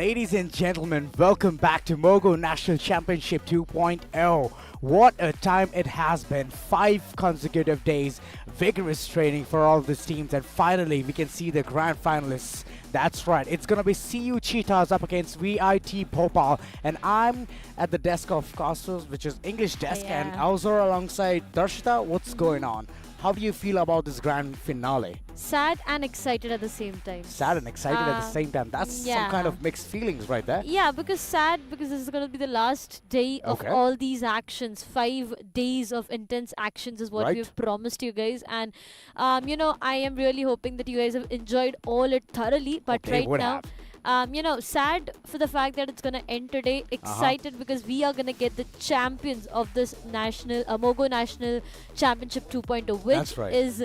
Ladies and gentlemen, welcome back to Mogo National Championship 2.0. What a time it has been. 5 consecutive days, vigorous training for all these teams, and finally we can see the grand finalists. That's right, it's gonna be CU Cheetahs up against VIT Bhopal, and I'm at the desk of Costos, which is English desk, and also alongside Darshita. What's going on? How do you feel about this grand finale? Sad and excited at the same time. Sad and excited at the same time. That's some kind of mixed feelings right there. Yeah, because sad because this is going to be the last day of all these actions. 5 days of intense actions is what we've promised you guys. And, I am really hoping that you guys have enjoyed all it thoroughly. But right now, sad for the fact that it's going to end today. Excited because we are going to get the champions of this national Mogo National Championship 2.0, which is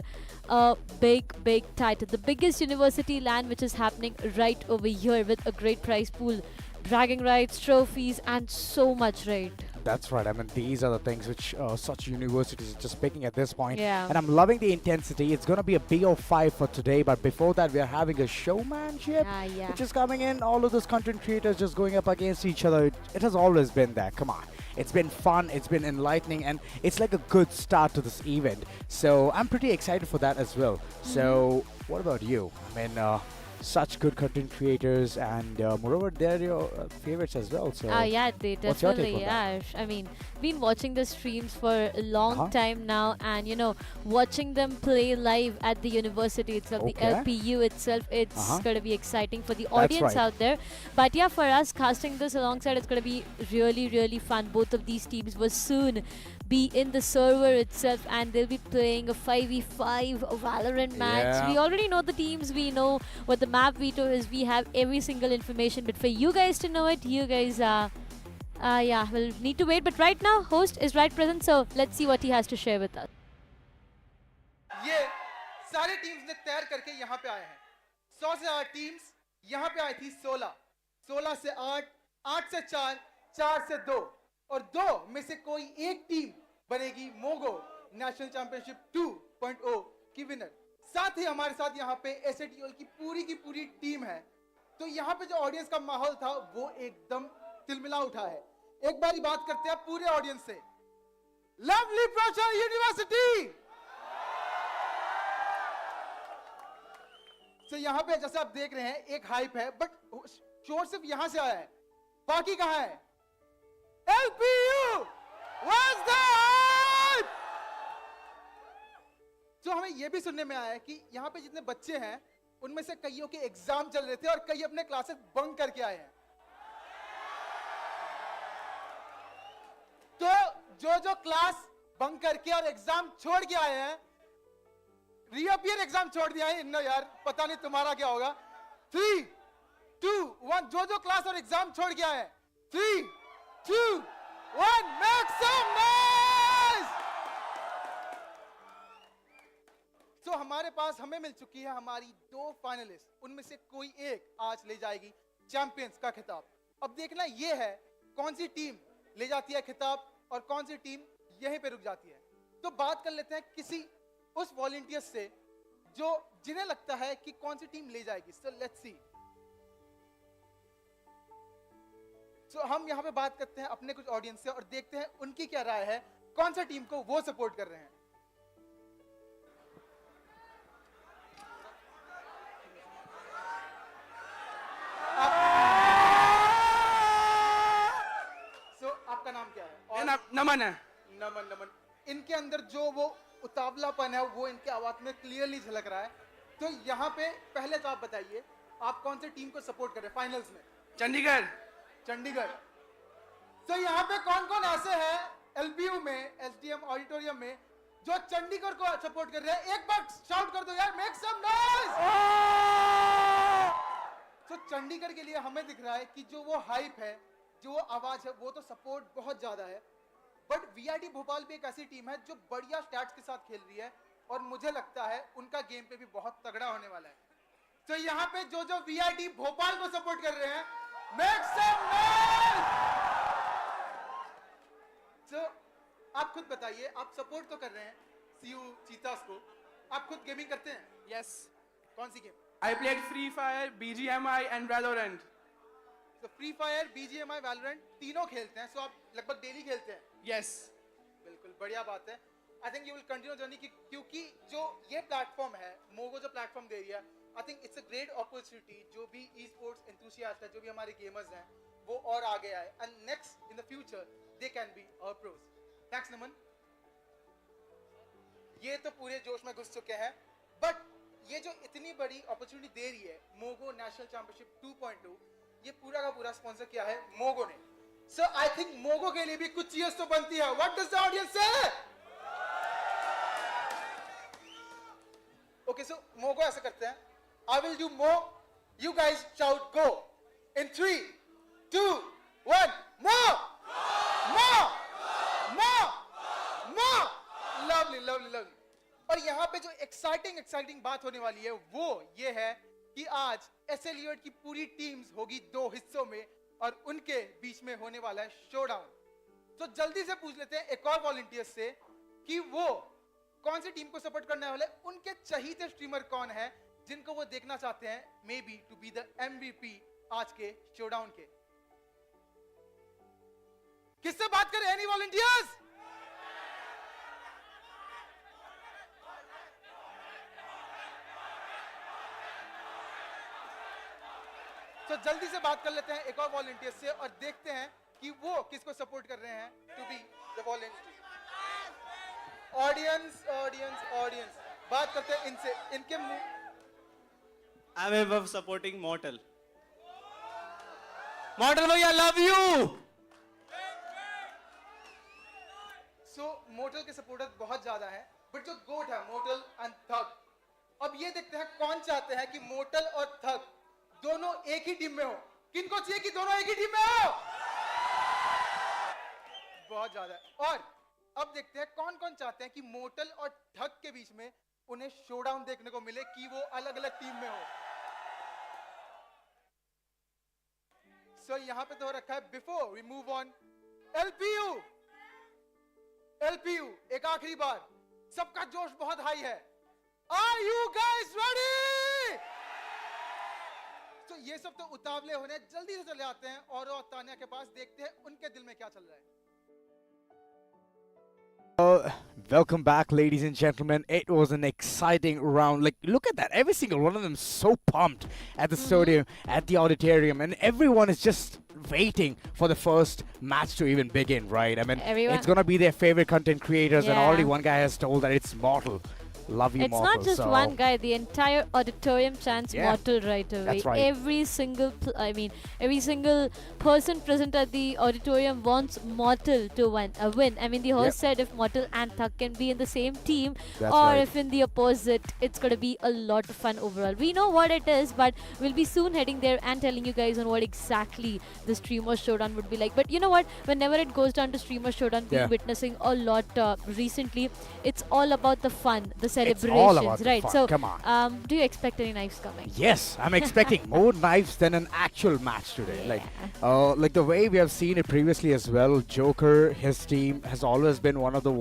a big title. The biggest university land which is happening right over here with a great prize pool, bragging rights, trophies, and so much, right? That's right. I mean, these are the things which such universities are just picking at this point. Yeah. And I'm loving the intensity. It's going to be a BO5 for today. But before that, we are having a showmanship, which is coming in. All of those content creators just going up against each other. It has always been there. Come on. It's been fun. It's been enlightening. And it's like a good start to this event. So I'm pretty excited for that as well. So what about you? I mean, such good content creators, and moreover they're your favorites as well, so yeah, they definitely are. I mean, been watching the streams for a long time now, and watching them play live at the university itself, the LPU itself, it's going to be exciting for the audience out there. But yeah, for us casting this alongside, it's going to be really fun. Both of these teams will soon be in the server itself, and they'll be playing a 5v5 Valorant match. We already know the teams, we know what the map veto is, we have every single information, but for you guys to know it, you guys will need to wait. But right now, host is right present, so let's see what he has to share with us. ये सारे teams ने तैयार करके यहाँ पे आए हैं। 100 से 8 टीम्स यहाँ पे आई थी। 16 से 8, 8 से 4, 4 से 2, और 2 में से कोई एक टीम बनेगी मोगो नेशनल चैंपियनशिप 2.0 की विनर। साथ ही हमारे साथ यहाँ पे एसएटीओ की पूरी टीम है। तो यहाँ पे जो ऑडियंस का माहौल था वो एकदम तिलमिला उठा है। एक बारी बात करते हैं पूरे ऑडियंस से। Lovely professional university. तो यहाँ पे जैसे आप देख रहे हैं एक हाइप है, बट शोर सिर्फ यहाँ से आया है, बाकी कहाँ है? LPU, what's the hype? जो हमें यह भी सुनने में आया है कि यहाँ पे जितने बच्चे हैं उनमें से कईयों के एग्जाम चल रहे थे और कई अपने क्लासेस बंक करके आए हैं। तो जो क्लास बंक करके और एग्जाम छोड़ के आए हैं, रीअपियर एग्जाम छोड़ दिया है इन्होंने, यार पता नहीं तुम्हारा क्या होगा। 3, 2, 1, जो क्लास और एग्जाम छोड़ के आए हैं, 3, 2, 1, make some noise! So हमारे पास हमें मिल चुकी है हमारी 2 फाइनलिस्ट, उनमें से कोई एक आज ले जाएगी चैंपियंस का खिताब। अब देखना ये है कौन सी टीम ले जाती है खिताब और कौन सी टीम यहीं पे रुक जाती है। तो बात कर लेते हैं किसी उस वॉलंटियर्स से जिन्हें लगता है कि कौन सी टीम ले जाएगी। So let's see. So हम यहाँ पे बात करते हैं अपने कुछ ऑडियंस से और देखते हैं उनकी क्या राय है, कौन सा टीम को वो सपोर्ट कर रहे हैं। आपका नाम क्या है? और नमन है। नमन। इनके अंदर जो वो उतावलापन है वो इनके आवाज में क्लियरली झलक रहा है। तो यहाँ पे पहले तो आप बताइए, आप कौन से टीम को सपोर्ट कर रहे हैं फाइनल्स में? चंडीगढ़। तो यहाँ पे कौन ऐसे हैं एलपीयू में, एसडीएम ऑडिटोरियम में, जो चंडीगढ़ को सपोर्ट कर रहे हैं? एक बार शाउट कर दो यार, मेक सम नॉइज। तो चंडीगढ़ के लिए हमें दिख रहा है कि जो वो हाइप है, जो वो आवाज है, वो तो सपोर्ट बहुत ज्यादा है। बट वीआईटी भोपाल भी एक ऐसी टीम है जो बढ़िया स्टैट्स के साथ खेल रही है और मुझे लगता है उनका गेम पे भी बहुत तगड़ा होने वाला है। तो यहाँ पे जो वीआईटी भोपाल को सपोर्ट कर रहे हैं, मेक सम नॉइज। तो आप खुद बताइए, आप सपोर्ट तो कर रहे हैं सीयू चीतास को, आप खुद गेमिंग करते हैं? यस। कौन सी game? I played Free Fire, BGMI and Valorant. तो फ्री फायर, BGMI, वैलोरेंट तीनों खेलते हैं, सो आप लगभग डेली खेलते हैं? यस बिल्कुल बढ़िया बात है। I think you will continue journey क्योंकि जो ये प्लेटफॉर्म है, मोगो जो प्लेटफॉर्म दे रही है, I think it's a great opportunity. जो भी ई स्पोर्ट्स एंथुसियास्ट है, जो भी हमारे गेमर्स हैं, वो और आगे आए and next in the future they can be our pros. Thanks Naman. ये तो पूरे जोश में घुस चुके हैं, बट ये जो इतनी बड़ी अपॉर्चुनिटी दे रही है मोगो नेशनल चैंपियनशिप 2.2, ये पूरा का पूरा स्पॉन्सर किया है मोगो ने। सो आई थिंक मोगो के लिए भी कुछ चीज तो बनती है। व्हाट डज द ऑडियंस से? ओके, सो मोगो ऐसा करते हैं, आई विल डू मो, यू गाइस शाउट गो इन 3 2 1 मो मो मो मो। Lovely lovely lovely. और यहाँ पे जो एक्साइटिंग बात होने वाली है वो ये है कि आज SLUET की पूरी टीम्स होगी 2 हिस्सों में और उनके बीच में होने वाला है शोडाउन। तो जल्दी से पूछ लेते हैं एक और वॉलंटियर से कि वो कौन सी टीम को सपोर्ट करने वाले, उनके चहीते स्ट्रीमर कौन है जिनको वो देखना चाहते हैं maybe to be the MVP आज के शोडाउन के। किससे बात करें? Any volunteers? तो जल्दी से बात कर लेते हैं एक और वॉलंटियर से और देखते हैं कि वो किसको सपोर्ट कर रहे हैं to be the volunteer. Audience बात करते हैं इनसे, इनके I am ever supporting Mortal. Mortal भैया लव यू। सो मोर्टल के सपोर्टर बहुत ज्यादा हैं, बट जो गोट है मोर्टल एंड थग। अब ये देखते हैं कौन चाहते हैं कि मोर्टल और थग दोनों एक ही टीम में हो। किनको चाहिए कि दोनों एक ही टीम में हो? बहुत ज्यादा है। और अब देखते हैं कौन कौन चाहते हैं कि मोर्टल और ठग के बीच में उन्हें शोडाउन देखने को मिले, कि वो अलग अलग टीम में हो। सो यहां पे तो रखा है before we move on, LPU एक आखिरी बार, सबका जोश बहुत हाई है। Are you guys ready? तो ये सब तो उतावले होने, जल्दी से चले आते हैं और तानिया के पास, देखते हैं उनके दिल में क्या चल रहा है। Welcome back, ladies and gentlemen. It was an exciting round. Like, look at that. Every single one of them so pumped at the stadium, at the auditorium, and everyone is just waiting for the first match to even begin, right? I mean, it's going to be their favorite content creators, and already one guy has told that it's Mortal. Love you, it's Mortal. Not just one guy. The entire auditorium chants Mortal right away. That's right. Every single person present at the auditorium wants Mortal to win. I mean, the host said if Mortal and Thug can be in the same team, if in the opposite, it's going to be a lot of fun overall. We know what it is, but we'll be soon heading there and telling you guys on what exactly the Streamer Showdown would be like. But you know what? Whenever it goes down to Streamer Showdown, we're witnessing a lot recently. It's all about the fun, the celebrations, right? So, come on. Do you expect any knives coming? Yes, I'm expecting more knives than an actual match today. Like the way we have seen it previously as well. Joker, his team has always been one of the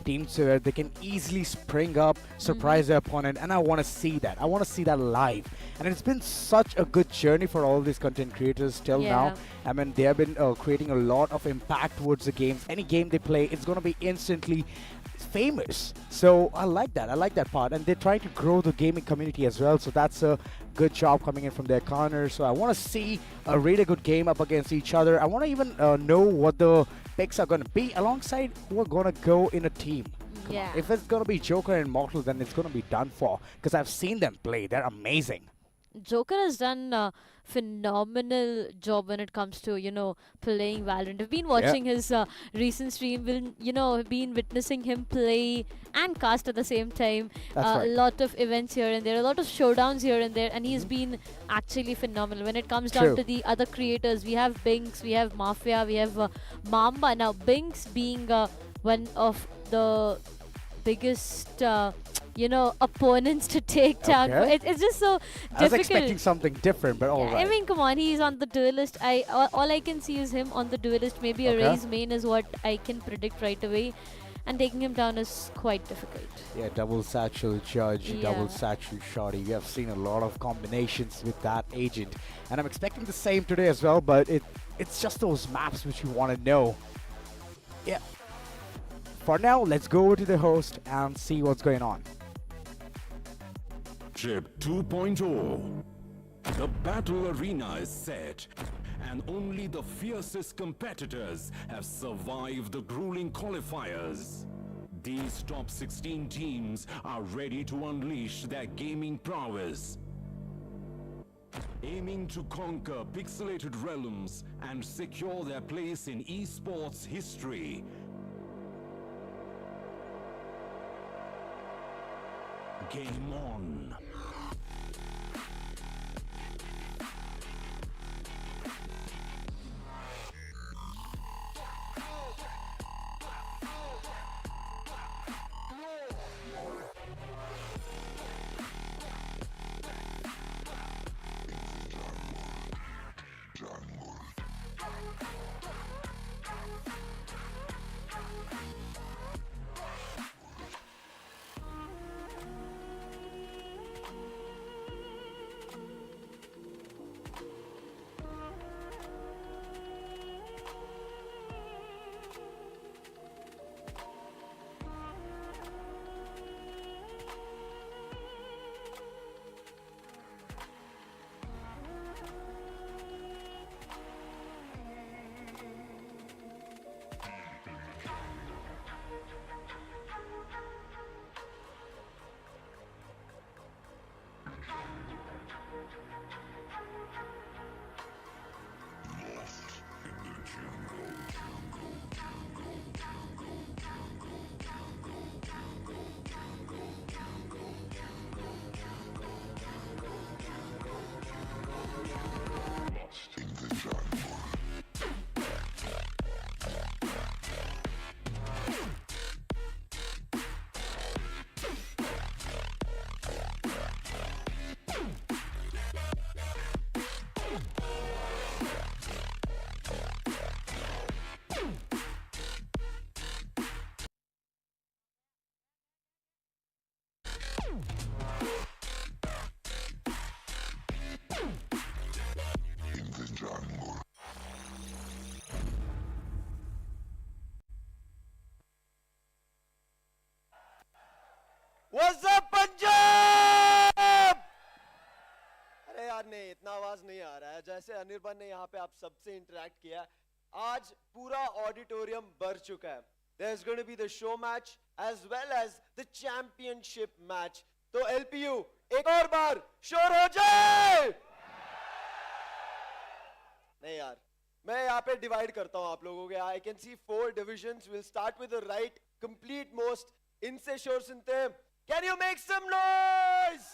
teams where they can easily spring up, surprise their opponent, and I want to see that. I want to see that live. And it's been such a good journey for all these content creators till now. I mean, they have been creating a lot of impact towards the games. Any game they play, it's going to be instantly famous. So I like that. I like that part. And they're trying to grow the gaming community as well. So that's a good job coming in from their corner. So I want to see a really good game up against each other. I want to even know what the picks are going to be alongside who are going to go in a team. If it's going to be Joker and Mortal, then it's going to be done for. Because I've seen them play. They're amazing. Joker has done a phenomenal job when it comes to, playing Valorant. I've been watching his recent stream, been witnessing him play and cast at the same time. A lot of events here and there, a lot of showdowns here and there, and he's been actually phenomenal. When it comes down to the other creators, we have BINKS, we have Mafia, we have Mamba. Now, BINKS being one of the biggest opponents to take down. It's just so difficult. I was expecting something different, but all right. I mean, come on, he's on the duelist. All I can see is him on the duelist. Maybe a raise main is what I can predict right away. and taking him down is quite difficult. Yeah, double satchel judge, double satchel shorty. We have seen a lot of combinations with that agent, and I'm expecting the same today as well. But it's just those maps which you want to know. Yeah. For now, let's go over to the host and see what's going on. Chip 2.0. The battle arena is set, and only the fiercest competitors have survived the grueling qualifiers. These top 16 teams are ready to unleash their gaming prowess, aiming to conquer pixelated realms and secure their place in esports history. Game on. What's up, Punjab? अरे यार नहीं, इतना आवाज नहीं आ रहा है. जैसे अनिर्बन ने यहाँ पे आप सबसे इंटरेक्ट किया, आज पूरा ऑडिटोरियम भर चुका है. There's going to be the show match as well as the championship match. तो LPU एक और बार शोर हो जाए. नहीं यार, मैं यहाँ पे डिवाइड करता हूँ आप लोगों के. I can see 4 divisions. We'll start with the right, complete most. इनसे शोर सुनते हैं. Can you make some noise?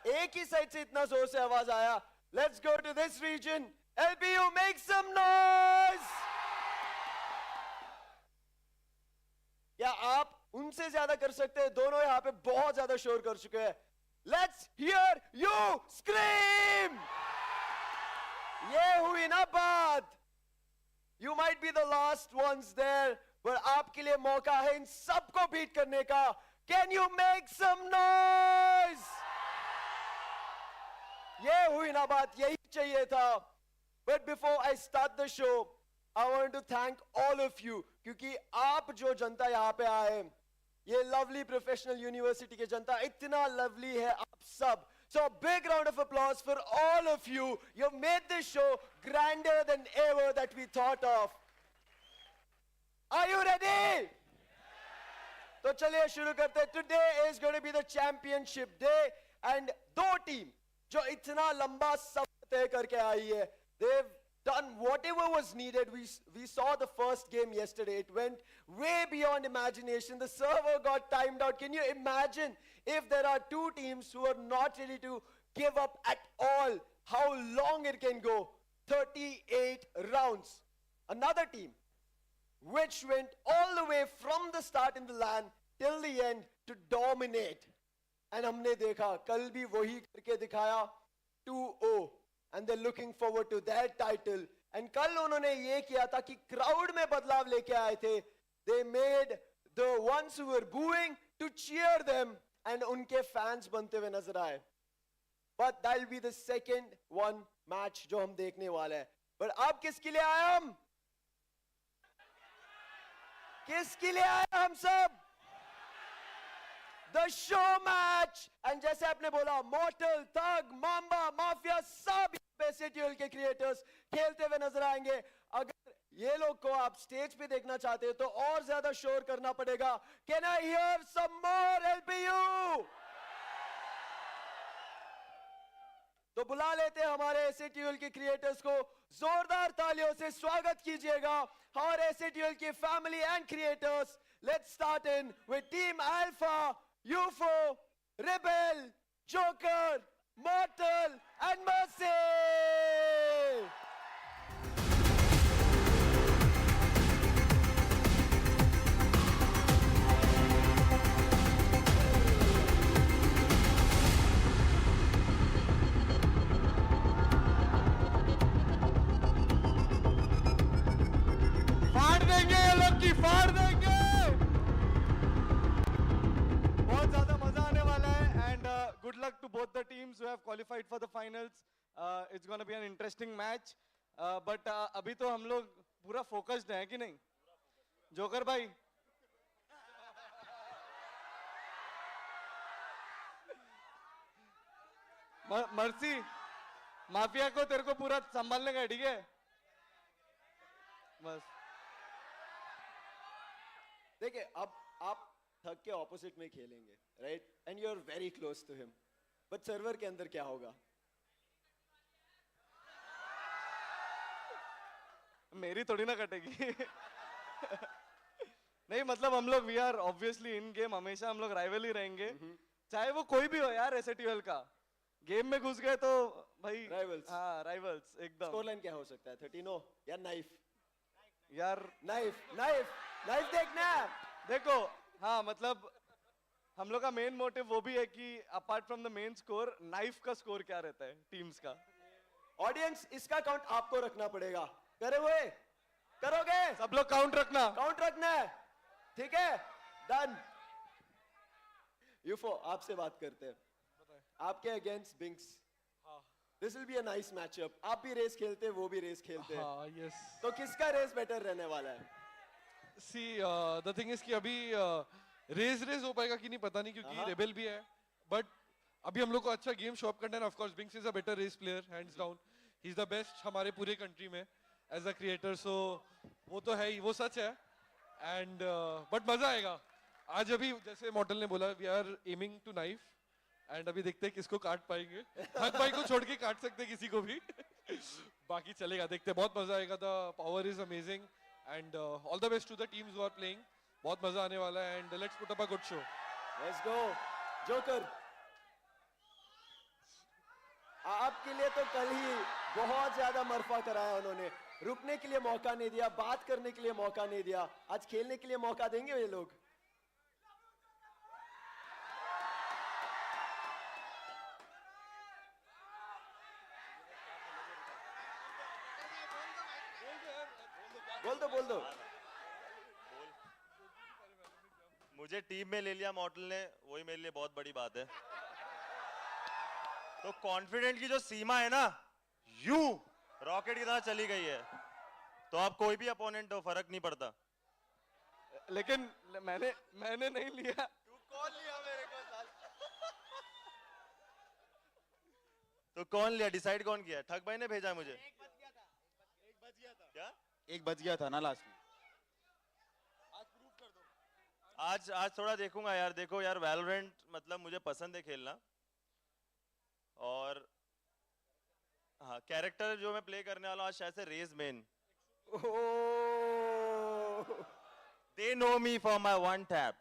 एक ही साइड से इतना जोर से आवाज आया. Let's go to this region. LPU, make some noise. क्या आप उनसे ज्यादा कर सकते हैं? दोनों यहाँ पे बहुत ज्यादा शोर कर चुके हैं. Let's hear you scream. ये हुई ना बात. You might be the last ones there, but आपके लिए मौका है इन सबको बीट करने का. Can you make some noise? ये हुई ना बात, यही चाहिए था. But before I start the show, I want to thank all of you, क्योंकि आप जो जनता यहाँ पे आए, ये lovely professional university के जनता इतना lovely है आप सब. So a big round of applause for all of you. You've made this show grander than ever that we thought of. Are you ready? तो चलिए शुरू करते हैं. Today is going to be the championship day, and दो team जो इतना लंबा सफर तय करके आई है, they've done whatever was needed. We saw the first game yesterday. It went way beyond imagination. The server got timed out. Can you imagine if there are two teams who are not ready to give up at all, how long it can go? 38 rounds. Another team which went all the way from the start in the LAN till the end to dominate. And हमने देखा कल भी वही करके दिखाया 2-0. And they're looking forward to their title. And कल उन्होंने ये किया था कि crowd में बदलाव लेके आए थे. they made the ones who were booing to cheer them and उनके fans बनते हुए नजर आए. But that'll be the second one match जो हम देखने वाले हैं. But अब किसके लिए आए हम? किसके लिए आए हम सब? The show match. And जैसे आपने बोला, Mortal, Thug, Mamba, Mafia, सब बेसिट्यूल के क्रिएटर्स खेलते हुए नजर आएंगे. अगर ये लोग को आप स्टेज पे देखना चाहते हो तो और ज्यादा शोर करना पड़ेगा. Can I hear some more LPU? तो बुला लेते हैं हमारे एसएटीएल के क्रिएटर्स को. जोरदार तालियों से स्वागत कीजिएगा हमारे एसएटीएल के family and creators. Let's start in with Team Alpha, UFO, Rebel, Joker, Mortal and Mercy. फाड़ देंगे ये लोग की, फाड़ देंगे. बहुत ज्यादा मजा आने वाला है. And good luck to both the teams who have qualified for the finals. It's gonna be an interesting match. But अभी तो हम लोग पूरा फोकस्ड हैं कि नहीं? जोकर भाई, मर्सी, माफिया को तेरे को पूरा संभालने का, ठीक है? बस देखिए, अब आप थक के ऑपोजिट में खेलेंगे, right? And you are very close to him. But server के अंदर क्या होगा? मेरी थोड़ी ना कटेगी. नहीं, मतलब हम लोग we are obviously in game हमेशा हम लोग राइवल ही रहेंगे, चाहे वो कोई भी हो यार. एसएटीएल का गेम में घुस गए तो भाई राइवल्स. हाँ, राइवल्स एकदम. स्कोर लाइन क्या हो सकता है? 13-0 या नाइफ? यार नाइफ, नाइफ, नाइफ देखना है. देखो, हाँ मतलब हम लोग का मेन मोटिव वो भी है कि apart from the main score, knife का स्कोर क्या रहता है टीम्स का. ऑडियंस, इसका काउंट आपको रखना पड़ेगा. करे हुए? करोगे? सब लोग काउंट रखना. काउंट रखना है, ठीक है? डन. यूफो, आपसे बात करते हैं. आपके against Binks. This will be a nice matchup. आप भी रेस खेलते हैं, वो भी रेस खेलते हैं. हाँ, यस. तो किसका रेस बेटर रहने वाला है? सी द थिंग इज कि अभी रेस हो पाएगा कि नहीं पता नहीं, क्योंकि रेबेल भी है. बट अभी हम लोग को अच्छा गेम शो अप करना है. Of course Binks is a better race player, hands down. He is the best हमारे पूरे कंट्री में एज अ क्रिएटर. सो वो तो है ही, वो सच है. एंड बट मजा आएगा आज. अभी जैसे मॉडल ने बोला, we are aiming to knife. And अभी देखते हैं किसको काट पाएंगे. हक भाई को छोड़ के काट सकते हैं किसी को भी. बाकी चलेगा, देखते हैं. बहुत मजा आएगा. The power is amazing. And all the best to the teams who are playing. बहुत मजा आने वाला है. And let's put up a good show. Let's go. Joker, आपके लिए तो कल ही बहुत ज्यादा मरफा कराया उन्होंने. रुकने के लिए मौका नहीं दिया, बात करने के लिए मौका नहीं दिया. आज खेलने के लिए मौका देंगे ये लोग? बोल दो. मुझे टीम में ले लिया मॉडल ने, वही मेरे लिए बहुत बड़ी बात है. तो कॉन्फिडेंट की जो सीमा है ना, यू रॉकेट की तरह चली गई है. तो आप कोई भी अपोनेंट हो, फर्क नहीं पड़ता. लेकिन मैंने नहीं लिया. तू कौन लिया मेरे को? तो कौन लिया? डिसाइड कौन किया? ठग भाई ने भेजा मुझे. एक बच गया था. क्या? एक बच गया था ना लास्ट में. आज थोड़ा देखूंगा यार. देखो यार, वैलोरेंट मतलब मुझे पसंद है खेलना. और हाँ, कैरेक्टर जो मैं प्ले करने वाला हूँ आज शायद से रेज मेन. They know me for my one tap.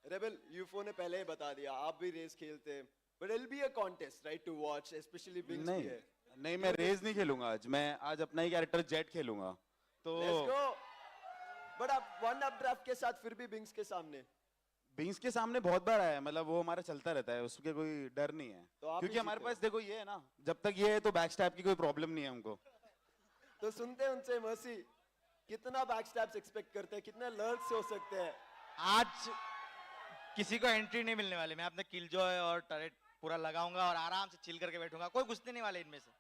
Rebel, यूफो ने पहले ही बता दिया आप भी रेस खेलते हैं. But it will be a contest, right, to watch, specially Binks भी है. नहीं, मैं रेस नहीं खेलूंगा आज. मैं आज अपना ही कैरेक्टर जेट खेलूंगा. तो लेट्स गो. बट आप वन अप ड्राफ्ट के साथ फिर भी बिंक्स के सामने. बिंक्स के सामने बहुत बार आया है. मतलब वो हमारा चलता रहता है, उसके कोई डर नहीं है. तो क्योंकि हमारे पास देखो ये है ना, जब तक ये है तो बैक स्टैप की कोई प्रॉब्लम नहीं है हमको. तो सुनते हैं उनसे. मर्सी, कितना बैकस्टैप्स एक्सपेक्ट करते हैं, कितने लर्क्स हो सकते हैं? आज किसी को एंट्री नहीं मिलने वाली। मैं अपने किलजॉय और टरेट पूरा लगाऊंगा और आराम से चिल करके बैठूंगा। कोई घुसने नहीं वाले इनमें से,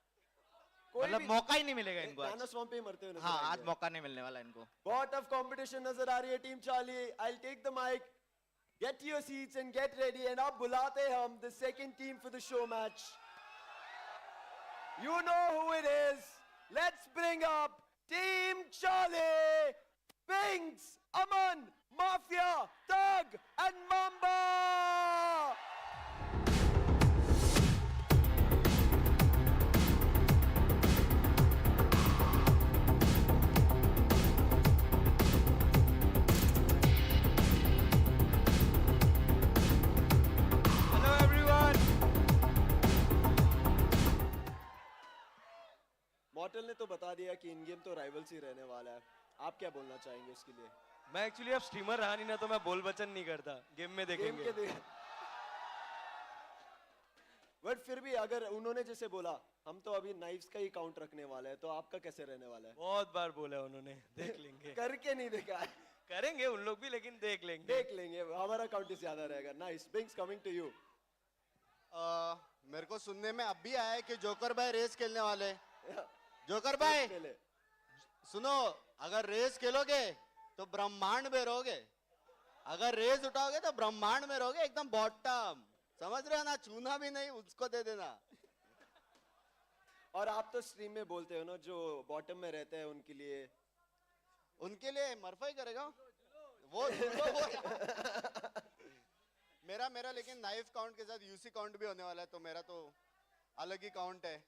मतलब मौका ही नहीं मिलेगा इनको आज। डायनासॉर्म पे ही मरते हुए नजर हाँ, आएंगे। आज मौका नहीं मिलने वाला इनको। बहुत टफ कंपटीशन नजर आ रही है team Charlie. I'll take the mic. Get to your seats and get ready. And अब बुलाते हैं हम the second team for the show match. You know who it is. Let's bring up Team Charlie, BINKS, Aman, Mafia, Thug, and Mamba. Hello everyone. मॉर्टल ने तो बता दिया कि इन game तो राइवल्स ही रहने वाला है। आप क्या बोलना चाहेंगे उसके लिए? मैं एक्चुअली अब स्ट्रीमर रहा नहीं ना, तो मैं बोल बचन नहीं करता। गेम में देखेंगे। बट फिर भी अगर उन्होंने जैसे बोला हम तो अभी नाइफ्स का ही काउंट रखने वाले हैं, तो आपका कैसे रहने वाला है? बहुत बार बोला है उन्होंने, देख लेंगे। करके नहीं देखा है। करेंगे उन लोग भी, लेकिन देख लेंगे। देख लेंगे, हमारा काउंट ही ज्यादा रहेगा। Nice. Binks, coming to you. मेरे को सुनने में अब भी आया है कि जोकर भाई रेस खेलने वाले। जोकर भाई सुनो, अगर रेस खेलोगे तो ब्रह्मांड में रहोगे, अगर रेस उठाओगे तो ब्रह्मांड में रहोगे, एकदम बॉटम, समझ रहे हो ना? छूना भी नहीं, उसको दे देना। और आप तो स्ट्रीम में बोलते हो ना, जो बॉटम में रहते हैं उनके लिए मरफाई करेगा वो मेरा लेकिन नाइफ काउंट के साथ यूसी काउंट भी होने वाला है, तो मेरा तो अलग ही काउंट है।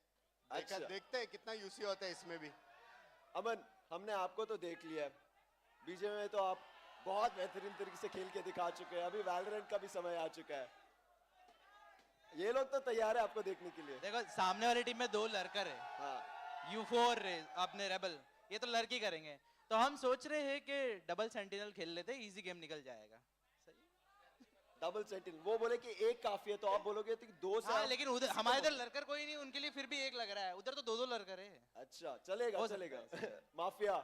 अच्छा। देखते हैं कितना यूसी होता है इसमें भी। अमन, हमने आपको तो देख लिया है, बीजे में तो आप बहुत बेहतरीन तरीके से खेल के दिखा चुके हैं। अभी वैलोरेंट का भी समय आ चुका है। ये लोग तो तैयार है आपको देखने के लिए। देखो, सामने वाली टीम में 2 लड़कर है। हाँ। U4 अपने रेबल, ये तो लड़की करेंगे। तो हम सोच रहे हैं कि डबल सेंटिनल खेल लेते, इजी गेम निकल जाएगा। डबल सेंटिनल, वो बोले कि एक काफी है, तो आप बोलोगे कि 2 से। हाँ, लेकिन उधर हमारे इधर लड़कर कोई नहीं, उनके लिए फिर भी एक लग रहा है। उधर तो 2 लड़कर है। अच्छा, चलेगा चलेगा। माफिया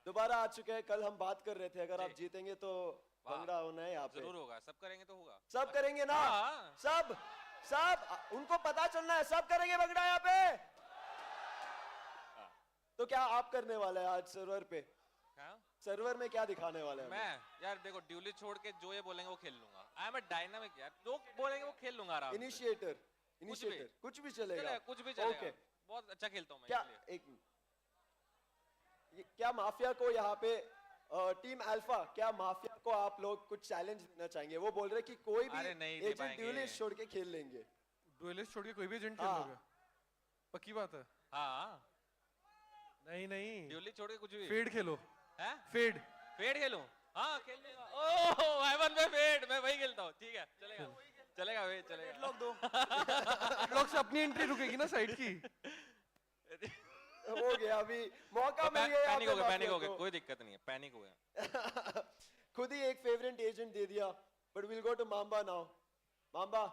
दोबारा आ चुके हैं। कल हम बात कर रहे थे, अगर आप जीतेंगे तो भंगड़ा होना है यहाँ पे। जरूर होगा, सब करेंगे तो होगा। सब करेंगे ना? हाँ। सब उनको पता चलना है, सब करेंगे भंगड़ा यहाँ पे। तो क्या आप करने वाले हैं आज सर्वर पे? सर्वर में क्या दिखाने वाले हैं? मैं यार देखो, ड्यूली छोड़ के जो ये बोलेंगे वो खेल लूंगा। आई एम अ डायनामिक यार, जो बोलेंगे वो खेल लूंगा आराम से। इनिशिएटर कुछ भी चलेगा। कुछ भी चलेगा। ओके। बहुत अच्छा खेलता हूँ मैं। क्या क्या माफिया को यहाँ पे टीम अल्फा, क्या माफिया को आप लोग कुछ चैलेंज देना चाहेंगे? वो बोल रहे कि कोई भी एजेंट ड्यूलिस्ट छोड़ के खेल लेंगे। ड्यूलिस्ट छोड़ के कोई भी एजेंट खेल लोगे? पक्की बात है? हाँ। नहीं ड्यूली छोड़ के कुछ भी। फेड खेलो। हैं? फेड खेलूं? हाँ, खेल लेगा। ओह, I won में फेड, मैं वही खेलता हूँ। ठीक है, चलेगा भाई, चलेगा। लोग दो लोग से अपनी एंट्री रुकेगी ना साइड की। हो गया, अभी मौका मिल गया। पैनिक हो गया, कोई दिक्कत नहीं है, पैनिक हो गया। खुद ही एक फेवरेट एजेंट दे दिया। But will go to Mamba now. Mamba,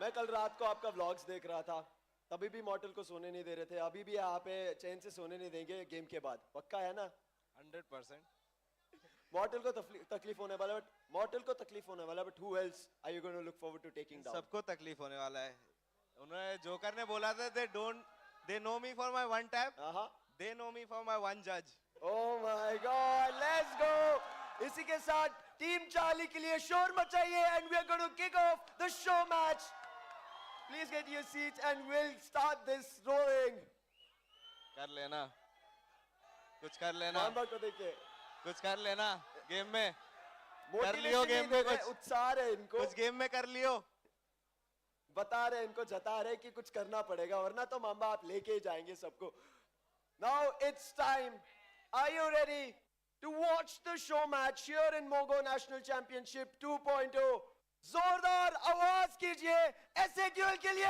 मैं कल रात को आपका व्लॉग्स देख रहा था, तभी भी मॉर्टल को सोने नहीं दे रहे थे। अभी भी यहाँ पे चैन से सोने नहीं देंगे गेम के बाद, पक्का है ना? 100%। मॉर्टल को तकलीफ होने वाला, but who else are you going to look forward to taking down? सबको तकलीफ होने वाला है। उन्होंने जोकर ने बोला था, they know me for my 1 tap, they know me for my 1 जज। Oh my god, let's go. इसी के साथ टीम चार्ली के लिए शोर मचाइए and we are going to kick off the show match. Please get your seats and we'll start this rolling. कर लेना, कुछ कर लेना। माम्बा को देखिए, कुछ कर लेना गेम में। कर लियो गेम में, कुछ उत्साह है इनको। कुछ गेम में कर लियो। बता रहे इनको, जता रहे कि कुछ करना पड़ेगा, वरना तो माम्बा आप लेके ही जाएंगे सबको। Now it's time. Are you ready to watch the show match here in Mogo National Championship 2.0? जोरदार आवाज कीजिए एसएक्यूएल के लिए।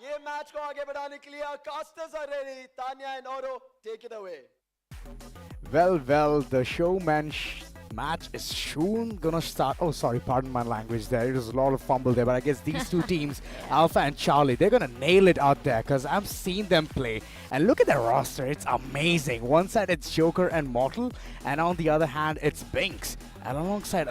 ये मैच को आगे बढ़ाने के लिए casters are ready. Tanya and ओरो, take it away. Well, the showman match is soon gonna start. Oh, sorry, pardon my language there. It was a lot of fumble there, but I guess these two teams, Alpha and Charlie, they're gonna nail it out there because I've seen them play. And look at their roster, it's amazing. One side it's Joker and Mortal, and on the other hand it's BINKS. And alongside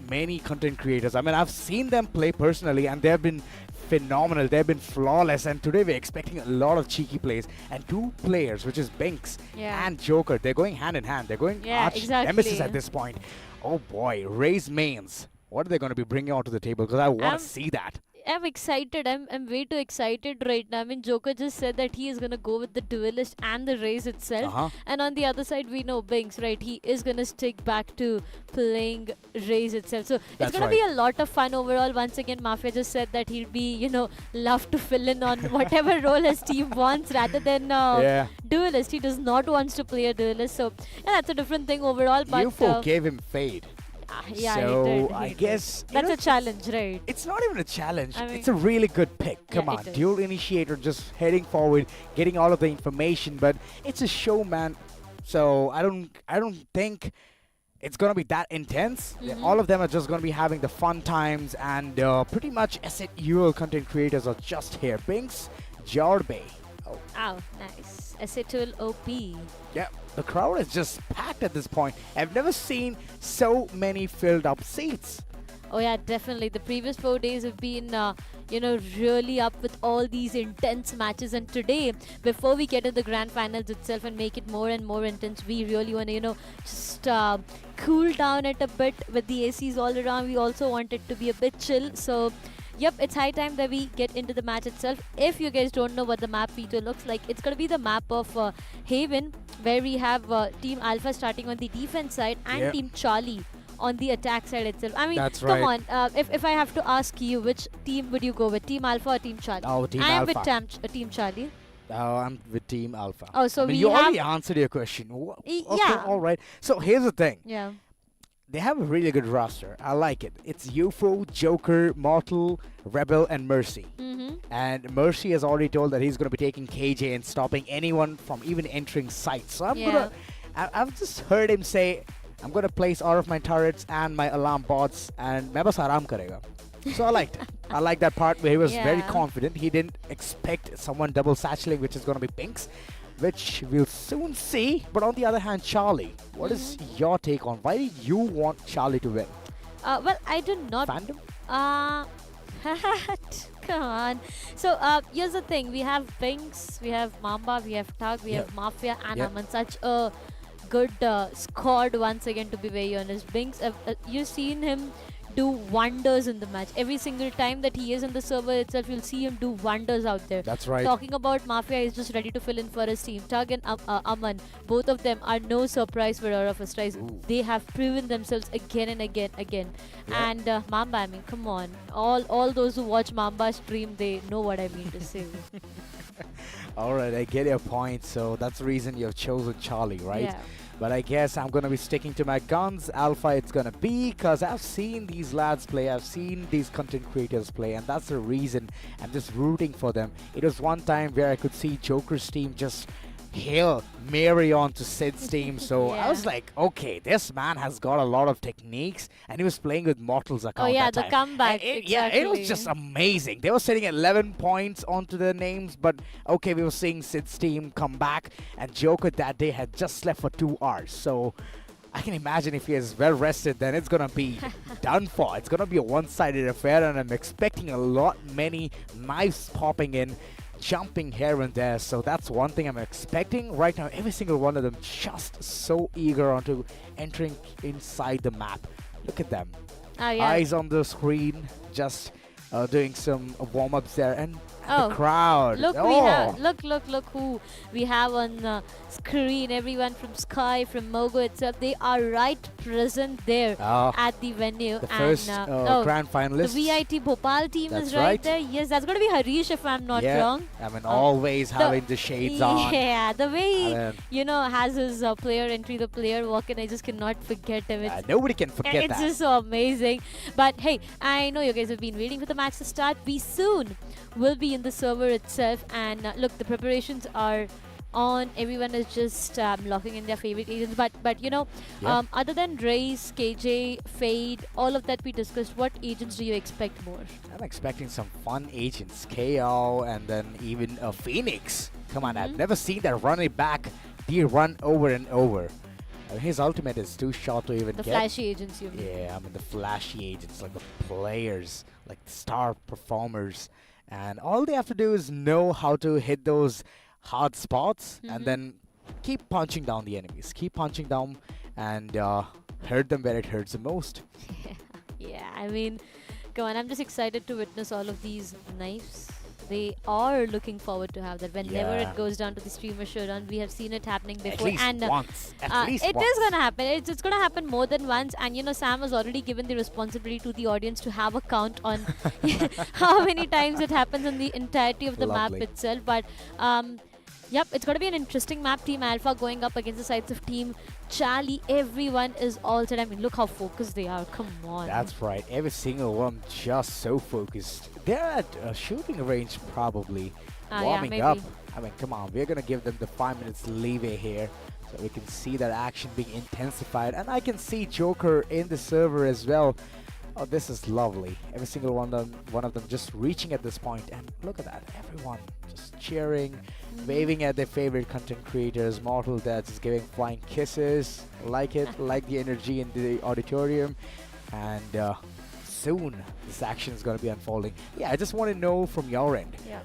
many content creators. I mean, I've seen them play personally, and they've been phenomenal. They've been flawless, and today we're expecting a lot of cheeky plays. And two players, which is BINKS and Joker, they're going hand in hand. They're going arch nemesis at this point. Oh boy, Ray's mains. What are they going to be bringing onto the table? Because I want to see that. I'm excited. I'm way too excited right now. I mean, Joker just said that he is gonna go with the duelist and the race itself. And on the other side, we know BINKS, right? He is gonna stick back to playing race itself. So it's gonna be a lot of fun overall. Once again, Mafia just said that he'll be, love to fill in on whatever role his team wants rather than duelist. He does not want to play a duelist. So that's a different thing overall. But UFO gave him fade. Yeah, so he I did. guess That's a challenge, right? It's not even a challenge. I mean, it's a really good pick. Come on, dual initiator, just heading forward, getting all of the information. But it's a show, man. So I don't think it's gonna be that intense. All of them are just gonna be having the fun times, and pretty much SATUL content creators are just here. BINKS, Jarbe. Oh, nice. SATUL OP. Yeah, the crowd is just packed at this point. I've never seen so many filled up seats. Oh yeah, definitely. The previous 4 days have been, really up with all these intense matches. And today, before we get to the grand finals itself and make it more and more intense, we really want to, just cool down it a bit with the ACs all around. We also want it to be a bit chill. So, yep, it's high time that we get into the match itself. If you guys don't know what the map veto looks like, it's going to be the map of Haven, where we have Team Alpha starting on the defense side and Team Charlie on the attack side itself. I mean, come on. If I have to ask you, which team would you go with? Team Alpha or Team Charlie? Oh, Team I am Alpha. with Team Charlie. Oh, I'm with Team Alpha. Oh, so you already answered your question. Okay, all right. So here's the thing. Yeah. They have a really good roster. I like it. It's UFO, Joker, Mortal, Rebel, and Mercy. And Mercy has already told that he's going to be taking KJ and stopping anyone from even entering sight. So I've just heard him say, I'm going to place all of my turrets and my alarm bots, and मैं बस आराम करेगा. So I liked it. I like that part where he was very confident. He didn't expect someone double satchelating, which is going to be BINKS, which we'll soon see. But on the other hand, Charlie, what is your take on why did you want Charlie to win? Well, I do not. Fandom? Come on. So here's the thing: we have BINKS, we have Mamba, we have Tug, we have Mafia, and Aman. Such a good squad once again. To be very honest, BINKS, you've seen him do wonders in the match. Every single time that he is in the server itself, you'll see him do wonders out there. That's right. Talking about Mafia, he's just ready to fill in for his team. Tug and Aman, both of them are no surprise for all of us, right? They have proven themselves again and again. And Mamba, I mean, come on. All those who watch Mamba stream, they know what I mean to say. Alright, I get your point. So that's the reason you've chosen Charlie, right? Yeah. But I guess I'm going to be sticking to my guns. Alpha it's going to be, because I've seen these lads play. I've seen these content creators play. And that's the reason I'm just rooting for them. It was one time where I could see Joker's team just Hail Mary on to Sid's team. So I was like, okay, this man has got a lot of techniques, and he was playing with Mortal's account. Oh yeah, that the time. comeback. Yeah, it was just amazing. They were sitting at 11 points onto their names, but okay, we were seeing Sid's team come back, and Joker that day had just slept for 2 hours. So I can imagine if he is well rested, then it's gonna be done for. It's gonna be a one-sided affair, and I'm expecting many knives popping in, jumping here and there. So that's one thing I'm expecting right now. Every single one of them just so eager onto entering inside the map. Look at them. Eyes on the screen, just doing some warm-ups there, and the crowd. Look, we have look who we have on screen. Everyone from Sky, from Mogo itself, they are right present there at the venue. The first grand finalists. The VIT Bhopal team is right there. Yes, that's going to be Harish if I'm not wrong. I mean, always having the shades on. Yeah, the way he, has his player entry, the player walk-in, I just cannot forget him. Nobody can forget that. It's just so amazing. But hey, I know you guys have been waiting for the match to start. We soon will be in the server itself, and look, the preparations are on. Everyone is just locking in their favorite agents. But you know, other than Race, KJ, Fade, all of that we discussed, what agents do you expect more? I'm expecting some fun agents, KO, and then even Phoenix. Come on, I've never seen that run it back, be run over and over. His ultimate is too short to even The get. flashy agents, you mean? Yeah, I mean the flashy agents, like the players, like the star performers. And all they have to do is know how to hit those hard spots and then keep punching down the enemies. Keep punching down and hurt them where it hurts the most. Yeah, I mean, come on, I'm just excited to witness all of these knives. They are looking forward to have that whenever it goes down to the streamer showdown. We have seen it happening before. At least once. At least it once. is gonna happen. It's gonna happen more than once. And you know, Sam has already given the responsibility to the audience to have a count on how many times it happens in the entirety of the map itself. But yep, it's going to be an interesting map. Team Alpha going up against the sides of Team Charlie. Everyone is all set. I mean, look how focused they are. Come on. That's right. Every single one just so focused. They're at a shooting range probably. Warming up. I mean, come on. We're going to give them the 5 minutes leeway here. So we can see that action being intensified. And I can see Joker in the server as well. Oh, this is lovely. Every single one of them just reaching at this point. And look at that. Everyone just cheering, waving at their favorite content creators. Mortal Dead is giving flying kisses. Like it. Like the energy in the auditorium. And soon this action is going to be unfolding. Yeah, I just want to know from your end. Yeah.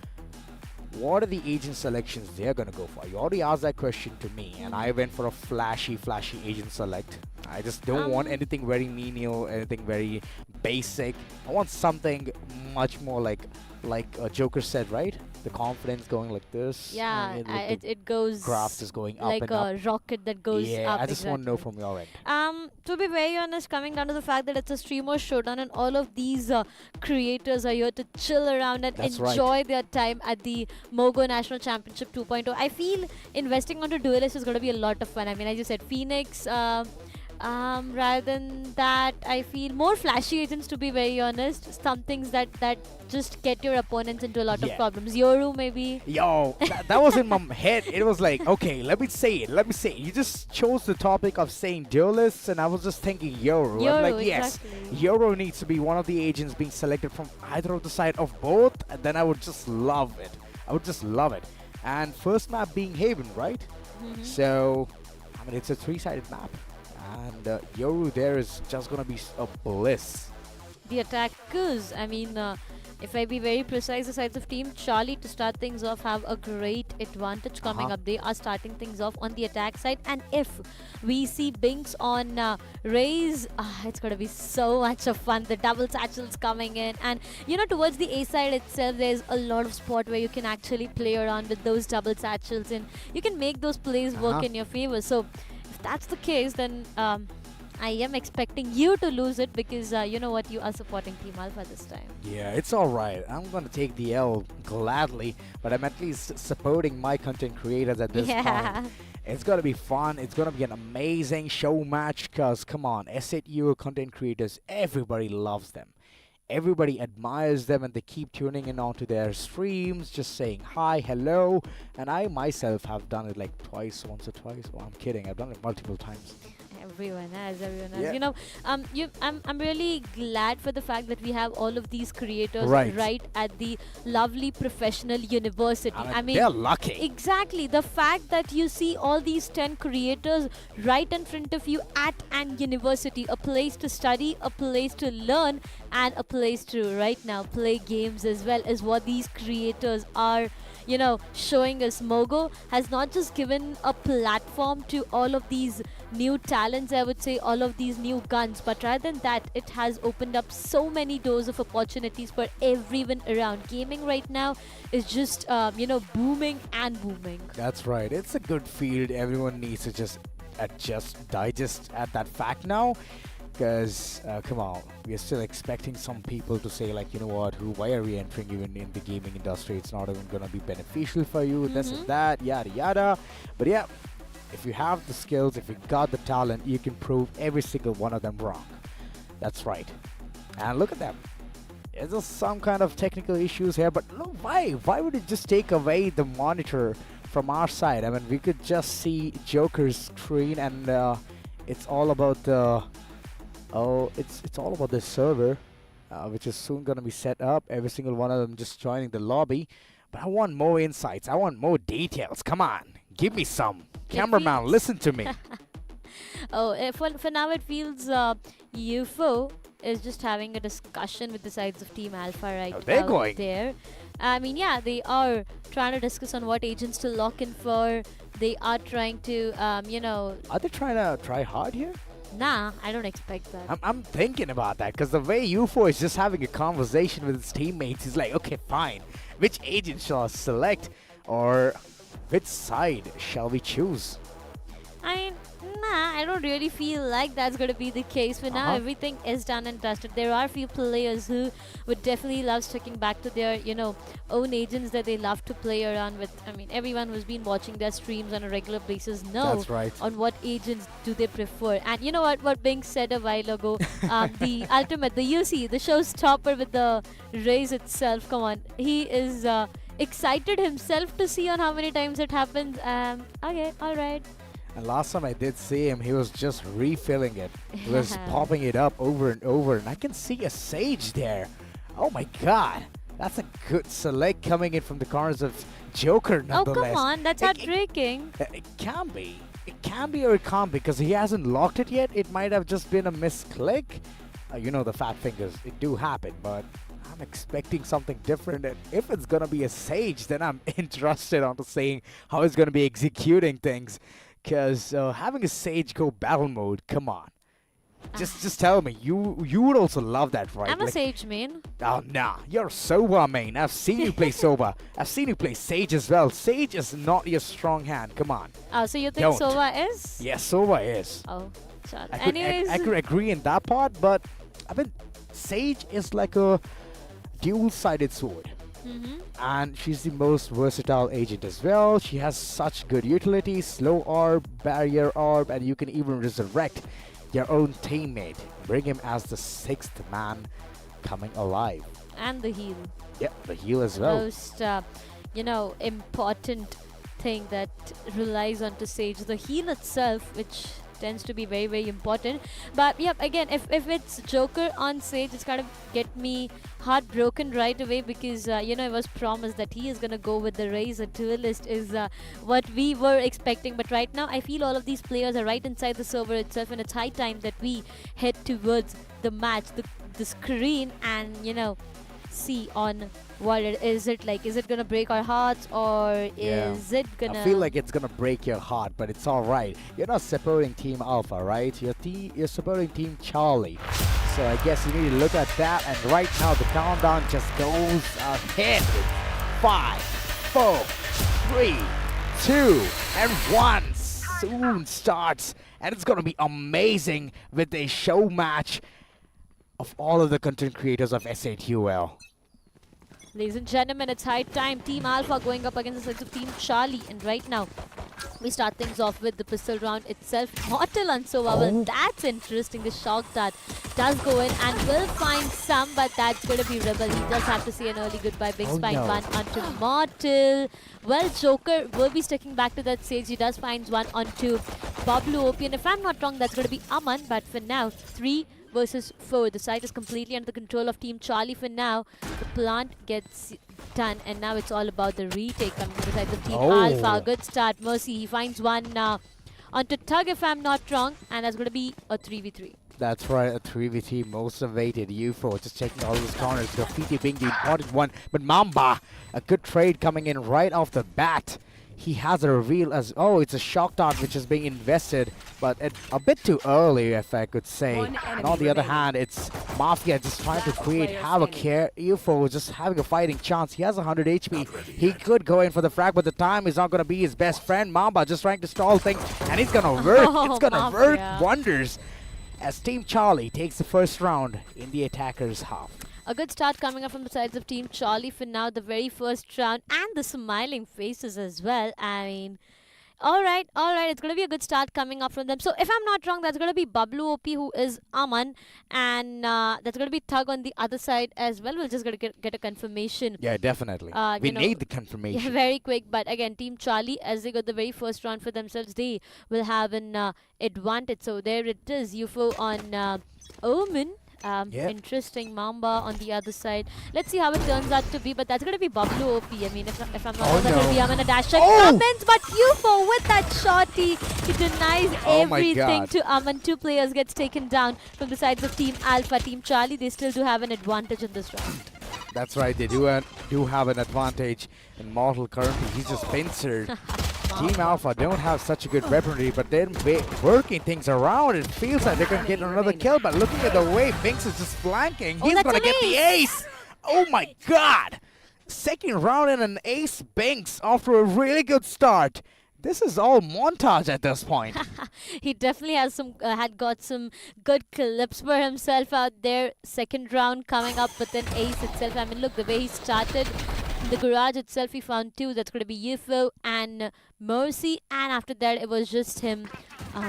What are the agent selections they're going to go for? You already asked that question to me, and I went for a flashy agent select. I just don't want anything very menial, anything very basic. I want something much more like Joker said, right? The confidence going like this. Yeah, it goes. Graph is going up like and up. a rocket that goes up. Yeah, I just want to know from your end. To be very honest, coming down to the fact that it's a streamer showdown and all of these creators are here to chill around and enjoy their time at the Mogo National Championship 2.0. I feel investing onto duelists is going to be a lot of fun. I mean, as you said, Phoenix. Rather than that, I feel more flashy agents, to be very honest. Some things that just get your opponents into a lot of problems. Yoru, maybe. Yo, that was in my head. It was like, okay, let me say it. You just chose the topic of saying duelists, and I was just thinking Yoru. I'm like, yes, Yoru needs to be one of the agents being selected from either of the side of both, and then I would just love it. And first map being Haven, right? So, I mean, it's a 3-sided map. And Yoru there is just going to be a bliss. The attackers, I mean, if I be very precise, the sides of Team Charlie to start things off have a great advantage coming up. They are starting things off on the attack side. And if we see BINKS on Raze, it's going to be so much of fun. The double satchels coming in. And, you know, towards the A side itself, there's a lot of spot where you can actually play around with those double satchels. And you can make those plays work in your favor. So, if that's the case, then I am expecting you to lose it because you know what, you are supporting Team Alpha this time. Yeah, it's alright. I'm going to take the L gladly, but I'm at least supporting my content creators at this point. It's going to be fun. It's going to be an amazing show match because, come on, SATU content creators, everybody loves them. Everybody admires them and they keep tuning in onto their streams, just saying hi, hello. And I myself have done it like once or twice. Well, I'm kidding. I've done it multiple times. Everyone has. You know, I'm really glad for the fact that we have all of these creators right at the lovely professional university. I mean, they're lucky. Exactly. The fact that you see all these 10 creators right in front of you at an university, a place to study, a place to learn, and a place to right now play games as well, is what these creators are, you know, showing us. Mogo has not just given a platform to all of these new talents, I would say, all of these new guns, but rather than that, it has opened up so many doors of opportunities for everyone around. Gaming right now is just, you know, booming and booming. That's right. It's a good field. Everyone needs to just digest at that fact now. Because, come on, we are still expecting some people to say, like, you know what, why are we entering even in the gaming industry? It's not even going to be beneficial for you, this and that, yada, yada. But yeah, if you have the skills, if you got the talent, you can prove every single one of them wrong. That's right. And look at them. There's just some kind of technical issues here, but no, why? Why would it just take away the monitor from our side, I mean, we could just see Joker's screen, and it's all about the it's all about the server, which is soon gonna be set up. Every single one of them just joining the lobby. But I want more insights. I want more details. Come on, give me some. Cameraman, listen to me. For now it feels UFO is just having a discussion with the sides of Team Alpha right they're out going. there. I mean, yeah, they are trying to discuss on what agents to lock in for. They are trying to, Are they trying to try hard here? Nah, I don't expect that. I'm thinking about that because the way UFO is just having a conversation with his teammates, he's like, okay, fine. Which agent shall I select, or which side shall we choose? I mean, nah, I don't really feel like that's going to be the case. For now, everything is done and dusted. There are few players who would definitely love sticking back to their, own agents that they love to play around with. I mean, everyone who's been watching their streams on a regular basis knows on what agents do they prefer. And you know what Bing said a while ago? The ultimate, the UC, the showstopper with the raise itself. Come on. He is excited himself to see on how many times it happens. Okay, all right. And last time I did see him, he was just refilling it. He was popping it up over and over. And I can see a Sage there. Oh my god. That's a good select coming in from the corners of Joker nonetheless. Oh, come on. That's heartbreaking. It can be. It can be or it can't be because he hasn't locked it yet. It might have just been a misclick. The fat fingers. It do happen, but I'm expecting something different. And if it's going to be a Sage, then I'm interested onto seeing how it's going to be executing things. Because having a Sage go battle mode, come on. Just tell me, you would also love that, right? I'm a Sage main. Oh, nah, you're a Sova main. I've seen you play Sova. I've seen you play Sage as well. Sage is not your strong hand. Come on. Oh, so you think Sova is? Yes, Sova is. Oh, shut. I could agree in that part, but I mean, Sage is like a dual-sided sword. And she's the most versatile agent as well. She has such good utility, slow orb, barrier orb, and you can even resurrect your own teammate. Bring him as the 6th man coming alive. And the heal. Yep, the heal as well. Most, important thing that relies on to Sage. The heal itself, which tends to be very, very important. But yep, again, if it's Joker on Sage, it's kind of get me heartbroken right away because it was promised that he is gonna go with the Raze. A duelist is what we were expecting, but right now I feel all of these players are right inside the server itself, and it's high time that we head towards the match, the screen, and see on what it is. Is it gonna break our hearts, or is it gonna... I feel like it's gonna break your heart, but it's alright. You're not supporting Team Alpha, right? You're supporting Team Charlie. So I guess you need to look at that, and right now the countdown just goes ahead with 5, 4, 3, 2, and 1 soon starts, and it's gonna be amazing with a show match of all of the content creators of S8UL. Ladies and gentlemen, it's high time. Team Alpha going up against the sides of Team Charlie. And right now, we start things off with the pistol round itself. Mortal on Sova. Well, that's interesting. The shock dart does go in and will find some, but that's going to be Rebel. He does have to say an early goodbye. Big find one onto Mortal. Well, Joker will be sticking back to that Sage. He does find one onto Bablu OP. And if I'm not wrong, that's going to be Aman. But for now, 3 versus 4. The side is completely under the control of Team Charlie for now. The plant gets done, and now it's all about the retake coming from the side of Team Alpha. Good start. Mercy, he finds one onto Tug, if I'm not wrong, and that's going to be a 3v3. That's right, a 3v3 most awaited. UFO just checking all those corners. Graffiti being the important one, but Mamba, a good trade coming in right off the bat. He has a reveal as, it's a shock dart which is being invested, but a bit too early, if I could say. And on the other hand, it's Mafia just trying to create havoc here. UFO just having a fighting chance. He has 100 HP. He could go in for the frag, but the time is not going to be his best friend. Mamba just trying to stall things, and it's going to work. It's going to work wonders as Team Charlie takes the first round in the attacker's half. A good start coming up from the sides of Team Charlie for now, the very first round, and the smiling faces as well. I mean, All right. It's going to be a good start coming up from them. So if I'm not wrong, that's going to be Bablu OP, who is Aman, and that's going to be Thug on the other side as well. We're just going to get a confirmation. Yeah, definitely. We need the confirmation. Yeah, very quick. But again, Team Charlie, as they got the very first round for themselves, they will have an advantage. So there it is. UFO on Omen. Interesting. Mamba on the other side. Let's see how it turns out to be, but that's going to be Bablu OP. I mean, if I'm not wrong, that's going to be Aman Dash comments, but UFO with that shotty, he denies everything to Aman. 2 players gets taken down from the sides of Team Alpha. Team Charlie, they still do have an advantage in this round. That's right, they do have an advantage. In Mortal currently, he's just pincered. Team Alpha don't have such a good weaponry, but they're working things around. It feels like they can get another kill, but looking at the way BINKS is just flanking, he's gonna get the ace! Oh my god! Second round and an ace BINKS after a really good start. This is all montage at this point. He definitely has had got some good clips for himself out there. Second round coming up with an ace itself. I mean, look, the way he started in the garage itself, he found 2. That's going to be UFO and Mercy. And after that, it was just him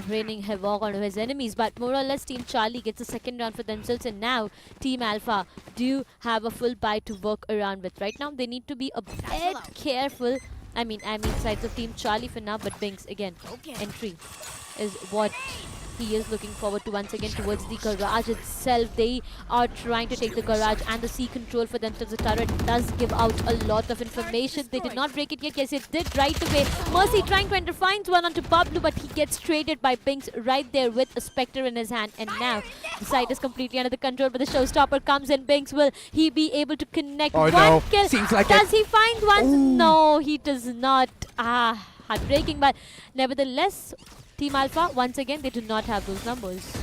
raining havoc on his enemies. But more or less, Team Charlie gets a second round for themselves. And now, Team Alpha do have a full buy to work around with. Right now, they need to be a bit careful. I mean, sides of Team Charlie for now, but BINKS again, entry is what he is looking forward to once again towards the garage itself. They are trying to take the garage and the C control for themselves. The turret does give out a lot of information. They did not break it yet. Yes, it did right away. Mercy trying to enter, finds one onto Bablu, but he gets traded by BINKS right there with a Spectre in his hand. And now the site is completely under the control, but the showstopper comes in. BINKS, will he be able to connect one kill? Seems like does he find one? Ooh. No, he does not. Heartbreaking, but nevertheless, Team Alpha, once again, they do not have those numbers.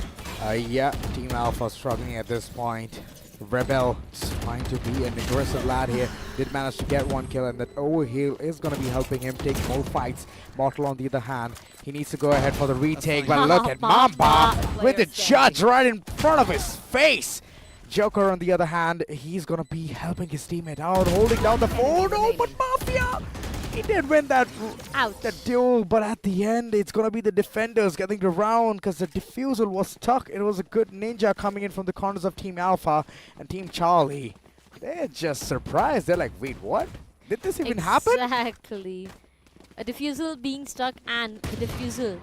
Yeah, Team Alpha struggling at this point. Rebel just trying to be an aggressive lad here. Did manage to get 1 kill, and that overheal is going to be helping him take more fights. Mortal on the other hand, he needs to go ahead for the retake, but look at Mamba with the judge right in front of his face. Joker on the other hand, he's going to be helping his teammate out, holding down the fort. Oh, but Mafia! He did win that duel, but at the end, it's going to be the defenders getting the round because the defusal was stuck. It was a good ninja coming in from the corners of Team Alpha and Team Charlie. They're just surprised. They're like, wait, what? Did this even happen? Exactly. A defusal being stuck and the defusal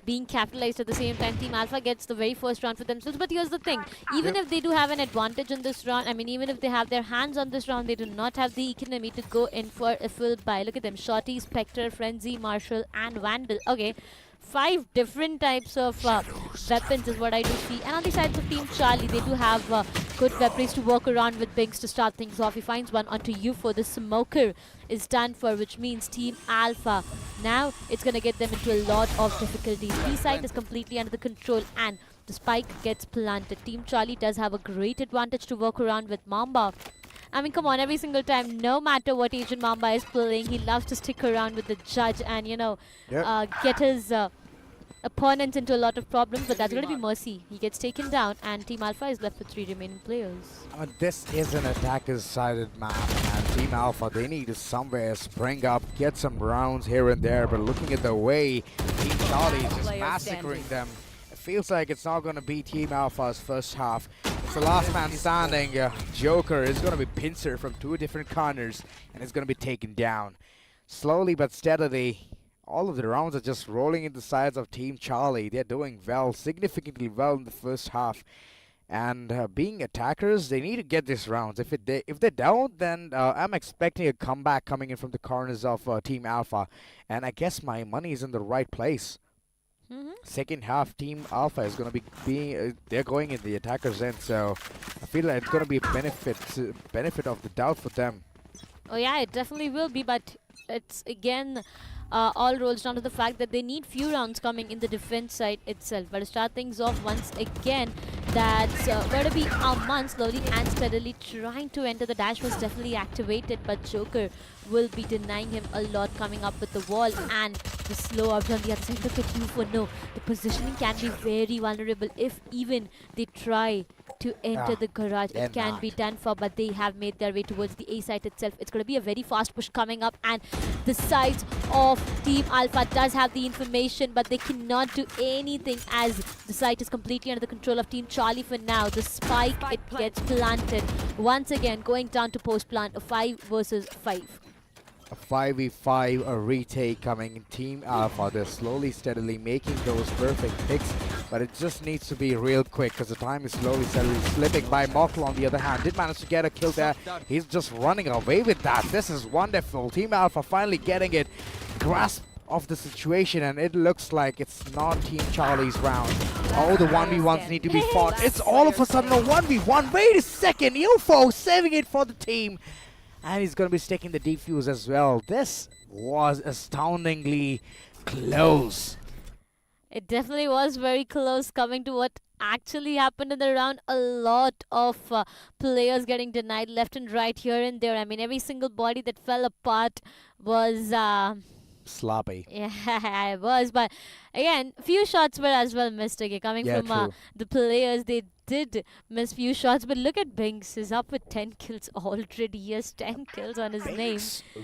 being capitalized at the same time. Team Alpha gets the very first round for themselves. But here's the thing, even if they do have an advantage in this round, I mean, even if they have their hands on this round, they do not have the economy to go in for a full buy. Look at them, Shorty, Spectre, Frenzy, Marshall and Vandal. Okay, 5 different types of weapons is what I do see. And on the sides of Team Charlie, they do have good weapons to work around with BINKS to start things off. He finds one onto UFO. The smoker is done for, which means Team Alpha, now it's going to get them into a lot of difficulties. B side is completely under the control and the spike gets planted. Team Charlie does have a great advantage to work around with Mamba. I mean, come on, every single time, no matter what Agent Mamba is playing, he loves to stick around with the judge and, you know, get his opponents into a lot of problems, but that's going to be Mercy. He gets taken down and Team Alpha is left with 3 remaining players. This is an attackers-sided map, and Team Alpha, they need to somewhere spring up, get some rounds here and there, but looking at the way Team Charlie is just massacring them, it feels like it's not going to be Team Alpha's first half. It's the last man standing. Joker is going to be pincered from 2 different corners, and it's going to be taken down. Slowly but steadily, all of the rounds are just rolling in the sides of Team Charlie. They're doing well, significantly well in the first half. And being attackers, they need to get these rounds. If they don't, then I'm expecting a comeback coming in from the corners of Team Alpha. And I guess my money is in the right place. Second half, Team Alpha is going to be they're going in the attacker's end. So I feel like it's going to be a benefit of the doubt for them. Oh yeah, it definitely will be, but it's again all rolls down to the fact that they need few rounds coming in the defense side itself. But to start things off once again, that's going to be Aman slowly and steadily trying to enter. The dash was definitely activated, but Joker will be denying him a lot, coming up with the wall and the slow up on the other side. Look at UFO. No, the positioning can be very vulnerable if even they try to enter the garage. It can be done for, but they have made their way towards the A site itself. It's going to be a very fast push coming up, and the sides of Team Alpha does have the information, but they cannot do anything as the site is completely under the control of Team Charlie for now. The spike, it gets planted. Once again, going down to post plant, a 5 versus 5. A 5v5, a retake coming in Team Alpha. They're slowly, steadily making those perfect picks, but it just needs to be real quick because the time is slowly, steadily slipping by. Mogo, on the other hand, did manage to get a kill there. He's just running away with that. This is wonderful. Team Alpha finally getting it, grasp of the situation, and it looks like it's not Team Charlie's round. Oh, the 1v1s need to be fought. It's all of a sudden a 1v1. Wait a second, UFO saving it for the team. And he's going to be sticking the defuse as well. This was astoundingly close. It definitely was very close coming to what actually happened in the round. A lot of players getting denied left and right, here and there. I mean, every single body that fell apart was... sloppy. Yeah, it was. But again, few shots were as well missed. Okay, coming from the players, they did miss few shots. But look at BINKS. He's up with 10 kills already. He has 10 kills on his name.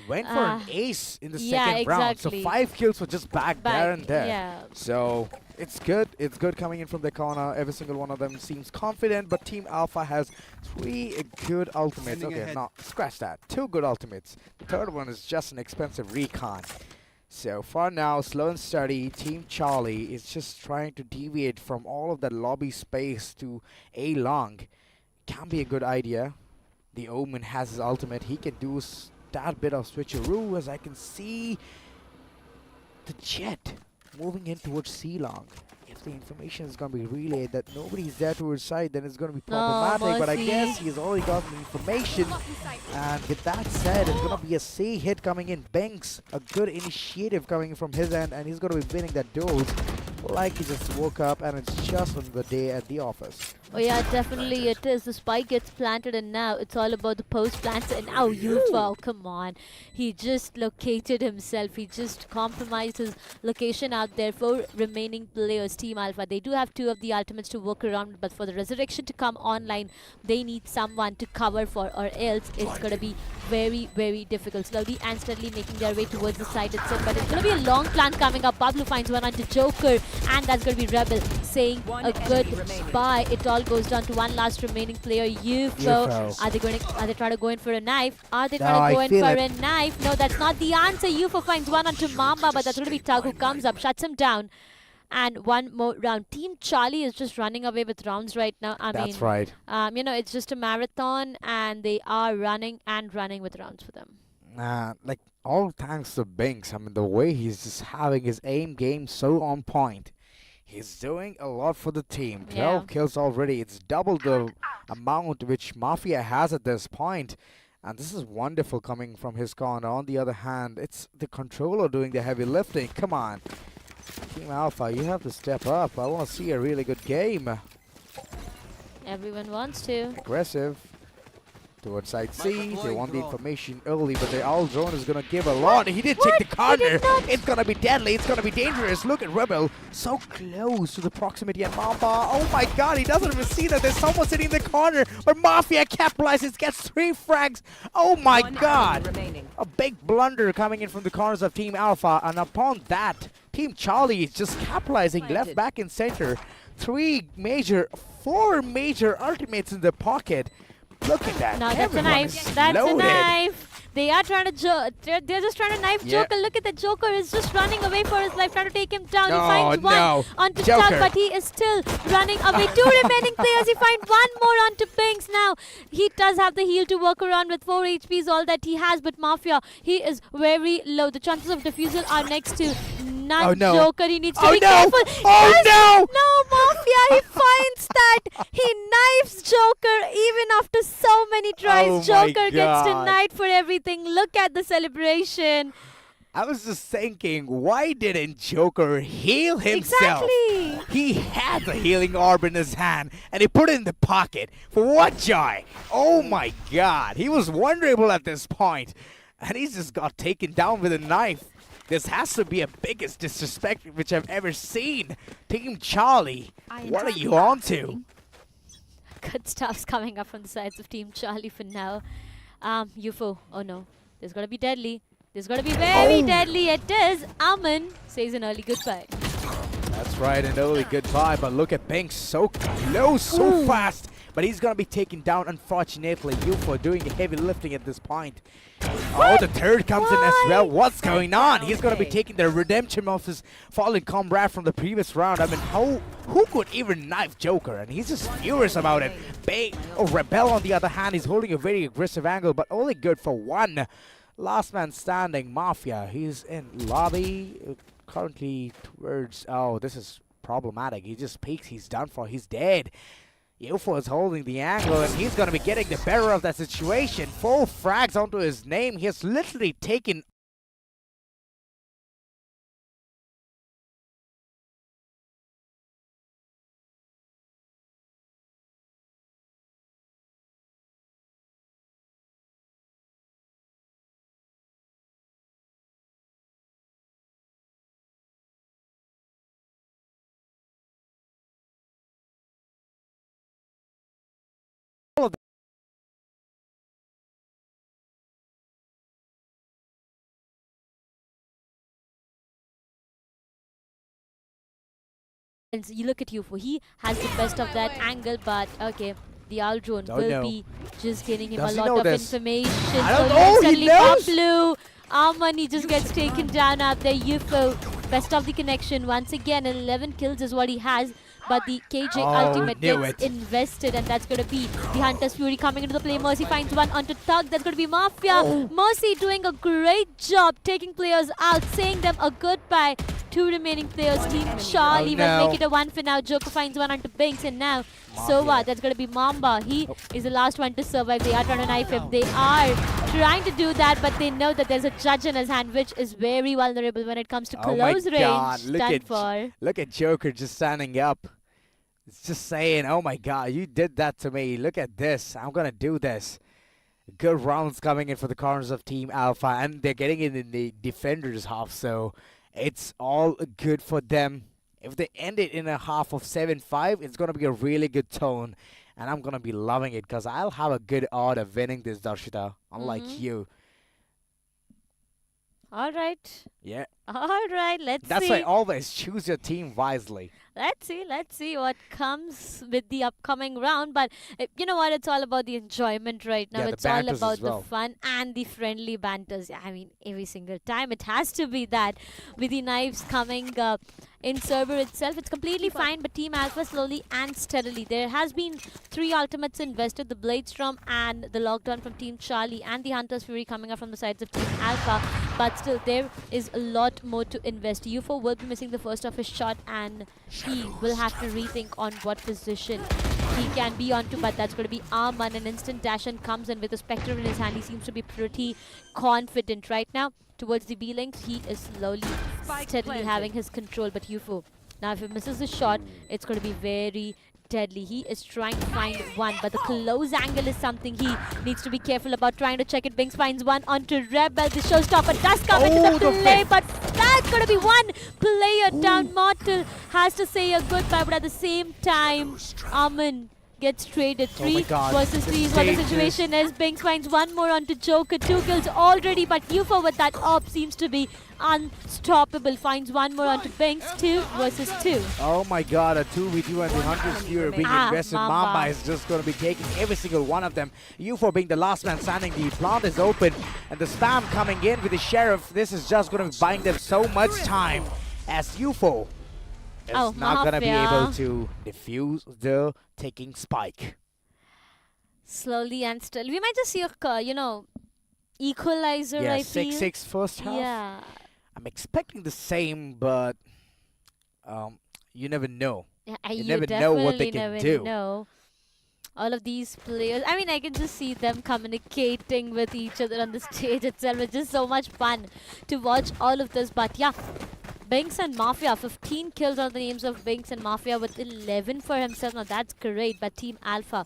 Went for an ace in the second round. So 5 kills were just back there and there. Yeah. So it's good. It's good coming in from the corner. Every single one of them seems confident. But Team Alpha has 3 good ultimates. Okay, no, scratch that. 2 good ultimates. The third one is just an expensive recon. So for now, slow and steady, Team Charlie is just trying to deviate from all of that lobby space to A long. Can be a good idea. The Omen has his ultimate. He can do that bit of switcheroo, as I can see the Jet moving in towards C long. If the information is going to be relayed that nobody's there towards side, then it's going to be problematic. But I guess he's already got the information. And with that said, it's going to be a C hit coming in. BINKS, a good initiative coming from his end, and he's going to be winning that duels. Like he just woke up and it's just on the day at the office. Oh yeah, definitely it is. The spike gets planted and now it's all about the post plants. And now UFO, come on. He just located himself. He just compromised his location out there for remaining players. Team Alpha, they do have 2 of the ultimates to work around, but for the resurrection to come online, they need someone to cover for, or else it's going to be very, very difficult. Slowly and steadily making their way towards the side itself, but it's going to be a long plant coming up. Pablo finds one onto Joker, and that's going to be Rebel saying a goodbye. It all goes down to one last remaining player, UFO. Are they trying to go in for a knife? Are they trying to go in for a knife? No, that's not the answer. UFO finds one onto Mamba, but that's going to be Tug who comes up, shuts him down. And one more round. Team Charlie is just running away with rounds right now. That's right. You know, it's just a marathon, and they are running with rounds for them. Like, all thanks to BINKS. I mean, the way he's just having his aim game so on point. He's doing a lot for the team. 12 kills already. It's double the amount which Mafia has at this point. And this is wonderful coming from his corner. On the other hand, it's the controller doing the heavy lifting. Come on. Team Alpha, you have to step up. I want to see a really good game. Everyone wants to. Aggressive. Towards side C. They want the information early, but the owl drone is going to give a lot. He did take the corner. It's going to be deadly. It's going to be dangerous. Look at Rebel. So close to the proximity. And Mamba, oh my god, he doesn't even see that there's someone sitting in the corner. But Mafia capitalizes, gets 3 frags. Oh my god. A big blunder coming in from the corners of Team Alpha. And upon that, Team Charlie is just capitalizing left, back, and center. 4 major ultimates in the pocket. Look at that. No, that's a knife. That's a knife. They are trying to they're just trying to knife Joker. Look at the Joker is just running away for his life, trying to take him down. He finds one onto Tug, but he is still running away. 2 remaining players. He finds one more onto BINKS now. He does have the heal to work around with 4 HP is all that he has, but Mafia, he is very low. The chances of defusal are next to none. Joker, he needs to be careful. No, Mafia, he finds that. He knives Joker even after so many tries. Joker gets denied for everything. Look at the celebration. I was just thinking, why didn't Joker heal himself? Exactly. He had the healing orb in his hand, and he put it in the pocket. For what joy? Oh my god. He was vulnerable at this point, and he just got taken down with a knife. This has to be a biggest disrespect which I've ever seen. Team Charlie, what are you on to? good stuff's coming up from the sides of Team Charlie for now. UFO, oh no, this is gonna be deadly. This is gonna be very deadly. It is. Aman says an early goodbye. That's right, an early goodbye, but look at BINKS, so close, so fast. But he's gonna be taken down, unfortunately. UFO doing the heavy lifting at this point. Oh, the third comes in as well. What's going on? He's gonna be taking the redemption of his fallen comrade from the previous round. I mean, who could even knife Joker? And he's just furious about it. Rebel, on the other hand, is holding a very aggressive angle, but only good for one. Last man standing, Mafia. He's in lobby, currently towards... Oh, this is problematic. He just peeks. He's done for. He's dead. UFO is holding the angle, and he's going to be getting the better of that situation. 4 frags onto his name. He has literally taken... You look at UFO, he has the best of that angle, but okay, the owl drone will be just giving him a lot of information. I don't know, he knows! Blue, Aman, he just gets taken down out there. UFO, best of the connection once again. 11 kills is what he has, but the KJ ultimate gets invested, and that's going to be the Hunter's Fury coming into the play. Mercy finds one onto Thug. That's going to be Mafia. Mercy doing a great job taking players out, saying them a goodbye. 2 remaining players. Team Charlie will make it a 1 for now. Joker finds one onto BINKS, and now Sova, that's going to be Mamba. He is the last one to survive. They are trying to knife him. They are trying to do that, but they know that there's a judge in his hand, which is very vulnerable when it comes to close range. Look at Joker just standing up. It's just saying, oh my god, you did that to me. Look at this. I'm going to do this. Good rounds coming in for the corners of Team Alpha, and they're getting it in the defender's half, so it's all good for them. If they end it in a half of 7-5, it's going to be a really good tone. And I'm going to be loving it because I'll have a good odd of winning this, Darshita, unlike you. All right. Yeah. All right, let's see. That's why always choose your team wisely. Let's see what comes with the upcoming round. But you know what? It's all about the enjoyment right now. Yeah, it's all about the fun and the friendly banters. I mean, every single time it has to be that. With the knives coming in server itself, it's completely fine. But Team Alpha slowly and steadily. There has been 3 ultimates invested. The Bladestorm and the Lockdown from Team Charlie, and the Hunter's Fury coming up from the sides of Team Alpha. But still, there is a lot more to invest. UFO will be missing the first of his shot, and he will have to rethink on what position he can be onto, but that's going to be Arman. An instant dash and comes in with a Spectre in his hand. He seems to be pretty confident right now towards the B-links. He is slowly, steadily having his control, but UFO, now if he misses the shot, it's going to be very deadly. He is trying to find one, but the close angle is something he needs to be careful about trying to check it. BINKS finds one onto Rebel. The showstopper does come into the play, but that's going to be one player down. Mortal has to say a goodbye, but at the same time, Aman gets traded. 3 versus 3 is what the situation is. BINKS finds one more onto Joker. 2 kills already, but UFO with that op seems to be unstoppable. Finds one more onto BINKS. 2 versus 2. Oh my god, a 2v2 and the Hunter's Fury being invested. Mamba is just going to be taking every single one of them. UFO being the last man standing. The plant is open, and the spam coming in with the Sheriff. This is just going to be buying them so much time as UFO is not going to be able to defuse the taking spike. Slowly and still. We might just see a, equalizer, I feel. 6-6 first half. Yeah. I'm expecting the same, but you never know. Yeah, you never know what they can do. Know. All of these players, I mean, I can just see them communicating with each other on the stage itself. It's just so much fun to watch all of this. But yeah, BINKS and Mafia, 15 kills on the names of BINKS and Mafia with 11 for himself. Now that's great, but Team Alpha,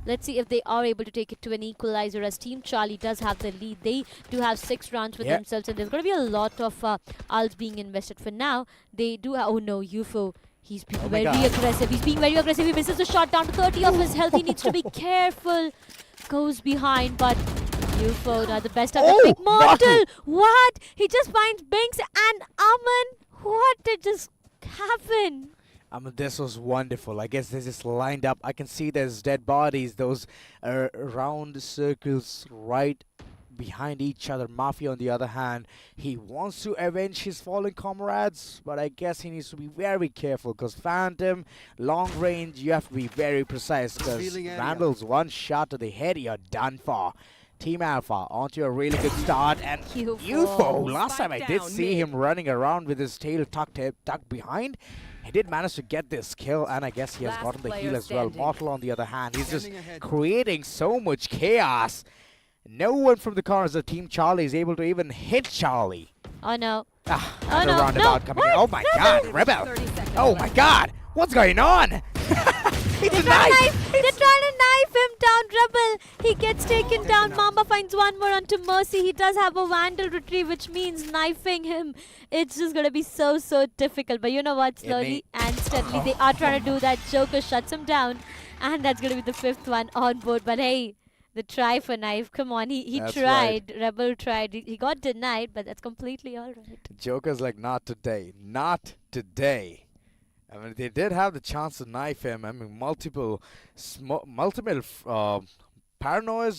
let's see if they are able to take it to an equalizer, as Team Charlie does have the lead. They do have 6 rounds with themselves, and there's going to be a lot of ults being invested. For now, they do have... Oh no, UFO. He's being very aggressive. He's being very aggressive. He misses the shot down to 30 of his health. He needs to be careful. Goes behind, but UFO not the best of the big mortal. What? He just finds BINKS and Aman. What did just happen? I mean, this was wonderful. I guess they just lined up. I can see there's dead bodies, those round circles right behind each other. Mafia, on the other hand, he wants to avenge his fallen comrades, but I guess he needs to be very careful because Phantom, long range, you have to be very precise because Randall's one shot to the head, you're done for. Team Alpha onto a really good start, and UFO, last time I did see him running around with his tail tucked behind. He did manage to get this kill, and I guess he has gotten the heal as well. Mortal, on the other hand, he's just creating so much chaos. No one from the corners of Team Charlie is able to even hit Charlie. Oh no. And a roundabout coming in. Oh my god, Rebel. Oh my god, what's going on? It's a knife. They're trying to knife him down, Rebel. He gets taken down. Mamba finds one more onto Mercy. He does have a Vandal retrieve, which means knifing him. It's just going to be so difficult. But you know what? Slowly and steadily, they are trying to do that. Joker shuts him down. And that's going to be the 5th one on board. But hey, the try for knife. Come on, he tried. Right. Rebel tried. He got denied, but that's completely all right. Joker's like, not today. Not today. I mean, they did have the chance to knife him. I mean, multiple paranoias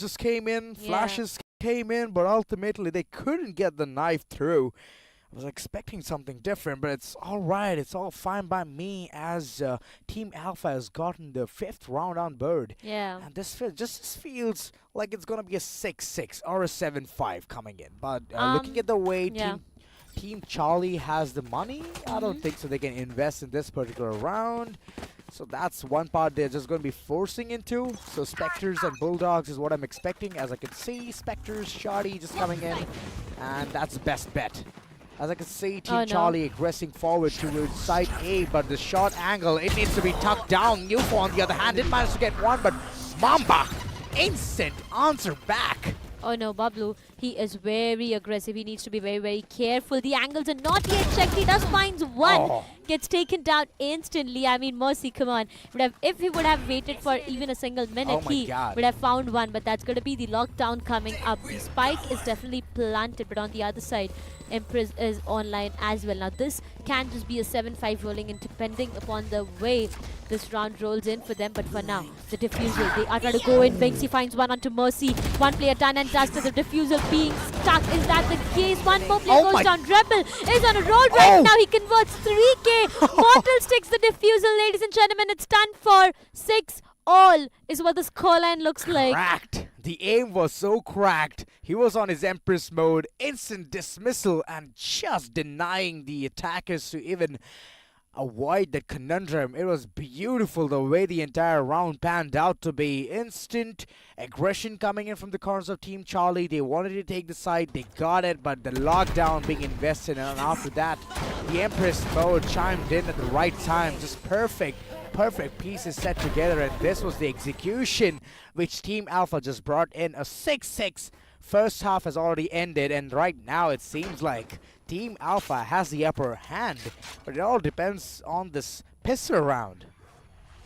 just came in, flashes came in, but ultimately they couldn't get the knife through. I was expecting something different, but it's all right. It's all fine by me as Team Alpha has gotten the 5th round on board. Yeah. And this just feels like it's going to be a 6-6 or a 7-5 coming in. But looking at the way Team Charlie has the money, I don't think so they can invest in this particular round. So that's one part they're just going to be forcing into. So Spectres and Bulldogs is what I'm expecting. As I can see, Spectres, Shardy just coming in. And that's the best bet. As I can see, Team Charlie aggressing forward towards side A, but the short angle, it needs to be tucked down. UFO, on the other hand, didn't manage to get one, but Mamba, instant answer back. Oh no, Bablu, he is very aggressive. He needs to be very careful. The angles are not yet checked. He does find one. Gets taken down instantly. I mean, Mercy, come on. If he would have waited for even a single minute, he would have found one. But that's going to be the lockdown coming up. The spike is definitely planted, but on the other side, Empress is online as well. Now, this can just be a 7-5 rolling in, depending upon the way this round rolls in for them. But for now, the defusal, they are trying to go in. BINKS, he finds one onto Mercy. One player done and dusted. The defusal being stuck. Is that the case? One more player goes down. Rebel is on a roll right now. He converts 3K. Mortal sticks the defusal, ladies and gentlemen. It's done for 6-all is what the scoreline looks like. Cracked. The aim was so cracked. He was on his Empress mode. Instant dismissal and just denying the attackers to even avoid that conundrum. It was beautiful the way the entire round panned out to be. Instant aggression coming in from the corners of Team Charlie. They wanted to take the side. They got it, but the lockdown being invested in, and after that, the Empress mode chimed in at the right time. Just perfect pieces set together, and this was the execution which Team Alpha just brought in. A 6-6. First half has already ended, and right now it seems like Team Alpha has the upper hand, but it all depends on this pistol round.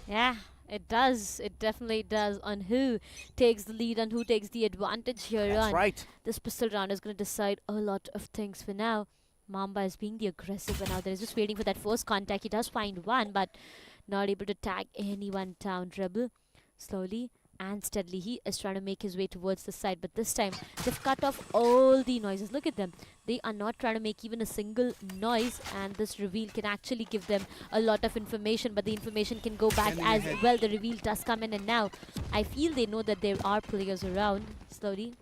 Yeah, it does. It definitely does on who takes the lead and who takes the advantage here. That's right. This pistol round is going to decide a lot of things. For now, Mamba is being the aggressive one out there. He's just waiting for that first contact. He does find one, but not able to tag anyone down. Rebel slowly and steadily, he is trying to make his way towards the side, but this time they've cut off all the noises. Look at them. They are not trying to make even a single noise, and this reveal can actually give them a lot of information, but the information can go back as well. The reveal does come in, and now I feel they know that there are players around. Slowly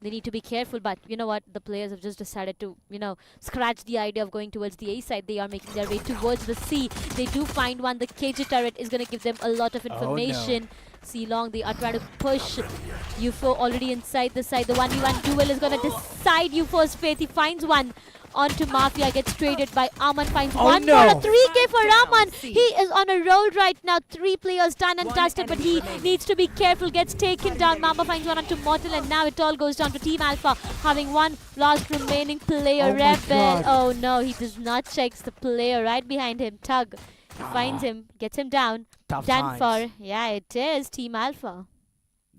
they need to be careful, but you know what? The players have just decided to, scratch the idea of going towards the A side. They are making their way towards the C. They do find one. The KJ turret is going to give them a lot of information. Oh, no. C-Long, they are trying to push UFO already inside the side. The 1v1 duel is going to decide UFO's fate. He finds one onto Mafia, gets traded by Aman, finds one more. A 3K for Aman. He is on a roll right now. 3 players done and dusted, but he needs to be careful. Gets taken down. Mamba finds one onto Mortal, and now it all goes down to Team Alpha, having one last remaining player, Rebel. Oh no, he does not check the player right behind him, Tug. Finds him, gets him down. Tough Done times. for. Yeah, it is Team Alpha.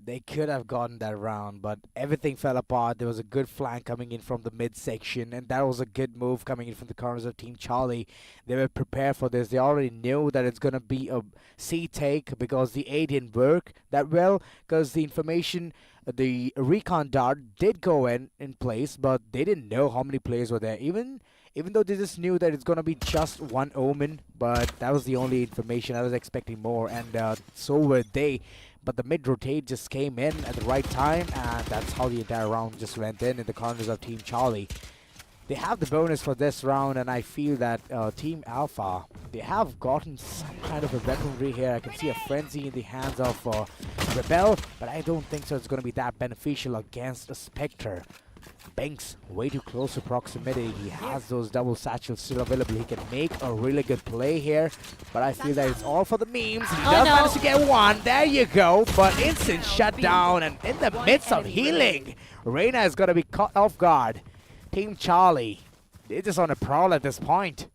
They could have gotten that round, but everything fell apart. There was a good flank coming in from the midsection, and that was a good move coming in from the corners of Team Charlie. They were prepared for this. They already knew that it's going to be a C take because the A didn't work that well, because the information, the recon dart did go in place, but they didn't know how many players were there. Even though they just knew that it's going to be just one Omen, but that was the only information. I was expecting more, and so were they. But the mid-rotate just came in at the right time, and that's how the entire round just went in the corners of Team Charlie. They have the bonus for this round, and I feel that Team Alpha, they have gotten some kind of a weaponry here. I can see a frenzy in the hands of Rebel, but I don't think so it's going to be that beneficial against a Spectre. BINKS, way too close to proximity. He has those double satchels still available. He can make a really good play here, but I feel that it's all for the memes. He does manage to get one. There you go. But instant shutdown, and in the midst of healing, Reina is going to be caught off guard. Team Charlie, they're just on a prowl at this point.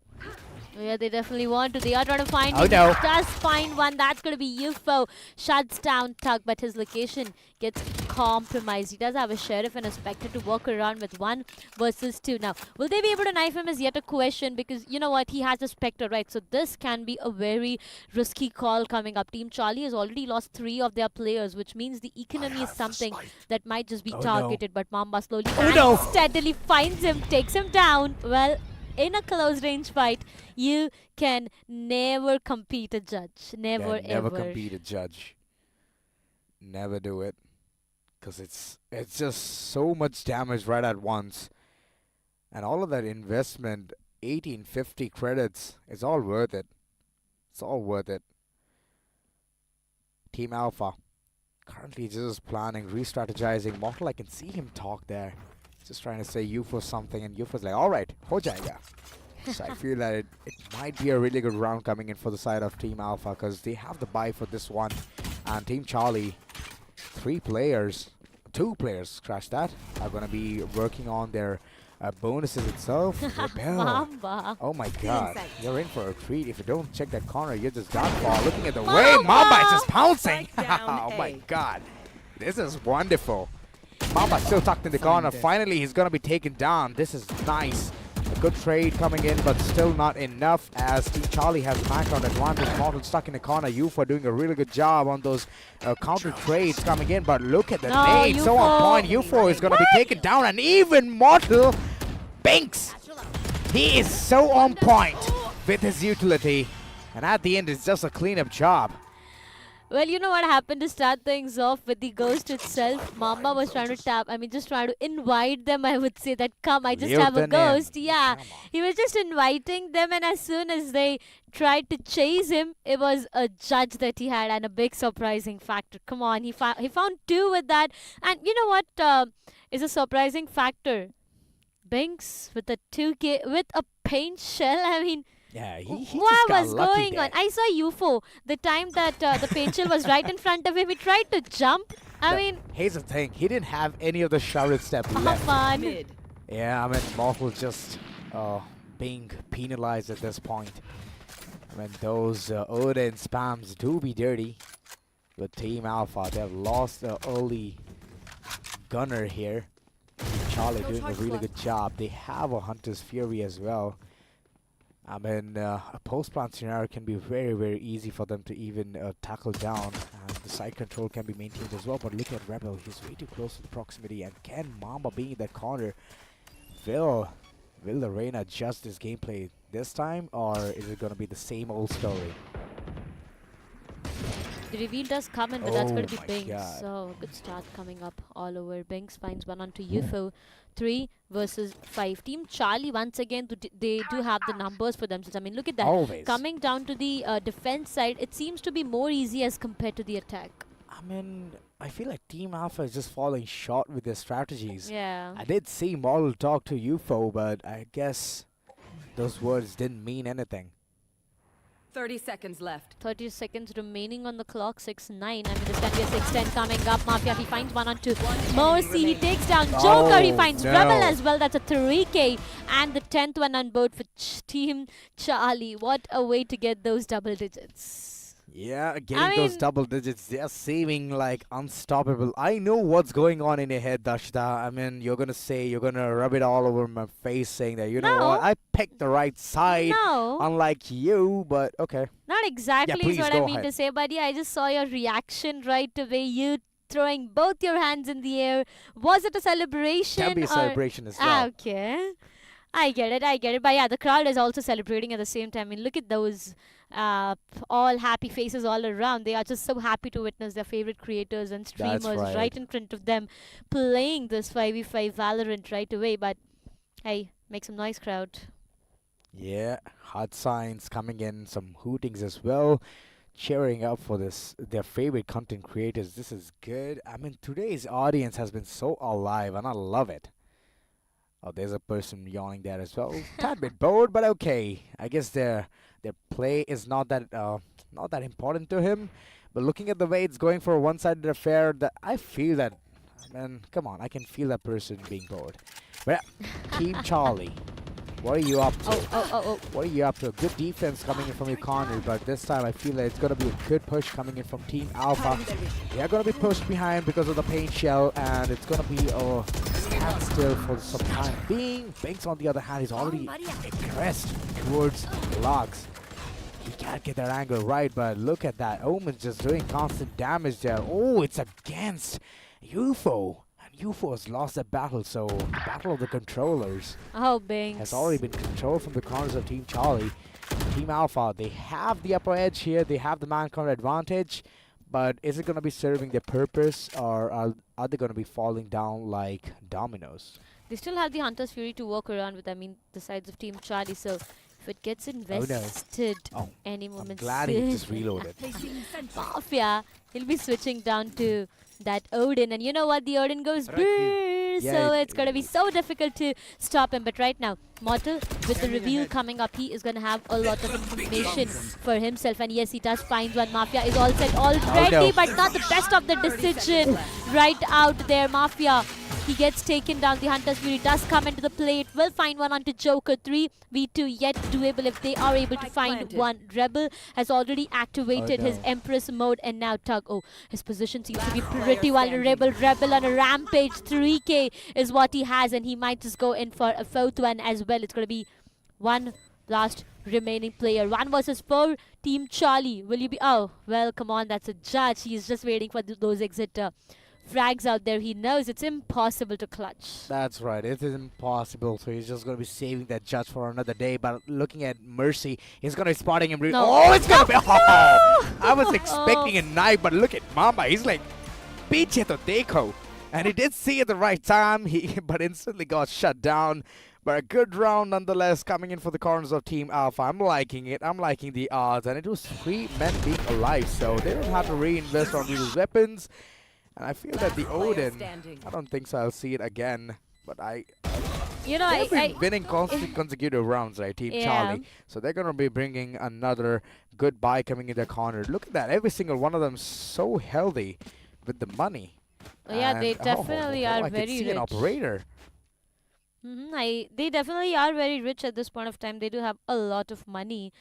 Yeah, they definitely want to. They are trying to find him. Oh no. He does find one. That's going to be UFO. Shuts down Tug, but his location gets compromised. He does have a Sheriff and a Spectre to walk around with 1 versus 2. Now, will they be able to knife him is yet a question, because you know what? He has a Spectre, right? So this can be a very risky call coming up. Team Charlie has already lost 3 of their players, which means the economy is something that might just be targeted. But Mamba slowly and steadily finds him, takes him down. Well, in a close range fight, you can never compete a judge. Never, ever. Never compete a judge. Never do it. Because it's just so much damage right at once. And all of that investment, 1850 credits, is all worth it. It's all worth it. Team Alpha, currently just planning, re-strategizing. Mortal, I can see him talk there. Just trying to say UFO something, and UFO's like, alright, ho jayega. So I feel that it might be a really good round coming in for the side of Team Alpha, because they have the buy for this one. And Team Charlie, 2 players, scratch that, are going to be working on their bonuses itself. Mamba. Oh my god, you're in for a treat. If you don't check that corner, you're just done for. Looking at the way Mamba is just pouncing. Oh my god, this is wonderful. Mamba still tucked in the corner. Finally, he's going to be taken down. This is nice. A good trade coming in, but still not enough, as Team Charlie has background advantage. Mortal stuck in the corner. UFO doing a really good job on those counter trades coming in, but look at the nade. So on point. UFO is going to be taken down, and even Mortal BINKS. He is so on point with his utility, and at the end, it's just a cleanup job. Well, you know what happened to start things off with the ghost itself? Mamba was trying to just trying to invite them, I would say, that come, I just have a ghost. Yeah, he was just inviting them, and as soon as they tried to chase him, it was a judge that he had, and a big surprising factor. Come on, he found 2 with that. And you know what is a surprising factor? BINKS with a 2K, with a paint shell, I mean... Yeah, he what just got was lucky going there. on? I saw UFO. The time that the paint shell was right in front of him, he tried to jump. I mean... Here's the thing. He didn't have any of the shrouded step left. Man. Yeah, I mean, Mortal just being penalized at this point. I mean, those Odin spams do be dirty. But Team Alpha, they've lost the early gunner here. Charlie doing a really good job. They have a Hunter's Fury as well. I mean, a post-plant scenario can be very, very easy for them to even tackle down. And the side control can be maintained as well. But look at Rebel. He's way too close to the proximity. And can Mamba being in that corner, will the Reina adjust his gameplay this time? Or is it going to be the same old story? The reveal does come in, but that's going to be my BINKS. God. So, good start coming up all over. BINKS finds one onto UFO. 3 versus 5. Team Charlie, once again, they do have the numbers for themselves. I mean, look at that. Always. Coming down to the defense side, it seems to be more easy as compared to the attack. I mean, I feel like Team Alpha is just falling short with their strategies. Yeah. I did see Model talk to UFO, but I guess those words didn't mean anything. 30 seconds left. 30 seconds remaining on the clock. 6-9. I mean, this can be a 6-10 coming up. Mafia, he finds one on two. Mercy, he takes down Joker. He finds Rebel as well. That's a 3K. And the 10th one on board for Team Charlie. What a way to get those double digits. Yeah, getting those double digits, they're seeming like unstoppable. I know what's going on in your head, Dashita. I mean, you're going to rub it all over my face saying that, you know what, I picked the right side, unlike you, but okay. Not exactly is what I mean to say, buddy. I just saw your reaction right away. You throwing both your hands in the air. Was it a celebration? Can be a celebration as well. Okay. I get it. But yeah, the crowd is also celebrating at the same time. I mean, look at those all happy faces all around. They are just so happy to witness their favorite creators and streamers right in front of them playing this 5v5 Valorant right away. But hey, make some noise, crowd. Yeah, hard signs coming in, some hootings as well, cheering up for their favorite content creators. This is good. I mean, today's audience has been so alive, and I love it. Oh, there's a person yawning there as well. Tad bit bored, but okay. I guess their play is not that important to him. But looking at the way it's going for a one-sided affair, that I feel that, man, come on, I can feel that person being bored. But yeah, Team Charlie, what are you up to? What are you up to? Good defense coming in from your corner, but this time I feel that it's going to be a good push coming in from Team Alpha. They are going to be pushed behind because of the paint shell, and it's going to be a standstill for some time being. BINKS, on the other hand, is already aggressed towards logs. He can't get that angle right, but look at that. Omen's just doing constant damage there. Oh, it's against UFO. UFO has lost that battle, so the battle of the controllers has already been controlled from the corners of Team Charlie. Team Alpha, they have the upper edge here, they have the man-counter advantage, but is it going to be serving their purpose, or are they going to be falling down like dominoes? They still have the Hunter's Fury to work around with, I mean, the sides of Team Charlie, so if it gets invested any moment I'm glad he just reloaded. Mafia, he'll be switching down to that Odin, and you know what, the Odin goes brrrr, so it's going to be so difficult to stop him. But right now, Mortal, with the reveal coming up, he is going to have a lot of information for himself, and yes, he does find one. Mafia is all set already, but not the best of the decision right out there. Mafia, he gets taken down. The Hunter's Fury does come into the play. It will find one onto Joker. 3v2 yet doable if they are able to find one. Rebel has already activated his Empress mode, and now Tug. Oh, his position seems to be pretty vulnerable. Rebel on a rampage. 3k is what he has, and he might just go in for a fourth one as well. It's going to be one last remaining player. 1 versus 4. Team Charlie. Will you be... Oh, well, come on. That's a judge. He is just waiting for those exit frags out there. He knows it's impossible to clutch. That's right, it is impossible, so he's just going to be saving that judge for another day. But looking at Mercy, he's going to be spotting him. Oh, it's going to be... Oh, I was expecting a knife, but look at Mamba. He's like, Piche to Deco. And he did see at the right time, but instantly got shut down. But a good round nonetheless coming in for the corners of Team Alpha. I'm liking it. I'm liking the odds. And it was 3 men being alive, so they don't have to reinvest on these weapons. And I feel that the Odin, I don't think so I'll see it again. But they've been winning consecutive rounds, right, Team Charlie. So they're going to be bringing another good buy coming in their corner. Look at that. Every single one of them so healthy with the money. Yeah, they definitely are I very can see rich. An operator. They definitely are very rich at this point of time. They do have a lot of money.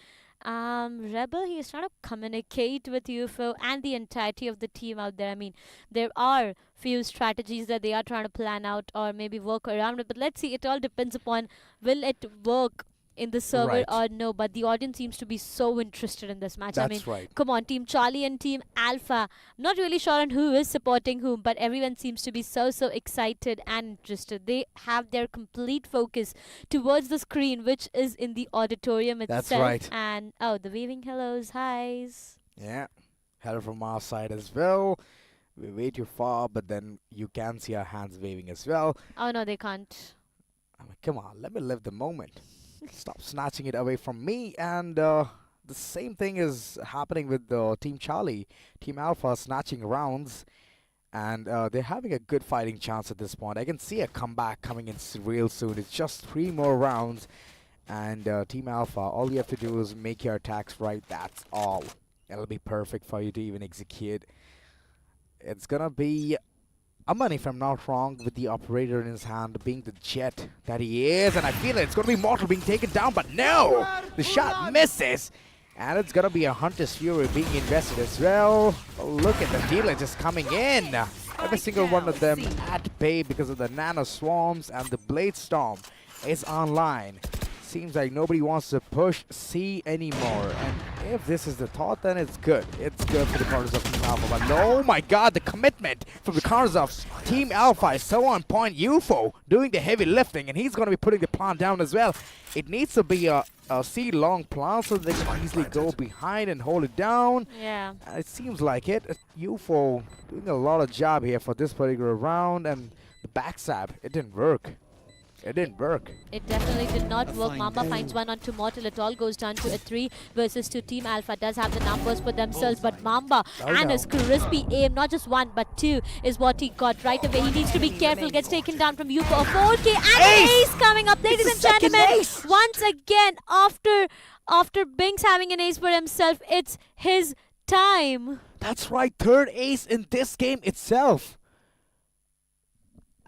Rebel, he's trying to communicate with UFO and the entirety of the team out there. I mean, there are few strategies that they are trying to plan out or maybe work around it, but let's see. It all depends upon will it work in the server or no. But the audience seems to be so interested in this match. That's I mean, come on, Team Charlie and Team Alpha. I'm not really sure on who is supporting whom, but everyone seems to be so excited and interested. They have their complete focus towards the screen, which is in the auditorium itself. That's right. And the waving hellos, highs. Yeah, hello from our side as well. We're way too far, but then you can see our hands waving as well. Oh no, they can't. I mean, come on, let me live the moment. Stop snatching it away from me. And the same thing is happening with Team Charlie. Team Alpha snatching rounds. And they're having a good fighting chance at this point. I can see a comeback coming in real soon. It's just 3 more rounds. And Team Alpha, all you have to do is make your attacks right. That's all. It'll be perfect for you to even execute. It's gonna be Aman, if I'm not wrong, with the operator in his hand, being the jet that he is. And I feel it's gonna be Mortal being taken down, but no! The shot misses! And it's gonna be a Hunter's Fury being invested as well. Look at the dealer just coming in. Every single one of them at bay because of the Nano Swarms, and the Blade Storm is online. Seems like nobody wants to push C anymore. And if this is the thought, then it's good. It's good for the corners of Team Alpha. But oh my god, the commitment from the corners of Team Alpha is so on point. UFO doing the heavy lifting, and he's going to be putting the plant down as well. It needs to be a C-long plant so they can easily go behind and hold it down. Yeah. It seems like it. UFO doing a lot of job here for this particular round, and the backstab, it didn't work. It didn't work. It definitely did not work. Mamba finds one onto Mortal. It all goes down to a 3 versus 2. Team Alpha does have the numbers for themselves, but Mamba and his crispy aim, not just 1 but 2, is what he got right away. He needs to be careful. Gets taken down from UFO. A 4K and an ace coming up, ladies and gentlemen. Once again, after BINKS having an ace for himself, it's his time. That's right, third ace in this game itself.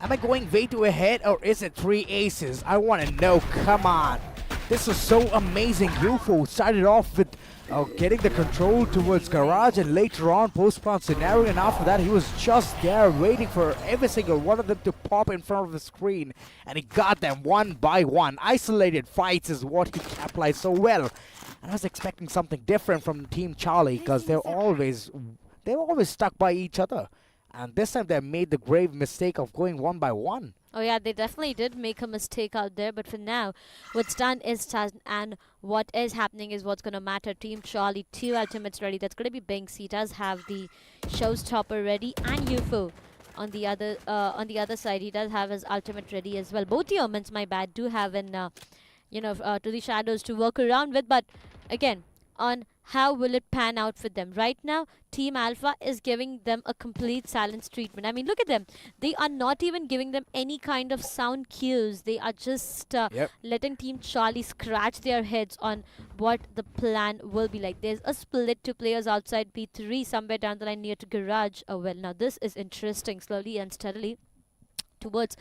Am I going way too ahead, or is it 3 aces? I want to know. Come on. This is so amazing. UFO started off with getting the control towards Garage, and later on post-plant scenario, and after that he was just there waiting for every single one of them to pop in front of the screen, and he got them one by one. Isolated fights is what he capitalized so well. And I was expecting something different from Team Charlie, because they're always stuck by each other. And this time they made the grave mistake of going one by one. Oh yeah, they definitely did make a mistake out there. But for now, what's done is done. And what is happening is what's going to matter. Team Charlie, 2 ultimates ready. That's going to be BINKS. He does have the Showstopper ready. And UFO on the other side. He does have his ultimate ready as well. Both the Omens, my bad, do have an, to the shadows to work around with. But again, on how will it pan out for them? Right now, Team Alpha is giving them a complete silence treatment. I mean, look at them. They are not even giving them any kind of sound cues. They are just letting Team Charlie scratch their heads on what the plan will be like. There's a split to players outside B3 somewhere down the line near to Garage. Oh, well, now this is interesting. Slowly and steadily towards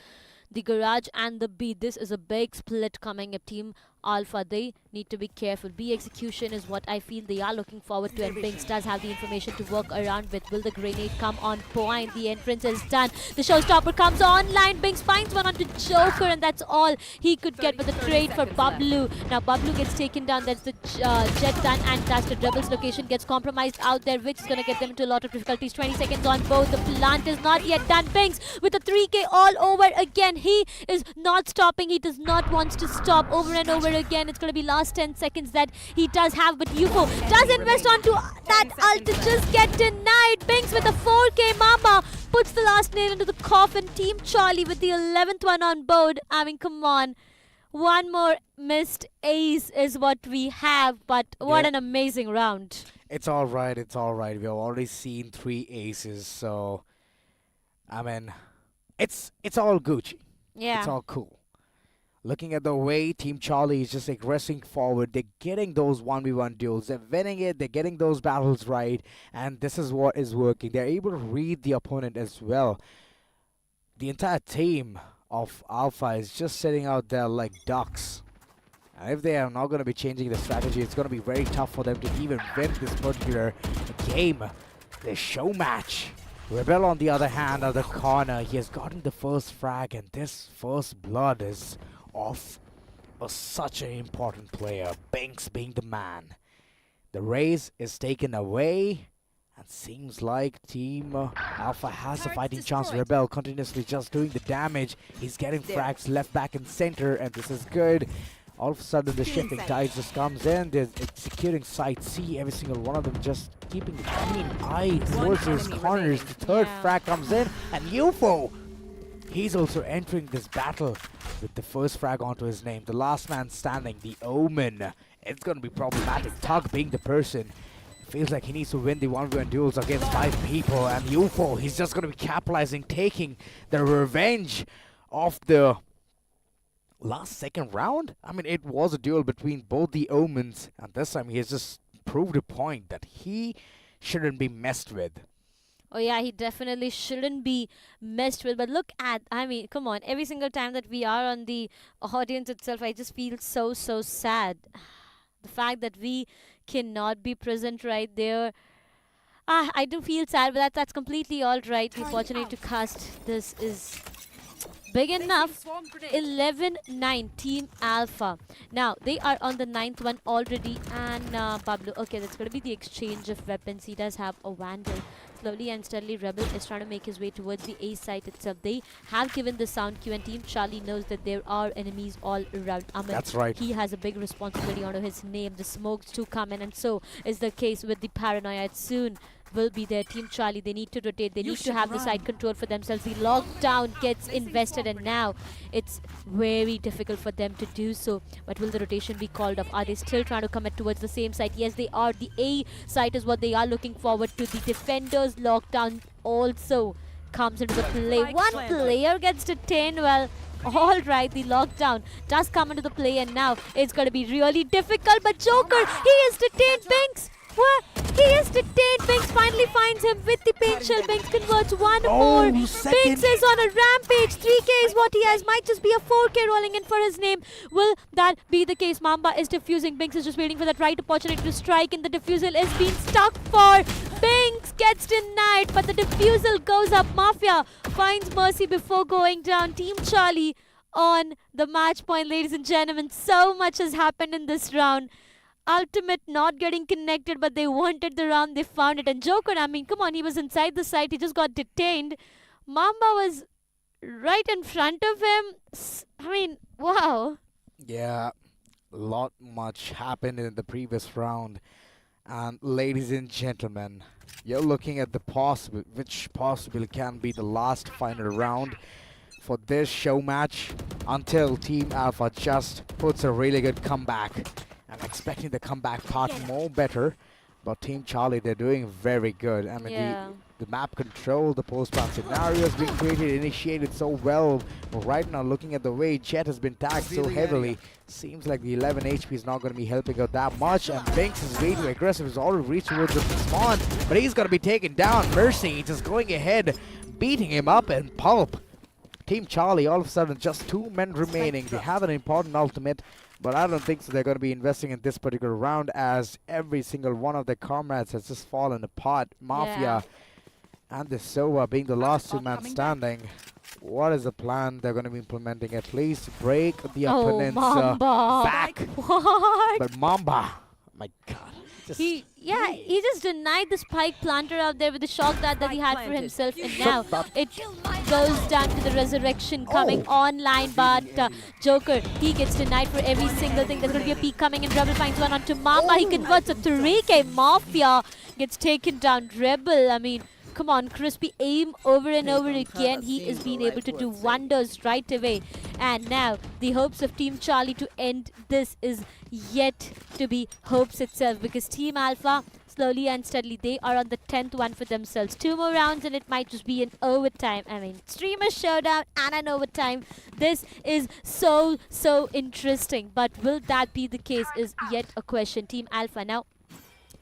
the Garage and the B. This is a big split coming up. Team Alpha, they need to be careful. B execution is what I feel they are looking forward to, and BINKS does have the information to work around with. Will the grenade come on point? The entrance is done. The Showstopper comes online. BINKS finds one onto Joker, and that's all he could get with the trade for Bablu. Now Bablu gets taken down. That's the jet done, and that's the Rebels location gets compromised out there, which is going to get them into a lot of difficulties. 20 seconds on both. The plant is not yet done. BINKS with a 3K all over again. He is not stopping. He does not want to stop. Over and over again. It's going to be last 10 seconds that he does have, but UFO does invest onto that ult to just get denied. BINKS with a 4K. Mamba puts the last nail into the coffin. Team Charlie with the 11th one on board. I mean, come on. One more missed ace is what we have, but what an amazing round. It's all right. It's all right. We've already seen 3 aces, so I mean, it's all Gucci. Yeah. It's all cool. Looking at the way Team Charlie is just aggressing forward, they're getting those 1v1 duels, they're winning it, they're getting those battles right, and this is what is working. They're able to read the opponent as well. The entire team of Alpha is just sitting out there like ducks. And if they are not going to be changing the strategy, it's going to be very tough for them to even win this particular game, this show match. Rebel, on the other hand, at the corner, he has gotten the first frag, and this first blood is of such an important player, BINKS being the man. The race is taken away, and seems like Team Alpha has a fighting chance. Rebel continuously just doing the damage. He's getting frags left, back, and center, and this is good. All of a sudden, the shifting tide just comes in. They're executing side C. Every single one of them just keeping a keen eye towards those corners. The third frag comes in, and UFO, he's also entering this battle with the first frag onto his name. The last man standing, the Omen. It's going to be problematic. Tug being the person. Feels like he needs to win the 1v1 duels against 5 people. And UFO, he's just going to be capitalizing, taking the revenge of the last second round? I mean, it was a duel between both the Omens, and this time he has just proved a point that he shouldn't be messed with. Oh yeah, he definitely shouldn't be messed with. But look at, I mean, come on. Every single time that we are on the audience itself, I just feel so sad. The fact that we cannot be present right there. I do feel sad, but that's completely all right. The opportunity to cast this is big enough. 11-9 Team Alpha. Now they are on the 9th one already, and Pablo. Okay, that's gonna be the exchange of weapons. He does have a Vandal. Slowly and steadily, Rebel is trying to make his way towards the A site itself. They have given the sound cue, and Team Charlie knows that there are enemies all around. That's right. He has a big responsibility onto his name. The smokes to come in, and so is the case with the Paranoia. It soon will be there. Team Charlie, they need to rotate. They need to have the side control for themselves. The lockdown gets invested, and now it's very difficult for them to do so. But will the rotation be called off? Are they still trying to commit towards the same site? Yes, they are. The A site is what they are looking forward to. The defenders lockdown also comes into the play. One player gets detained. Well, all right, the lockdown does come into the play, and now it's going to be really difficult. But Joker, he is detained. BINKS, what? He is detained. BINKS finally finds him with the paint shell. BINKS converts one more. BINKS is on a rampage. 3K is what he has. Might just be a 4K rolling in for his name. Will that be the case? Mamba is diffusing. BINKS is just waiting for that right opportunity to strike, and the diffusal is being stuck for. BINKS gets denied, but the diffusal goes up. Mafia finds mercy before going down. Team Charlie on the match point, ladies and gentlemen. So much has happened in this round. Ultimate not getting connected, but they wanted the round, they found it. And Joker, I mean, come on, he was inside the site, he just got detained. Mamba was right in front of him. I mean, wow. Yeah, much happened in the previous round. And ladies and gentlemen, you're looking at the which possibly can be the last final round for this show match, until Team Alpha just puts a really good comeback. I'm expecting the comeback part more better, but Team Charlie, they're doing very good. I mean, the map control, the post-round scenarios being created, initiated so well. But right now, looking at the way Jet has been tagged so heavily, seems like the 11 HP is not going to be helping out that much. And BINKS is way too aggressive. He's already reached towards the spawn, but he's going to be taken down. Mercy just going ahead, beating him up, and Pulp. Team Charlie, all of a sudden, just 2 men remaining. They have an important ultimate, but I don't think so they're going to be investing in this particular round, as every single one of their comrades has just fallen apart. Mafia and the Sova being the last 2 men standing. What is the plan they're going to be implementing? At least break the opponent's back. What? But Mamba, my God. He just denied the spike planter out there with the shock that he had for himself, and now it goes down to the resurrection coming online, but Joker, he gets denied for every single thing. There's going to be a peek coming in. Rebel finds one onto Mamba. He converts a 3K. Mafia gets taken down. Rebel, I mean, come on, Crispy, aim over and over again. He is being able to do wonders right away. And now the hopes of Team Charlie to end this is yet to be hopes itself, because Team Alpha, slowly and steadily, they are on the 10th one for themselves. 2 more rounds and it might just be an overtime. I mean, streamer showdown and an overtime. This is so interesting. But will that be the case is yet a question. Team Alpha, now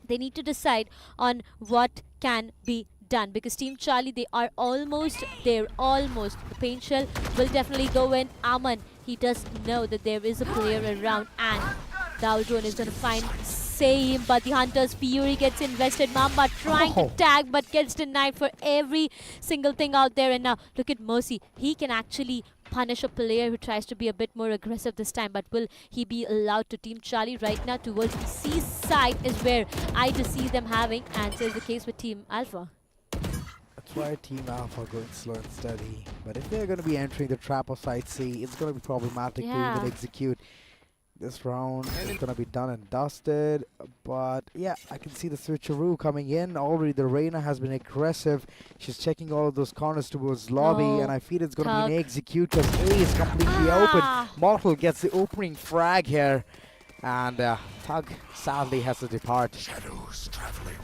they need to decide on what can be done, because Team Charlie, they are almost there. Almost. The paint shell will definitely go in. Aman, he does know that there is a player around, and Daldron is going to find same, but the Hunter's Fury gets invested. Mamba trying to tag, but gets denied for every single thing out there. And now look at Mercy. He can actually punish a player who tries to be a bit more aggressive this time, but will he be allowed to? Team Charlie right now towards the C side is where I just see them having, and so is the case with Team Alpha. That's why Team Alpha going slow and steady. But if they're going to be entering the trap of Side C, it's going to be problematic to even execute. This round is going to be done and dusted. But yeah, I can see the switcheroo coming in. Already the Reina has been aggressive. She's checking all of those corners towards lobby. And I feel it's going to be an execute, because A is completely open. Mortal gets the opening frag here. And Thug sadly has to depart. Shadows traveling.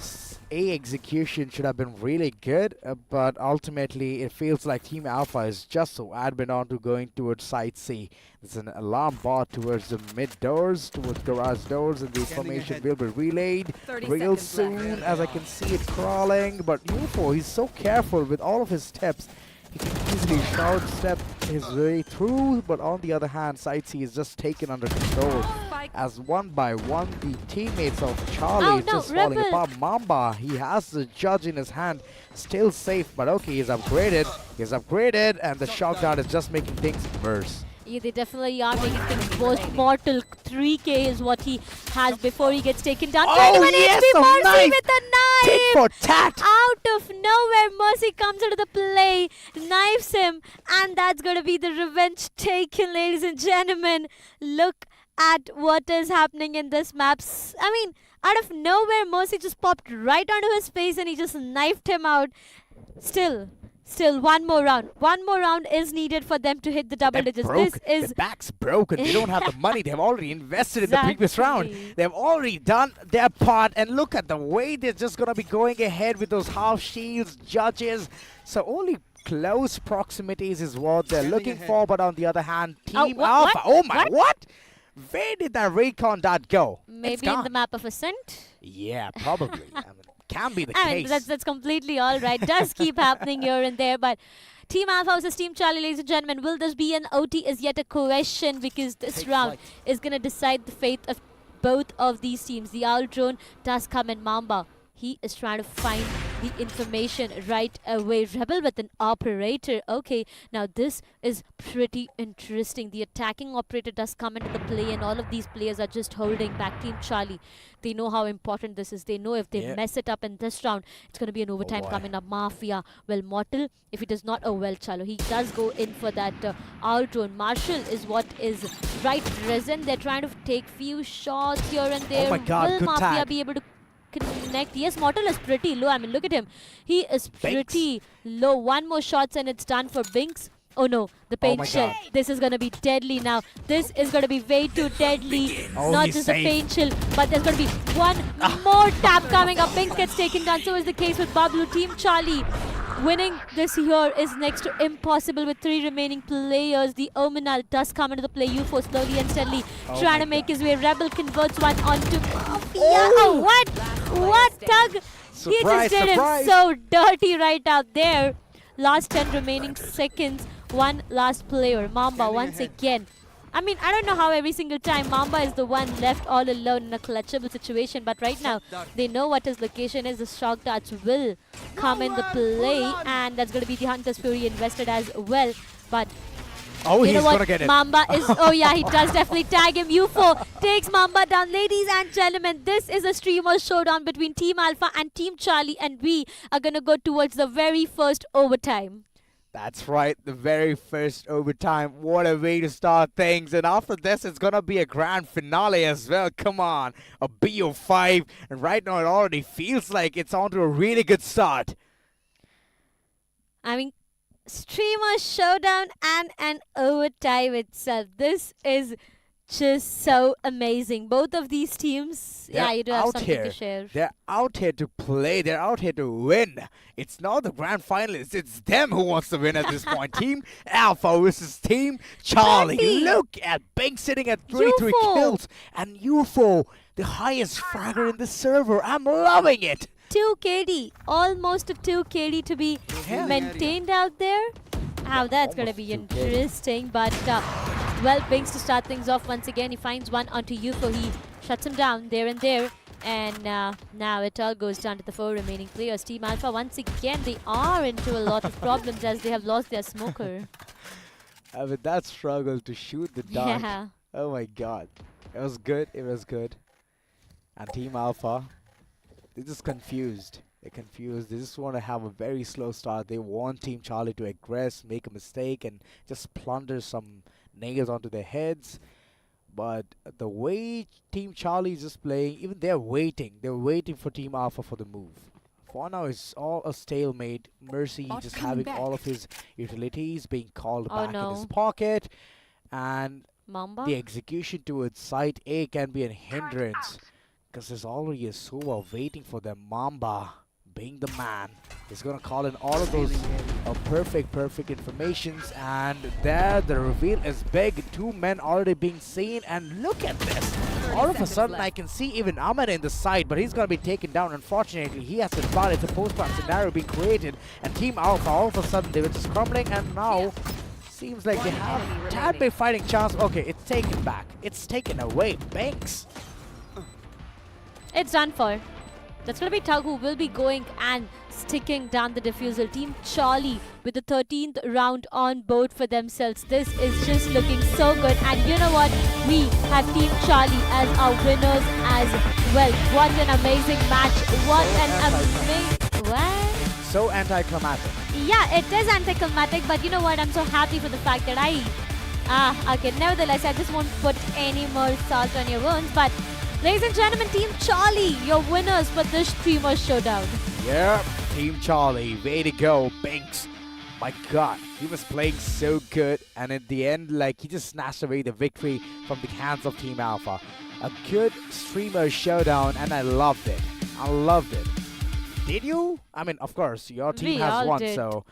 A execution should have been really good, but ultimately it feels like Team Alpha is just so adamant on to going towards side C. There's an alarm bot towards the mid doors, towards garage doors, and the information will be relayed real soon as I can see it crawling. But UFO, he's so careful with all of his steps. He can easily short step his way through, but on the other hand, side C is just taken under control. As one by one, the teammates of Charlie is just falling apart. Mamba, he has the judge in his hand, still safe, but okay, he's upgraded. And the shock dart is just making things worse. Yeah, they definitely are making things worse. Mortal 3k is what he has before he gets taken down. Oh, yes, Mercy with a knife! Tit for tat! Out of nowhere, Mercy comes into the play, knifes him, and that's going to be the revenge taken, ladies and gentlemen. Look at what is happening in this map. I mean, out of nowhere, Mercy just popped right onto his face and he just knifed him out. Still, one more round. One more round is needed for them to hit the double digits. This is the back's broken. They don't have the money. They've already invested in the previous round. They've already done their part. And look at the way they're just going to be going ahead with those half shields, judges. So only close proximities is what they're looking for. But on the other hand, Team Alpha. Oh my, what? Where did that recon dot go? Maybe in the map of Ascent? Yeah, probably. I mean, can be the I case. mean, that's completely all right. Does keep happening here and there, but Team Alpha versus Team Charlie, ladies and gentlemen. Will this be an OT is yet a question, because this round is going to decide the fate of both of these teams. The Owl Drone does come in. Mamba, he is trying to find the information right away. Rebel with an operator. Okay, now this is pretty interesting. The attacking operator does come into the play, and all of these players are just holding back Team Charlie. They know how important this is. They know if they mess it up in this round, it's going to be an overtime coming up. Mafia, well, Mortal, if he does not, oh well, Chalo, he does go in for that Owl Drone. Marshall is what is right present. They're trying to take few shots here and there. Oh my God, will good Mafia tag. be able to connect? Yes, Mortal is pretty low. I mean, look at him. He is pretty low. One more shots and it's done for BINKS. Oh no, the paint shell. This is going to be deadly now. This is going to be way too deadly. Not just a paint shell, but there's going to be one more tap coming up. BINKS gets taken down. So is the case with Bablu. Team Charlie winning this here is next to impossible with 3 remaining players. The Ominal does come into the play. UFO slowly and steadily trying to make his way. Rebel converts one onto Mafia. Oh, what? What tug? He just did him so dirty right out there. Last 10 remaining seconds. One last player. Mamba once again. I mean, I don't know how every single time Mamba is the one left all alone in a clutchable situation, but right now they know what his location is. The shock darts will come in the play, and that's going to be the Hunter's Fury invested as well. But you know what? Mamba is, oh yeah, he does definitely tag him. UFO takes Mamba down. Ladies and gentlemen, this is a streamer showdown between Team Alpha and Team Charlie, and we are going to go towards the very first overtime. That's right, the very first overtime. What a way to start things. And after this, it's going to be a grand finale as well. Come on, a BO5. And right now, it already feels like it's on to a really good start. I mean, streamer showdown and an overtime itself. This is just so amazing. Both of these teams, you do have something to share. They're out here to play. They're out here to win. It's not the grand finalists. It's them who wants to win at this point. Team Alpha versus Team Charlie. Look at BINKS sitting at 33 kills. And UFO, the highest fragger in the server. I'm loving it. 2 KD. Almost a 2 KD to be maintained out there. Now that's going to be interesting. But, well, BINKS to start things off once again. He finds one onto UFO. He shuts him down there and there. And now it all goes down to the 4 remaining players. Team Alpha, once again, they are into a lot of problems as they have lost their smoker. I mean, that struggle to shoot the dart. Yeah. Oh my God. It was good. It was good. And Team Alpha, they're just confused. They're confused. They just want to have a very slow start. They want Team Charlie to aggress, make a mistake, and just plunder some nails onto their heads. But the way Team Charlie is just playing, even they're waiting. They're waiting for Team Alpha for the move. For now, it's all a stalemate. Mercy just having all of his utilities being called back in his pocket. And Mamba? the execution towards site A can be a hindrance. because there's already a Sova waiting for them. Mamba, being the man, is going to call in all of those perfect informations. And there, the reveal is big. 2 men already being seen. And look at this. All of a sudden, I can see even Ahmed in the side, but he's going to be taken down. Unfortunately, he has been spotted. It's a post-plant scenario being created. And Team Alpha, all of a sudden, they were just crumbling. And now, seems like they have a tad bit fighting chance. Okay, it's taken back. It's taken away. BINKS. It's done for. That's going to be Tug who will be going and sticking down the defusal. Team Charlie with the 13th round on board for themselves. This is just looking so good. And you know what? We have Team Charlie as our winners as well. What an amazing match. What an amazing... What? So anticlimactic. Yeah, it is anticlimactic, but you know what? I'm so happy for the fact that okay, nevertheless, I just won't put any more salt on your wounds, but ladies and gentlemen, Team Charlie, your winners for this Streamer Showdown. Yeah, Team Charlie, way to go, BINKS. My God, he was playing so good, and at the end, like, he just snatched away the victory from the hands of Team Alpha. A good Streamer Showdown, and I loved it. I loved it. Did you? I mean, of course, your team has won, so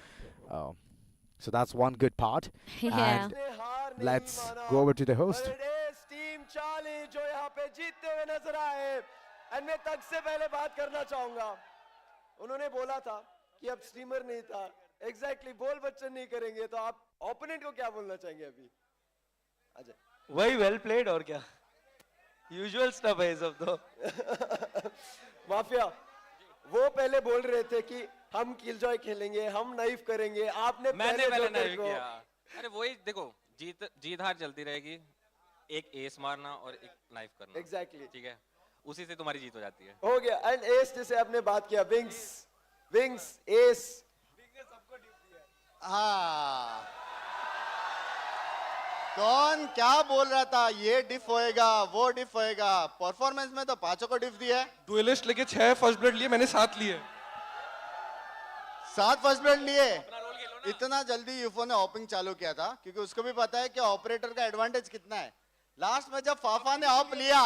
that's one good part. Yeah. And let's go over to the host. Team Charlie जो यहाँ पे जीतते हुए नजर आए and मैं तक से पहले बात करना चाहूंगा उन्होंने बोला था कि अब स्ट्रीमर नहीं था एग्जैक्टली बोल बच्चन नहीं करेंगे तो आप ओपोनेंट को क्या बोलना चाहेंगे अभी अजय वही वेल प्लेड और क्या यूजुअल स्टफ है सब तो माफिया वो पहले बोल रहे थे कि हम किलजॉय खेलेंगे हम नाइफ करेंगे आपने मैंने पहले नाइफ किया अरे वही देखो जीत हार चलती रहेगी एक एस मारना और एक नाइफ करना एग्जैक्टली ठीक है उसी से तुम्हारी जीत हो जाती है हो गया एंड एस जैसे आपने बात किया विंग्स एस सबको डिप दिया हाँ कौन क्या बोल रहा था ये डिफ होएगा वो डिफ होएगा परफॉर्मेंस में तो 5 को डिफ दिया है डुएलिस्ट लेके 6 फर्स्ट ब्लड लिए मैंने 7 लिए 7 फर्स्ट ब्लड लिए इतना जल्दी यूफो ने ऑपिंग चालू किया था क्योंकि उसको भी पता है कि ऑपरेटर का एडवांटेज कितना है लास्ट में जब फाफा ने ऑप लिया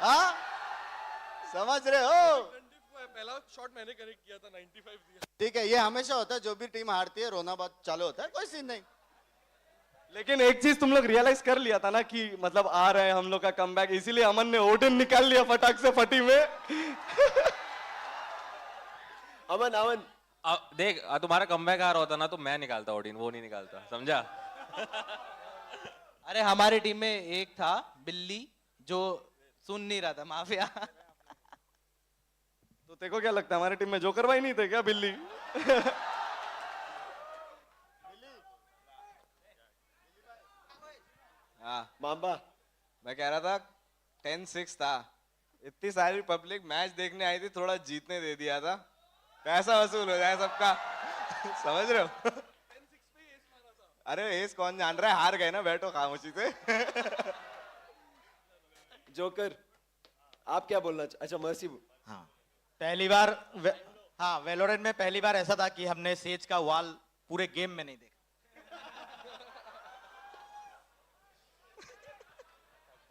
हाँ समझ रहे हो पहला शॉट मैंने कनेक्ट किया था 95 दिया ठीक है ये हमेशा होता है जो भी टीम हारती है रोना बात चालू होता है कोई सीन नहीं लेकिन एक चीज तुम लोग रियलाइज कर लिया था ना कि मतलब आ रहे हैं हम लोग का कमबैक इसीलिए अमन ने ओडन निकाल लिया फटाक से फटी में अमन देख तुम्हारा कमबैक आ रहा होता ना तो मैं निकालता ओडिन वो नहीं निकालता समझा अरे हमारी टीम में एक था बिल्ली जो सुन नहीं रहा था माफिया तो तेको क्या लगता है हमारी टीम में जोकर भाई नहीं थे क्या बिल्ली हाँ मामा मैं कह रहा था 10-6 था इतनी सारी पब्लिक मैच देखने आई थी थोड़ा जीतने दे दिया था पैसा वसूल हो जाए सबका समझ रहे हो अरे एस कौन जान रहा है हार गए ना बैठो खामोशी से जोकर आप क्या बोलना अच्छा मर्सी हाँ पहली बार हाँ वेलोरेंट में पहली बार ऐसा था कि हमने सेज का वॉल पूरे गेम में नहीं देखा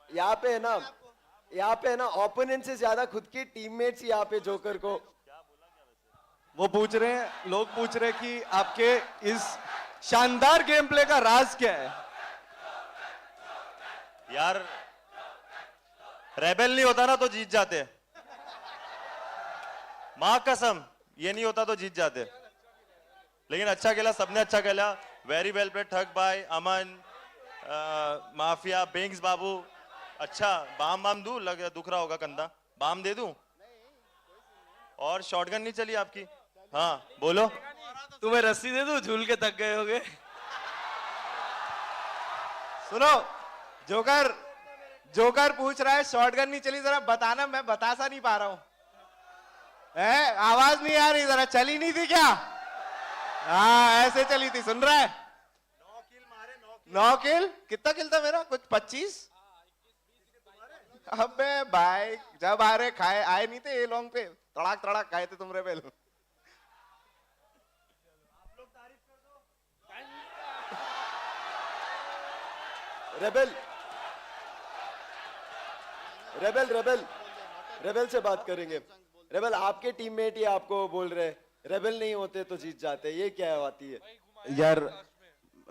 यहाँ पे है ना ओपोनेंट से ज्यादा खुद की टीममेट्स यहाँ पे जोकर को वो पूछ रहे हैं लोग पूछ रहे हैं कि आपके इस शानदार गेम प्ले का राज क्या है यार रेबेल नहीं होता ना तो जीत जाते मां कसम ये नहीं होता तो जीत जाते लेकिन अच्छा खेला सबने अच्छा खेला वेरी वेल प्लेड ठग भाई अमन माफिया बिंक्स बाबू अच्छा बाम दू लग दुख रहा होगा कंधा बाम दे दूं और शॉटगन नहीं चली आपकी हाँ बोलो तुम्हें रस्सी दे दूं झूल के थक गए होगे सुनो जोकर पूछ रहा है शॉटगन नहीं चली जरा बताना मैं बता सा नहीं पा रहा हूं आवाज नहीं आ रही जरा चली नहीं थी क्या हाँ ऐसे चली थी सुन रहा है 9 किल कितना किल था मेरा कुछ 25 अबे भाई जब आ रहे खाए आए नहीं थे ये लॉन्ग पे तड़ाक खाए थे तुम रेबेल रेबेल रेबल से बात करेंगे। रेबल आपके टीममेट ही आपको बोल रहे रेबल नहीं होते तो जीत जाते, ये क्या आती है यार?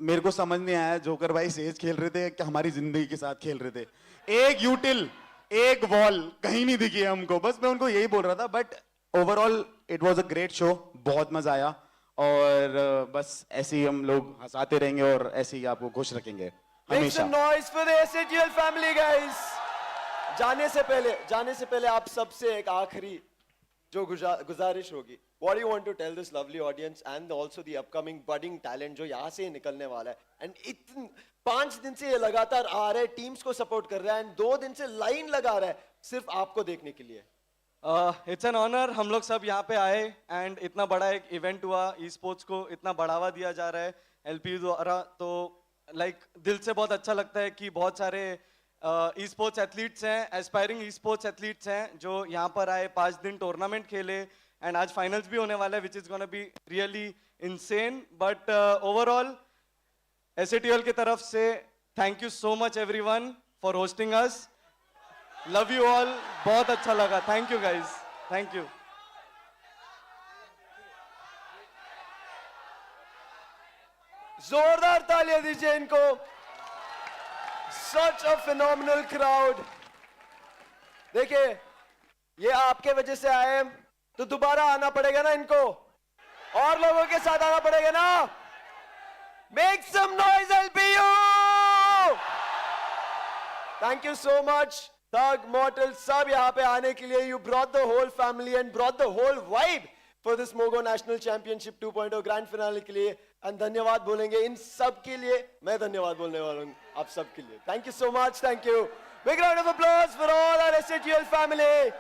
मेरे को समझ नहीं आया, जोकर भाई सेज खेल रहे थे कि हमारी जिंदगी के साथ खेल रहे थे? एक यूटिल, एक वॉल कहीं नहीं दिखी हमको, बस मैं उनको यही बोल रहा था। But overall it was a great show, बहुत मजा आया और बस ऐसे ही हम लोग हंसाते रहेंगे और ऐसे ही आपको खुश रखेंगे हमेशा। Noise for the एसएटीएल family guys. जाने से पहले आप सबसे एक आखिरी जो गुजारिश होगी, what do you want to tell this lovely audience and also the upcoming budding talent जो यहाँ से निकलने वाला है? And 5 दिन से ये लगातार आ रहा है, टीम्स को सपोर्ट कर रहा है, and 2 दिन से लाइन लगा रहा है सिर्फ आपको देखने के लिए। इट्स एन ऑनर, हम लोग सब यहाँ पे आए एंड इतना बड़ा एक इवेंट हुआ, ई स्पोर्ट्स को इतना बढ़ावा दिया जा रहा है एलपीयू द्वारा, तो लाइक दिल से बहुत अच्छा लगता है कि बहुत सारे ई स्पोर्ट्स एथलीट्स हैं, एस्पायरिंग ई स्पोर्ट्स एथलीट्स हैं जो यहाँ पर आए, 5 दिन टूर्नामेंट खेले एंड आज फाइनल्स भी होने वाला है which is gonna be really insane. But overall एसएटीएल की तरफ से thank you so much everyone for hosting us, love you all, बहुत अच्छा लगा, thank you guys, thank you. जोरदार तालियां दीजिए इनको। Such a phenomenal crowd. देखिए ये आपके वजह से आए तो दोबारा आना पड़ेगा ना इनको, और लोगों के साथ आना पड़ेगा ना। Make some noise LPU! Thank you so much. Thug, Mortal, सब यहाँ पे आने के लिए, you brought the whole family and brought the whole vibe for this Mogo National Championship 2.0 Grand Finale के लिए, and धन्यवाद बोलेंगे इन सब के लिए। मैं धन्यवाद बोलने वाला हूँ आप सब के लिए। Thank you so much, thank you. Big round of applause for all our SATL family.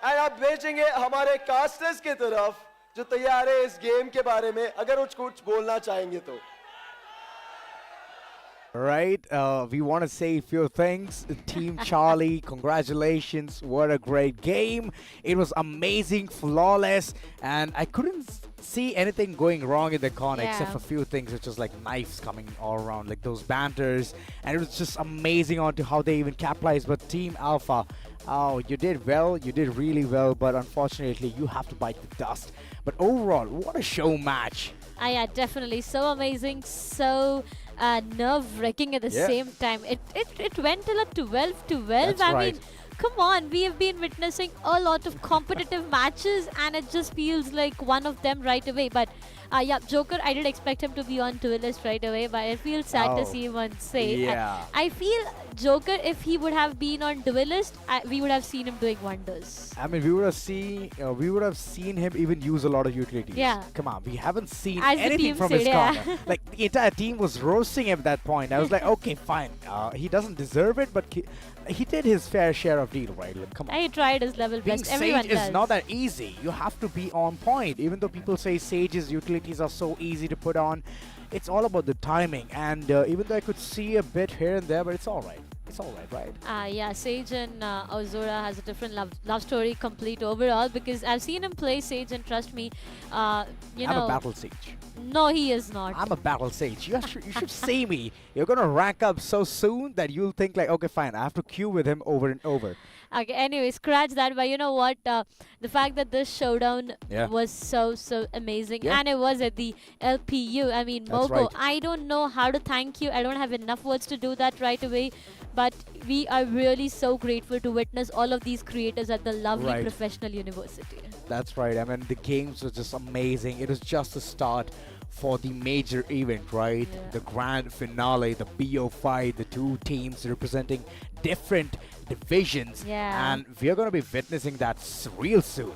And आप भेजेंगे हमारे कास्टर्स की तरफ जो तैयार है इस गेम के बारे में, अगर कुछ बोलना चाहेंगे तो। Right, we want to say a few things. Team Charlie, congratulations. What a great game. It was amazing, flawless, and I couldn't see anything going wrong in the corner except for a few things, which was like knives coming all around, like those banters, and it was just amazing on to how they even capitalized. But Team Alpha, oh, you did well, you did really well, but unfortunately you have to bite the dust. But overall, what a show match. Yeah, definitely. So amazing, so nerve-wracking at the same time. It went till a 12-12. That's I right. mean, come on, we have been witnessing a lot of competitive matches and it just feels like one of them right away. But yeah, Joker, I did expect him to be on Duelist right away, but I feel sad to see him on Save. Yeah. I feel Joker, if he would have been on Duelist, we would have seen him doing wonders. I mean, we would have seen him even use a lot of utilities. Yeah. Come on, we haven't seen As the anything team from said, his yeah. corner. Like the entire team was roasting him at that point. I was like, okay, fine. He doesn't deserve it, but he did his fair share of deal, right? Like, come on. He tried his level Being best. Everyone Sage does. is not that easy. You have to be on point. Even though people say Sage's utilities are so easy to put on, it's all about the timing. And even though I could see a bit here and there, but it's all right. It's all right, right? Yeah, Sage and Ozora has a different love story complete overall, because I've seen him play Sage and trust me, you I'm know. a battle Sage. No, he is not. I'm a battle Sage. You should see me. You're going to rank up so soon that you'll think like, okay, fine, I have to queue with him over and over. Okay, anyway, scratch that. But you know what? The fact that this showdown was so amazing, and it was at the LPU. I mean, That's Mogo, right. I don't know how to thank you. I don't have enough words to do that right away. But we are really so grateful to witness all of these creators at the lovely professional university. That's right. I mean, the games were just amazing. It was just the start for the major event, right? Yeah. The grand finale, the BO fight, the two teams representing different divisions. Yeah. And we are going to be witnessing that real soon.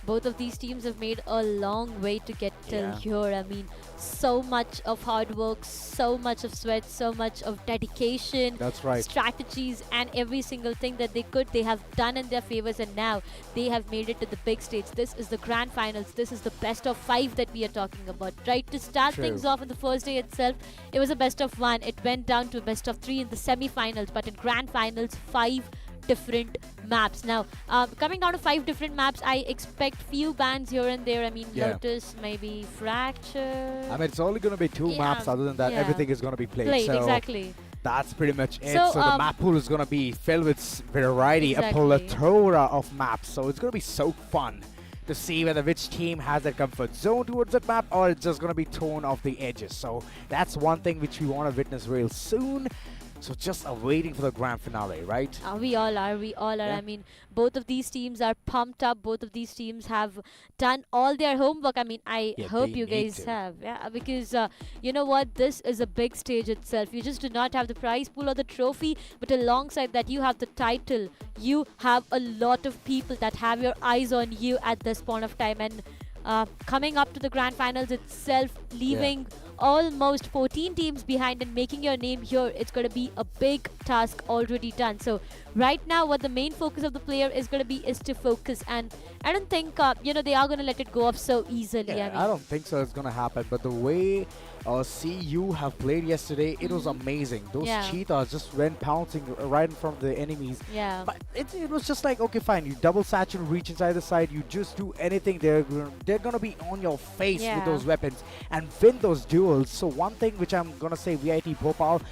Both of these teams have made a long way to get till here. I mean, so much of hard work, so much of sweat, so much of dedication. That's right. Strategies and every single thing that they could, they have done in their favors, and now they have made it to the big stage. This is the grand finals. This is the best of 5 that we are talking about. Right, to start things off in the first day itself, it was a best of 1. It went down to a best of 3 in the semi-finals, but in grand finals, 5 different maps. Now, coming down to 5 different maps, I expect few bans here and there. I mean, Lotus, maybe Fracture. I mean, it's only going to be 2 maps. Other than that, everything is going to be played. So exactly. That's pretty much it. So, So the map pool is going to be filled with variety, a Exactly. plethora of maps. So it's going to be so fun to see whether which team has that comfort zone towards that map or it's just going to be torn off the edges. So that's one thing which we want to witness real soon. So just waiting for the grand finale, right? We all are. We all are. Yeah. I mean, both of these teams are pumped up. Both of these teams have done all their homework. I mean, I Yeah, hope they you need guys to. have. Yeah, because you know what? This is a big stage itself. You just do not have the prize pool or the trophy, but alongside that, you have the title. You have a lot of people that have your eyes on you at this point of time. And coming up to the grand finals itself, leaving almost 14 teams behind and making your name here, it's going to be a big task already done. So right now what the main focus of the player is going to be is to focus, and I don't think they are going to let it go off so easily. Yeah, I don't think so it's going to happen. But the way CU have played yesterday, it was amazing. Those Yeah. cheetahs just went pouncing right in front of the enemies. Yeah. But it was just like, okay, fine. You double saturate, reach inside the side. You just do anything. They're going to be on your face Yeah. with those weapons and win those duels. So one thing which I'm going to say, VIT Bhopal,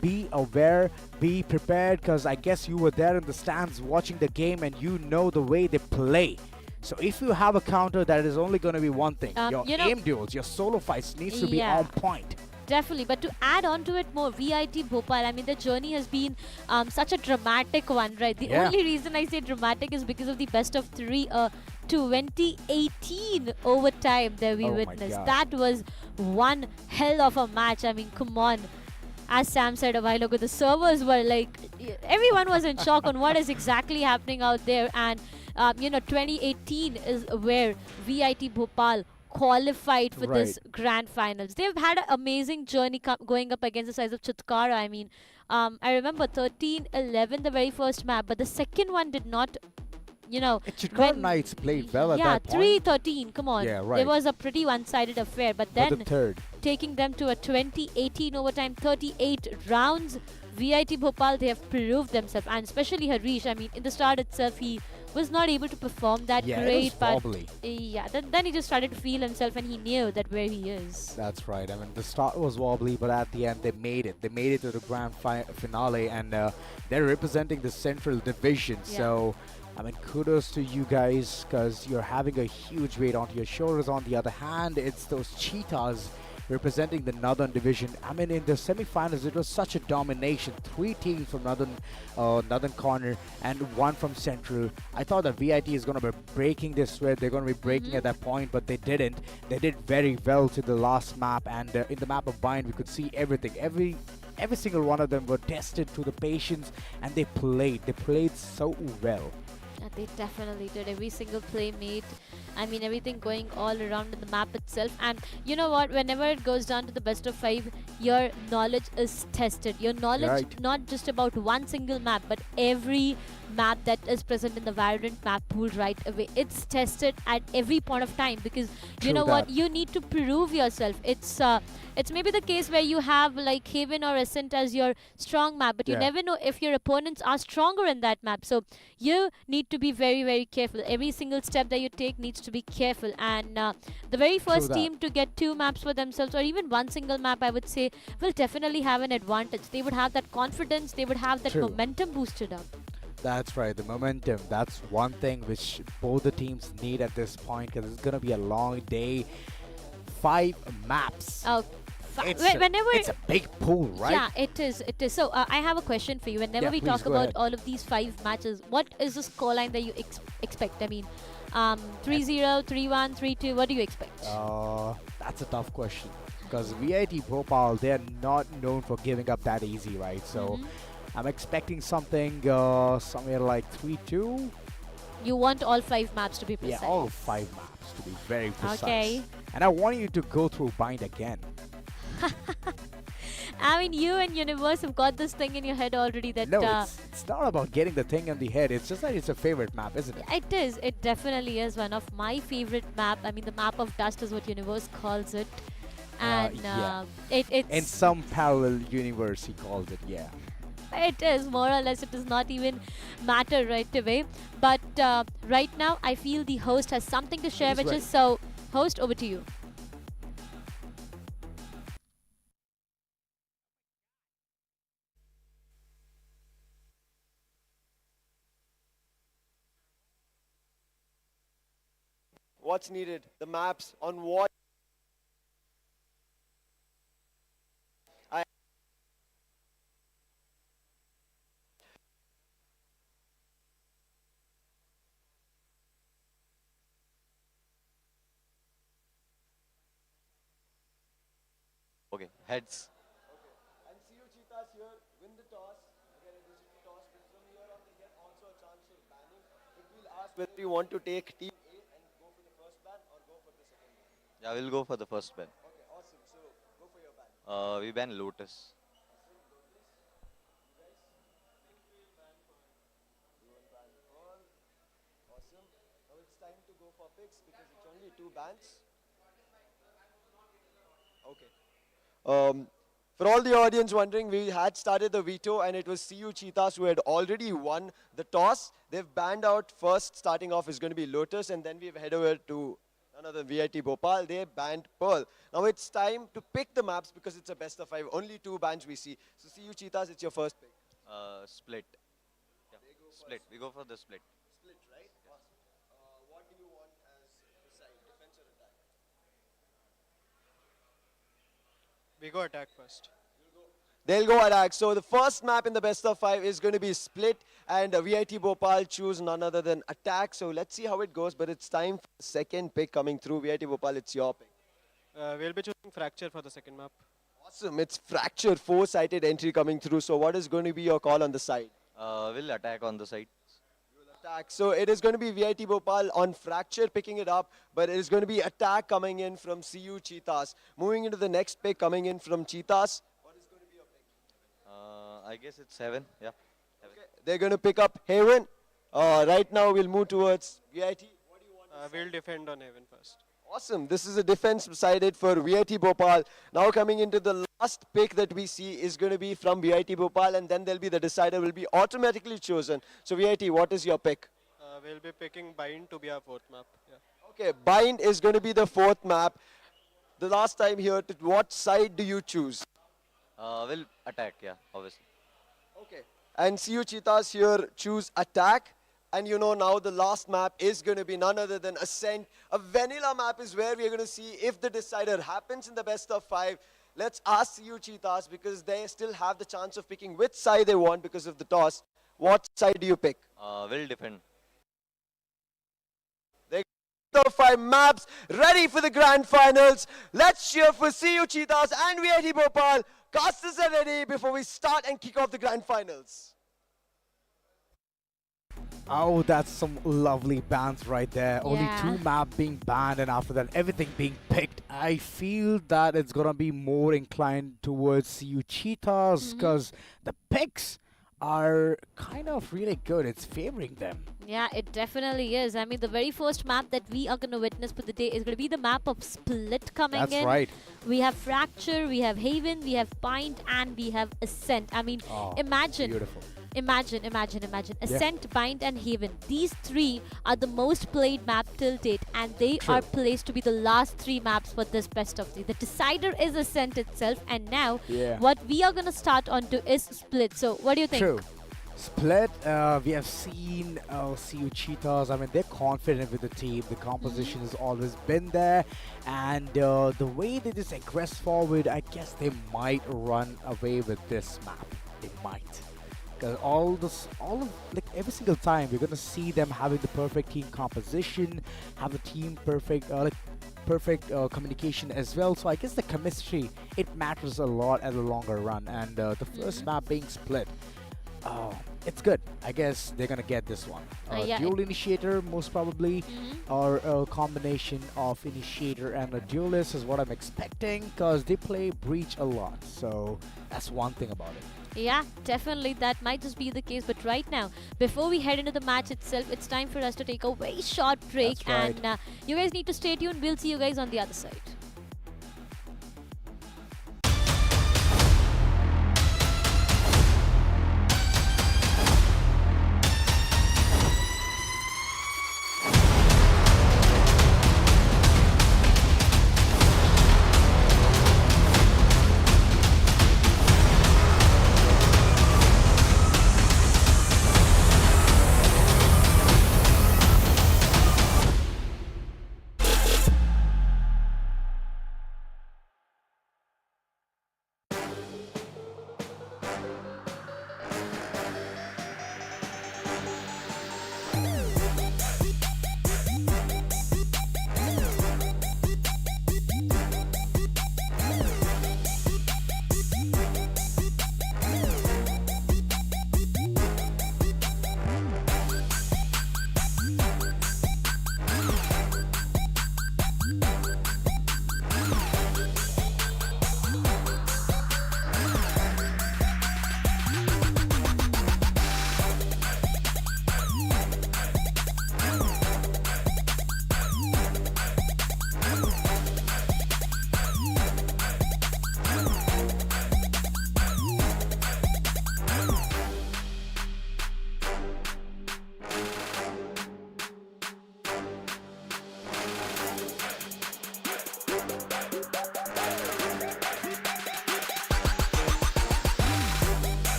be aware, be prepared, because I guess you were there in the stands watching the game and you know the way they play. So if you have a counter, that is only going to be one thing. Your aim duels, your solo fights needs to be Yeah. on point. Definitely, but to add on to it more, VIT Bhopal, I mean, the journey has been such a dramatic one, right? The Yeah. only reason I say dramatic is because of the best of 3 2018 overtime that we Oh my witnessed. God. That was one hell of a match. I mean, come on. As Sam said a while ago, the servers were like, everyone was in shock on what is exactly happening out there. And, 2018 is where VIT Bhopal qualified for this grand finals. They've had an amazing journey going up against the size of Chutkara. I mean, I remember 13-11, the very first map, but the second one did not, Chutkara Knights played well at that point. 3-13, come on. Yeah, right. It was a pretty one-sided affair, but But then the third. taking them to a 2018 overtime, 38 rounds, VIT Bhopal, they have proved themselves, and especially Harish. I mean, in the start itself, he was not able to perform that Yeah, great, it was wobbly. but then he just started to feel himself, and he knew that where he is. That's right. I mean, the start was wobbly, but at the end, they made it. They made it to the grand finale, and they're representing the Central Division. Yeah. So, I mean, kudos to you guys, because you're having a huge weight onto your shoulders. On the other hand, it's those cheetahs representing the Northern Division. I mean, in the semi-finals, it was such a domination. 3 teams from Northern corner and 1 from Central. I thought that VIT is going to be breaking this sweat. They're going to be breaking at that point, but they didn't. They did very well to the last map, and in the map of Bind, we could see everything. Every single one of them were tested to the patience, and they played. They played so well. Yeah, they definitely did. Every single play made. I mean, everything going all around in the map itself. And you know what? Whenever it goes down to the best of 5, your knowledge is tested. Your knowledge, Right. not just about one single map, but every map that is present in the Valorant map pool right away. It's tested at every point of time, because you True know what? that. You need to prove yourself. It's maybe the case where you have like Haven or Ascent as your strong map, but you Yeah. never know if your opponents are stronger in that map. So you need to be very, very careful. Every single step that you take needs to be careful. And the very first that. team to get 2 maps for themselves, or even one single map, I would say, will definitely have an advantage. They would have that confidence. They would have that True. momentum boosted up. That's right, the momentum. That's one thing which both the teams need at this point, because it's going to be a long day. 5 maps. Oh, It's a big pool, right? Yeah, it is. It is. So I have a question for you. Whenever Yeah, we please talk go about ahead. all of these 5 matches, what is the scoreline that you expect? I mean, 3-0, 3-1, 3-2. What do you expect? That's a tough question, because VIT Bhopal, they're not known for giving up that easy, right? So I'm expecting something somewhere like 3-2. You want all 5 maps to be precise. Yeah, all 5 maps to be very precise. Okay. And I want you to go through Bind again. I mean, you and Universe have got this thing in your head already that... No, it's not about getting the thing in the head. It's just that it's a favorite map, isn't it? It is. It definitely is one of my favorite map. I mean, the map of dust is what Universe calls it. And yeah. it's... In some parallel universe, he calls it, yeah. It is, more or less. It does not even matter right away. But right now, I feel the host has something to share, He's which ready. is... So, host, over to you. what's needed, the maps on what. Okay, heads. And see you Cheetahs here, win the toss. Again, it is a toss, but from here on they get also a chance for banning. But we'll ask whether you want to take team A and go for the first ban or go for the second ban. Yeah, we'll go for the first ban. Okay, awesome. So go for your ban. We ban Lotus. Awesome. Now it's time to go for picks because it's only 2 bans. Okay. For all the audience wondering, we had started the veto and it was CU Cheetahs who had already won the toss. They've banned out first, starting off is going to be Lotus, and then we've head over to none other than VIT Bhopal. They banned Pearl. Now it's time to pick the maps because it's a best of 5. Only 2 bans we see. So CU Cheetahs, it's your first pick. Split. Yeah. Split. We go for the split. Split, right? Awesome. What do you want as the side, defense or attack? We go attack first. They'll go attack. So the first map in the best of 5 is going to be split, and VIT Bhopal choose none other than attack. So let's see how it goes, but it's time for the second pick coming through. VIT Bhopal, it's your pick. We'll be choosing fracture for the second map. Awesome. It's fracture, 4-sided entry coming through. So what is going to be your call on the side? We'll attack on the side. Attack. So it is going to be VIT Bhopal on fracture picking it up, but it is going to be attack coming in from CU Cheetahs. Moving into the next pick coming in from Cheetahs. I guess it's 7. Yeah. Okay. They're going to pick up Haven. Right now we'll move towards VIT. What do you want? We'll defend on Haven first. Awesome. This is a defense sided for VIT Bhopal. Now coming into the last pick that we see is going to be from VIT Bhopal, and then there'll be the decider will be automatically chosen. So VIT, what is your pick? We'll be picking Bind to be our 4th map. Yeah. Okay, Bind is going to be the 4th map. The last time here, what side do you choose? We'll attack, yeah, obviously. Okay. And CU Cheetahs here choose attack. And you know now the last map is going to be none other than Ascent. A vanilla map is where we're going to see if the decider happens in the best of 5. Let's ask CU Cheetahs because they still have the chance of picking which side they want because of the toss. What side do you pick? We'll defend. The 5 maps ready for the grand finals. Let's cheer for CU Cheetahs and VIT Bhopal. Casters are ready before we start and kick off the grand finals. Oh, that's some lovely bans right there. Only 2 maps being banned, and after that everything being picked. I feel that it's gonna be more inclined towards CU Cheetahs because the picks are kind of really good. It's favoring them. Yeah, it definitely is. I mean, the very first map that we are going to witness for the day is going to be the map of Split coming in. That's right. We have Fracture, we have Haven, we have Bind, and we have Ascent. I mean, imagine. Beautiful. Imagine. Ascent, Bind, and Haven. These 3 are the most played map till date, and they are placed to be the last 3 maps for this best of 3. The decider is Ascent itself, and now what we are going to start on to is Split. So, what do you think? True. Split, we have seen CU Cheetahs. I mean, they're confident with the team. The composition has always been there. And the way they just aggress forward, I guess they might run away with this map. They might. Because every single time, we're going to see them having the perfect team composition, have the team perfect communication as well. So I guess the chemistry, it matters a lot at the longer run. And the first map being Split, it's good. I guess they're gonna get this one. Dual initiator, most probably, or a combination of initiator and a duelist is what I'm expecting, because they play breach a lot. So that's one thing about it. Yeah, definitely that might just be the case. But right now, before we head into the match itself, it's time for us to take a very short break. That's right. And you guys need to stay tuned. We'll see you guys on the other side.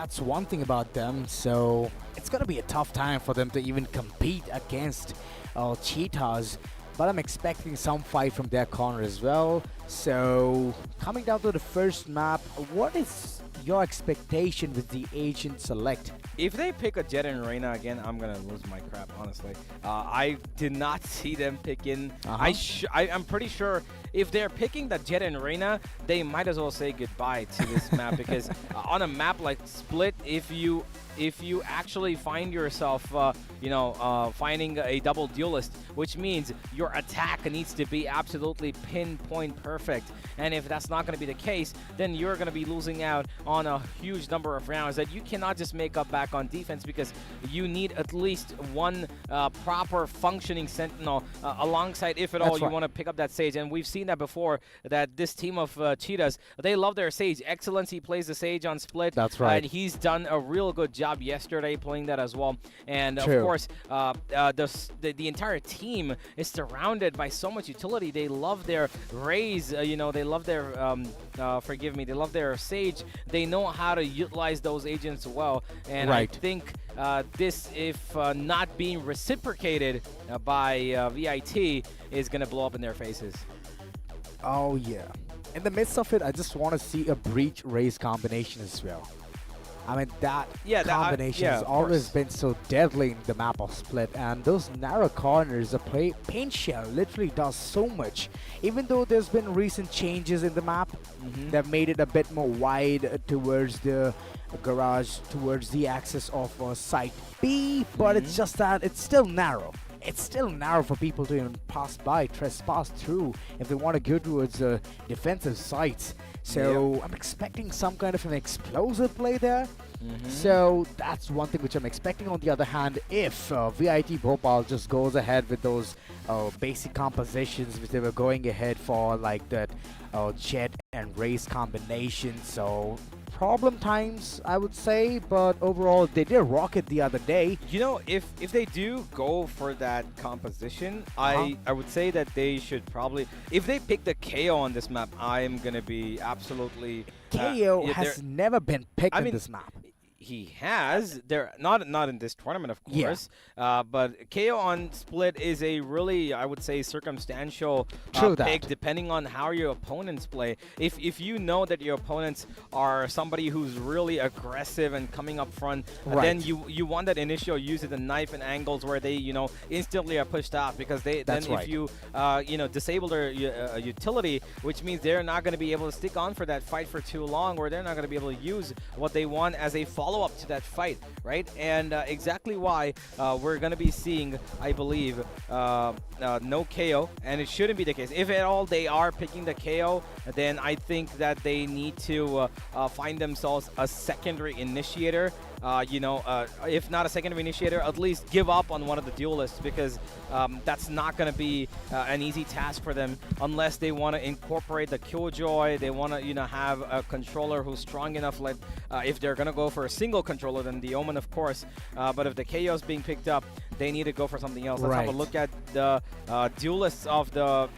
that's one thing about them. So it's going to be a tough time for them to even compete against Cheetahs. But I'm expecting some fight from their corner as well. So coming down to the first map, what is your expectation with the Asian select? If they pick a Jet and Reina again, I'm gonna lose my crap, honestly. I did not see them picking. I'm pretty sure if they're picking the Jet and Reina, they might as well say goodbye to this map because on a map like Split, if you actually find yourself, finding a double duelist, which means your attack needs to be absolutely pinpoint perfect. And if that's not going to be the case, then you're going to be losing out on a huge number of rounds that you cannot just make up back on defense because you need at least one proper functioning sentinel alongside, if at all, you want to pick up that Sage. And we've seen that before, that this team of Cheetahs, they love their Sage. Excellency plays the Sage on Split. That's right. And he's done a real good job yesterday playing that as well. And of course, the entire team is surrounded by so much utility. They love their Raze, they love their they love their Sage. They know how to utilize those agents well. And I think this, if not being reciprocated by VIT, is going to blow up in their faces. Oh yeah. In the midst of it, I just want to see a Breach Raze combination as well. I mean, that combination has always been so deadly in the map of Split, and those narrow corners, the paint shell literally does so much. Even though there's been recent changes in the map that made it a bit more wide towards the garage, towards the axis of site B, but it's just that it's still narrow. It's still narrow for people to even trespass through if they want to go towards defensive sites. So I'm expecting some kind of an explosive play there. So that's one thing which I'm expecting. On the other hand, if VIT Bhopal just goes ahead with those basic compositions which they were going ahead for, like that Jet and Raze combination, so problem times, I would say, but overall they did rock it the other day. If they do go for that composition, I would say that they should probably, if they pick the KO on this map, I'm gonna be absolutely KO has never been picked in this map. He has. They're not in this tournament, of course. But KO on Split is a really, I would say, circumstantial pick, depending on how your opponents play. If you know that your opponents are somebody who's really aggressive and coming up front, then you want that initial use of the knife and angles where they instantly are pushed off, because if you disable their utility, which means they're not going to be able to stick on for that fight for too long, or they're not going to be able to use what they want as a follow-up to that fight, right? And exactly why we're going to be seeing, I believe, no KO, and it shouldn't be the case. If at all they are picking the KO, then I think that they need to find themselves a secondary initiator. If not a secondary initiator, at least give up on one of the duelists, because that's not going to be an easy task for them unless they want to incorporate the Killjoy. They want to, have a controller who's strong enough. Like if they're going to go for a single controller, then the Omen, of course. But if the KO is being picked up, they need to go for something else. Let's have a look at the duelists of the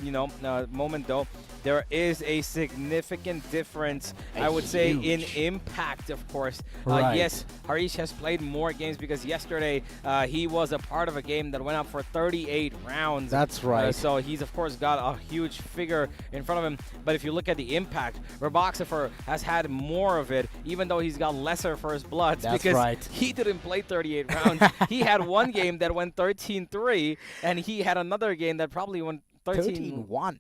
moment, though. There is a significant difference, I would say, in impact, of course. Yes, Harish has played more games, because yesterday he was a part of a game that went up for 38 rounds. That's right. So he's, of course, got a huge figure in front of him. But if you look at the impact, Roboxifer has had more of it, even though he's got lesser first bloods. That's because he didn't play 38 rounds. He had one game that went 13-3, and he had another game that probably went 13-1.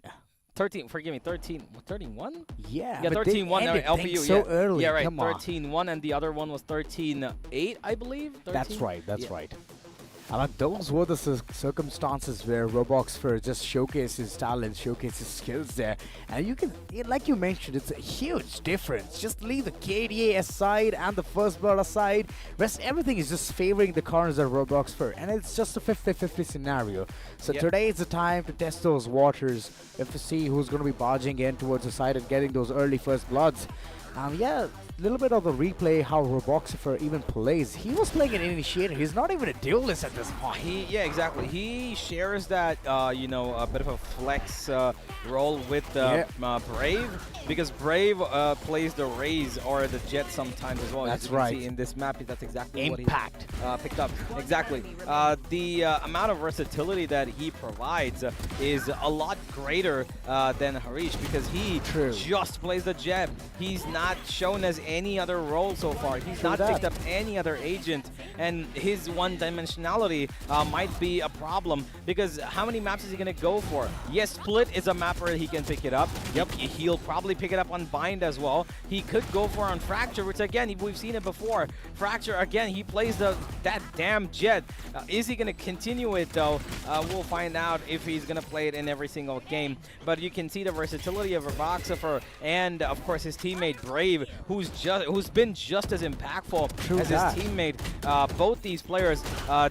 13-1? Yeah, 13-1 LPU. So early. Yeah, right. 13-1, and the other one was 13-8, I believe. 13? That's right. That's right. Those were the circumstances where Roboxifer just showcased his talent, showcased his skills there. And you can, like you mentioned, it's a huge difference. Just leave the KDA aside and the first blood aside. Rest everything is just favoring the corners of Roboxifer. And it's just a 50-50 scenario. So today is the time to test those waters, if to see who's going to be barging in towards the side and getting those early first bloods. little bit of the replay how Roboxifer even plays. He was playing an initiator. He's not even a duelist at this point. Yeah, exactly. He shares that, you know, a bit of a flex role with Brave, because Brave plays the Raze or the Jet sometimes as well. That's as you can right. see in this map, that's exactly what he picked up. Exactly. The amount of versatility that he provides is a lot greater than Harish, because he just plays the Jet. He's not shown as any other role so far. He's not picked up any other agent, and his one-dimensionality might be a problem, because how many maps is he going to go for? Yes, Split is a map where he can pick it up. Yep, he'll probably pick it up on Bind as well. He could go for on Fracture, which again, we've seen it before. Fracture, again, he plays that damn Jet. Is he going to continue it though? We'll find out if he's going to play it in every single game. But you can see the versatility of Roboxifer and of course his teammate Brave, who's been just as impactful as his teammate. Both these players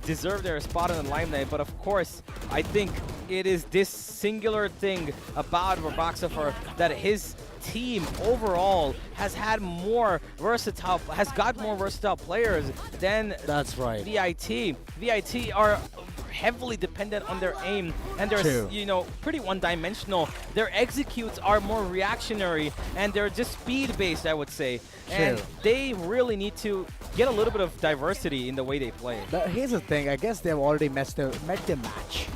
deserve their spot in the limelight, but of course I think it is this singular thing about Roboxifer that his team overall has got more versatile players than VIT. VIT are heavily dependent on their aim, and they're you know, pretty one-dimensional. Their executes are more reactionary, and they're just speed-based, I would say. And they really need to get a little bit of diversity in the way they play. But here's the thing, I guess they've already met their match.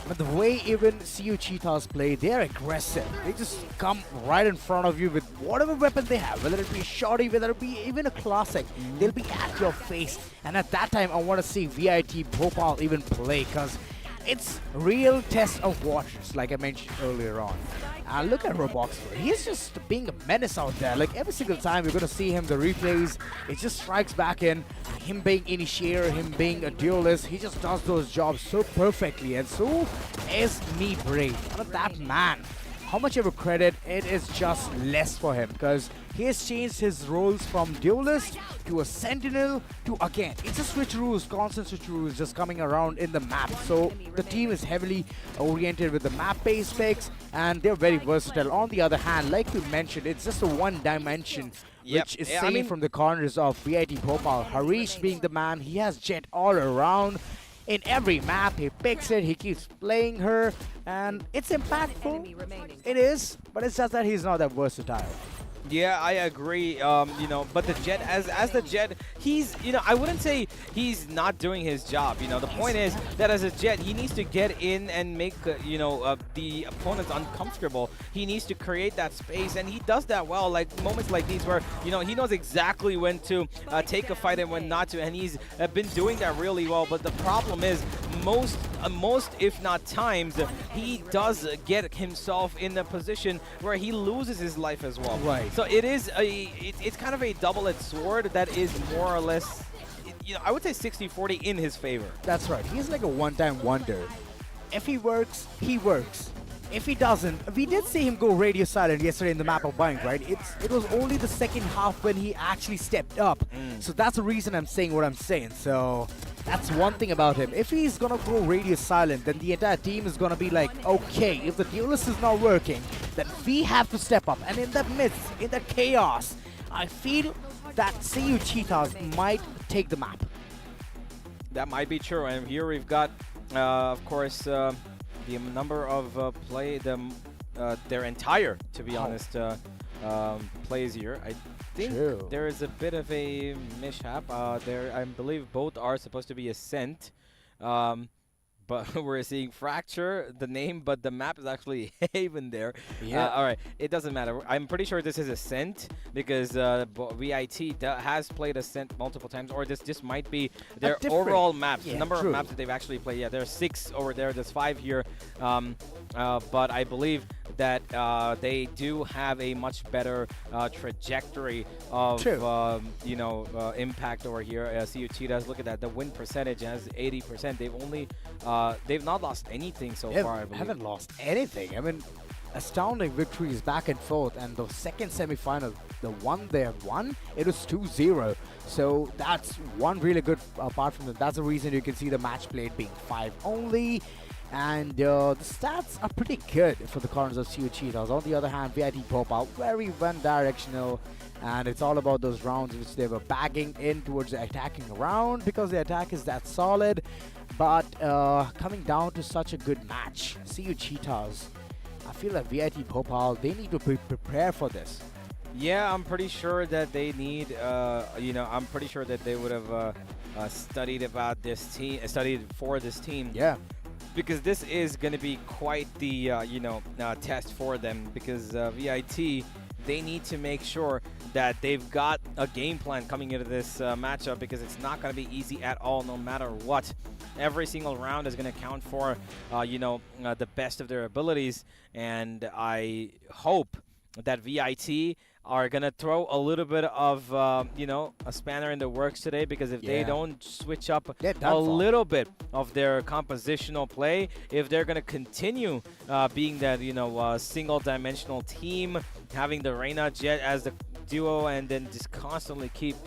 But the way even CU Cheetahs play, they're aggressive. They just come right in front of you with whatever weapon they have, whether it be a shotty, whether it be even a classic. They'll be at your face. And at that time, I want to see VIT Bhopal even play, because it's real test of waters, like I mentioned earlier on. And look at Roboxifer. He's just being a menace out there. Like every single time you're going to see him, the replays, it just strikes back in. Him being initiator, him being a duelist, he just does those jobs so perfectly. And so is me Brave. That man, how much ever credit, it is just less for him, because he has changed his roles from duelist to a sentinel to, again, it's a switcheroos, constant switcheroos just coming around in the map. So the team is heavily oriented with the map-based picks, and they're very versatile. On the other hand, like you mentioned, it's just a one dimension, which is seen from the corners of VIT Bhopal. Harish being the man, he has Jet all around. In every map, he picks it, he keeps playing her, and it's impactful. It is, but it's just that he's not that versatile. Yeah, I agree. You know, but the Jet, as the Jet, he's, you know, I wouldn't say he's not doing his job. You know, the point is that as a Jet, he needs to get in and make, you know, the opponents uncomfortable. He needs to create that space, and he does that well. Like moments like these where, you know, he knows exactly when to take a fight and when not to, and he's been doing that really well. But the problem is, most if not times, he does get himself in a position where he loses his life as well. Right. So it is it's kind of a double-edged sword that is more or less, you know, I would say 60-40 in his favor. That's right. He's like a one-time wonder. If he works, he works. If he doesn't, we did see him go radio silent yesterday in the map of BINKS, right? It was only the second half when he actually stepped up. So that's the reason I'm saying what I'm saying. So that's one thing about him. If he's gonna go radio silent, then the entire team is gonna be like, okay, if the duelist is not working, then we have to step up. And in that midst, in that chaos, I feel that CU Cheetahs might take the map. That might be true. And here we've got, of course, the number of their entire, to be honest, plays here. I think there is a bit of a mishap. There, I believe both are supposed to be Ascent. But we're seeing Fracture, the name, but the map is actually Haven there. Yeah. All right, it doesn't matter. I'm pretty sure this is Ascent because VIT has played Ascent multiple times, or this might be their overall maps, the number of maps that they've actually played. Yeah, there's 6 over there. There's 5 here. But I believe that they do have a much better trajectory of you know, impact over here. CU Cheetahs, look at that. The win percentage has 80%. They've only they've not lost anything so far, I believe. Haven't lost anything. I mean, astounding victories back and forth. And the second semi-final, the one they have won, it was 2-0. So that's one really good, apart from that, that's the reason you can see the match played being 5 only. And the stats are pretty good for the corners of CU Cheetahs. On the other hand, VIT Bhopal, very one-directional, and it's all about those rounds which they were bagging in towards the attacking round because the attack is that solid. But coming down to such a good match, CU Cheetahs, I feel like VIT Bhopal, they need to prepare for this. Yeah, I'm pretty sure that they need, I'm pretty sure that they would have studied about this team, studied for this team. Yeah. Because this is going to be quite the, test for them. Because VIT, they need to make sure that they've got a game plan coming into this matchup, because it's not going to be easy at all, no matter what. Every single round is going to count for, the best of their abilities. And I hope that VIT are going to throw a little bit of, a spanner in the works today, because if they don't switch up a little bit of their compositional play, if they're going to continue being that, single-dimensional team, having the Reina Jet as the duo, and then just constantly keep,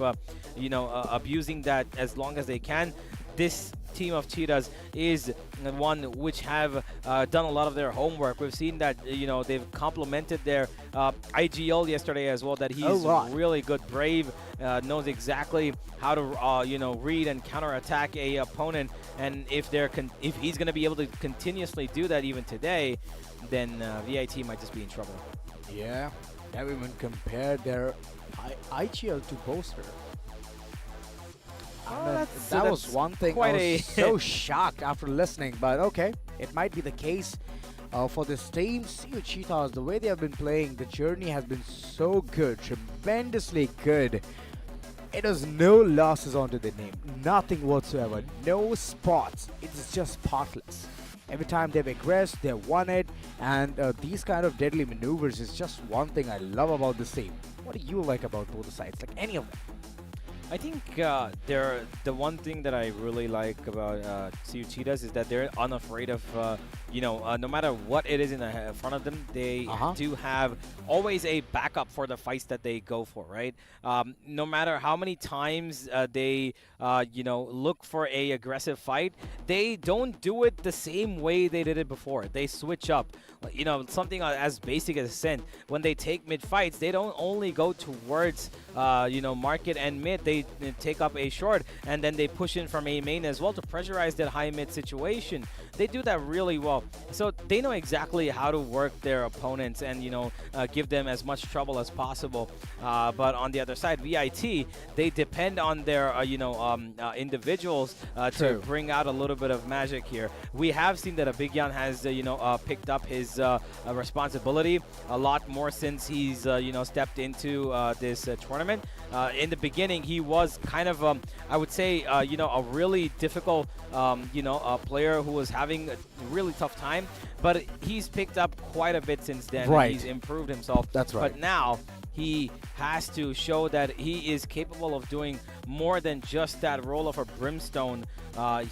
abusing that as long as they can, this team of Cheetahs is one which have done a lot of their homework. We've seen that, they've complemented their IGL yesterday as well, that he's really good, brave, knows exactly how to, read and counterattack a opponent. And if he's going to be able to continuously do that even today, then VIT might just be in trouble. Yeah, never even compared their IGL to Boaster. That was one thing I was so shocked after listening, but okay, it might be the case for this team. CU Cheetahs, the way they have been playing, the journey has been so good, tremendously good. It has no losses onto the name, nothing whatsoever, no spots. It's just spotless. Every time they've aggressed, they've won it, and these kind of deadly maneuvers is just one thing I love about this team. What do you like about both the sides? Like any of them? I think the one thing that I really like about CU Cheetahs is that they're unafraid of, no matter what it is in the front of them, they do have always a backup for the fights that they go for, right? No matter how many times they, look for a aggressive fight, they don't do it the same way they did it before. They switch up. Something as basic as Ascent. When they take mid fights, they don't only go towards, market and mid. They take up a short, and then they push in from a main as well to pressurize that high mid situation. They do that really well. So they know exactly how to work their opponents and, give them as much trouble as possible. But on the other side, VIT, they depend on their, individuals to bring out a little bit of magic here. We have seen that Abhigyan has, picked up his responsibility a lot more since he's, stepped into this tournament. In the beginning, he was kind of, I would say, a really difficult, player who was having a really tough time. But he's picked up quite a bit since then. Right. He's improved himself. That's right. But now he has to show that he is capable of doing more than just that role of a brimstone.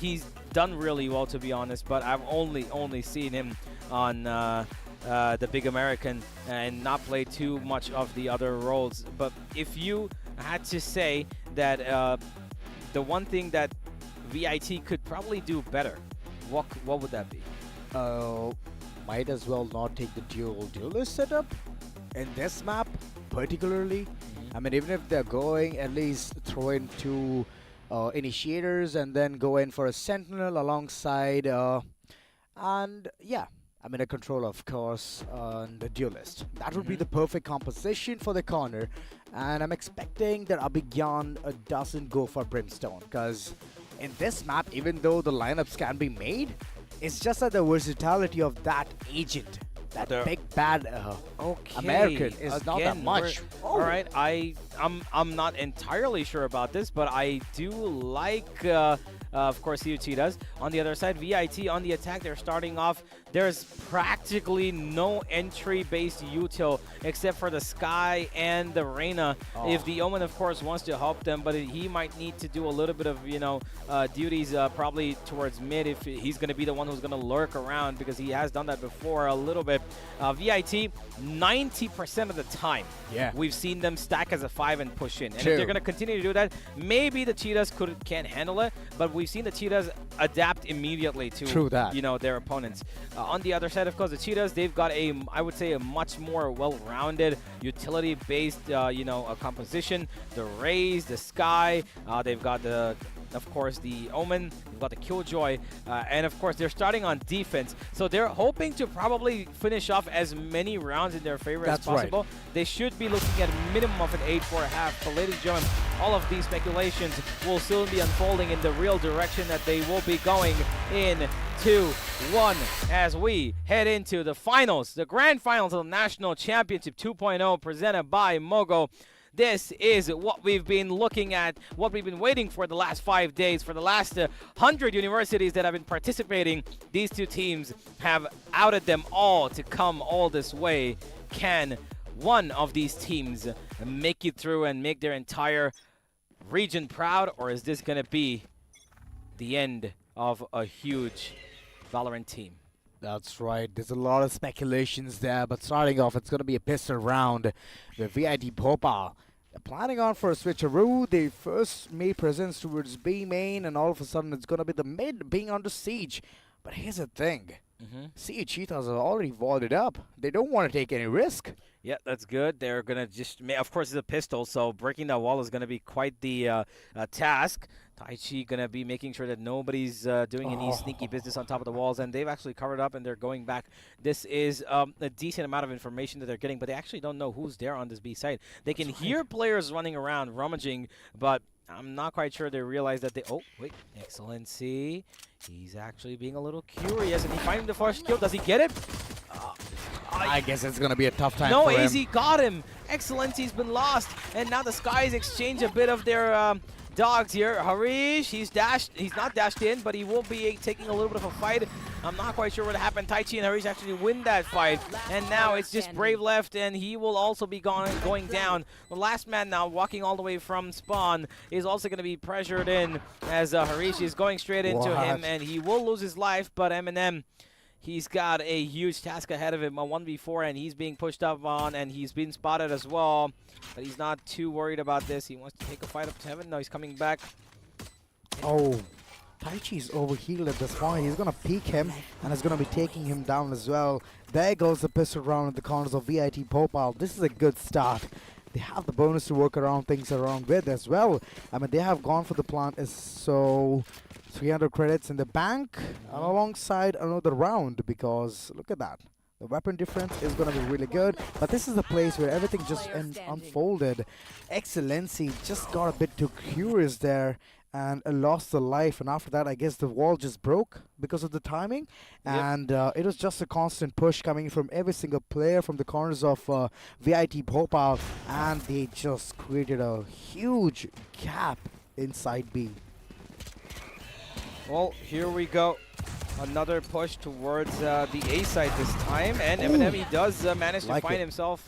He's done really well, to be honest, but I've only seen him on the Big American and not play too much of the other roles. But if you had to say that the one thing that VIT could probably do better, what would that be? Might as well not take the duelist setup in this map particularly. I mean, even if they're going, at least throw in two initiators and then go in for a sentinel alongside and yeah, I mean a control, of course, on the duelist. That would be the perfect composition for the corner, and I'm expecting that Abhigyan doesn't go for brimstone, because in this map, even though the lineups can be made, it's just that the versatility of that agent, that big bad American, is not that much. All right, I'm not entirely sure about this, but I do like, of course, CU Cheetahs. On the other side, VIT on the attack, they're starting off. There's practically no entry-based util except for the Sky and the Reina. If the Omen, of course, wants to help them, but he might need to do a little bit of, duties probably towards mid if he's going to be the one who's going to lurk around, because he has done that before a little bit. VIT, 90% of the time, we've seen them stack as a 5 and push in. And if they're going to continue to do that, maybe the Cheetahs can't handle it, but we've seen the Cheetahs adapt immediately to their opponents. On the other side, of course, the Cheetahs, they've got I would say a much more well-rounded utility-based composition. The Raze, the Sky, they've got of course the Omen, they've got the Killjoy, and of course they're starting on defense, so they're hoping to probably finish off as many rounds in their favor as possible. They should be looking at a minimum of an 8-4.5. So ladies and gentlemen, all of these speculations will soon be unfolding in the real direction that they will be going in 2-1 as we head into the finals, the grand finals of the National Championship 2.0 presented by Mogo. This is what we've been looking at, what we've been waiting for the last 5 days. For the last 100 universities that have been participating, these two teams have outed them all to come all this way. Can one of these teams make it through and make their entire region proud, or is this going to be the end of a huge Valorant team? That's right. There's a lot of speculations there, but starting off, it's going to be a pistol round with VIT Bhopal. They're planning on for a switcheroo. They first made presence towards B main, and all of a sudden it's going to be the mid being under siege. But here's the thing. See, Cheetahs have already vaulted up. They don't want to take any risk. Yeah, that's good. They're going to just, of course, it's a pistol, so breaking that wall is going to be quite the task. Taichi going to be making sure that nobody's doing any sneaky business on top of the walls, and they've actually covered up and they're going back. This is a decent amount of information that they're getting, but they actually don't know who's there on this B side. They can hear players running around, rummaging, but I'm not quite sure they realize that they... Oh, wait. Excellency. He's actually being a little curious, and he finds the first kill. Does he get it? I guess it's going to be a tough time for him. No, AZ got him. Excellency's been lost, and now the Skies exchange a bit of their dogs here. Harish, he's not dashed in, but he will be taking a little bit of a fight. I'm not quite sure what happened. Taichi and Harish actually win that fight, and now it's just Brave left, and he will also be going down. The last man now walking all the way from spawn is also going to be pressured in as Harish is going straight into him, and he will lose his life, but Eminem, he's got a huge task ahead of him, a 1v4, and he's being pushed up on, and he's been spotted as well. But he's not too worried about this. He wants to take a fight up to heaven. No, he's coming back. Oh, Taichi's overhealed at this point. He's going to peek him, and is going to be taking him down as well. There goes the pistol round in the corners of VIT Bhopal. This is a good start. They have the bonus to work around things around with as well. I mean, they have gone for the plant, so 300 credits in the bank alongside another round, because look at that. The weapon difference is going to be really good, but this is the place where everything just unfolded. Excellency just got a bit too curious there and lost the life, and after that I guess the wall just broke because of the timing. And it was just a constant push coming from every single player from the corners of VIT Bhopal, and they just created a huge gap inside B. Well, here we go. Another push towards the A side this time, and Eminem, he does manage to find himself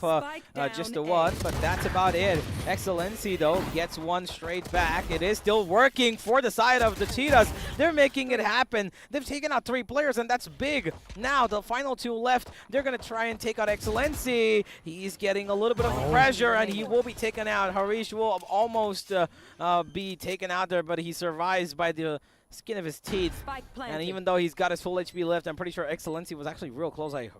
just a one, but that's about it. Excellency, though, gets one straight back. It is still working for the side of the Cheetahs. They're making it happen. They've taken out 3 players, and that's big. Now, the final 2 left, they're going to try and take out Excellency. He's getting a little bit of pressure, and he will be taken out. Harish will almost be taken out there, but he survives by the skin of his teeth, and even though he's got his full HP left, I'm pretty sure Excellency was actually real close. I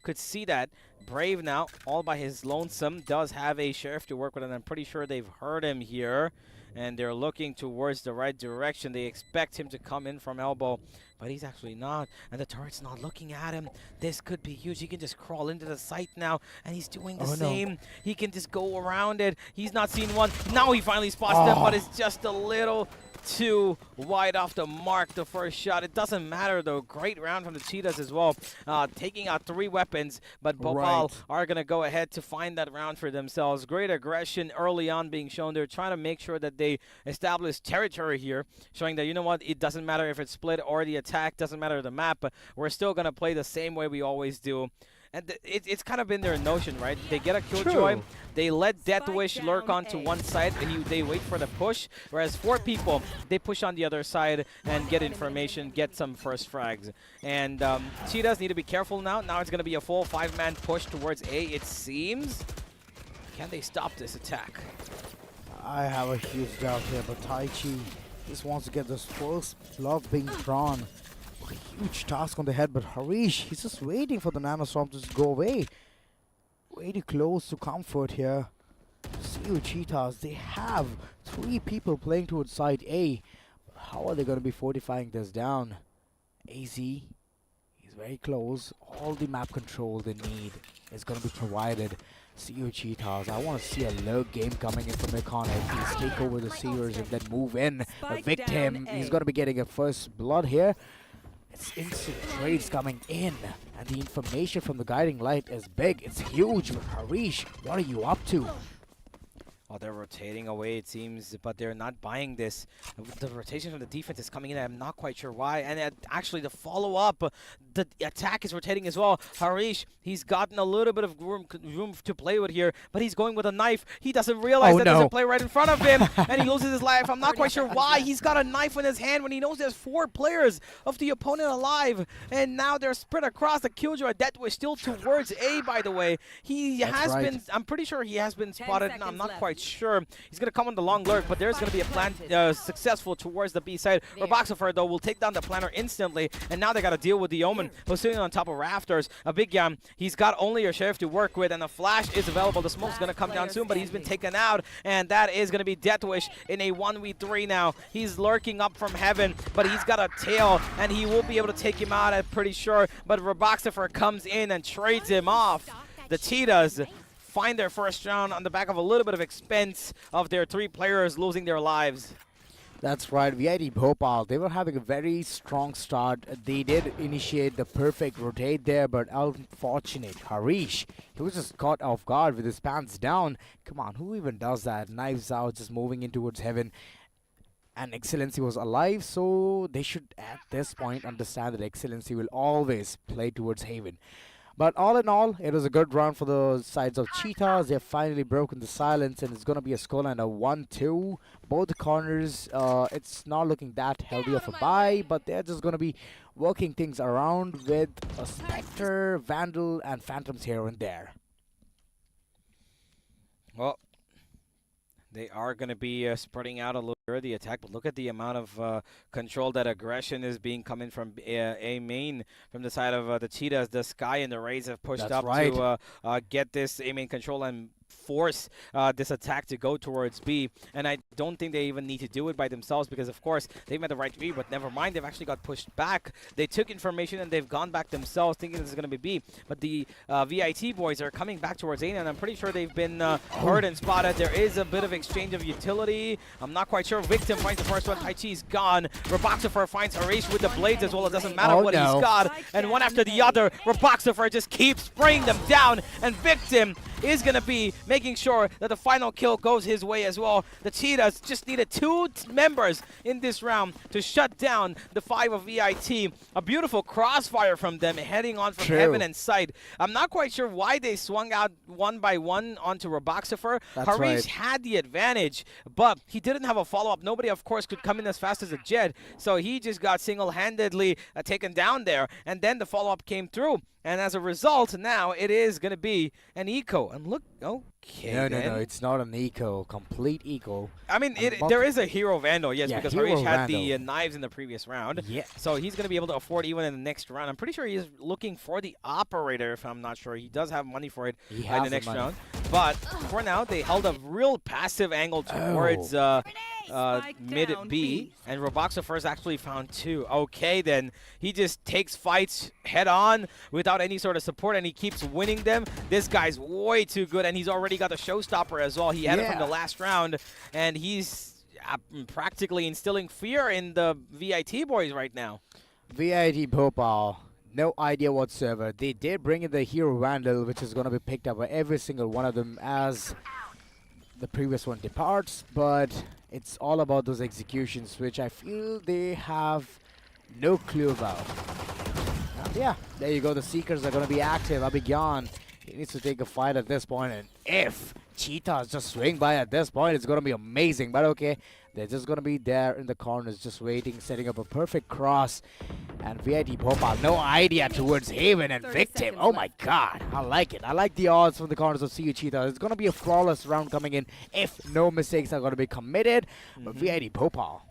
could see that. Brave now, all by his lonesome, does have a sheriff to work with, and I'm pretty sure they've heard him here, and they're looking towards the right direction. They expect him to come in from elbow, but he's actually not, and the turret's not looking at him. This could be huge. He can just crawl into the site now, and he's doing the same. No. He can just go around it. He's not seen one. Now he finally spots them, but it's just a little too wide off the mark, the first shot. It doesn't matter, though. Great round from the Cheetahs as well, taking out 3 weapons, but Bhopal are going to go ahead to find that round for themselves. Great aggression early on being shown. They're trying to make sure that they establish territory here, showing that, you know what, it doesn't matter if it's split or the attack, doesn't matter the map, but we're still going to play the same way we always do. And it's kind of been their notion, right? They get a Killjoy, they let Death Wish lurk onto one side, and they wait for the push, whereas 4 people, they push on the other side and get information, get some first frags. And Cheetahs need to be careful now. Now it's going to be a full 5-man push towards A, it seems. Can they stop this attack? I have a huge doubt here, but Taichi Just wants to get this first blood being drawn. A huge task on the head, but Harish, he's just waiting for the Nanostorm to just go away. Way too close to comfort here. See Cheetahs, they have 3 people playing towards side A. But how are they going to be fortifying this down? AZ, he's very close. All the map control they need is going to be provided. CEO Cheetahs, I want to see a low game coming in from Iconic. Please take over the Seers and then move in. A victim, he's going to be getting a first blood here. It's instant trades coming in. And the information from the guiding light is big. It's huge. But Harish, what are you up to? Oh, they're rotating away, it seems, but they're not buying this. The rotation from the defense is coming in. I'm not quite sure why. And actually, the follow-up, the attack is rotating as well. Harish, he's gotten a little bit of room to play with here, but he's going with a knife. He doesn't realize that there's a play right in front of him, and he loses his life. I'm not quite sure why. He's got a knife in his hand when he knows there's 4 players of the opponent alive, and now they're spread across the Killjoy. Deathwish still towards A, by the way. He has been, I'm pretty sure he has been spotted, and I'm not quite sure. He's going to come on the long lurk, but there's going to be a plan successful towards the B side. Roboxifer, though, will take down the planner instantly, and now they got to deal with the Omen, who's sitting on top of rafters. A big Yam, he's got only a sheriff to work with, and a flash is available. The smoke's going to come down soon, but he's been taken out, and that is going to be Deathwish in a 1v3 now. He's lurking up from heaven, but he's got a tail, and he will be able to take him out, I'm pretty sure, but Roboxifer comes in and trades him off. The Cheetahs find their first round on the back of a little bit of expense of their 3 players losing their lives. That's right, VIT Bhopal, they were having a very strong start. They did initiate the perfect rotate there, but unfortunate Harish, he was just caught off guard with his pants down. Come on, who even does that? Knives out, just moving in towards heaven. And Excellency was alive, so they should at this point understand that Excellency will always play towards Haven. But all in all, it was a good round for the sides of Cheetahs. They've finally broken the silence, and it's going to be a scoreline of 1-2. Both corners, it's not looking that healthy of a buy, but they're just going to be working things around with a Spectre, Vandal, and Phantoms here and there. Well, they are going to be spreading out a little bit the attack, but look at the amount of control that aggression is being coming from A main from the side of the Cheetahs. The Sky and the Rays have pushed up to get this A main control and force this attack to go towards B, and I don't think they even need to do it by themselves because of course they made the right read, but never mind, they've actually got pushed back. They took information and they've gone back themselves thinking this is going to be B, but the VIT boys are coming back towards A, and I'm pretty sure they've been heard and spotted. There is a bit of exchange of utility. I'm not quite sure. Victim finds the first one. Tai Chi's gone. Roboxifer finds Harish with the blades as well. It doesn't matter what he's got, and one after the other, Roboxifer just keeps spraying them down, and Victim is going to be making sure that the final kill goes his way as well. The Cheetahs just needed 2 members in this round to shut down the 5 of VIT. A beautiful crossfire from them heading on from heaven and sight. I'm not quite sure why they swung out 1 by 1 onto Roboxifer. Harish had the advantage, but he didn't have a follow-up. Nobody, of course, could come in as fast as a Jet, so he just got single-handedly taken down there, and then the follow-up came through. And as a result, now it is going to be an eco. And look, okay. No, it's not an eco. Complete eco. I mean, there is a Hero Vandal, yes, because Harish had the knives in the previous round. Yeah. So he's going to be able to afford even in the next round. I'm pretty sure he's looking for the Operator, if I'm not sure. He does have money for it in the next round. But for now, they held a real passive angle towards mid B, and Roboxifer's actually found 2. Okay, then he just takes fights head on without any sort of support, and he keeps winning them. This guy's way too good, and he's already got the showstopper as well. He had it from the last round, and he's practically instilling fear in the VIT boys right now. VIT Bhopal, no idea whatsoever. They did bring in the Hero Vandal, which is going to be picked up by every single one of them as the previous one departs, but it's all about those executions, which I feel they have no clue about. Yeah, there you go. The Seekers are going to be active. Abhigyan, he needs to take a fight at this point, and if Cheetahs just swing by at this point, it's going to be amazing. But okay, they're just going to be there in the corners, just waiting, setting up a perfect cross. And VIT Bhopal, no idea towards Haven and Victim. Oh my god, I like it. I like the odds from the corners of CU Cheetah. It's going to be a flawless round coming in if no mistakes are going to be committed. But VIT Bhopal.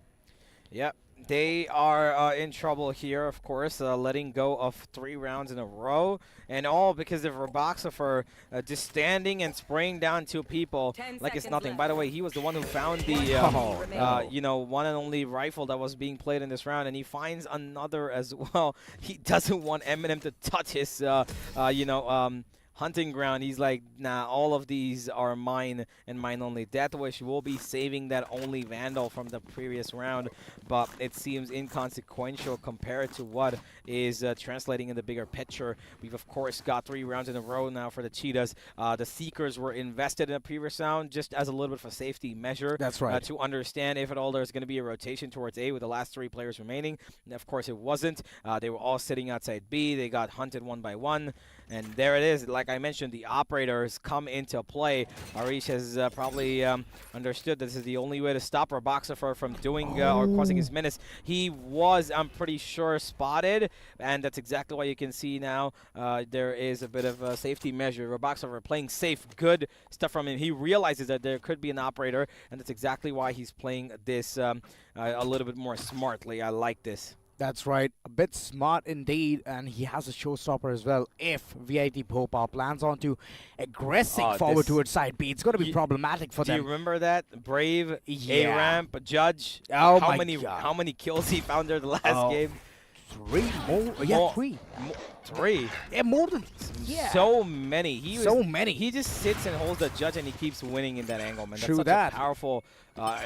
Yep. They are in trouble here, of course, letting go of 3 rounds in a row, and all because of Roboxofer just standing and spraying down 2 people like it's nothing. Left. By the way, he was the one who found the you know, one and only rifle that was being played in this round, and he finds another as well. He doesn't want Eminem to touch his you know, hunting ground. He's like, nah, all of these are mine and mine only. Deathwish will be saving that only Vandal from the previous round, but it seems inconsequential compared to what is translating in the bigger picture. We've, of course, got 3 rounds in a row now for the Cheetahs. The Seekers were invested in a previous round just as a little bit of a safety measure. That's right. To understand if at all there's going to be a rotation towards A with the last 3 players remaining. And of course, it wasn't. They were all sitting outside B. They got hunted one by one. And there it is. Like I mentioned, the operators come into play. Arish has probably understood this is the only way to stop Roboxofer from doing or causing his menace. He was, I'm pretty sure, spotted, and that's exactly why you can see now there is a bit of a safety measure. Roboxofer playing safe, good stuff from him. He realizes that there could be an operator, and that's exactly why he's playing this a little bit more smartly. I like this. That's right, a bit smart indeed, and he has a showstopper as well. If VIT Bhopal plans on to aggressing forward towards side B, it's going to be problematic for them. Do you remember that? Brave, A-Ramp, Judge, how many kills he found there the last game? 3 more? Yeah, 3. 3? Yeah, more than, so many. Many. He just sits and holds the Judge, and he keeps winning in that angle, man. True That's such that. a powerful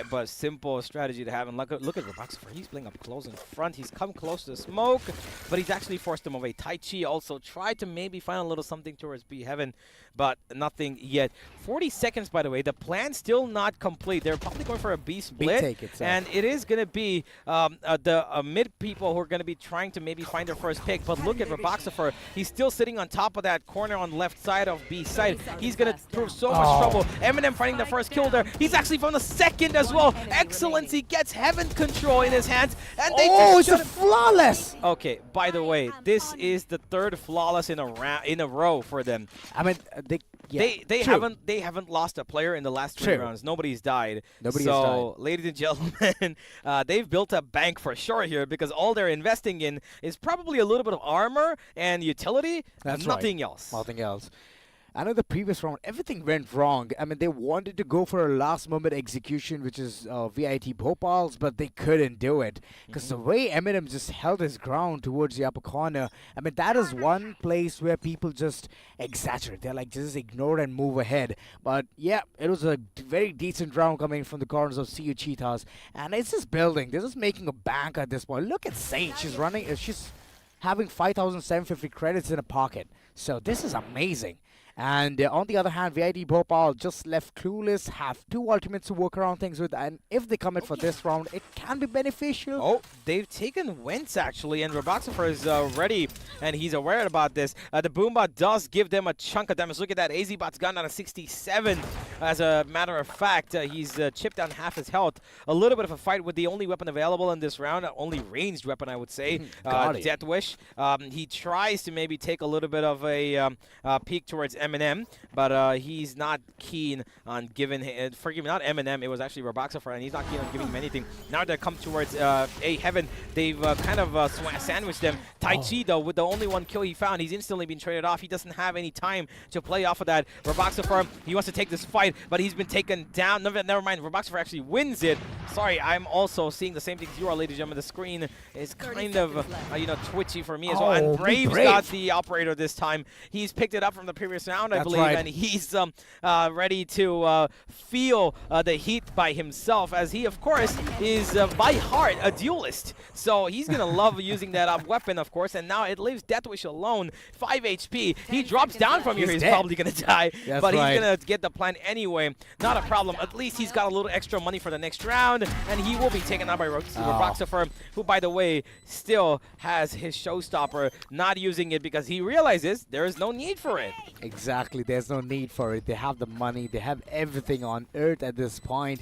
but simple strategy to have. And look at Roboxofer. He's playing up close in front. He's come close to the smoke, but he's actually forced him away. Tai Chi also tried to maybe find a little something towards B Heaven, but nothing yet. 40 seconds, by the way. The plan's still not complete. They're probably going for a B split, and it is going to be the mid people who are going to be trying to maybe find their first pick. But look at Roboxofer. He's still sitting on top of that corner on the left side of B side. He's going to prove so much trouble. Eminem finding the first kill there. He's actually found the second as well. Excellence. He gets Heaven control in his hands, and they it's a flawless. Okay, by the way, this is the 3rd flawless in a row for them. I mean, they haven't lost a player in the last 3 rounds. Nobody's died. So, ladies and gentlemen, they've built a bank for sure here, because all they're investing in is probably a little bit of armor and utility. That's nothing else. Nothing else. I know the previous round, everything went wrong. I mean, they wanted to go for a last-moment execution, which is VIT Bhopal's, but they couldn't do it. Because the way Eminem just held his ground towards the upper corner, I mean, that is one place where people just exaggerate. They're like, just ignore and move ahead. But, yeah, it was a very decent round coming from the corners of CU Cheetahs. And it's just building. They're just making a bank at this point. Look at Saint. She's running. She's having 5,750 credits in her pocket. So this is amazing. And on the other hand, VIT Bhopal just left clueless, have 2 ultimates to work around things with, and if they commit for this round, it can be beneficial. Oh, they've taken Wentz, actually, and Roboxofer is ready, and he's aware about this. The Boombot does give them a chunk of damage. Look at that. AZBot's gone down to 67. As a matter of fact, he's chipped down half his health. A little bit of a fight with the only weapon available in this round, only ranged weapon, I would say, Deathwish. He tries to maybe take a little bit of a peek towards Eminem, but he's not keen on giving him, forgive me, not Eminem, it was actually Roboxofer, and he's not keen on giving him anything. Now they come towards A Heaven, they've kind of sandwiched them. Tai Chi, though, with the only 1 kill he found, he's instantly been traded off. He doesn't have any time to play off of that. Roboxofer, he wants to take this fight, but he's been taken down. Never mind, Roboxofer actually wins it. Sorry, I'm also seeing the same things you are, ladies and gentlemen. The screen is kind of, you know, twitchy for me as well. And Brave's got the operator this time. He's picked it up from the previous round, I believe, and he's ready to feel the heat by himself, as he, of course, is by heart a duelist. So he's going to love using that weapon, of course, and now it leaves Deathwish alone. 5 HP. He drops down from here. He's probably going to die, but he's going to get the plan anyway. Not a problem. At least he's got a little extra money for the next round, and he will be taken out by Roboxofer, who, by the way, still has his showstopper, not using it because he realizes there is no need for it. Exactly. There's no need for it. They have the money. They have everything on earth at this point.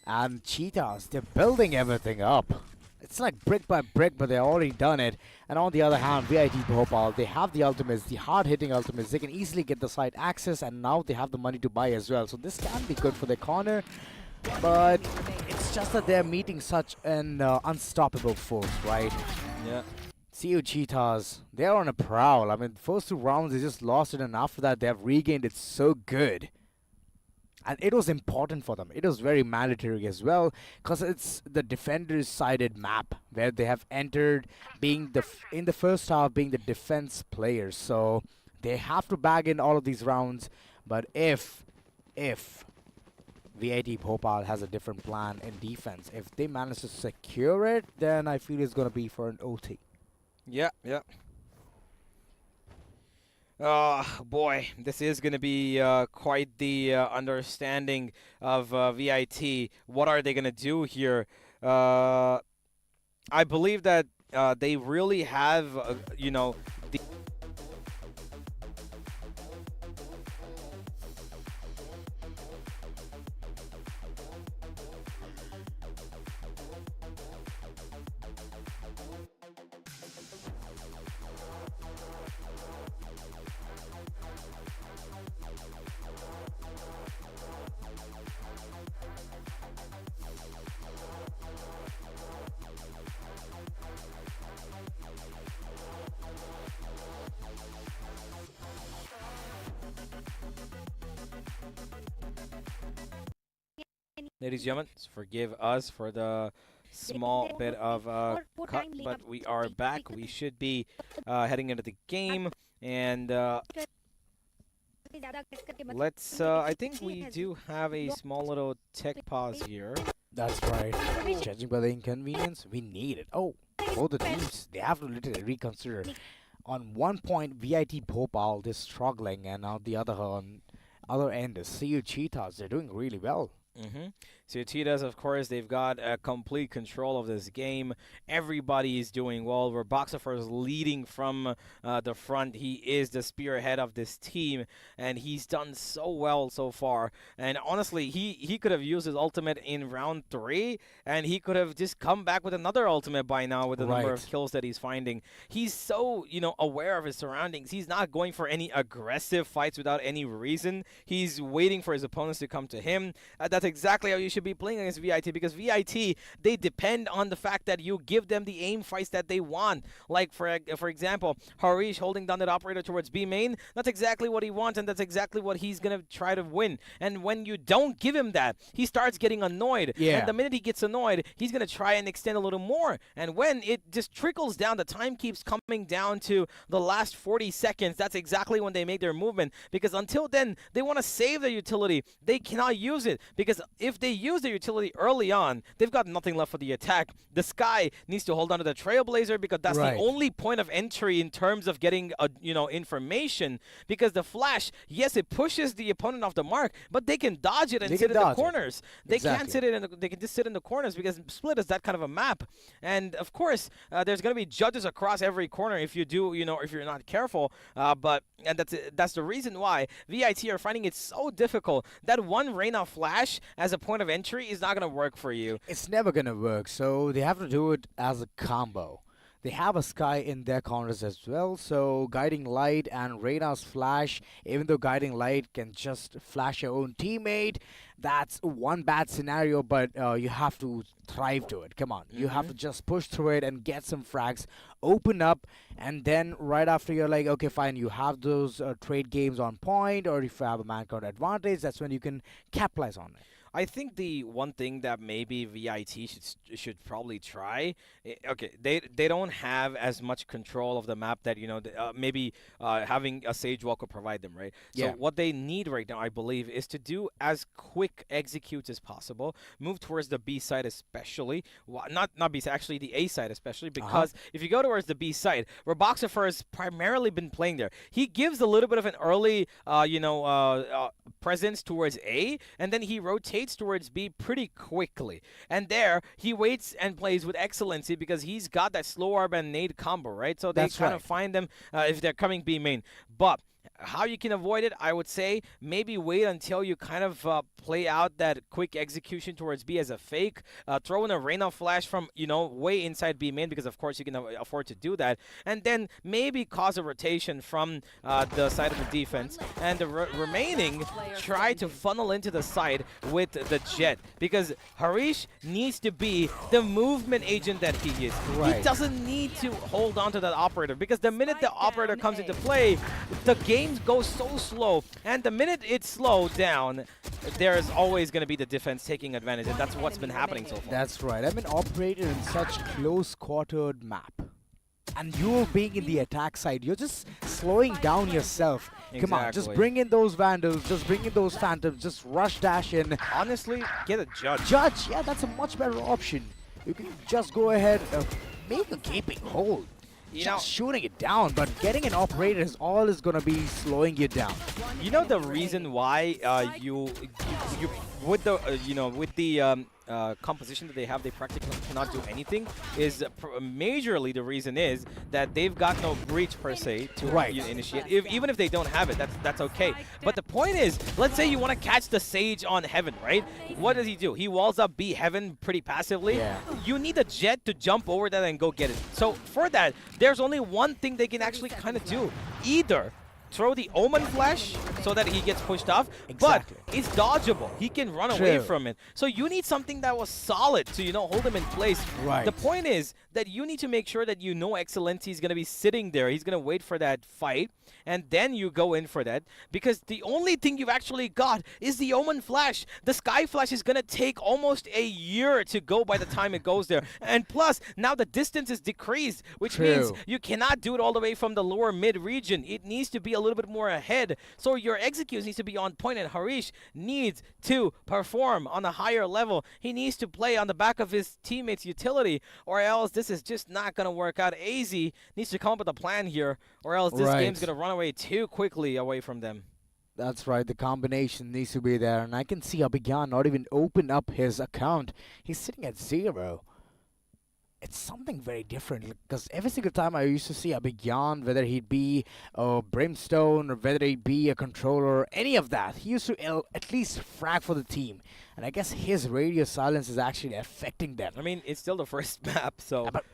And Cheetahs, they're building everything up. It's like brick by brick, but they've already done it. And on the other hand, VIT Bhopal, they have the ultimates, the hard-hitting ultimates. They can easily get the site access, and now they have the money to buy as well. So this can be good for their corner. but it's just that they're meeting such an unstoppable force, right? Yeah. See you, Cheetahs. They're on a prowl. I mean, first 2 rounds they just lost it, and after that they have regained it so good. And it was important for them. It was very mandatory as well, because it's the defenders-sided map where they have entered, being in the first half being the defense players. So they have to bag in all of these rounds. But if VIT Bhopal has a different plan in defense, if they manage to secure it, then I feel it's gonna be for an OT. Yeah, yeah. Oh boy, this is going to be quite the understanding of VIT. What are they going to do here? I believe that they really have, you know, the Ladies and gentlemen, forgive us for the small bit of cut, but we are back. We should be heading into the game, and let's. I think we do have a small little tech pause here. That's right. Judging by the inconvenience, we need it. Oh, both the teams, they have to literally reconsider. On one point, VIT Bhopal is struggling, and on the other end, the CU Cheetahs, they're doing really well. So Cheetahs, of course, they've got complete control of this game. Everybody is doing well. Roboxifer is leading from the front. He is the spearhead of this team, and he's done so well so far. And honestly, he could have used his ultimate in round 3, and he could have just come back with another ultimate by now with the number of kills that he's finding. He's so, you know, aware of his surroundings. He's not going for any aggressive fights without any reason. He's waiting for his opponents to come to him. That's exactly how you should be playing against VIT, because VIT, they depend on the fact that you give them the aim fights that they want. Like, for example, Harish holding down that operator towards B main, that's exactly what he wants, and that's exactly what he's going to try to win. And when you don't give him that, he starts getting annoyed. Yeah. And the minute he gets annoyed, he's going to try and extend a little more. And when it just trickles down, the time keeps coming down to the last 40 seconds, that's exactly when they make their movement. Because until then, they want to save their utility. They cannot use it, because if they use their utility early on, they've got nothing left for the attack. The Sky needs to hold on to the Trailblazer, because that's the only point of entry in terms of getting information. Because the Flash, yes, it pushes the opponent off the mark, but they can dodge it and sit in the corners. They can't sit in. They can just sit in the corners, because Split is that kind of a map. And of course, there's going to be judges across every corner if you do, if you're not careful. But that's the reason why VIT are finding it so difficult. That one Reyna Flash as a point of entry is not going to work for you. It's never going to work, so they have to do it as a combo. They have a Sky in their corners as well, so Guiding Light and Reyna's Flash, even though Guiding Light can just flash your own teammate, that's one bad scenario, but you have to thrive to it. Come on. You have to just push through it and get some frags, open up, and then right after you're like, okay, fine, you have those trade games on point, or if you have a man count advantage, that's when you can capitalize on it. I think the one thing that maybe VIT should probably try, okay, they don't have as much control of the map that, maybe having a Sage Wall could provide them, right? Yeah. So what they need right now, I believe, is to do as quick executes as possible, move towards the B side especially, not B side, actually the A side especially, because if you go towards the B side, Roboxifer has primarily been playing there. He gives a little bit of an early, presence towards A, and then he rotates towards B pretty quickly. And there, he waits and plays with excellency, because he's got that slow orb and nade combo, right? So they kind of find them if they're coming B main. But how you can avoid it, I would say maybe wait until you kind of play out that quick execution towards B as a fake. Throw in a Reyna flash from, way inside B main, because of course you can afford to do that. And then maybe cause a rotation from the side of the defense. And the remaining, try to funnel into the side with the Jet. Because Harish needs to be the movement agent that he is. Right. He doesn't need to hold on to that operator, because the minute the operator comes into play, the game goes so slow. And the minute it's slowed down, there's always going to be the defense taking advantage, and that's what's been happening so far. That's right. I mean, operated in such close-quartered map. And you being in the attack side, you're just slowing down yourself. Come on, just bring in those Vandals, just bring in those Phantoms, just rush dash in. Honestly, get a Judge. Judge, yeah, that's a much better option. You can just go ahead and make a gaping hole. Just shooting it down, but getting an operator is all is going to be slowing you down. You know the reason why you with the composition that they have, they practically cannot do anything, is majorly the reason is that they've got no breach per se to initiate. Even if they don't have it, that's okay. But the point is, let's say you want to catch the Sage on Heaven, right? What does he do? He walls up B Heaven pretty passively. Yeah. You need a Jet to jump over that and go get it. So for that, there's only one thing they can actually kind of do. Either throw the Omen Flash so that he gets pushed off, but it's dodgeable. He can run away from it. So you need something that was solid to, hold him in place. Right. The point is that you need to make sure that Excellency is going to be sitting there. He's going to wait for that fight, and then you go in for that, because the only thing you've actually got is the Omen Flash. The Sky Flash is going to take almost a year to go by the time it goes there. And plus, now the distance is decreased, which means you cannot do it all the way from the lower mid region. It needs to be a little bit more ahead. So your executes needs to be on point, and Harish needs to perform on a higher level. He needs to play on the back of his teammates' utility, or else this is just not going to work out. AZ needs to come up with a plan here, or else this game's going to run away too quickly away from them. That's right, the combination needs to be there, and I can see Abhigyan not even open up his account. He's sitting at 0. It's something very different, because every single time I used to see Abhigyan, whether he'd be Brimstone or whether he'd be a controller, any of that, he used to at least frag for the team. And I guess his radio silence is actually affecting them. I mean, it's still the first map, so... But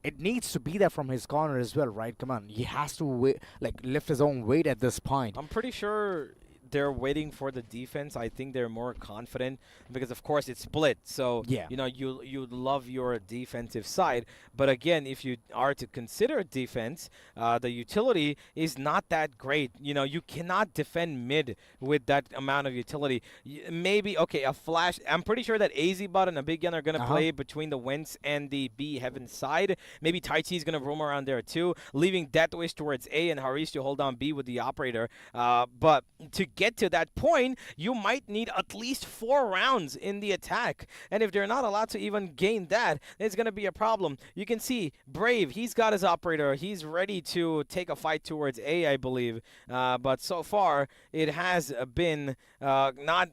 it needs to be there from his corner as well, right? Come on, he has to lift his own weight at this point. I'm pretty sure they're waiting for the defense. I think they're more confident because, of course, it's split. So, you love your defensive side. But again, if you are to consider defense, the utility is not that great. You cannot defend mid with that amount of utility. Maybe, okay, a flash. I'm pretty sure that AZBot and Abhigyan are going to play between the Winks and the B Heaven side. Maybe Tai Chi is going to roam around there too, leaving Deathwish towards A and Harish to hold on B with the operator. But to get to that point, you might need at least 4 rounds in the attack. And if they're not allowed to even gain that, it's going to be a problem. You can see Brave, he's got his operator. He's ready to take a fight towards A, I believe. But so far, it has been not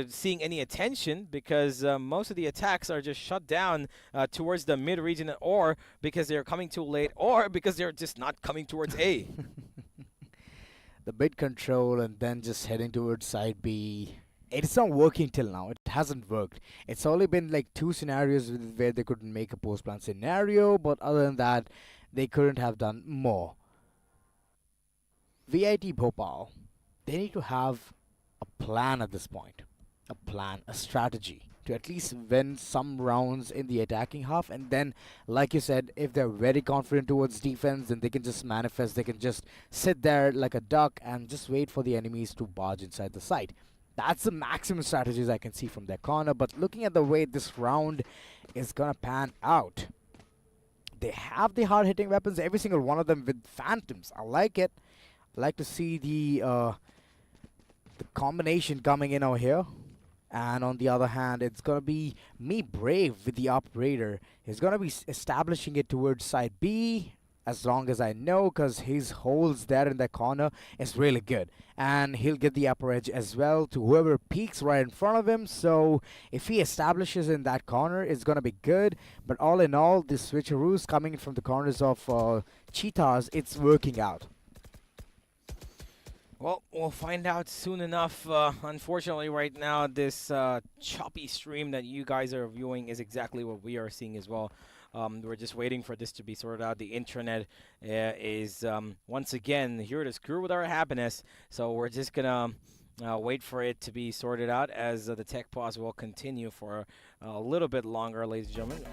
seeing any attention because most of the attacks are just shut down towards the mid region, or because they're coming too late, or because they're just not coming towards A. The mid control and then just heading towards side B. It's not working till now. It hasn't worked. It's only been like 2 scenarios where they couldn't make a post-plan scenario, but other than that, they couldn't have done more. VIT Bhopal, they need to have a plan at this point. A plan, a strategy to at least win some rounds in the attacking half, and then, like you said, if they're very confident towards defense, then they can just manifest, they can just sit there like a duck and just wait for the enemies to barge inside the site. That's the maximum strategies I can see from their corner, but looking at the way this round is gonna pan out, they have the hard-hitting weapons, every single one of them with Phantoms. I like it. I like to see the combination coming in over here. And on the other hand, it's going to be me Brave with the operator. He's going to be establishing it towards side B, as long as I know, because his holes there in the corner is really good. And he'll get the upper edge as well to whoever peeks right in front of him. So if he establishes in that corner, it's going to be good. But all in all, the switcheroos coming in from the corners of Cheetahs, it's working out. Well, we'll find out soon enough. Unfortunately, right now, this choppy stream that you guys are viewing is exactly what we are seeing as well. We're just waiting for this to be sorted out. The internet is once again here to screw with our happiness. So we're just going to wait for it to be sorted out as the tech pause will continue for a little bit longer, ladies and gentlemen.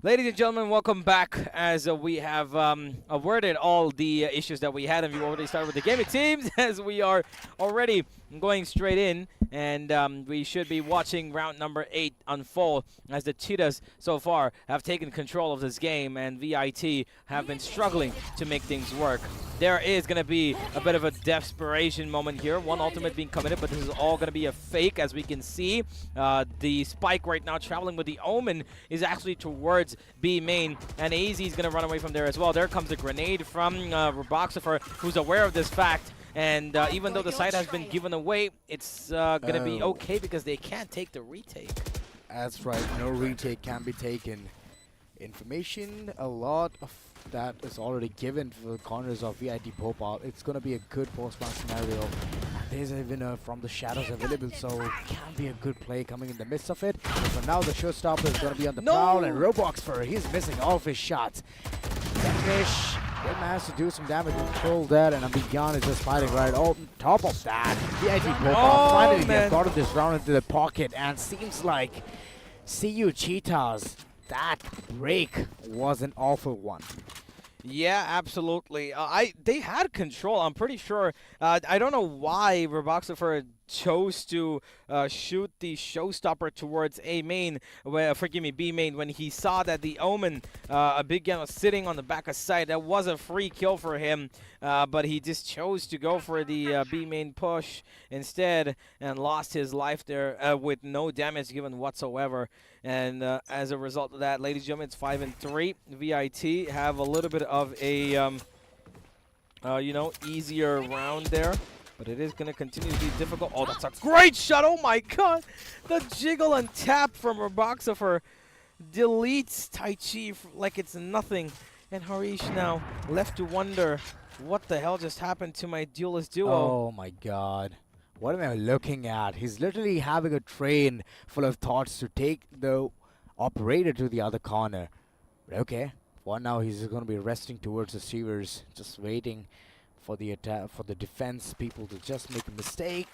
Ladies and gentlemen, welcome back as we have averted all the issues that we had, and we already started with the game. It seems as we are already going straight in, and we should be watching round number 8 unfold as the Cheetahs so far have taken control of this game, and VIT have been struggling to make things work. There is going to be a bit of a desperation moment here. One ultimate being committed, but this is all going to be a fake, as we can see. The spike right now traveling with the Omen is actually towards B main, and AZ is going to run away from there as well. There comes a grenade from Roboxifer, who's aware of this fact. And even though the site has been given away, it's going to be okay because they can't take the retake. That's right. No retake can be taken. Information, a lot of that is already given for the corners of VIT Bhopal. It's going to be a good post-round scenario. And there's a winner from the shadows available, so can be a good play coming in the midst of it. But for now, the showstopper is going to be on the prowl, and Roboxifer, he's missing all of his shots. Fish. They managed to do some damage, control that, and Beyond is just fighting right on top of that. VIT Bhopal finally they've gotten this round into the pocket, and seems like CU Cheetahs, that break was an awful one. Yeah, absolutely. They had control. I'm pretty sure. I don't know why Roboxifer chose to shoot the showstopper towards A main, forgive me, B main, when he saw that the Omen, a big gun, was sitting on the back of site. That was a free kill for him, but he just chose to go for the B main push instead and lost his life there with no damage given whatsoever. And as a result of that, ladies and gentlemen, it's 5-3. VIT have a little bit of a, you know, easier round there. But it is going to continue to be difficult. Oh, that's a great shot. Oh, my God. The jiggle and tap from Roboxifer deletes Tai Chi like it's nothing. And Harish now left to wonder what the hell just happened to my duelist duo. Oh, my God. What am I looking at? He's literally having a train full of thoughts to take the operator to the other corner. But okay. For now, he's going to be resting towards the receivers, just waiting for the attack, for the defense people to just make a mistake.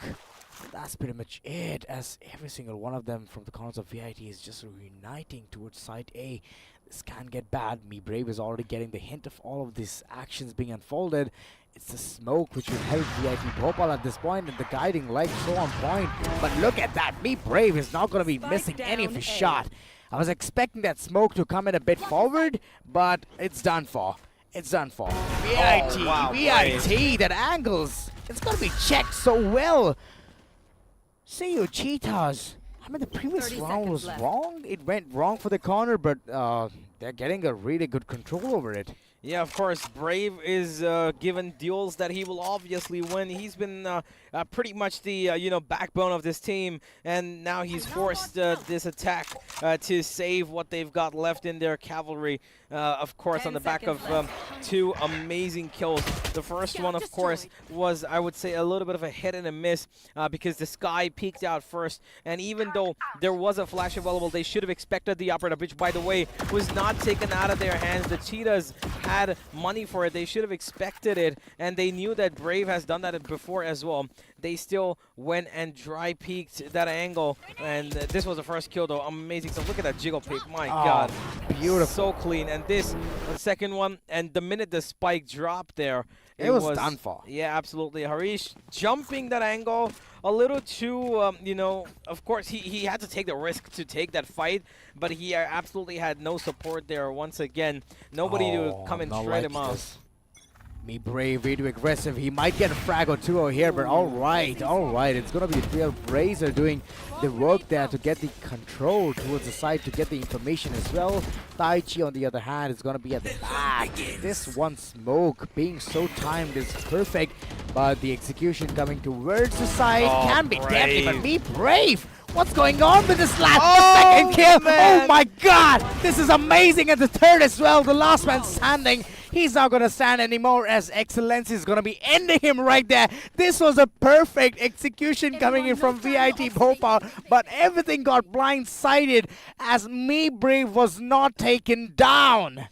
That's pretty much it, as every single one of them from the corners of VIT is just reuniting towards side A. This can get bad. Me Brave is already getting the hint of all of these actions being unfolded. It's the smoke which will help VIT Bhopal at this point, and the guiding light is so on point. But look at that. Me Brave is not going to be missing any of his shot. I was expecting that smoke to come in a bit forward, but it's done for. It's done for. VIT, oh, wow, VIT, that angles. It's going to be checked so well. See you, Cheetahs. I mean, the previous round was wrong. It went wrong for the corner, but they're getting a really good control over it. Yeah, of course, Brave is given duels that he will obviously win. He's been pretty much the you know, backbone of this team, and now he's forced this attack to save what they've got left in their cavalry. Of course, on the back of 2 amazing kills. The first one, of course, was, I would say, a little bit of a hit and a miss because the Sky peeked out first, and even though there was a flash available, they should have expected the operator, which, by the way, was not taken out of their hands. The Cheetahs had money for it. They should have expected it, and they knew that Brave has done that before as well. They still went and dry peeked that angle, and this was the first kill, though. Amazing. So look at that jiggle peek. My God. Beautiful. So clean. And this, the second one, and the minute the spike dropped there, it was done for. Yeah, absolutely. Harish jumping that angle a little too, you know, of course, he had to take the risk to take that fight, but he absolutely had no support there once again. Nobody to come and straight him out. Me Brave, way too aggressive. He might get a frag or 2 over here, but all right. It's going to be a real Razor doing the work there to get the control towards the side, to get the information as well. Tai Chi, on the other hand, is going to be at the back. This one smoke being so timed is perfect, but the execution coming towards the side can be deadly. But Me Brave, what's going on with this second kill? Man. Oh my God, this is amazing. And the third as well, the last man standing. He's not going to stand anymore, as Excellency is going to be ending him right there. This was a perfect execution coming in from VIT Bhopal, but everything got blindsided as Me Brave was not taken down.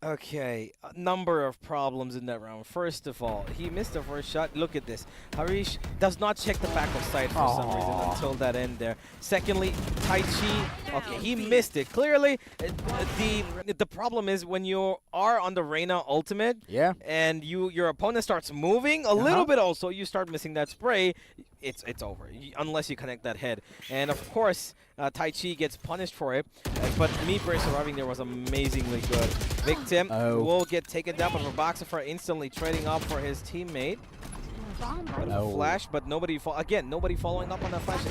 Okay, a number of problems in that round. First of all, he missed the first shot. Look at this. Harish does not check the back of sight for some reason until that end there. Secondly, Tai Chi, okay, he missed it. Clearly, the problem is when you are on the Reyna ultimate, and your opponent starts moving a little bit also, you start missing that spray, it's over, unless you connect that head. And of course, Tai Chi gets punished for it, but Meatbray surviving there was amazingly good. Victim will get taken down, but Roboxafer instantly trading up for his teammate. Flash, but nobody following up on that flash.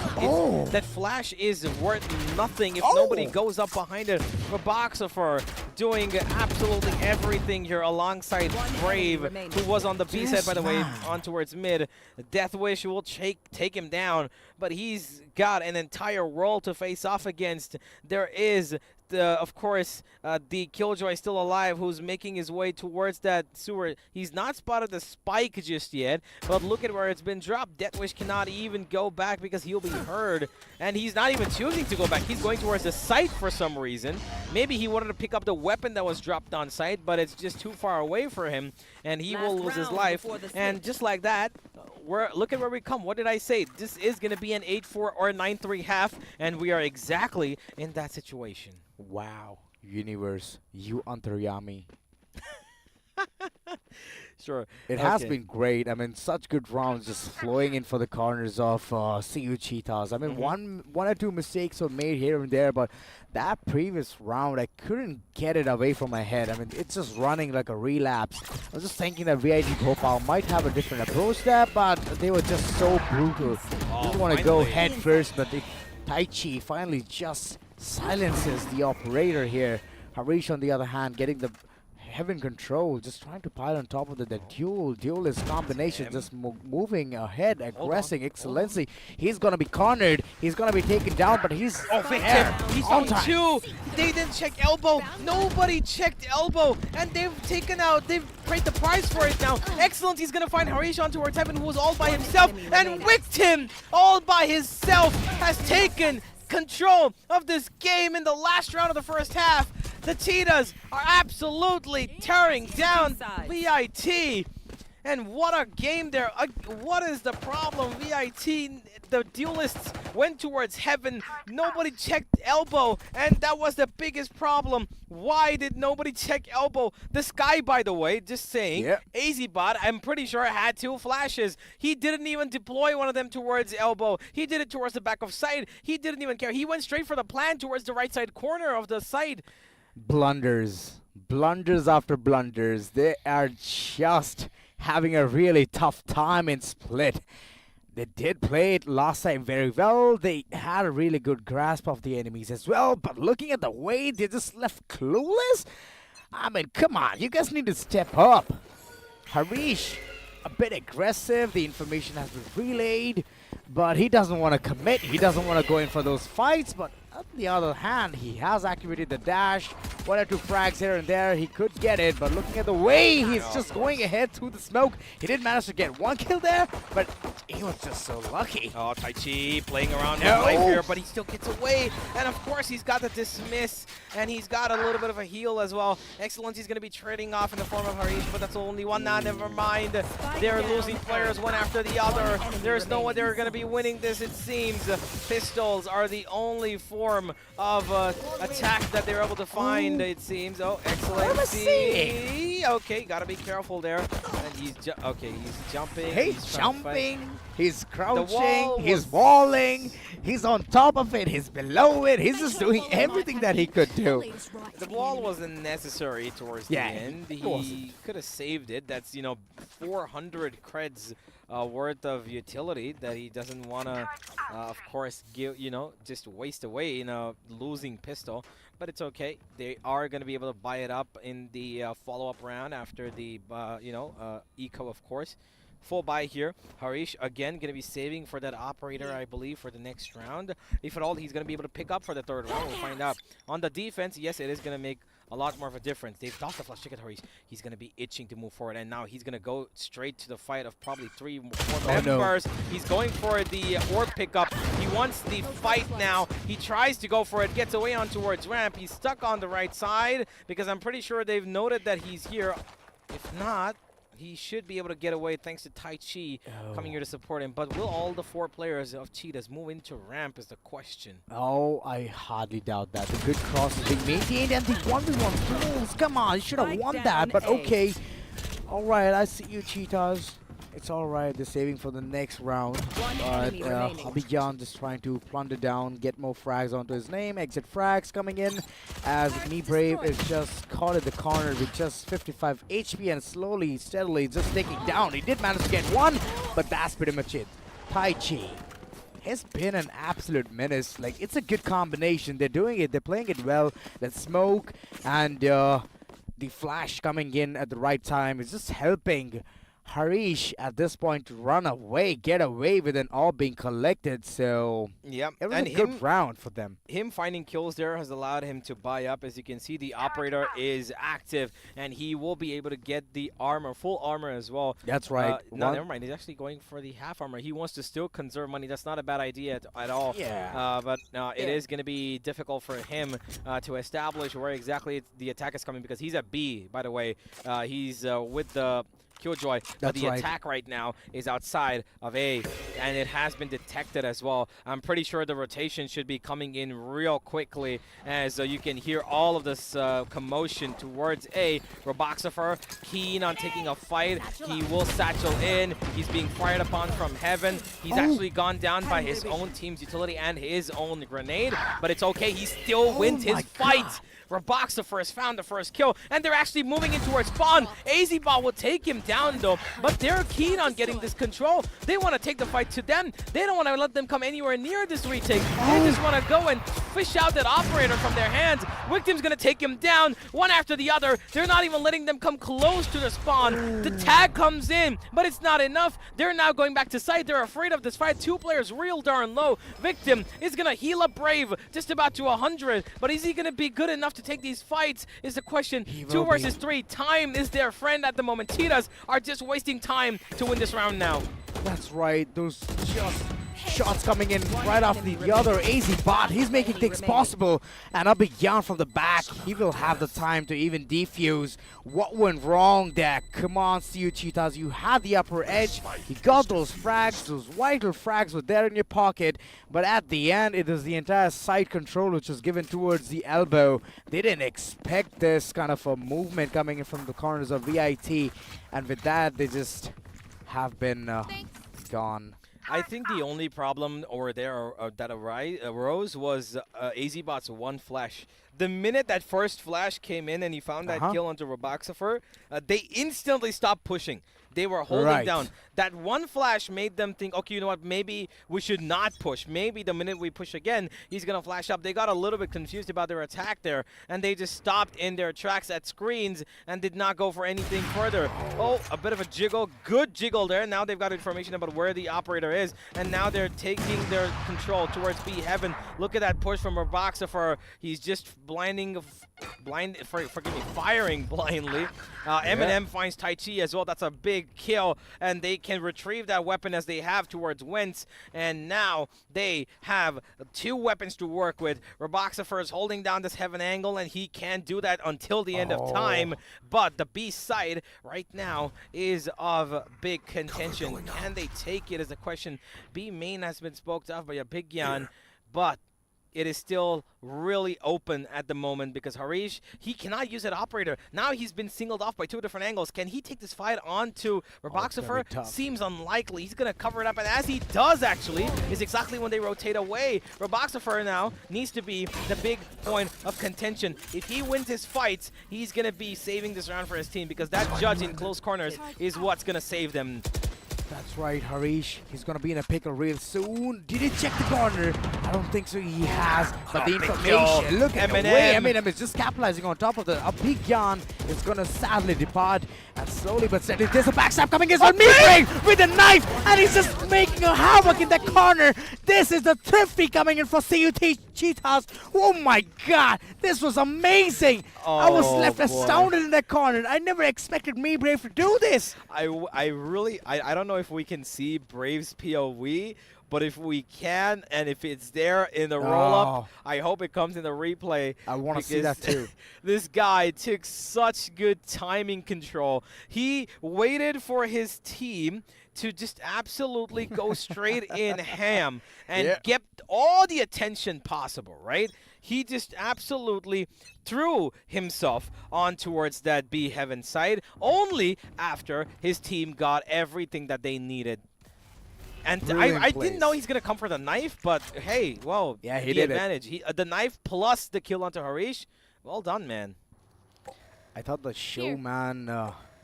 That flash is worth nothing if nobody goes up behind it. Roboxafer doing absolutely everything here alongside Brave, who was on the B side, by the way, on towards mid. Death Wish will take him down, but he's got an entire world to face off against. There is of course, the Killjoy still alive, who's making his way towards that sewer. He's not spotted the spike just yet, but look at where it's been dropped. Deathwish cannot even go back because he'll be heard, and he's not even choosing to go back. He's going towards the site for some reason. Maybe he wanted to pick up the weapon that was dropped on site, but it's just too far away for him, and he will lose his life. And just like that, look at where we come. What did I say? This is going to be an 8-4 or 9-3 half, and we are exactly in that situation. Wow, Universe, you Antaryami. Sure. It has been great. I mean, such good rounds just flowing in for the corners of CU Cheetahs. I mean, one or two mistakes were made here and there, but that previous round, I couldn't get it away from my head. I mean, it's just running like a relapse. I was just thinking that VIT Bhopal might have a different approach there, but they were just so brutal. Didn't want to go head first, but Tai Chi finally just silences the operator here. Harish, on the other hand, getting the heaven control, just trying to pile on top of the duelist combination, just moving ahead, aggressing excellency. He's gonna be cornered, he's gonna be taken down, but he's victim. He's on two. They didn't check elbow. Nobody checked elbow, and they've paid the price for it now. Excellent. He's gonna find Harish on towards heaven, who was all by himself, and Victim, all by himself, has taken control of this game in the last round of the first half. The Cheetahs are absolutely tearing down VIT. And what a game there. What is the problem? VIT, the duelists went towards heaven. Nobody checked elbow, and that was the biggest problem. Why did nobody check elbow? The Sky, by the way, just saying, AZBot, I'm pretty sure had 2 flashes. He didn't even deploy one of them towards elbow. He did it towards the back of side. He didn't even care. He went straight for the plan towards the right side corner of the side. Blunders after blunders. They are just having a really tough time in Split. They did play it last time very well. They had a really good grasp of the enemies as well, but looking at the way they just left clueless, I mean, come on, you guys need to step up. Harish, a bit aggressive. The information has been relayed, but he doesn't want to commit. He doesn't want to go in for those fights, but on the other hand, he has activated the dash. 1 or 2 frags here and there. He could get it, but looking at the way he's just going ahead through the smoke, he did manage to get 1 kill there, but he was just so lucky. Oh, Tai Chi playing around with life here, but he still gets away. And of course, he's got the dismiss, and he's got a little bit of a heal as well. Excellence, he's going to be trading off in the form of Harish, but that's only one. Nah, never mind. They're losing players one after the other. There's no one they're going to be winning this, it seems. Pistols are the only form of attack that they're able to find, it seems. Oh, excellency. Okay, gotta be careful there. And he's jumping. He's jumping. He's crouching. He's walling. He's on top of it. He's below it. He's just doing everything that he could do. The wall wasn't necessary towards the end. He could have saved it. That's 400 creds worth of utility that he doesn't want to, of course, give, just waste away in a losing pistol. But it's okay. They are going to be able to buy it up in the follow-up round after the, eco, of course. Full buy here. Harish, again, going to be saving for that operator, I believe, for the next round. If at all, he's going to be able to pick up for the 3rd round. We'll find out. On the defense, yes, it is going to make a lot more of a difference. They've dodged the flash. Check out Harish. He's going to be itching to move forward, and now he's going to go straight to the fight of probably 3 more members. He's going for the orb pickup. He wants the fight now. He tries to go for it, gets away on towards ramp. He's stuck on the right side because I'm pretty sure they've noted that he's here. If not, he should be able to get away thanks to Tai Chi coming here to support him. But will all the 4 players of Cheetahs move into ramp is the question. Oh, I hardly doubt that. The good cross is being maintained and the 1v1 duels. Come on, you should have won that, but okay. All right, I see you, Cheetahs. It's all right. They're saving for the next round. But Abhigyan just trying to plunder down, get more frags onto his name. Exit frags coming in as Me Brave is just caught in the corner with just 55 HP and slowly, steadily just taking down. He did manage to get one, but that's pretty much it. Tai Chi has been an absolute menace. Like, it's a good combination. They're doing it. They're playing it well. That smoke and the flash coming in at the right time is just helping Harish at this point to run away, get away with an all being collected. So yeah, it was a good round for them. Him finding kills there has allowed him to buy up. As you can see, the operator is active, and he will be able to get the armor, full armor as well. That's right. No, never mind. He's actually going for the half armor. He wants to still conserve money. That's not a bad idea at all. Yeah. But it is going to be difficult for him to establish where exactly the attack is coming, because he's at B, by the way. He's with the Killjoy, but the attack right now is outside of A, and it has been detected as well. I'm pretty sure the rotation should be coming in real quickly, as you can hear all of this commotion towards A. Roboxifer keen on taking a fight. He will satchel in. He's being fired upon from heaven. He's actually gone down by his own team's utility and his own grenade, but it's okay. He still wins his fight. Roboxifer has found the first kill, and they're actually moving in towards spawn. AZBot will take him down though, but they're keen on getting this control. They want to take the fight to them. They don't want to let them come anywhere near this retake. They just want to go and fish out that operator from their hands. Victim's going to take him down one after the other. They're not even letting them come close to the spawn. The tag comes in, but it's not enough. They're now going back to site. They're afraid of this fight. 2 players real darn low. Victim is going to heal up Brave just about to 100, but is he going to be good enough to take these fights is the question. 2 versus 3. Time is their friend at the moment. Cheetahs are just wasting time to win this round now. That's right. Those just shots coming in right after the other. AZBot, he's making things possible. And Abhigyan from the back, he will have the time to even defuse. What went wrong there? Come on, CU Cheetahs, you had the upper edge. You got those frags, those vital frags were there in your pocket. But at the end, it is the entire side control which was given towards the elbow. They didn't expect this kind of a movement coming in from the corners of VIT. And with that, they just have been gone. I think the only problem that arose was AZBot's one flash. The minute that first flash came in and he found that kill onto Roboxifer, they instantly stopped pushing. They were holding down. That one flash made them think, okay, you know what, maybe we should not push. Maybe the minute we push again, he's going to flash up. They got a little bit confused about their attack there, and they just stopped in their tracks at screens and did not go for anything further. Oh, a bit of a jiggle. Good jiggle there. Now they've got information about where the operator is, and now they're taking their control towards B Heaven. Look at that push from Roboxifer. He's just firing blindly. Eminem finds Tai Chi as well. That's a big kill, and they can retrieve that weapon as they have towards Wentz, and now they have 2 weapons to work with. Roboxifer is holding down this Heaven angle, and he can't do that until the end of time, but the B side right now is of big contention. Can they take it is the question. B main has been spoke of by Abhigyan, but it is still really open at the moment because Harish, he cannot use that operator. Now he's been singled off by 2 different angles. Can he take this fight onto Roboxifer? Seems unlikely. He's going to cover it up, and as he does actually, is exactly when they rotate away. Roboxifer now needs to be the big point of contention. If he wins his fights, he's going to be saving this round for his team because that judge in close corners is what's going to save them. That's right, Harish. He's going to be in a pickle real soon. Did he check the corner? I don't think so he has. But the information, look at the way Eminem is just capitalizing on top of the Abhigyan is going to sadly depart. And slowly but steadily, there's a backstab coming in on Midbrain with a knife. And he's just making a havoc in the corner. This is the Thrifty coming in for CUT Cheetahs. Oh my God, this was amazing. I was left astounded in that corner. I never expected me, Brave, to do this. I don't know if we can see Brave's POV, but if we can, and if it's there in the roll-up, I hope it comes in the replay. I want to see that too. This guy took such good timing control. He waited for his team to just absolutely go straight in ham and get all the attention possible, right? He just absolutely threw himself on towards that B heaven side only after his team got everything that they needed. And I didn't know he's going to come for the knife, but hey, well, yeah, he the did advantage. The knife plus the kill onto Harish, well done, man. I thought the showman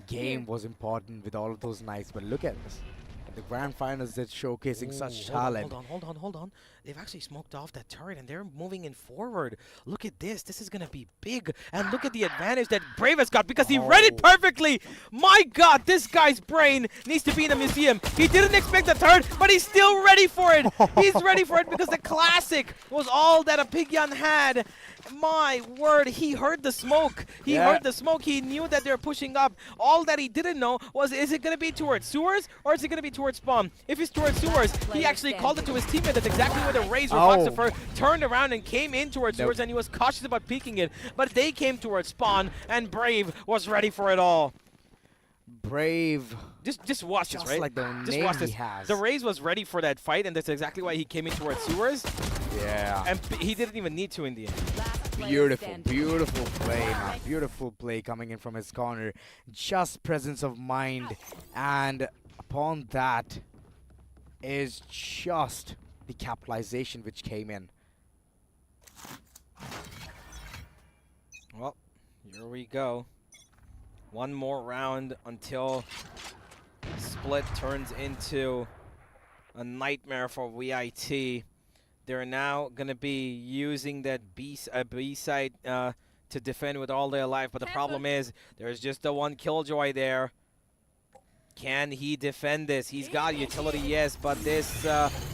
game was important with all of those knives, but look at this. The grand finals that's showcasing such talent. Hold on. They've actually smoked off that turret and they're moving in forward. Look at this. This is going to be big. And look at the advantage that Brave has got because he read it perfectly. My God, this guy's brain needs to be in a museum. He didn't expect the turret, but he's still ready for it. He's ready for it because the classic was all that a Pigyan had. My word, he heard the smoke. He heard the smoke. He knew that they're pushing up. All that he didn't know was, is it going to be towards sewers or is it going to be towards spawn? If it's towards sewers, he actually called it to his teammate. That's exactly where the Rays were. Boxer turned around and came in towards sewers, and he was cautious about peeking it. But they came towards spawn, and Brave was ready for it all. Brave. Just watch this, right? Like the just watch this. The Rays was ready for that fight, and that's exactly why he came in towards sewers. Yeah. And he didn't even need to in the end. Beautiful play, man. Beautiful play coming in from his corner. Just presence of mind. And upon that is just the capitalization which came in. Well, here we go. One more round until split turns into a nightmare for VIT. They're now going to be using that B side to defend with all their life, but the problem is there's just the one Killjoy there. Can he defend this? He's got utility, yes, but this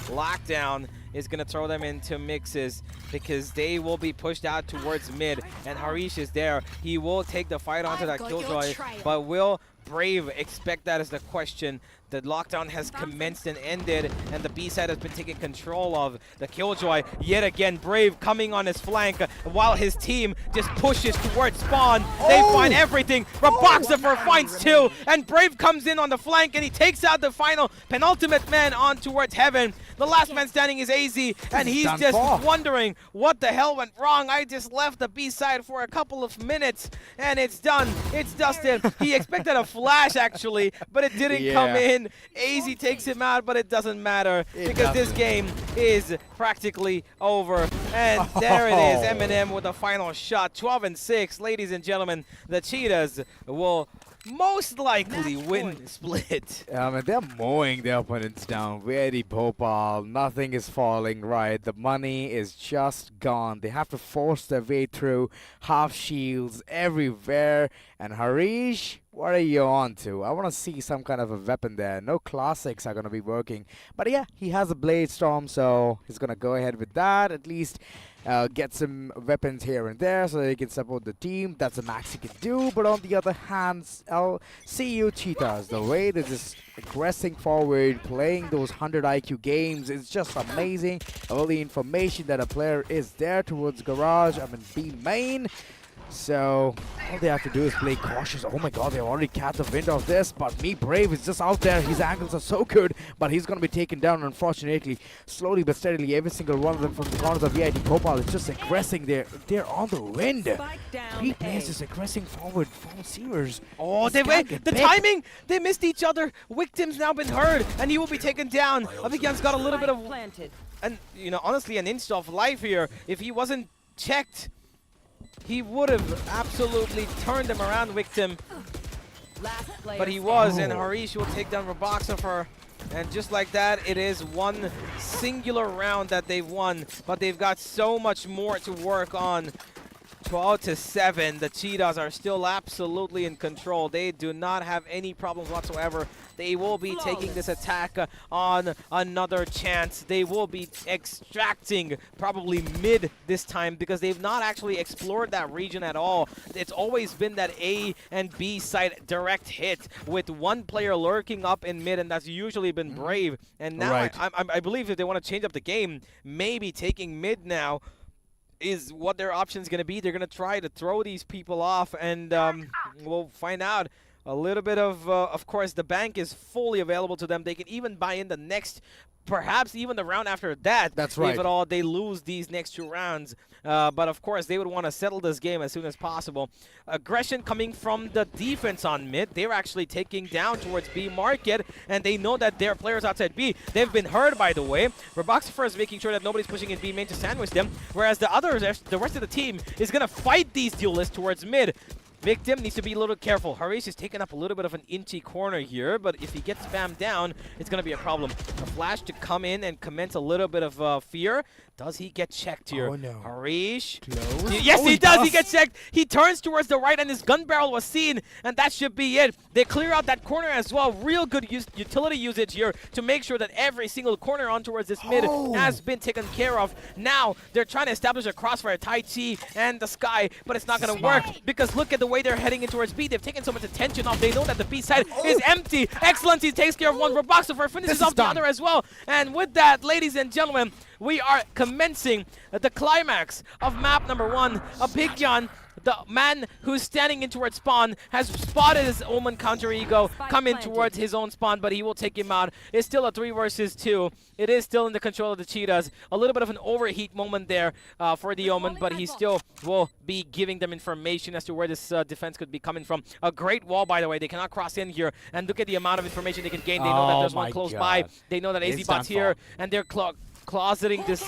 lockdown is going to throw them into mixes because they will be pushed out towards mid, and Harish is there. He will take the fight onto that Killjoy, but will Brave expect that is the question. The lockdown has commenced and ended, and the B side has been taken control of. The Killjoy, yet again, Brave coming on his flank while his team just pushes towards spawn. They find everything. Raboxifer finds two, and Brave comes in on the flank, and he takes out the final penultimate man on towards heaven. The last man standing is AZ, and he's just wondering what the hell went wrong. I just left the B side for a couple of minutes, and it's done. It's dusted. He expected a flash, actually, but it didn't come in. AZ takes him out, but it doesn't matter because this game is practically over. And there it is, Eminem with the final shot, 12-6. Ladies and gentlemen, the Cheetahs will most likely win split. They're mowing their opponents down. Very Bhopal. Nothing is falling right. The money is just gone. They have to force their way through. Half shields everywhere. And Harish, what are you on to? I want to see some kind of a weapon there. No classics are going to be working. But yeah, he has a Blade Storm, so he's going to go ahead with that. At least get some weapons here and there so they can support the team. That's the max he can do. But on the other hand, I'll see you Cheetahs. The way they're just aggressing forward, playing those 100 IQ games is just amazing. All the information that a player is there towards garage, B main. So all they have to do is play cautious. Oh my God, they've already caught the wind of this, but Me Brave is just out there. His angles are so good, but he's going to be taken down, unfortunately. Slowly but steadily, every single one of them from the corners of VIT Bhopal is just aggressing there. They're on the wind. Three players just aggressing forward. Four seers. Oh, the timing! They missed each other. Victim's now been heard, and he will be taken down. Abhigyan's got a little bit of, and honestly, an inch of life here. If he wasn't checked, he would have absolutely turned him around, Victim. But he was, and Harish will take down Raboxifer. And just like that, it is one singular round that they've won. But they've got so much more to work on. 12-7. The Cheetahs are still absolutely in control. They do not have any problems whatsoever. They will be taking this attack on another chance. They will be extracting probably mid this time because they've not actually explored that region at all. It's always been that A and B side direct hit with one player lurking up in mid, and that's usually been Brave. And now I believe if they want to change up the game, maybe taking mid now is what their option is going to be. They're going to try to throw these people off, and we'll find out. A little bit of course, the bank is fully available to them. They can even buy in the next, perhaps even the round after that. That's right. If at all they lose these next 2 rounds. But of course, they would want to settle this game as soon as possible. Aggression coming from the defense on mid. They're actually taking down towards B market, and they know that their players outside B, they've been heard, by the way. Roboxifer is making sure that nobody's pushing in B main to sandwich them, whereas the rest of the team is going to fight these duelists towards mid. Victim needs to be a little careful. Harish is taking up a little bit of an inchy corner here, but if he gets spammed down, it's going to be a problem. A flash to come in and commence a little bit of fear. Does he get checked here? Oh, no. Harish. Close. Yes, Oh, he does. He gets checked. He turns towards the right, and his gun barrel was seen, and that should be it. They clear out that corner as well. Real good utility usage here to make sure that every single corner on towards this mid has been taken care of. Now, they're trying to establish a crossfire, Tai Chi and the Sky, but it's not going to work because look at the way they're heading in towards B. They've taken so much attention off. They know that the B side is empty. Excellent. He takes care of one. Roboxifer finishes off the other as well. And with that, ladies and gentlemen, we are commencing the climax of map number 1. Abhigyan, the man who's standing in towards spawn, has spotted his Omen counter ego come in towards his own spawn, but he will take him out. It's still a 3 versus 2. It is still in the control of the Cheetahs. A little bit of an overheat moment there for the Omen, but he still will be giving them information as to where this defense could be coming from. A great wall, by the way. They cannot cross in here, and look at the amount of information they can gain. They know that there's one close by. They know that AZ-Bot's here, and they're closeting this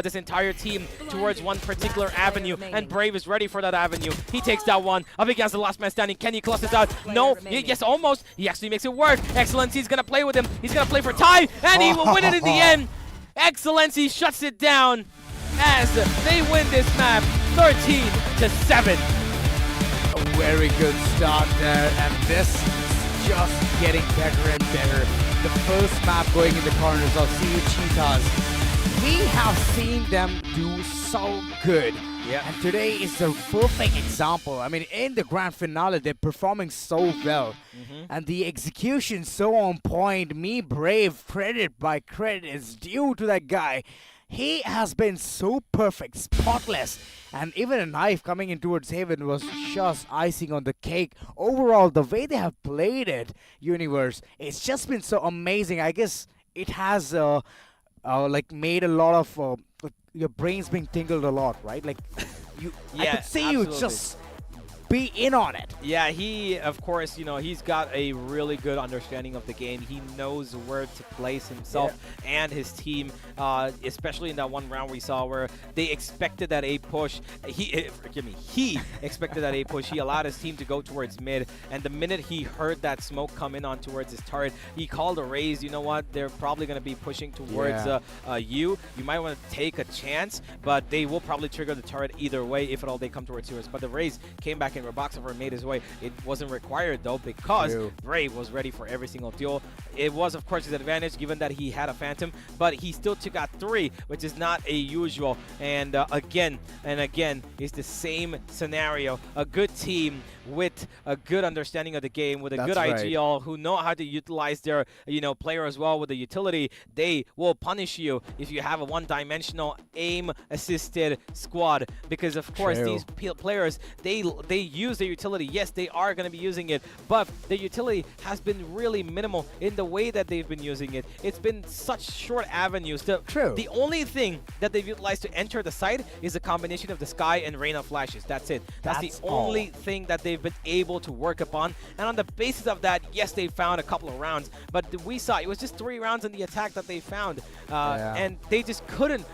this entire team towards one particular avenue, and Brave is ready for that avenue. He takes that one. Abhigyan's the last man standing. Can he clutch this out? No. Yes, almost. He actually makes it work. Excellency's gonna play with him. He's gonna play for Ty, and he will win it in the end. Excellency shuts it down as they win this map 13-7. A very good start there, and this is just getting better and better. The first map going in the corners, I'll see you Cheetahs. We have seen them do so good. Yeah. And today is a perfect example. I mean, in the grand finale, they're performing so well. And the execution so on point. Me, Brave, credit by credit is due to that guy. He has been so perfect, spotless, and even a knife coming in towards Haven was just icing on the cake. Overall, the way they have played it, Universe, it's just been so amazing. I guess it has like made a lot of your brains being tingled a lot, right? Like I could see absolutely. you just be in on it. Yeah, he, of course, you know, he's got a really good understanding of the game. He knows where to place himself and his team, especially in that one round we saw where they expected that A push. He expected that A push. He allowed his team to go towards mid, and the minute he heard that smoke come in on towards his turret, he called a raise. You know what? They're probably going to be pushing towards you. You might want to take a chance, but they will probably trigger the turret either way if at all they come towards yours. But the raise came back and Roboxifer made his way. It wasn't required though because Brave was ready for every single duel. It was of course his advantage given that he had a Phantom, but he still took out 3, which is not a usual. And again and again, it's the same scenario. A good team with a good understanding of the game, with a good IGL, who know how to utilize their player as well with the utility. They will punish you if you have a one-dimensional aim-assisted squad, because of course these players they use their utility. Yes, they are going to be using it, but the utility has been really minimal in the way that they've been using it. It's been such short avenues. The only thing that they've utilized to enter the site is a combination of the Sky and Reyna flashes. That's it. That's the only thing that they've been able to work upon. And on the basis of that, yes, they found a couple of rounds, but we saw it was just 3 rounds in the attack that they found, and they just couldn't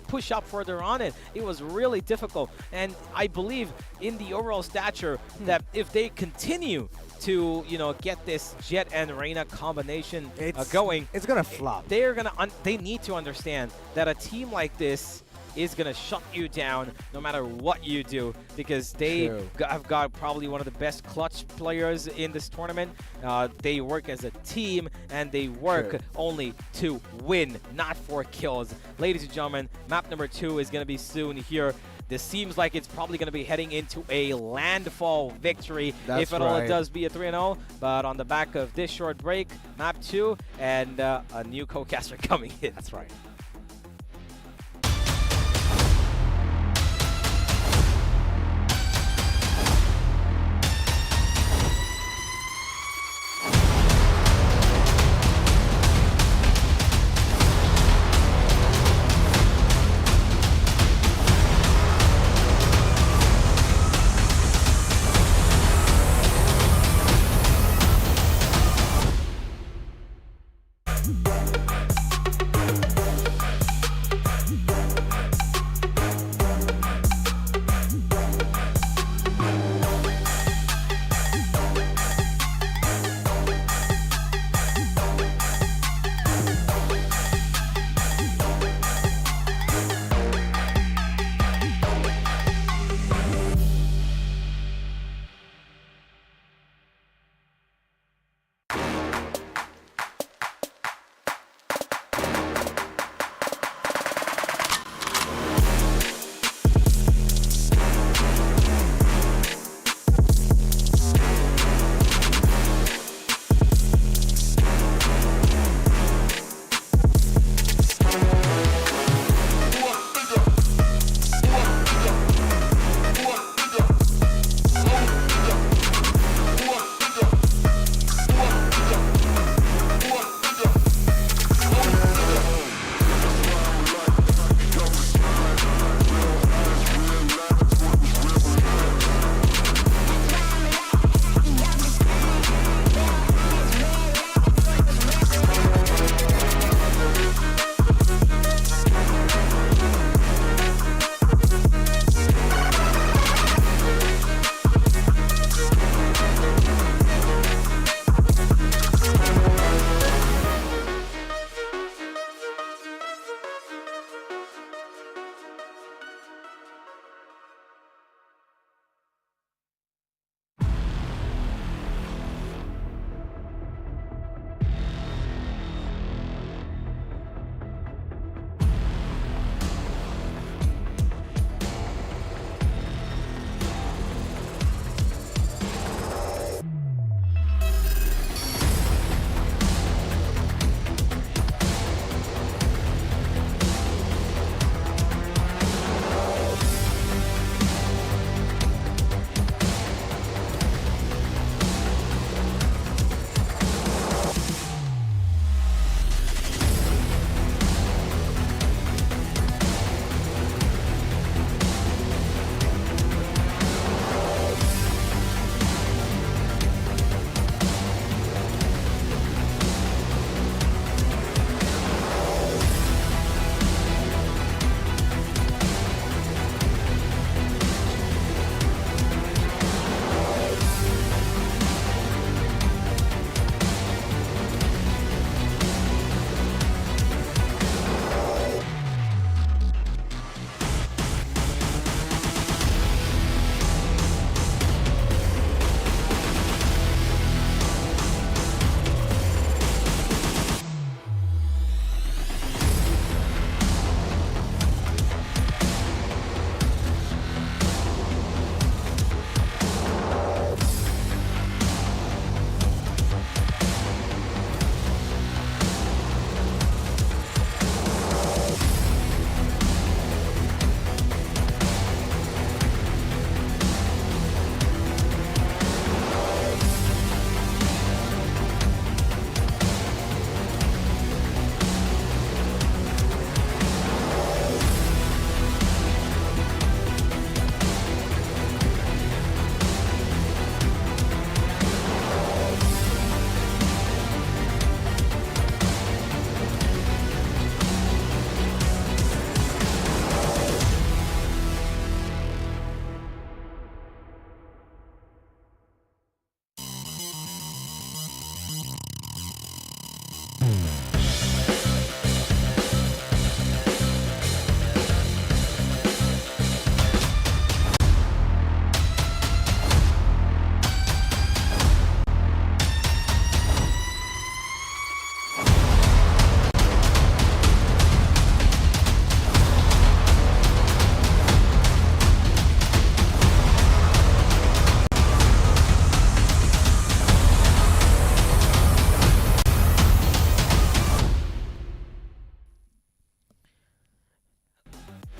push up further on it. It was really difficult, and I believe in the overall stature that if they continue to get this Jet and Reyna combination going, it's gonna flop. They're gonna they need to understand that a team like this is going to shut you down no matter what you do, because they have got probably one of the best clutch players in this tournament. They work as a team, and they work only to win, not for kills. Ladies and gentlemen, map number 2 is going to be soon here. This seems like it's probably going to be heading into a landfall victory, if at all it does be a 3-0. But on the back of this short break, map 2, and a new co-caster coming in. That's right.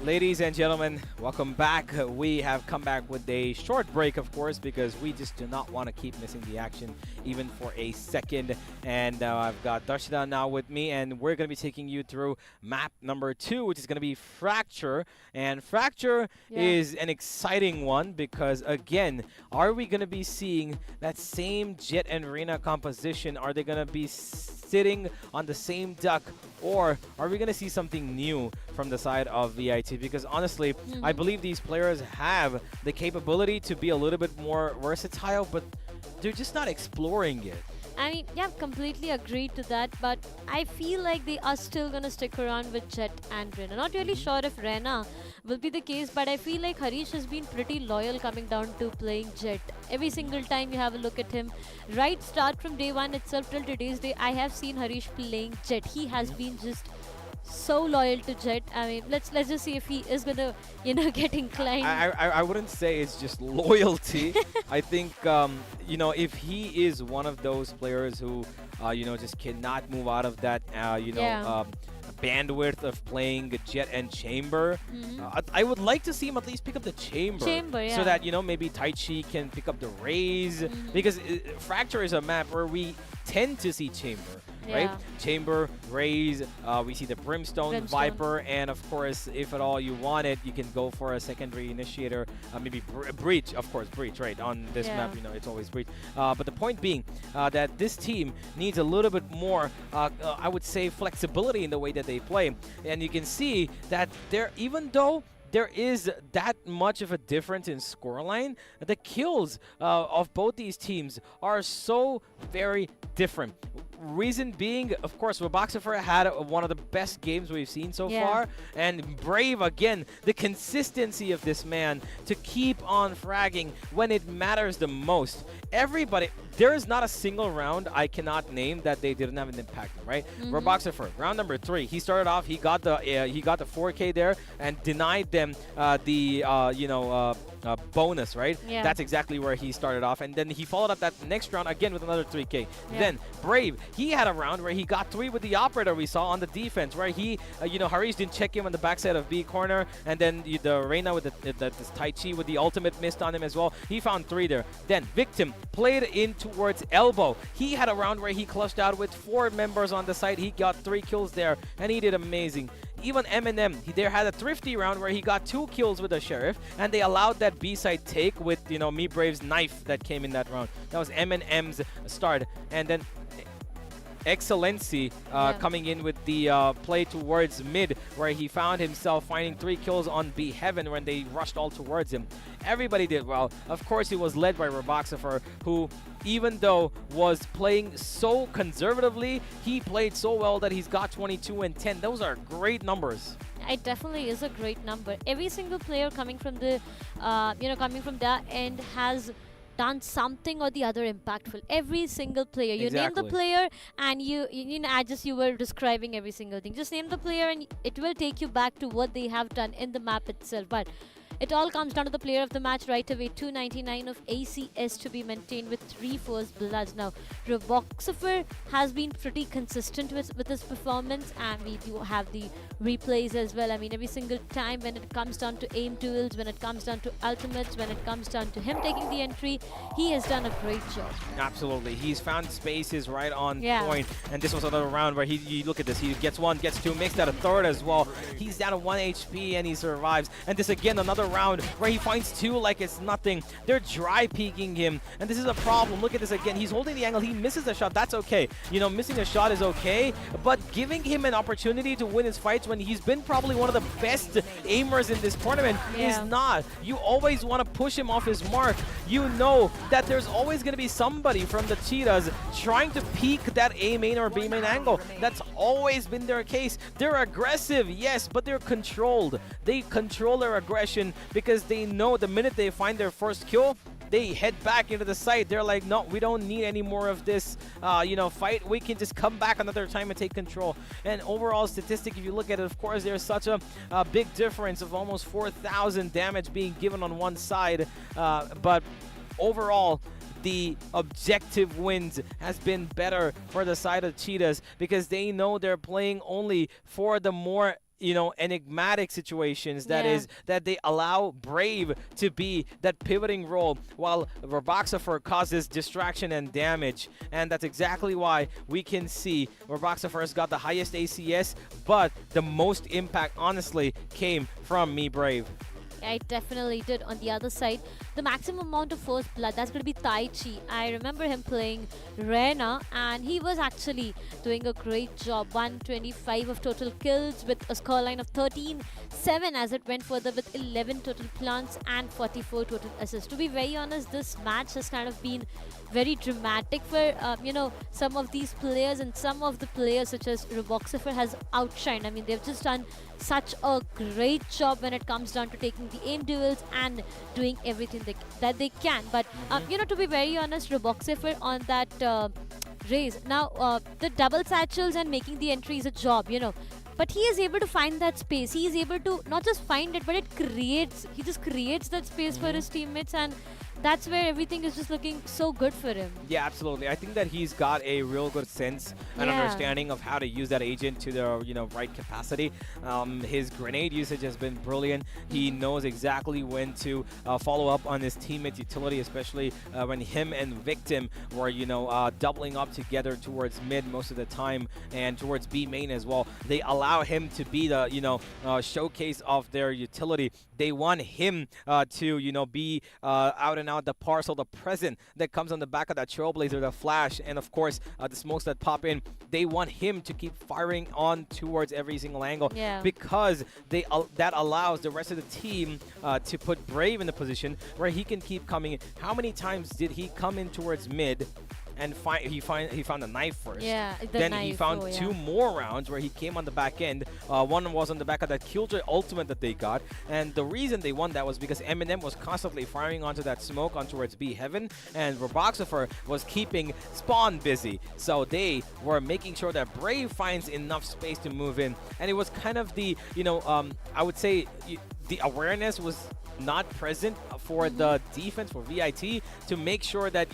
Ladies and gentlemen, welcome back. We have come back with a short break, of course, because we just do not want to keep missing the action even for a second. And I've got Darshita now with me, and we're going to be taking you through map number 2, which is going to be Fracture. And Fracture is an exciting one because, again, are we going to be seeing that same Jet and Reina composition? Are they going to be sitting on the same duck, or are we going to see something new from the side of VIT? Because honestly, I believe these players have the capability to be a little bit more versatile, but they're just not exploring it. I mean, yeah, completely agreed to that, but I feel like they are still going to stick around with Jet and Rena. Not really sure if Rena will be the case, but I feel like Harish has been pretty loyal coming down to playing Jet. Every single time you have a look at him, right start from day one itself till today's day, I have seen Harish playing Jet. He has been just so loyal to Jet. I mean, let's just see if he is gonna, get inclined. I wouldn't say it's just loyalty. I think, if he is one of those players who, just cannot move out of that, bandwidth of playing Jet and Chamber, I would like to see him at least pick up the Chamber. So that, maybe Tai Chi can pick up the Raze. Because Fracture is a map where we tend to see Chamber. Right? Chamber, Raze, we see the Brimstone, Viper, and of course, if at all you want it, you can go for a secondary initiator, maybe Breach, of course, Breach, right? On this map, it's always Breach. But the point being that this team needs a little bit more, I would say, flexibility in the way that they play. And you can see that even though there is that much of a difference in scoreline, the kills of both these teams are so very different. Reason being, of course, Roboxifer had one of the best games we've seen so far. And Brave, again, the consistency of this man to keep on fragging when it matters the most. Everybody, there is not a single round I cannot name that they didn't have an impact on, right? Roboxifer, round number 3, he started off, he got the 4K there and denied them the bonus, right? That's exactly where he started off, and then he followed up that next round again with another 3K. Then Brave, he had a round where he got 3 with the operator we saw on the defense, where he, Harish didn't check him on the backside of B corner, and then the Reina with this Tai Chi with the ultimate missed on him as well. He found 3 there. Then Victim played in towards Elbow. He had a round where he clutched out with 4 members on the side. He got 3 kills there, and he did amazing. Even Eminem, there had a thrifty round where he got 2 kills with the Sheriff, and they allowed that B-side take with, Me Brave's knife that came in that round. That was Eminem's start. And then Excellency coming in with the play towards mid, where he found himself finding 3 kills on B Heaven when they rushed all towards him. Everybody did well. Of course, he was led by Roboxifer, who, even though was playing so conservatively, he played so well that he's got 22 and 10. Those are great numbers. It definitely is a great number. Every single player coming from the, coming from that end has done something or the other impactful. Every single player. You name the player, and you were describing every single thing. Just name the player, and it will take you back to what they have done in the map itself. But it all comes down to the player of the match right away. 299 of ACS to be maintained with 3 first bloods. Now, Roboxifer has been pretty consistent with his performance, and we do have the replays as well. I mean, every single time when it comes down to aim duels, when it comes down to ultimates, when it comes down to him taking the entry, he has done a great job. Absolutely. He's found spaces right on point. And this was another round where you look at this. He gets 1, gets 2, makes that a 3rd as well. He's down to 1 HP and he survives. And this again, another round where he finds 2 like it's nothing. They're dry peeking him. And this is a problem. Look at this again. He's holding the angle. He misses a shot. That's okay. Missing a shot is okay. But giving him an opportunity to win his fights when he's been probably one of the best aimers in this tournament is not. You always want to push him off his mark. You know that there's always going to be somebody from the Cheetahs trying to peek that A main or B main angle. That's always been their case. They're aggressive, yes, but they're controlled. They control their aggression because they know the minute they find their first kill, they head back into the site. They're like, no, we don't need any more of this, fight. We can just come back another time and take control. And overall statistic, if you look at it, of course, there's such a big difference of almost 4,000 damage being given on one side. But overall, the objective wins has been better for the side of Cheetahs because they know they're playing only for the more enigmatic situations that they allow Brave to be that pivoting role while Roboxafer causes distraction and damage. And that's exactly why we can see Roboxafer has got the highest ACS, but the most impact, honestly, came from Me Brave. I definitely did. On the other side, the maximum amount of first blood, that's going to be Tai Chi. I remember him playing Rena, and he was actually doing a great job. 125 of total kills with a scoreline of 13-7 as it went further with 11 total plants and 44 total assists. To be very honest, this match has kind of been very dramatic for, some of these players, and some of the players such as Roboxafer has outshined. I mean, they've just done such a great job when it comes down to taking the aim duels and doing everything that they can. But, to be very honest, Roboxafer on that race. Now, the double satchels and making the entry is a job, But he is able to find that space. He is able to not just find it, but he just creates that space for his teammates, and that's where everything is just looking so good for him. Yeah, absolutely. I think that he's got a real good sense and understanding of how to use that agent to the right capacity. His grenade usage has been brilliant. He knows exactly when to follow up on his teammate's utility, especially when him and Victim were doubling up together towards mid most of the time and towards B main as well. They allow him to be the showcase of their utility. They want him to be out and out, the parcel, the present that comes on the back of that Trailblazer, the flash, and of course the smokes that pop in. They want him to keep firing on towards every single angle because that allows the rest of the team to put Brave in the position where he can keep coming in. How many times did he come in towards mid and he found a knife first? Yeah, then he found two more rounds where he came on the back end. One was on the back of that Killjoy ultimate that they got, and the reason they won that was because Eminem was constantly firing onto that smoke on towards B Heaven, and Roboxafer was keeping Spawn busy. So they were making sure that Brave finds enough space to move in, and it was kind of the I would say the awareness was not present for the defense for VIT to make sure that,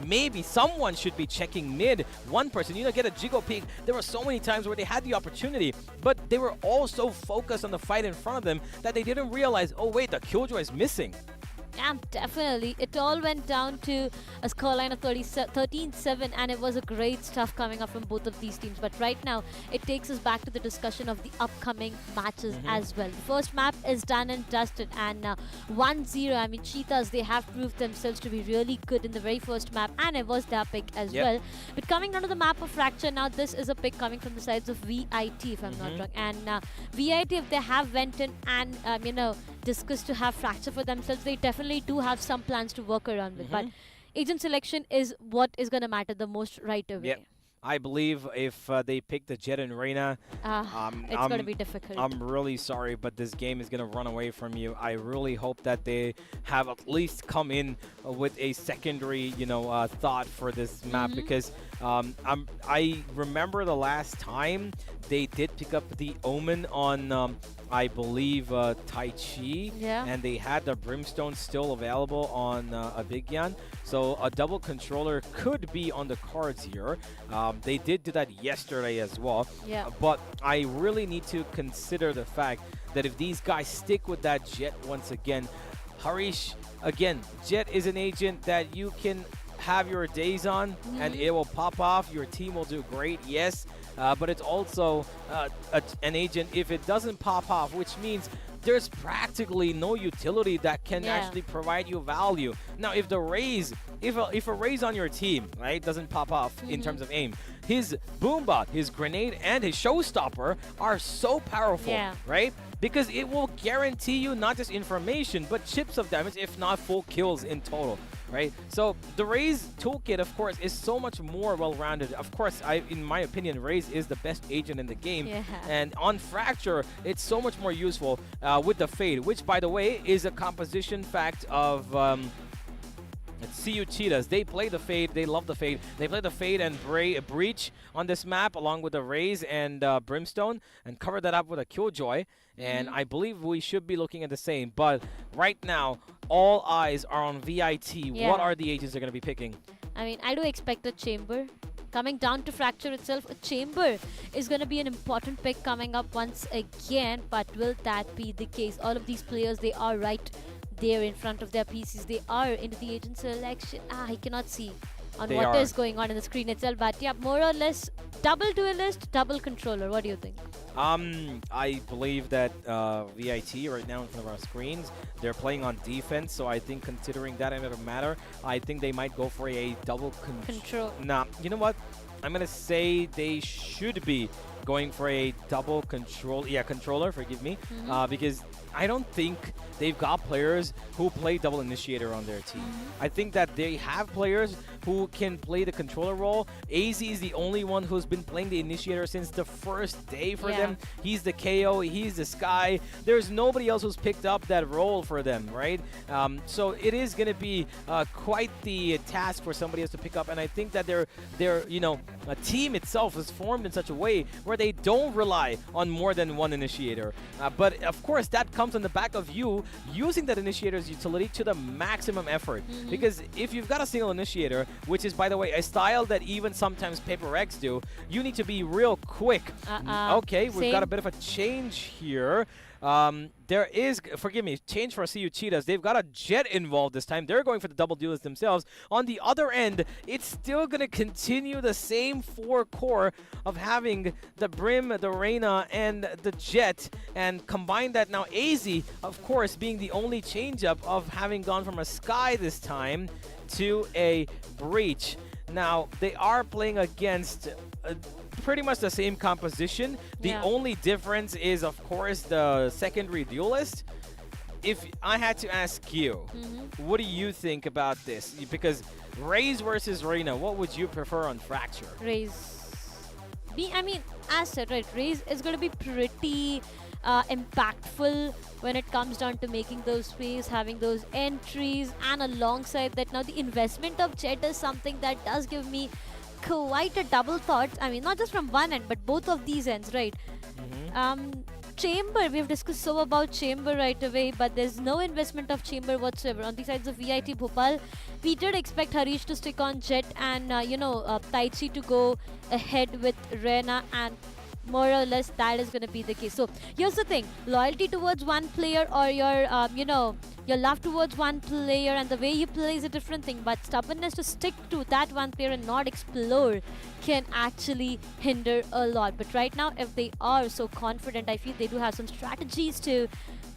maybe someone should be checking mid. One person, get a jiggle peek. There were so many times where they had the opportunity, but they were all so focused on the fight in front of them that they didn't realize, oh wait, the Killjoy is missing. Yeah, definitely. It all went down to a scoreline of 13-7, and it was a great stuff coming up from both of these teams. But right now, it takes us back to the discussion of the upcoming matches as well. The first map is done and dusted, and 1-0. I mean, Cheetahs, they have proved themselves to be really good in the very first map, and it was their pick as well. But coming down to the map of Fracture, now this is a pick coming from the sides of VIT, if I'm not wrong. And VIT, if they have went in and, discussed to have Fracture for themselves, they definitely do have some plans to work around with. But agent selection is what is going to matter the most right away. Yep. I believe if they pick the Jet and Reina, it's going to be difficult. I'm really sorry, but this game is going to run away from you. I really hope that they have at least come in with a secondary, thought for this map, because I remember the last time they did pick up the Omen on I believe Tai Chi, and they had the Brimstone still available on Abigyan, so a double controller could be on the cards here. They did do that yesterday as well, but I really need to consider the fact that if these guys stick with that Jet once again, Harish, again, Jet is an agent that you can have your days on and it will pop off. Your team will do great, yes, but it's also an agent if it doesn't pop off, which means there's practically no utility that can actually provide you value. Now, if the Raze, if a Raze on your team, right, doesn't pop off in terms of aim, his Boombot, his grenade, and his Showstopper are so powerful, right? Because it will guarantee you not just information, but chips of damage, if not full kills in total, right? So the Raze toolkit, of course, is so much more well-rounded. Of course, in my opinion, Raze is the best agent in the game. And on Fracture, it's so much more useful with the Fade, which, by the way, is a composition fact of... CU Cheetahs. They play the Fade. They love the Fade. They play the Fade and Breach on this map along with the Raze and Brimstone, and cover that up with a Killjoy. And I believe we should be looking at the same. But right now, all eyes are on VIT. What are the agents they're going to be picking? I mean, I do expect a Chamber. coming down to Fracture itself, a Chamber is going to be an important pick coming up once again. But will that be the case? All of these players, they are right there in front of their PCs. They are into the agent selection. I cannot see on what is going on in the screen itself. But yeah, more or less double duelist, double controller. What do you think? I believe that VIT right now in front of our screens, they're playing on defense. So I think considering that another matter, I think they might go for a double control. Nah, you know what? I'm going to say they should be going for a double controller, forgive me, because I don't think they've got players who play double initiator on their team. I think that they have players who can play the controller role. AZ is the only one who's been playing the initiator since the first day for them. He's the KO, he's the Sky. There's nobody else who's picked up that role for them, right? So it is going to be quite the task for somebody else to pick up, and I think that their a team itself is formed in such a way where they don't rely on more than one initiator. But of course, that comes on the back of you using that initiator's utility to the maximum effort. Because if you've got a single initiator, which is, by the way, a style that even sometimes Paper X do, you need to be real quick. Okay, we've got a bit of a change here. There is, forgive me, change for CU Cheetahs. They've got a Jet involved this time. They're going for the double duelist themselves. On the other end, it's still going to continue the same 4 core of having the Brim, the Reyna, and the Jet. And combine that now, AZ, of course, being the only change-up of having gone from a Sky this time to a Breach. Now, they are playing against pretty much the same composition. The only difference is, of course, the secondary duelist. If I had to ask you, what do you think about this? Because Raze versus Reyna, what would you prefer on Fracture? Raze. I mean, as said, right, Raze is going to be pretty impactful when it comes down to making those space, having those entries, and alongside that, now the investment of Jet is something that does give me quite a double thought. I mean, not just from one end, but both of these ends, right? Chamber, we've discussed so about Chamber right away, but there's no investment of Chamber whatsoever. On the sides of VIT Bhopal, we did expect Harish to stick on Jet and, Taichi to go ahead with Reyna, and more or less that is going to be the case. So here's the thing, loyalty towards one player or your your love towards one player and the way you play is a different thing, but stubbornness to stick to that one player and not explore can actually hinder a lot. But right now, if they are so confident, I feel they do have some strategies to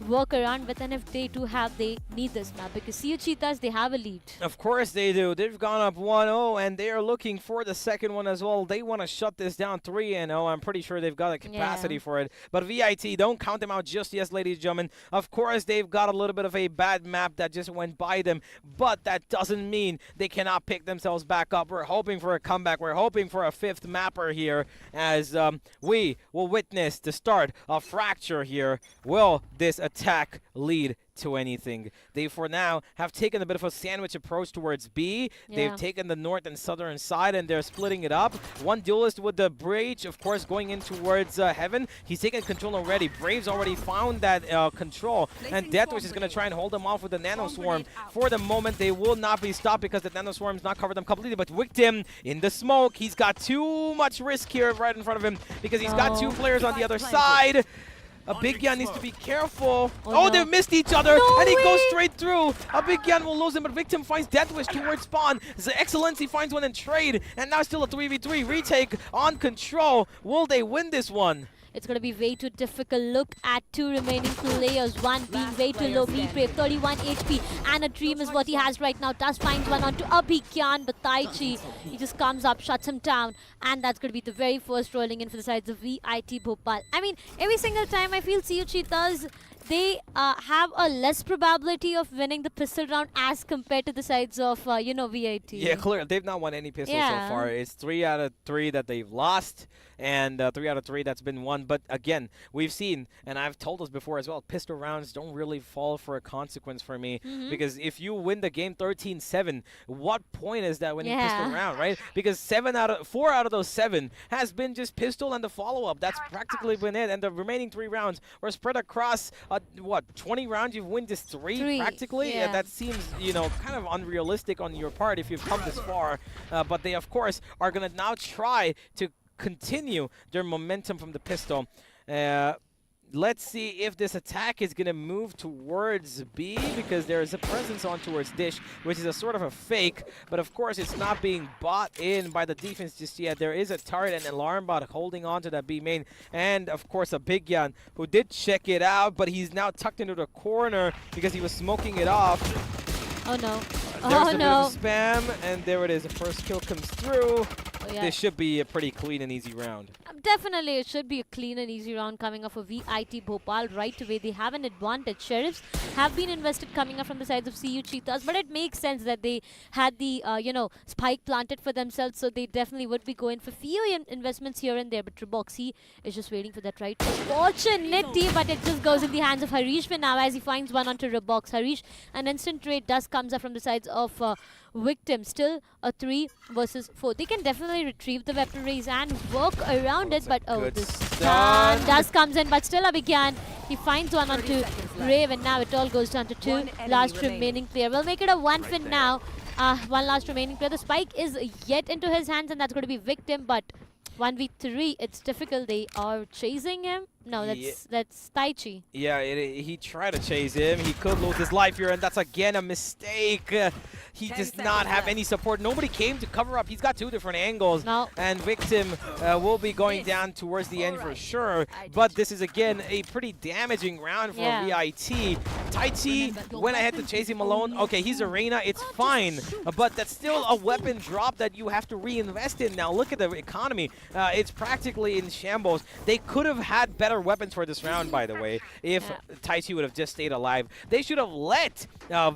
work around with, and if they do have, they need this map because CU Cheetahs, they have a lead. Of course they do. They've gone up 1-0 and they are looking for the second one as well. They want to shut this down 3-0. I'm pretty sure they've got the capacity for it. But VIT, don't count them out just yet, ladies and gentlemen. Of course, they've got a little bit of a bad map that just went by them, but that doesn't mean they cannot pick themselves back up. We're hoping for a comeback. We're hoping for a 5th mapper here as we will witness the start of Fracture here. Will this attack lead to anything? They, for now, have taken a bit of a sandwich approach towards B. They've taken the north and southern side, and they're splitting it up. One duelist with the Breach, of course, going in towards Heaven. He's taken control already. Braves already found that control, and Deathwish is going to try and hold them off with the Nano Swarm. For the moment, they will not be stopped because the Nano Swarm's not covered them completely, but Victim in the smoke. He's got too much risk here right in front of him because he's got 2 players on the other side. A Big Yan needs to be careful. Oh, they've missed each other, and he goes straight through. A Big Yan will lose him, but Victim finds Deathwish towards spawn. The Excellency finds one in trade, and now still a 3v3 retake on control. Will they win this one? It's going to be way too difficult. Look at 2 remaining players. One being way too low. B-Brave, 31 HP. And a Dream is what he has right now. Does find one onto Abhikyan, but Taichi, he just comes up, shuts him down. And that's going to be the very first rolling in for the sides of VIT Bhopal. I mean, every single time I feel CU Cheetahs, they have a less probability of winning the pistol round as compared to the sides of, VIT. Yeah, clearly. They've not won any pistols so far. It's 3 out of 3 that they've lost, and 3 out of 3 that's been won. But again, we've seen, and I've told us before as well, pistol rounds don't really fall for a consequence for me. Because if you win the game 13-7, what point is that winning pistol round, right? Because 4 out of those 7 has been just pistol and the follow-up. That's practically been it. And the remaining 3 rounds were spread across what, 20 rounds, you've won just three practically? Yeah. That seems, you know, kind of unrealistic on your part if you've come this far. But they, of course, are going to now try to continue their momentum from the pistol. Let's see if this attack is going to move towards B, because there is a presence on towards Dish, which is a sort of a fake. But of course, it's not being bought in by the defense just yet. There is a turret and alarm bot holding on to that B main. And of course, a Big Yan who did check it out, but he's now tucked into the corner because he was smoking it off. Oh no. There's a bit of spam, and there it is. The first kill comes through. Yeah. This should be a pretty clean and easy round. Definitely, it should be a clean and easy round coming off of VIT Bhopal right away. They have an advantage. Sheriffs have been invested coming up from the sides of CU Cheetahs, but it makes sense that they had the, spike planted for themselves, so they definitely would be going for few investments here and there. But Triboxy is just waiting for that right opportunity, but it just goes in the hands of Harish for now as he finds one onto Ribox. Harish, an instant trade does comes up from the sides of Victim. Still a 3 versus 4. They can definitely retrieve the weaponries and work around it, but this stun does comes in, but still Abhigyan. He finds one onto Rave, and now it all goes down to 2 last remaining player. We'll make it a 1 fin now. One last remaining player. The spike is yet into his hands, and that's going to be Victim, but 1v3, it's difficult. They are chasing him. No, that's Taichi. Yeah, he tried to chase him. He could lose his life here, and that's again a mistake. He does not have any support. Nobody came to cover up. He's got 2 different angles. No. And Victim will be going down towards the end for sure. But this is, again, a pretty damaging round for VIT. Taichi went ahead to chase him alone. Okay, he's Arena. It's fine. But that's still a weapon drop that you have to reinvest in. Now, look at the economy. It's practically in shambles. They could have had better weapons for this round, by the way, if Taichi would have just stayed alive. They should have let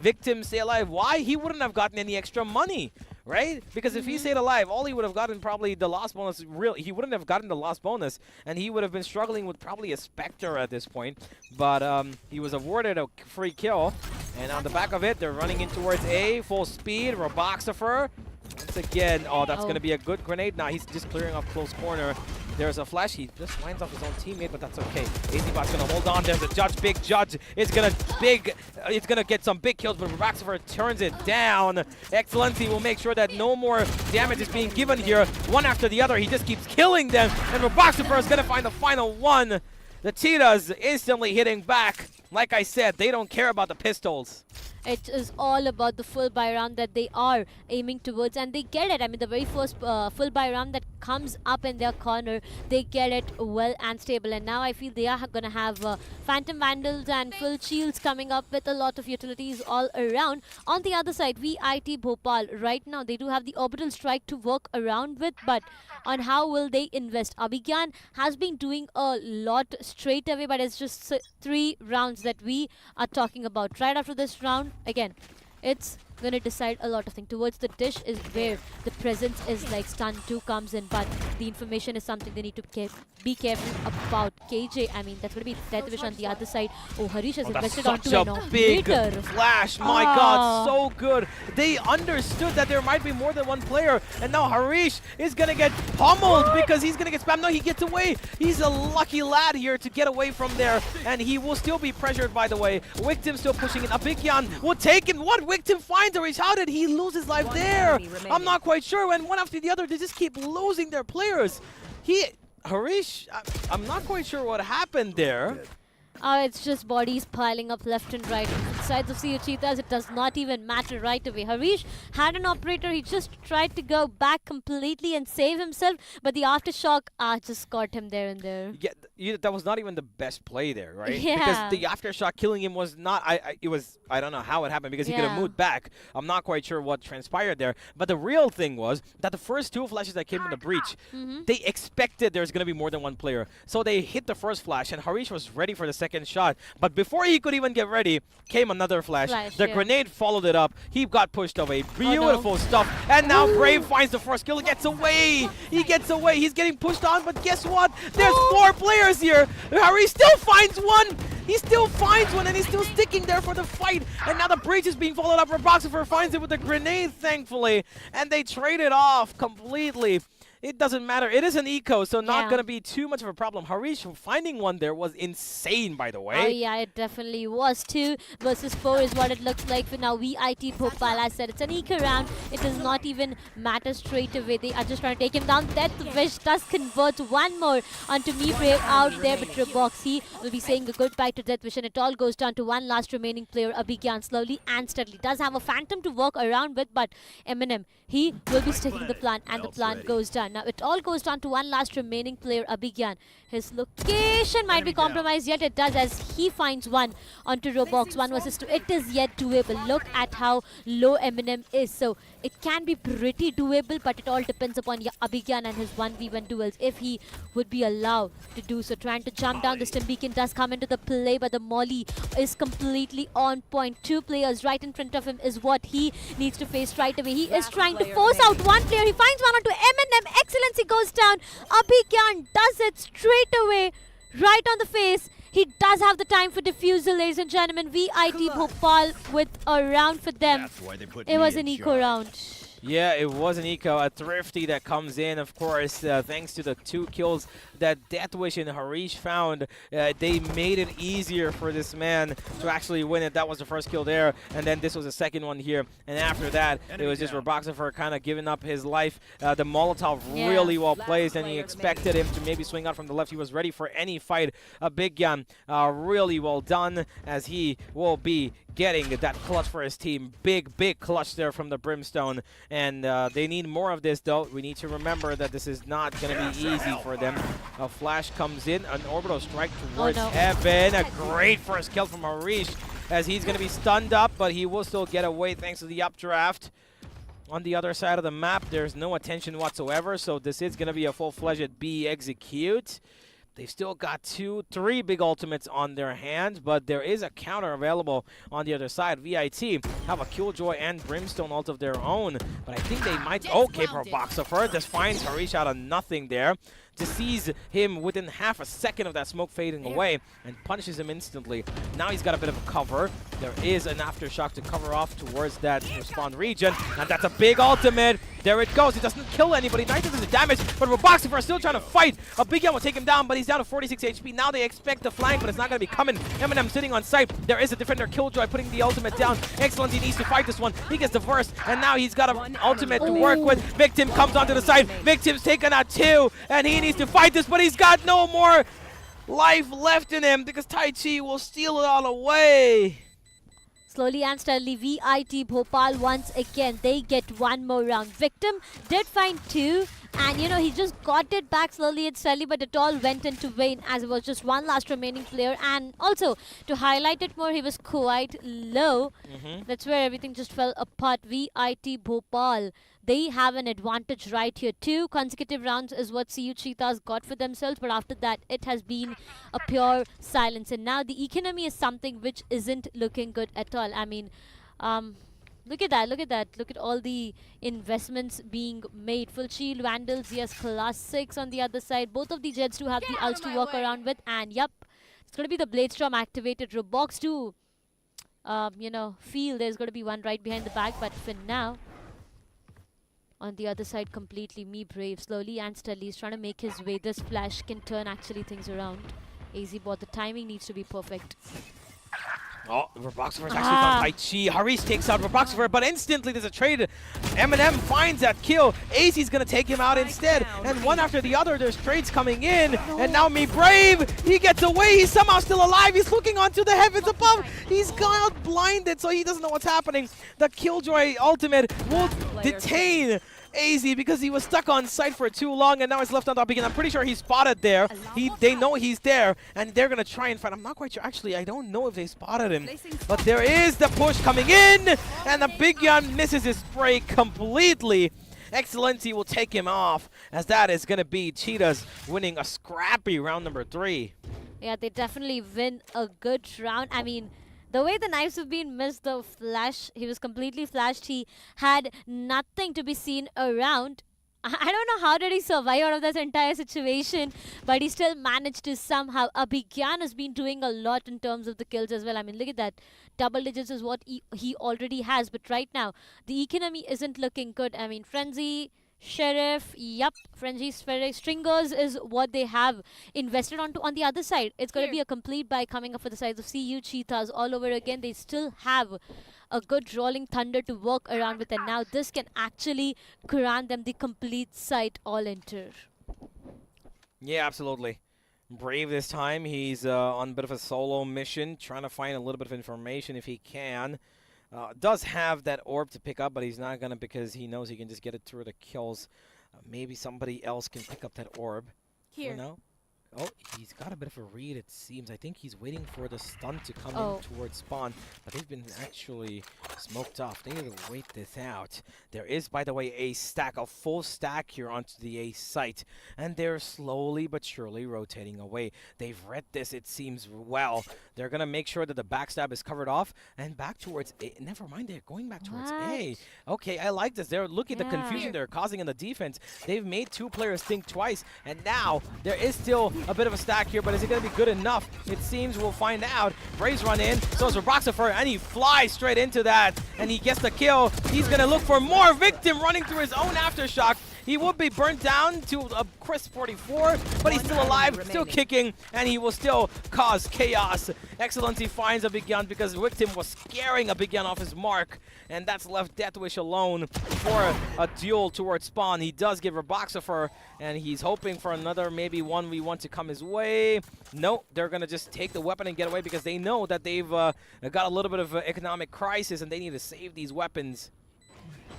Victim stay alive. Why? He wouldn't have gotten any extra money, right? Because if he stayed alive, all he would have gotten probably the loss bonus. He wouldn't have gotten the loss bonus, and he would have been struggling with probably a Spectre at this point. But he was awarded a free kill, and on the back of it, they're running in towards A, full speed. Roboxifer. Once again, that's going to be a good grenade. Now he's just clearing off close corner. There's a flash. He just winds off his own teammate, but that's okay. AZBot's going to hold on. There's a Judge. Big Judge is going to get some big kills, but Roboxifer turns it down. Excellency will make sure that no more damage is being given here. One after the other, he just keeps killing them, and Roboxifer is going to find the final one. The Cheetahs instantly hitting back. Like I said, they don't care about the pistols. It is all about the full buy round that they are aiming towards, and they get it. I mean, the very first full buy round that comes up in their corner, they get it well and stable. And now I feel they are going to have Phantom Vandals and full shields coming up with a lot of utilities all around. On the other side, VIT Bhopal, right now, they do have the Orbital Strike to work around with, but on how will they invest? Abhigyan has been doing a lot straight away, but it's just 3 rounds that we are talking about. Right after this round, again, it's going to decide a lot of things. Towards the Dish is where the presence is like stun 2 comes in, but the information is something they need to be careful about. KJ, I mean, that's going to be Death Wish on the other side. Oh, Harish has invested onto an a big flash. My God, so good. They understood that there might be more than one player, and now Harish is going to get pummeled because he's going to get spammed. No, he gets away. He's a lucky lad here to get away from there, and he will still be pressured, by the way. Victim still pushing in. Abhigyan will take in. What? Victim finds Harish. How did he lose his life there? I'm not quite sure. And one after the other, they just keep losing their players. Harish, I'm not quite sure what happened there. It's just bodies piling up left and right. Sides of CU Cheetahs, it does not even matter right away. Harish had an operator. He just tried to go back completely and save himself, but the aftershock just caught him there and there. Yeah, that was not even the best play there, right? Yeah. Because the aftershock killing him was not. I don't know how it happened because he could have moved back. I'm not quite sure what transpired there. But the real thing was that the first 2 flashes that came in the breach, they expected there's going to be more than one player. So they hit the first flash, and Harish was ready for the second shot. But before he could even get ready, came another flash. The grenade followed it up. He got pushed away. Beautiful stuff. And now Brave finds the first kill. He gets away. He gets away. He's getting pushed on, but guess what? There's 4 players here. Harish still finds one. He still finds one, and he's still sticking there for the fight. And now the breach is being followed up. Roboxifer finds it with a grenade, thankfully. And they trade it off completely. it doesn't matter. It is an eco, so not going to be too much of a problem. Harish finding one there was insane, by the way. Oh, yeah, it definitely was. 2 versus 4 is what it looks like for now. VIT Bhopal, I said, it's an eco round. It does not even matter straight away. They are just trying to take him down. Death Wish does convert one more onto Me Brave out there, but Robox, he will be saying a goodbye to Death Wish, and it all goes down to one last remaining player, Abhigyan, slowly and steadily. Does have a Phantom to walk around with, but Eminem, he will be sticking the plant, and the plant goes down. Now, it all goes down to one last remaining player, Abhigyan. His location might be compromised, yet it does, as he finds one onto Robox. 1 versus 2. It is yet doable. Look at how low Eminem is. So, it can be pretty doable, but it all depends upon Abhigyan and his 1v1 duels, if he would be allowed to do so. Trying to jump down, the Stim Beacon does come into the play, but the Molly is completely on point. 2 players right in front of him is what he needs to face right away. He is trying to force out one player. He finds one onto Eminem. Excellency goes down. Abhigyan does it straight away, right on the face. He does have the time for defusal, ladies and gentlemen. VIT Bhopal with a round for them. It was an eco round. Yeah, it was an eco, a thrifty that comes in, of course, thanks to the 2 kills that Deathwish and Harish found. They made it easier for this man to actually win it. That was the first kill there, and then this was the second one here. And after that, it was just Roboxifer kind of giving up his life. The Molotov really well placed, and he expected him to maybe swing out from the left. He was ready for any fight. Abhigyan, really well done, as he will be getting that clutch for his team. Big clutch there from the Brimstone. And they need more of this, though. We need to remember that this is not going to be easy for them. A flash comes in, an orbital strike towards Heaven. A great first kill from Harish, as he's going to be stunned up, but he will still get away thanks to the updraft. On the other side of the map, there's no attention whatsoever, so this is going to be a full-fledged B execute. They've still got 2-3 big ultimates on their hands, but there is a counter available on the other side. VIT have a Killjoy and Brimstone ult of their own, but I think they might... Okay, Roboxifer just finds Harish out of nothing there to seize him within half a second of that smoke fading away and punishes him instantly. Now he's got a bit of a cover. There is an aftershock to cover off towards that respawn region, and that's a big ultimate. There it goes. He doesn't kill anybody. Neither does the damage, but Roboxifer is still trying to fight. Abhigyan will take him down, but he's down to 46 HP. Now they expect the flank, but it's not going to be coming. Eminem sitting on site. There is a defender, Killjoy, putting the ultimate down. Excellency needs to fight this one. He gets the burst, and now he's got an ultimate to work with. Victim comes onto the side. Victim's taken out 2, and he needs to fight this, but he's got no more life left in him because Tai Chi will steal it all away. Slowly and steadily, VIT Bhopal once again, they get one more round. Victim did find 2, and you know, he just got it back slowly and steadily, but it all went into vain as it was just one last remaining player. And also, to highlight it more, he was quite low. That's where everything just fell apart. VIT Bhopal, they have an advantage right here. 2 consecutive rounds is what CU Cheetahs got for themselves, but after that, it has been a pure silence. And now the economy is something which isn't looking good at all. I mean, look at that, look at that. Look at all the investments being made. Full shield, Vandals, yes, class 6 on the other side. Both of the Jets do have the ults to walk around with, and yep, it's going to be the Blade Storm activated. Robox do, you know, feel there's going to be one right behind the back, but for now, on the other side completely, Me Brave slowly and steadily is trying to make his way. This flash can turn actually things around. AZ bot, the timing needs to be perfect. Oh, Roboxifer is actually found Tai Chi. Harish takes out Roboxifer, but instantly there's a trade. Eminem finds that kill. AZ's going to take him out instead. And one after the other, there's trades coming in. And now Me Brave, he gets away. He's somehow still alive. He's looking onto the heavens above. He's got blinded, so he doesn't know what's happening. The Killjoy ultimate will detain AZ because he was stuck on site for too long, and now he's left on top again. I'm pretty sure he's spotted there. They know he's there, and they're going to try and fight. I'm not quite sure. Actually, I don't know if they spotted him. But there is the push coming in, and the Abhigyan misses his spray completely. Excellency will take him off, as that is going to be Cheetahs winning a scrappy round number 3. Yeah, they definitely win a good round. I mean, the way the knives have been missed, the flash, he was completely flashed. He had nothing to be seen around. I don't know how did he survive out of this entire situation, but he still managed to somehow. Abhigyan has been doing a lot in terms of the kills as well. I mean, look at that. Double digits is what he already has, but right now, the economy isn't looking good. I mean, Frenzy Sheriff, yup, Frenzy Stringers is what they have invested onto. On the other side, it's going to be a complete buy coming up for the sides of CU Cheetahs all over again. They still have a good rolling thunder to work around with, and now this can actually grant them the complete site all enter. Yeah, absolutely. Brave this time. He's on a bit of a solo mission, trying to find a little bit of information if he can. Does have that orb to pick up, but he's not going to because he knows he can just get it through the kills. Maybe somebody else can pick up that orb. Here. No? Oh, he's got a bit of a read, it seems. I think he's waiting for the stun to come in towards spawn, but they've been actually smoked off. They need to wait this out. There is, by the way, a full stack here onto the A site, and they're slowly but surely rotating away. They've read this, it seems, well. They're going to make sure that the backstab is covered off, and back towards A. Never mind, they're going back towards A. Okay, I like this. They're looking at the confusion they're causing in the defense. They've made two players think twice, and now there is still a bit of a stack here, but is it going to be good enough? It seems we'll find out. Braves run in, so is Roboxifer, and he flies straight into that, and he gets the kill. He's going to look for more victim running through his own aftershock. He would be burnt down to a crisp 44, but he's still alive, still kicking, and he will still cause chaos. Excellency finds a Big Gun because Victim was scaring a Big Gun off his mark, and that's left Deathwish alone for a duel towards spawn. He does get Roboxifer, and he's hoping for another maybe 1v1 to come his way. No, they're going to just take the weapon and get away because they know that they've got a little bit of economic crisis, and they need to save these weapons.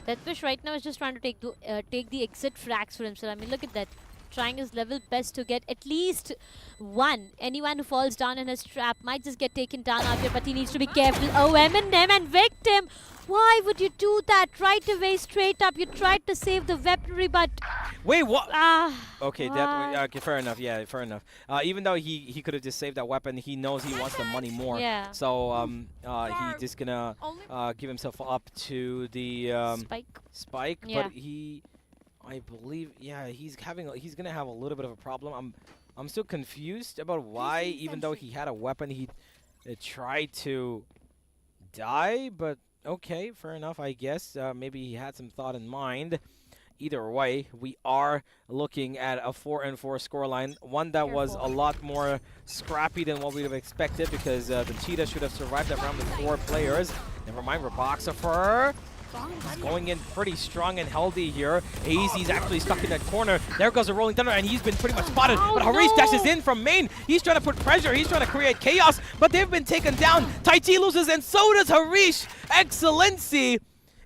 Deathwish right now is just trying to take the exit frags for himself. I mean, look at that. Trying his level best to get at least one. Anyone who falls down in his trap might just get taken down out here, but he needs to be careful. Oh, Eminem and Victim! Why would you do that? Right away, straight up. You tried to save the weaponry, but... Wait, what? Okay, okay, fair enough. Yeah, fair enough. Even though he could have just saved that weapon, he knows he wants the money more. Yeah. So he's just gonna give himself up to the spike. Yeah. But I believe, yeah, he's gonna have a little bit of a problem. I'm still confused about why, even though he had a weapon, he tried to die. But okay, fair enough, I guess. Maybe he had some thought in mind. Either way, we are looking at a 4-4 scoreline, one that was a lot more scrappy than what we would have expected because the Cheetah should have survived that round with 4 players. Never mind, Roboxifer. He's going in pretty strong and healthy here. AZ's actually stuck in that corner. There goes the Rolling Thunder, and he's been pretty much spotted. But Harish dashes in from main. He's trying to put pressure. He's trying to create chaos, but they've been taken down. Tai Chi loses, and so does Harish. Excellency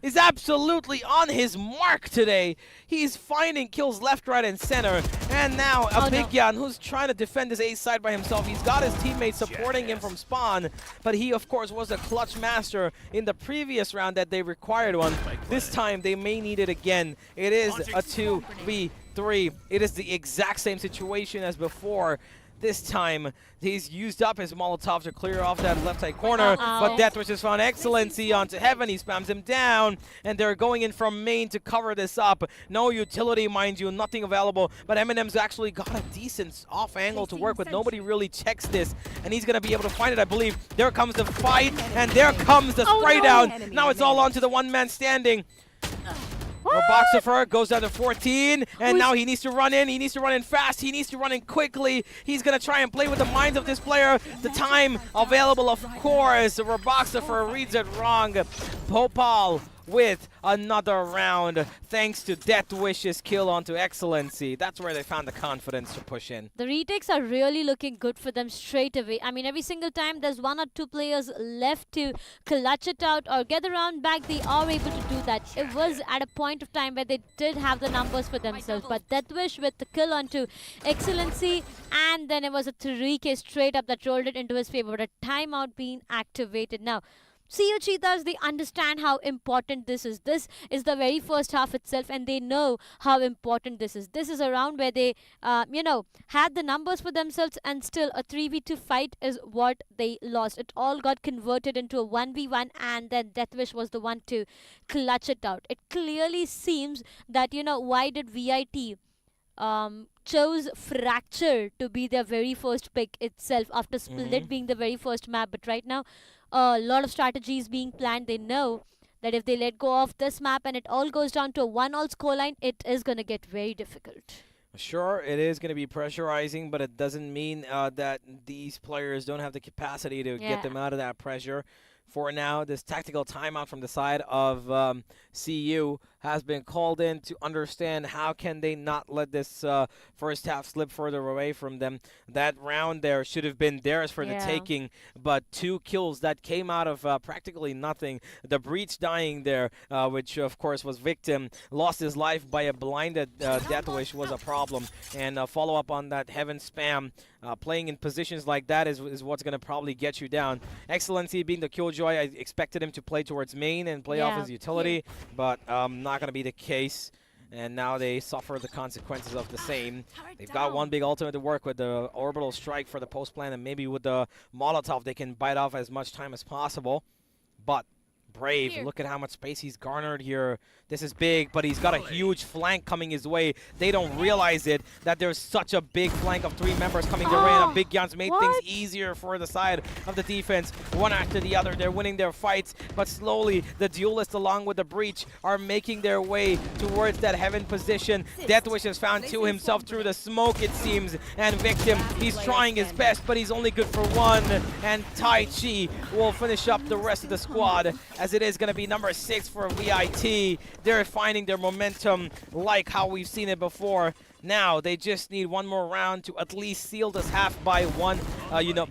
is absolutely on his mark today. He's finding kills left, right, and center. And now a Big Jan who's trying to defend his A side by himself. He's got his teammates supporting him from spawn, but he, of course, was a clutch master in the previous round that they required one. This time, they may need it again. It is a 2v3. It is the exact same situation as before. This time, he's used up his Molotov to clear off that left side corner, but Deathwish has found Excellency onto Heaven. He spams him down, and they're going in from main to cover this up. No utility, mind you, nothing available, but Eminem's actually got a decent off angle to work with. Nobody really checks this, and he's going to be able to find it, I believe. There comes the fight, and there comes the spray down. Now it's all on to the one man standing. Roboxifer goes down to 14, and now he needs to run in. He needs to run in fast. He needs to run in quickly. He's going to try and play with the minds of this player. The time available, of course. Roboxifer reads it wrong. Bhopal with another round thanks to Deathwish's kill onto Excellency. That's where they found the confidence to push in. The retakes are really looking good for them straight away. I mean, every single time there's 1 or 2 players left to clutch it out or get the round back, they are able to do that. It was at a point of time where they did have the numbers for themselves, but Deathwish with the kill onto Excellency, and then it was a 3K straight up that rolled it into his favor, but a timeout being activated. Now, CU Cheetahs, they understand how important this is. This is the very first half itself, and they know how important this is. This is a round where they, had the numbers for themselves, and still a 3v2 fight is what they lost. It all got converted into a 1v1, and then Deathwish was the one to clutch it out. It clearly seems that, why did VIT chose Fracture to be their very first pick itself after Split being the very first map, but right now, a lot of strategies being planned. They know that if they let go of this map and it all goes down to a 1-all scoreline, it is going to get very difficult. Sure, it is going to be pressurizing, but it doesn't mean that these players don't have the capacity to get them out of that pressure. For now, this tactical timeout from the side of CU has been called in to understand how can they not let this first half slip further away from them. That round there should have been theirs for the taking, but 2 kills that came out of practically nothing. The breach dying there, which of course was victim, lost his life by a blinded death wish was a problem. And follow up on that heaven spam. Playing in positions like that is what's going to probably get you down. Excellency being the killjoy, I expected him to play towards main and play off his utility, but not going to be the case. And now they suffer the consequences of the same. They've got one big ultimate to work with, the orbital strike for the post plan, and maybe with the Molotov they can bite off as much time as possible. But Brave, look at how much space he's garnered here. This is big, but he's got a huge flank coming his way. They don't realize it, that there's such a big flank of 3 members coming their way, and a big guns made things easier for the side of the defense. One after the other, they're winning their fights, but slowly the duelists along with the breach are making their way towards that heaven position. Deathwish has found 2 himself through the smoke, it seems, and Victim, he's trying his best, but he's only good for 1, and Tai Chi will finish up the rest of the squad, as it is going to be number 6 for VIT. They're finding their momentum like how we've seen it before. Now they just need one more round to at least seal this half by one,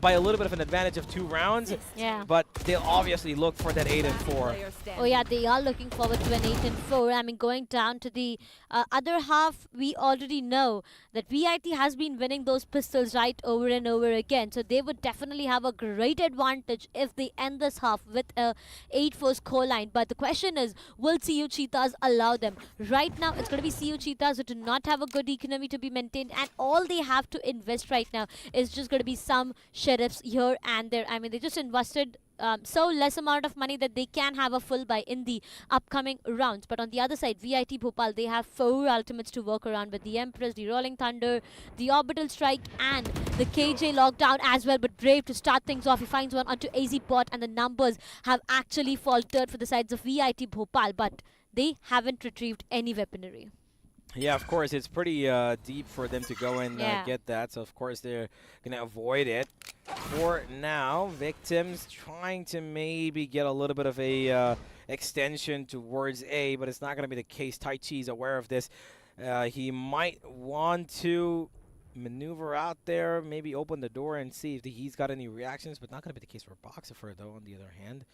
by a little bit of an advantage of 2 rounds. Yeah. But they'll obviously look for that 8-4. Oh yeah, they are looking forward to an 8-4. I mean, going down to the other half, we already know that VIT has been winning those pistols right over and over again. So they would definitely have a great advantage if they end this half with a 8-4 scoreline. But the question is, will CU Cheetahs allow them? Right now, it's going to be CU Cheetahs who do not have a good economy to be maintained, and all they have to invest right now is just going to be some sheriffs here and there. I mean, they just invested so less amount of money that they can have a full buy in the upcoming rounds. But on the other side, VIT Bhopal, they have 4 ultimates to work around with: the Empress, the Rolling Thunder, the Orbital Strike, and the KJ Lockdown as well. But Brave, to start things off, he finds one onto AZ Bot, and the numbers have actually faltered for the sides of VIT Bhopal, but they haven't retrieved any weaponry. Yeah, of course, it's pretty deep for them to go and get that, so of course they're going to avoid it. For now, Victims trying to maybe get a little bit of a extension towards A, but it's not going to be the case. Tai Chi is aware of this. He might want to maneuver out there, maybe open the door and see if he's got any reactions, but not going to be the case for Boxifer, though, on the other hand.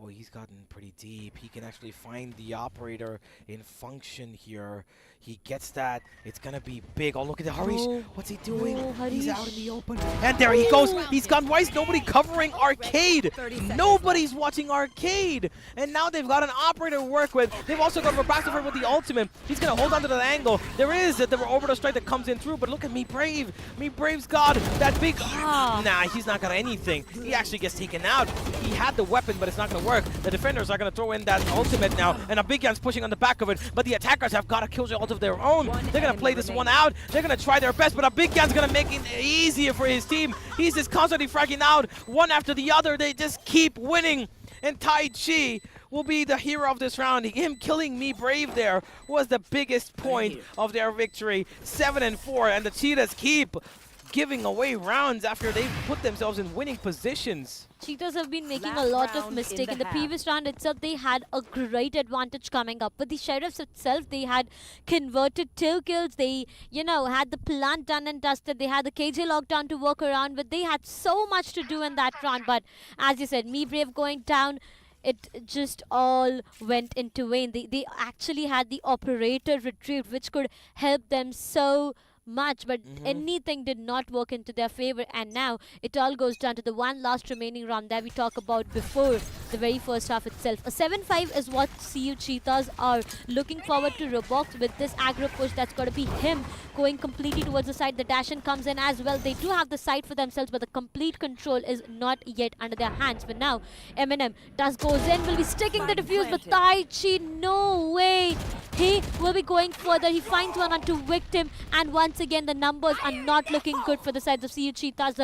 Oh, he's gotten pretty deep. He can actually find the operator in function here. He gets that. It's going to be big. Oh, look at the Harish. What's he doing? He's out in the open. And there he goes. He's gone. Why is nobody covering Arcade? Nobody's watching Arcade. And now they've got an operator to work with. They've also got Boxifer with the ultimate. He's going to hold on to that angle. There is the orbital strike that comes in through, but look at Me Brave. Me Brave's got that big... Nah, he's not got anything. He actually gets taken out. He had the weapon, but it's not going to work. The defenders are going to throw in that ultimate now, and a big gun's pushing on the back of it, but the attackers have got a kill ult of their own. They're going to play this one out. They're going to try their best, but a big gun's going to make it easier for his team. He's just constantly fragging out one after the other. They just keep winning, and Tai Chi will be the hero of this round. Him killing Me Brave there was the biggest point of their victory. 7-4, and the Cheetahs keep giving away rounds after they've put themselves in winning positions. Cheetahs have been making a lot of mistakes. In the previous round itself, they had a great advantage coming up. With the Sheriffs itself, they had converted 2 kills. They, had the plant done and dusted. They had the KJ lockdown to work around with. They had so much to do in that round. But as you said, Me Brave going down, it just all went into vain. They actually had the operator retrieved, which could help them so much, but anything did not work into their favor, and now it all goes down to the one last remaining round that we talked about before the very first half itself. A 7-5 is what CU Cheetahs are looking forward to Robox with this aggro push. That's got to be him going completely towards the side. The dash-in comes in as well. They do have the side for themselves, but the complete control is not yet under their hands. But now Eminem does goes in, will be sticking the defuse, but Tai Chi, no way. He will be going further. He finds one onto Victim, and once again the numbers are not looking good for the sides of CU Cheetahs.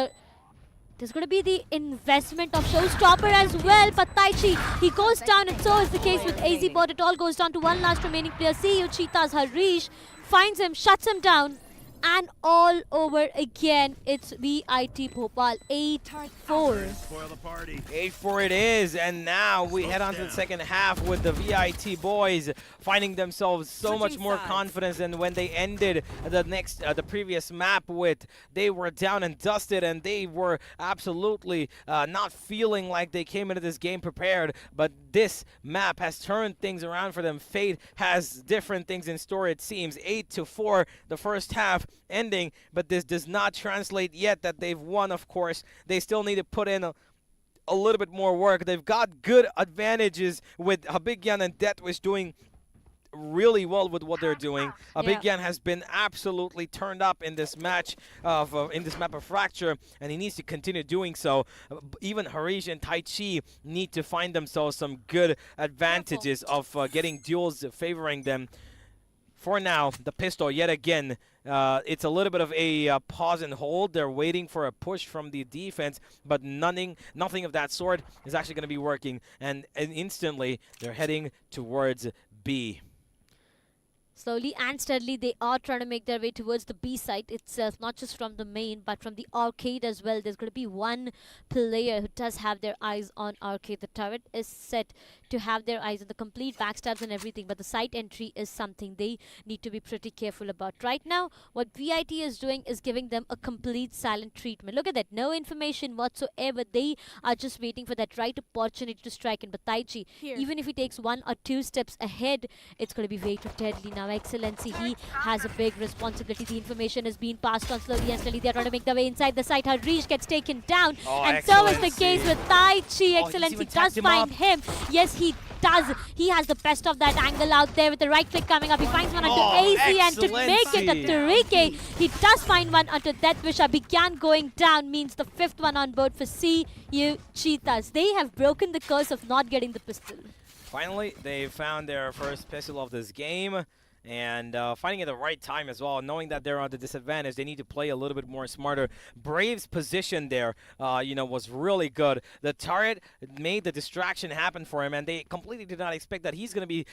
There's going to be the investment of Showstopper as well, but Taichi, he goes down, and so is the case with AZ Bot. It all goes down to one last remaining player. CU Cheetah's Harish finds him, shuts him down, and all over again. It's VIT Bhopal 8-4. 8-4 it is, and now we head on to the second half with the VIT boys finding themselves so much more confidence than when they ended the previous map with. They were down and dusted, and they were absolutely not feeling like they came into this game prepared, but this map has turned things around for them. Fate has different things in store, it seems. 8-4 the first half ending, but this does not translate yet that they've won. Of course, they still need to put in a little bit more work. They've got good advantages with Habigyan and Deathwish doing really well with what they're doing. Habigyan has been absolutely turned up in this match in this map of Fracture, and he needs to continue doing so. Even Harish and Taichi need to find themselves some good advantages of getting duels favoring them. For now, the pistol yet again, it's a little bit of a pause and hold. They're waiting for a push from the defense, but nothing of that sort is actually going to be working. And instantly, they're heading towards B. Slowly and steadily, they are trying to make their way towards the B site itself, not just from the main, but from the arcade as well. There's going to be one player who does have their eyes on arcade. The turret is set to have their eyes on the complete backstabs and everything, but the site entry is something they need to be pretty careful about. Right now, what VIT is doing is giving them a complete silent treatment. Look at that, no information whatsoever. They are just waiting for that right opportunity to strike in. But Taichi, even if he takes 1 or 2 steps ahead, it's going to be way too deadly now. Excellency, he has a big responsibility. The information is being passed on slowly and steadily. They're trying to make their way inside the site. Harish gets taken down, and so is the case with Taichi. Excellency does find him. Yes, he does. He has the best of that angle out there with the right click coming up. He finds one onto AZ, and to make it a 3K, he does find one onto Deathwish. Began going down means the 5th one on board for CU Cheetahs. They have broken the curse of not getting the pistol. Finally, they found their first pistol of this game. And finding it at the right time as well, knowing that they're on the disadvantage, they need to play a little bit more smarter. Brave's position there, was really good. The turret made the distraction happen for him, and they completely did not expect that he's going to be,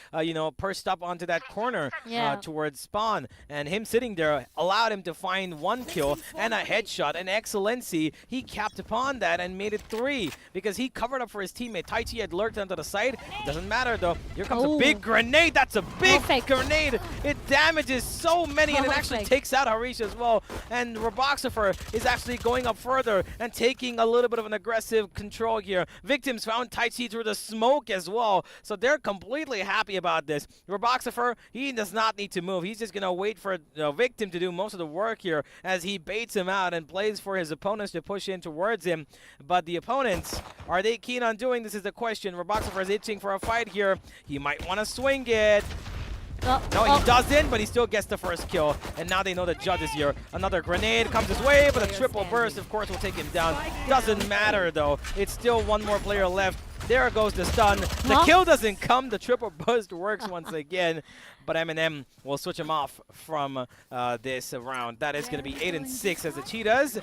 pursed up onto that corner towards spawn. And him sitting there allowed him to find 1 kill and a headshot. And Excellency, he capped upon that and made it 3 because he covered up for his teammate. Taichi had lurked onto the side. It doesn't matter though. Here comes a big grenade. That's a big grenade. It damages so many, and it actually takes out Harish as well. And Roboxifer is actually going up further and taking a little bit of an aggressive control here. Victims found Taichi through the smoke as well, so they're completely happy about this. Roboxifer, he does not need to move. He's just going to wait for Victim to do most of the work here as he baits him out and plays for his opponents to push in towards him. But the opponents, are they keen on doing this is the question. Roboxifer is itching for a fight here. He might want to swing it. No, he doesn't, but he still gets the first kill. And now they know the judge is here. Another grenade comes his way, but a triple burst, of course, will take him down. Doesn't matter, though. It's still 1 more player left. There goes the stun. The kill doesn't come. The triple burst works once again. But Eminem will switch him off from this round. That is going to be 8-6 as the Cheetahs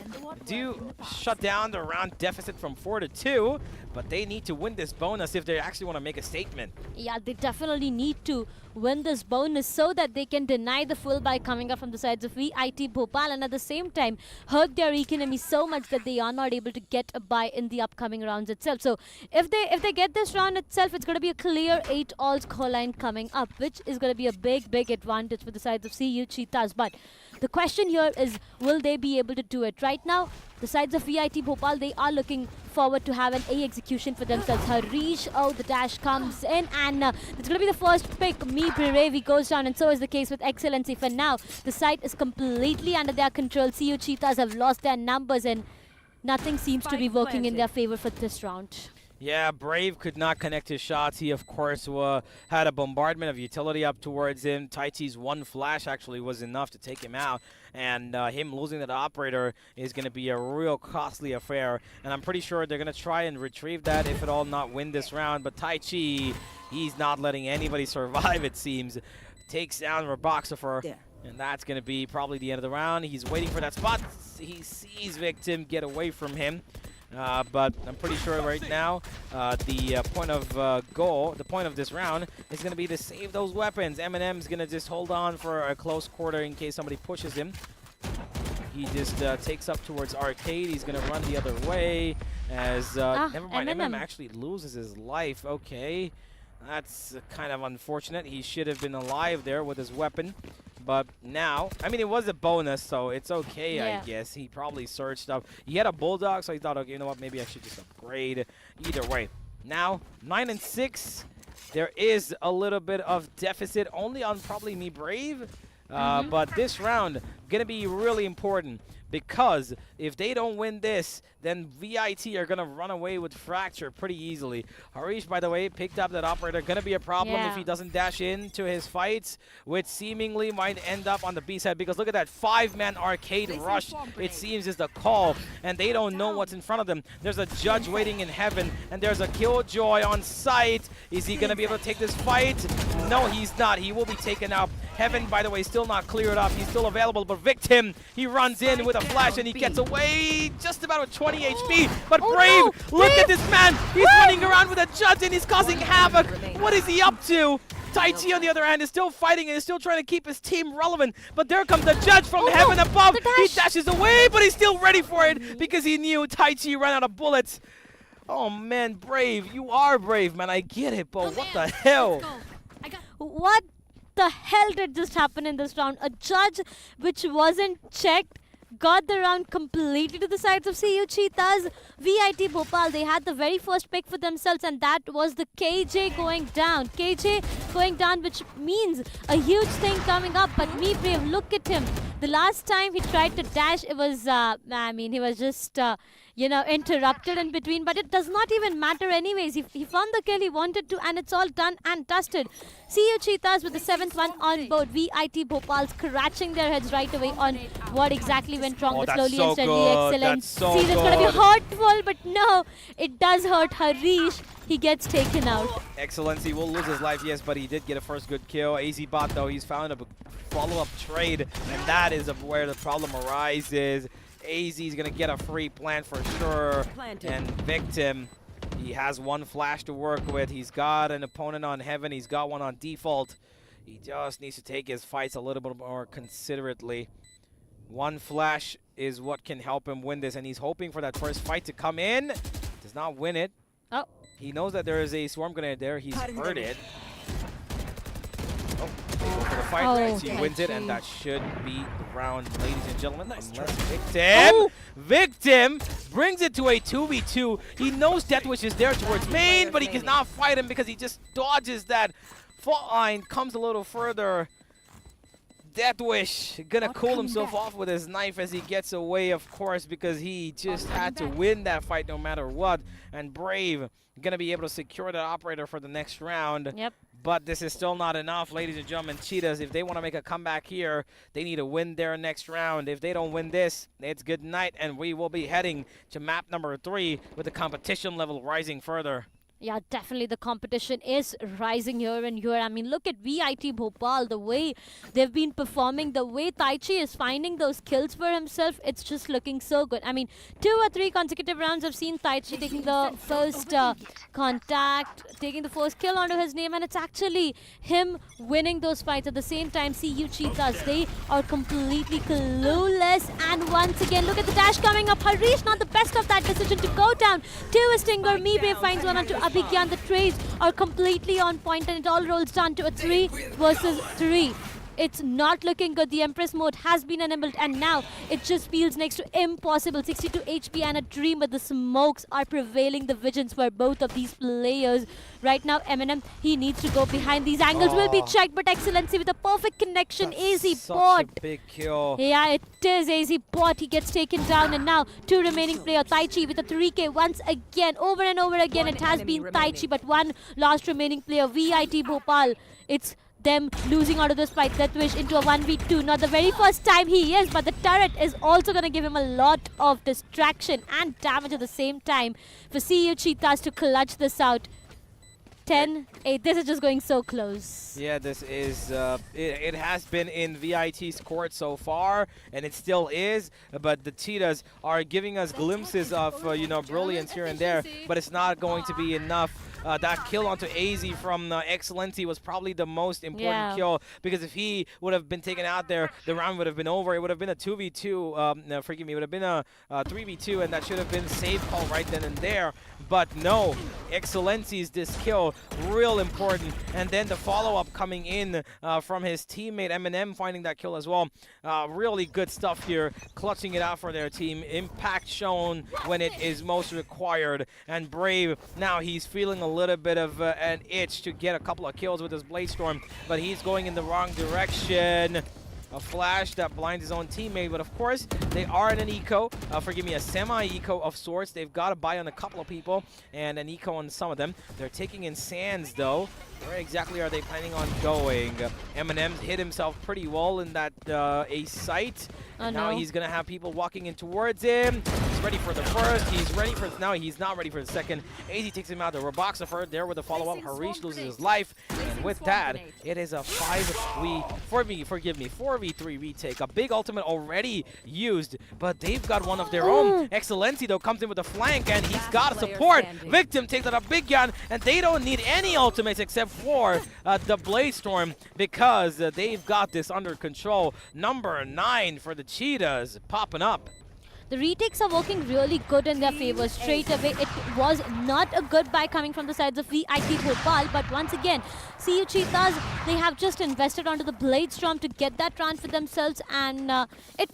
do shut down the round deficit from 4-2. But they need to win this bonus if they actually want to make a statement. Yeah, they definitely need to win this bonus so that they can deny the full buy coming up from the sides of VIT Bhopal, and at the same time hurt their economy so much that they are not able to get a buy in the upcoming rounds itself. So if they get this round itself, it's going to be a clear 8-all scoreline coming up, which is going to be a big advantage for the sides of CU Cheetahs. But the question here is, will they be able to do it? Right now, the sides of VIT Bhopal, they are looking forward to have an A execution for themselves. Harish, the dash comes in, and it's going to be the first pick. Me Brerevi goes down, and so is the case with Excellency. For now, the site is completely under their control. CU Cheetahs have lost their numbers, and nothing seems to be working in their favor for this round. Yeah, Brave could not connect his shots. He, of course, had a bombardment of utility up towards him. Taichi's 1 flash actually was enough to take him out. And him losing that operator is going to be a real costly affair. And I'm pretty sure they're going to try and retrieve that, if at all not win this round. But Taichi, he's not letting anybody survive, it seems. Takes down Roboxifer. Yeah. And that's going to be probably the end of the round. He's waiting for that spot. He sees Victim get away from him. But I'm pretty sure right now the point of goal, the point of this round is going to be to save those weapons. Eminem's going to just hold on for a close quarter in case somebody pushes him. He just takes up towards Arcade. He's going to run the other way as, never mind, Eminem actually loses his life. Okay, that's kind of unfortunate. He should have been alive there with his weapon. But now, I mean, it was a bonus, so it's okay, I guess. He probably searched up. He had a Bulldog, so he thought, okay, you know what, maybe I should just upgrade. Either way. Now, 9 and 6. There is a little bit of deficit only on probably me Brave. But this round going to be really important because if they don't win this, then VIT are going to run away with Fracture pretty easily. Harish, by the way, picked up that operator. Going to be a problem if he doesn't dash into his fights, which seemingly might end up on the B side because look at that 5-man Arcade rush. It seems is the call, and they don't know what's in front of them. There's a judge waiting in heaven, and there's a Killjoy on site. Is he going to be able to take this fight? No, he's not. He will be taken out. Heaven, by the way, still not cleared up. He's still available, but Victim, he runs in with a flash, and he gets away just about with 20 HP. But Brave, look at this man. He's running around with a judge, and he's causing havoc. What is he up to? Tai Chi, on the other hand, is still fighting and is still trying to keep his team relevant. But there comes the judge from heaven above. He dashes away, but he's still ready for it because he knew Tai Chi ran out of bullets. Oh, man, Brave. You are brave, man. I get it, but what the hell? What the hell did just happen in this round? A judge which wasn't checked got the round completely to the sides of CU Cheetahs. VIT Bhopal, they had the very first pick for themselves, and that was the KJ going down. KJ going down, which means a huge thing coming up. But me Brave, look at him. The last time he tried to dash, it was, I mean, he was just, you know, interrupted in between. But it does not even matter anyways. He found the kill he wanted to, and it's all done and dusted. CU Cheetahs with the 7th one on board. VIT Bhopal scratching their heads right away on what exactly went wrong, but slowly and steadily excellent. See, this is going to be hurtful, but no, it does hurt Harish. He gets taken out. Excellency will lose his life, yes, but he did get a first good kill. AZ Bot, though, he's found a follow-up trade, and that is where the problem arises. AZ is going to get a free plant for sure, and Victim, he has one flash to work with. He's got an opponent on Heaven. He's got one on default. He just needs to take his fights a little bit more considerately. One flash is what can help him win this, and he's hoping for that first fight to come in. Does not win it. Oh. He knows that there is a swarm grenade there. He's heard it. Oh, they go for the fight. Right, so he wins it, and that should be the round, ladies and gentlemen. Nice Victim. Victim brings it to a 2v2. He knows Deathwish is there towards main, but he cannot fight him because he just dodges that fault line, comes a little further. Deathwish gonna cool himself off with his knife as he gets away, of course, because he just had to win that fight no matter what. And Brave gonna be able to secure that operator for the next round. Yep. But this is still not enough, ladies and gentlemen. Cheetahs, if they want to make a comeback here, they need to win their next round. If they don't win this, it's good night, and we will be heading to map number 3 with the competition level rising further. Yeah, definitely the competition is rising here and here. I mean, look at VIT Bhopal, the way they've been performing, the way Taichi is finding those kills for himself. It's just looking so good. I mean, 2 or 3 consecutive rounds I've seen Taichi taking the first contact, taking the first kill onto his name, and it's actually him winning those fights. At the same time, CU Cheetahs, they are completely clueless. And once again, look at the dash coming up. Harish, not the best of that decision to go down to a stinger. Mibe finds one onto Abhigyan. The trades are completely on point, and it all rolls down to a 3 versus 3. It's not looking good. The Empress mode has been enabled, and now it just feels next to impossible. 62 HP and a dream, but the smokes are prevailing the visions for both of these players. Right now, Eminem, he needs to go behind. These angles will be checked, but Excellency with a perfect connection. AZ Bot. Such a big kill. Yeah, it is AZ Bot. He gets taken down, and now 2 remaining player. Taichi with a 3K once again. Over and over again, it has been Taichi, but 1 last remaining player. VIT Bhopal. It's them losing out of this fight. Deathwish into a 1v2. Not the very first time he is, but the turret is also going to give him a lot of distraction and damage at the same time for CU Cheetahs to clutch this out. 10-8. This is just going so close. Yeah, this is, it has been in VIT's court so far, and it still is, but the Cheetahs are giving us glimpses of, you know, brilliance here and there, but it's not going to be enough. That kill onto AZ from Excellency was probably the most important kill, because if he would have been taken out there, the round would have been over. It would have been a 2v2, no, forgive me, it would have been a 3v2, and that should have been a save call right then and there. But no, Excellency's this kill, real important. And then the follow-up coming in from his teammate Eminem finding that kill as well. Really good stuff here, clutching it out for their team. Impact shown when it is most required. And Brave, now he's feeling a little bit of an itch to get a couple of kills with his Blade Storm, but he's going in the wrong direction. A flash that blinds his own teammate, but of course they are in an eco, forgive me, a semi-eco of sorts. They've got to buy on a couple of people and an eco on some of them. They're taking in Sands though. Where exactly are they planning on going? Eminem's hit himself pretty well in that A site. Now he's gonna have people walking in towards him. He's ready for the first. He's ready for now. He's not ready for the second. AZ takes him out. The Roboxer there with the follow-up. Harish loses his life, and with that, it is a 4v3 retake. A big ultimate already used, but they've got one of their own. Excellency though comes in with a flank, and he's got a support. Victim takes out a big gun, and they don't need any ultimates except for the Blade Storm, because they've got this under control. Number 9 for the Cheetahs popping up. The retakes are working really good in their favor straight away. It was not a good buy coming from the sides of VIT Bhopal, but once again, CU Cheetahs, they have just invested onto the Blade Storm to get that round for themselves, and it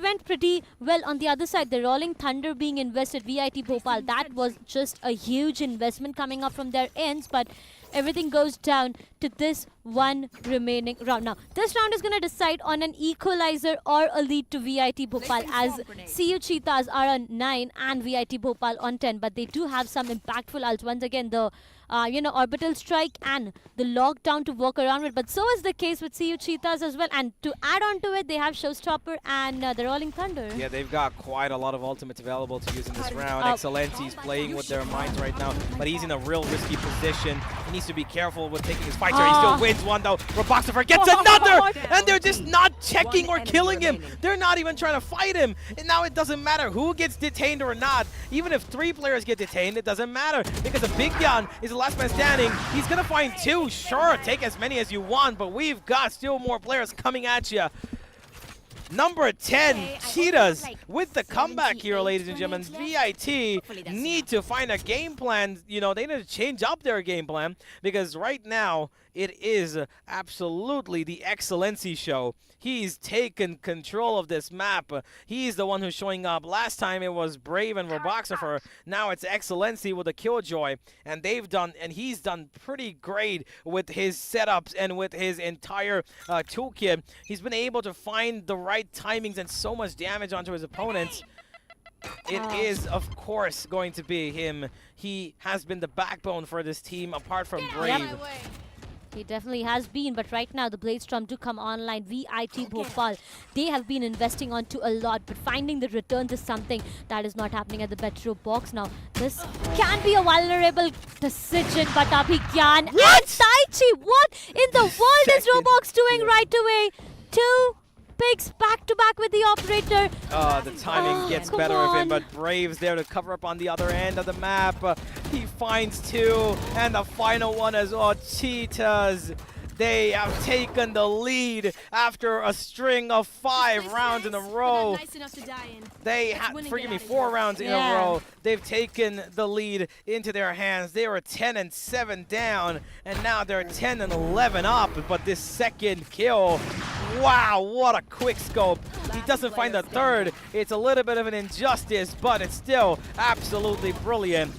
went pretty well on the other side. The Rolling Thunder being invested, VIT Bhopal, that was just a huge investment coming up from their ends, but everything goes down to this one remaining round. Now, this round is going to decide on an equalizer or a lead to VIT Bhopal, as CU Cheetahs are on 9 and VIT Bhopal on 10, but they do have some impactful ults. Once again, the orbital strike and the lockdown to work around with, but so is the case with CU Cheetahs as well. And to add on to it, they have Showstopper and the Rolling Thunder. Yeah, they've got quite a lot of ultimates available to use in this round. Excellency's playing with their minds right now, but he's in a real risky position. He needs to be careful with taking his fighter. He still wins one though. Roboxer gets another, and they're just not checking or killing him. They're not even trying to fight him. And now it doesn't matter who gets detained or not. Even if 3 players get detained, it doesn't matter, because the Big Gun is the last man standing. He's gonna find 2. Sure, take as many as you want, but we've got still more players coming at you. Number 10, Cheetahs with the comeback here, ladies and gentlemen. VIT need to find a game plan. You know, they need to change up their game plan, because right now it is absolutely the Excellency show. He's taken control of this map. He's the one who's showing up. Last time it was Brave and Roboxer. Now it's Excellency with a Killjoy, and he's done pretty great with his setups and with his entire toolkit. He's been able to find the right timings and so much damage onto his opponents. It is, of course, going to be him. He has been the backbone for this team, apart from Brave. He definitely has been, but right now the Blade Storm do come online. VIT Bhopal, they have been investing onto a lot, but finding the returns is something that is not happening at the Betro box now. This can be a vulnerable decision, but Abhigyan and Taichi, what in the world is Roblox doing right away? 2 picks back to back with the operator. The timing gets better of him, but Brave's there to cover up on the other end of the map. He finds 2, and the final one as well. Cheetahs, they have taken the lead after a string of 5 rounds in a row. They had, forgive me, 4 rounds in a row. They've taken the lead into their hands. They were 10-7 down, and now they're 10-11 up. But this second kill, wow, what a quick scope. He doesn't find the third. It's a little bit of an injustice, but it's still absolutely brilliant.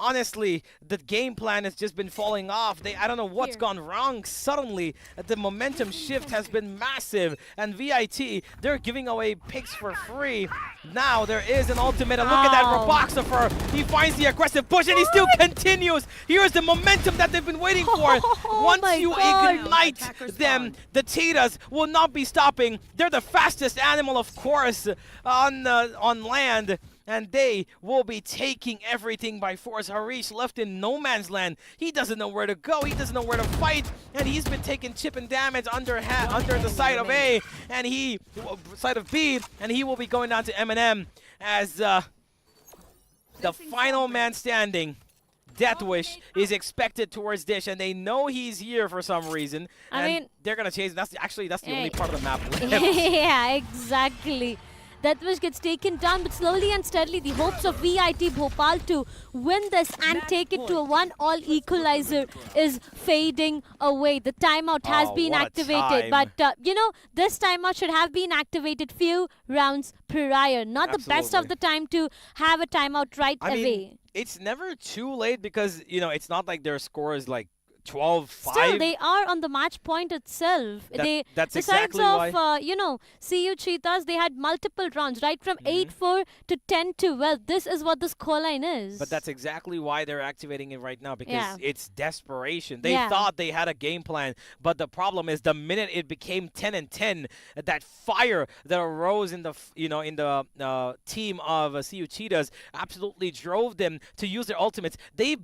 Honestly, the game plan has just been falling off. I don't know what's gone wrong. Suddenly, the momentum shift has been massive. And VIT, they're giving away picks for free. Now there is an ultimate. And look at that Roboxer. He finds the aggressive push, and he still continues. Here's the momentum that they've been waiting for. Once you ignite them, the Cheetahs will not be stopping. They're the fastest animal, of course, on land. and they will be taking everything by force. Harish left in no man's land. He doesn't know where to go. He doesn't know where to fight, and he's been taking chip and damage under the side of A, and side of B, and he will be going down to M&M as the final man standing. Death Wish is expected towards Dish, and they know he's here for some reason. I mean, they're gonna chase. That's the only part of the map left. Yeah, exactly. Death Wish gets taken down, but slowly and steadily, the hopes of VIT Bhopal to win this and take it to a 1-all equalizer is fading away. The timeout has been activated, but this timeout should have been activated few rounds prior. Not the best of the time to have a timeout right away. It's never too late because it's not like their score is like 12-5. Still, they are on the match point itself. That's Besides exactly why. CU Cheetahs, they had multiple rounds, right from 8-4 to 10-2. Well, this is what the scoreline is. But that's exactly why they're activating it right now, because it's desperation. They Yeah. thought they had a game plan, but the problem is the minute it became 10-10, that fire that arose in the team of CU Cheetahs absolutely drove them to use their ultimates.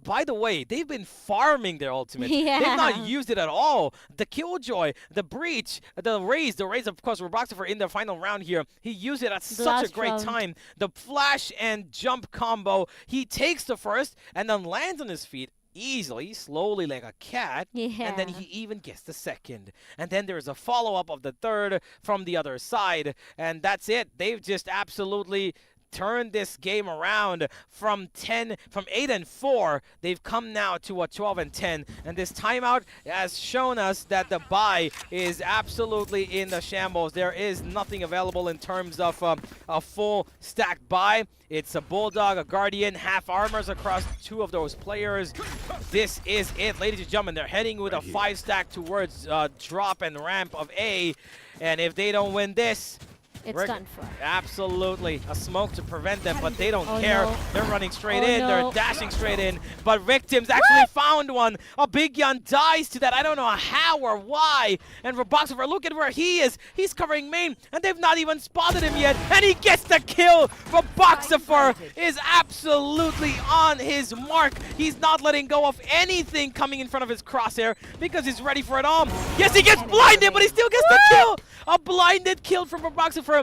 By the way, they've been farming their ultimates. Yeah. They've not used it at all. The Killjoy, the Breach, the Raze, of course, Roboxer in the final round here. He used it at such a great time. The flash and jump combo. He takes the first and then lands on his feet easily, slowly like a cat, and then he even gets the second. And then there's a follow-up of the third from the other side, and that's it. They've just absolutely turned this game around from 8-4. They've come now to a 12-10, and this timeout has shown us that the buy is absolutely in the shambles. There is nothing available in terms of a full stack buy. It's a Bulldog, a Guardian, half armors across two of those players. This is it, ladies and gentlemen. They're heading with a 5-stack towards drop and ramp of A, and if they don't win this, it's done for. Absolutely. A smoke to prevent them, but they don't care. No. They're running straight in. No. They're dashing straight in. But Victims actually found one. A Big Yan dies to that. I don't know how or why. And Roboxer, look at where he is. He's covering main, and they've not even spotted him yet. And he gets the kill. Roboxer is absolutely on his mark. He's not letting go of anything coming in front of his crosshair because he's ready for it all. Yes, he gets blinded, but he still gets the kill. A blinded kill from Roboxer.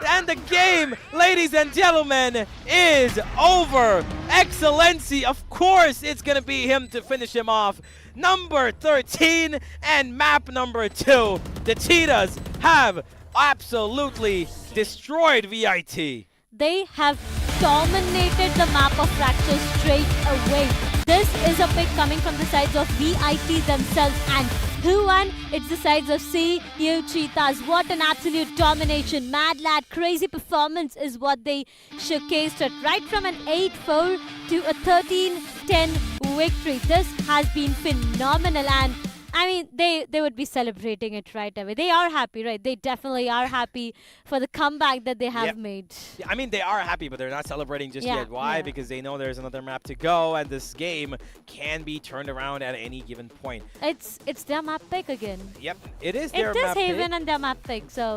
And the game, ladies and gentlemen, is over. Excellency, of course, it's going to be him to finish him off. Number 13 and map number 2. The Cheetahs have absolutely destroyed VIT. They have dominated the map of Fracture straight away. This is a pick coming from the sides of VIT themselves, and who won? It's the sides of CU Cheetahs. What an absolute domination. Mad lad, crazy performance is what they showcased it. Right from an 8-4 to a 13-10 victory. This has been phenomenal, and I mean, they would be celebrating it right away. They are happy, right? They definitely are happy for the comeback that they have made. Yeah, I mean, they are happy, but they're not celebrating just yet. Why? Because they know there's another map to go, and this game can be turned around at any given point. It's their map pick again. Yep, it is their map pick. It is Haven and their map pick, so.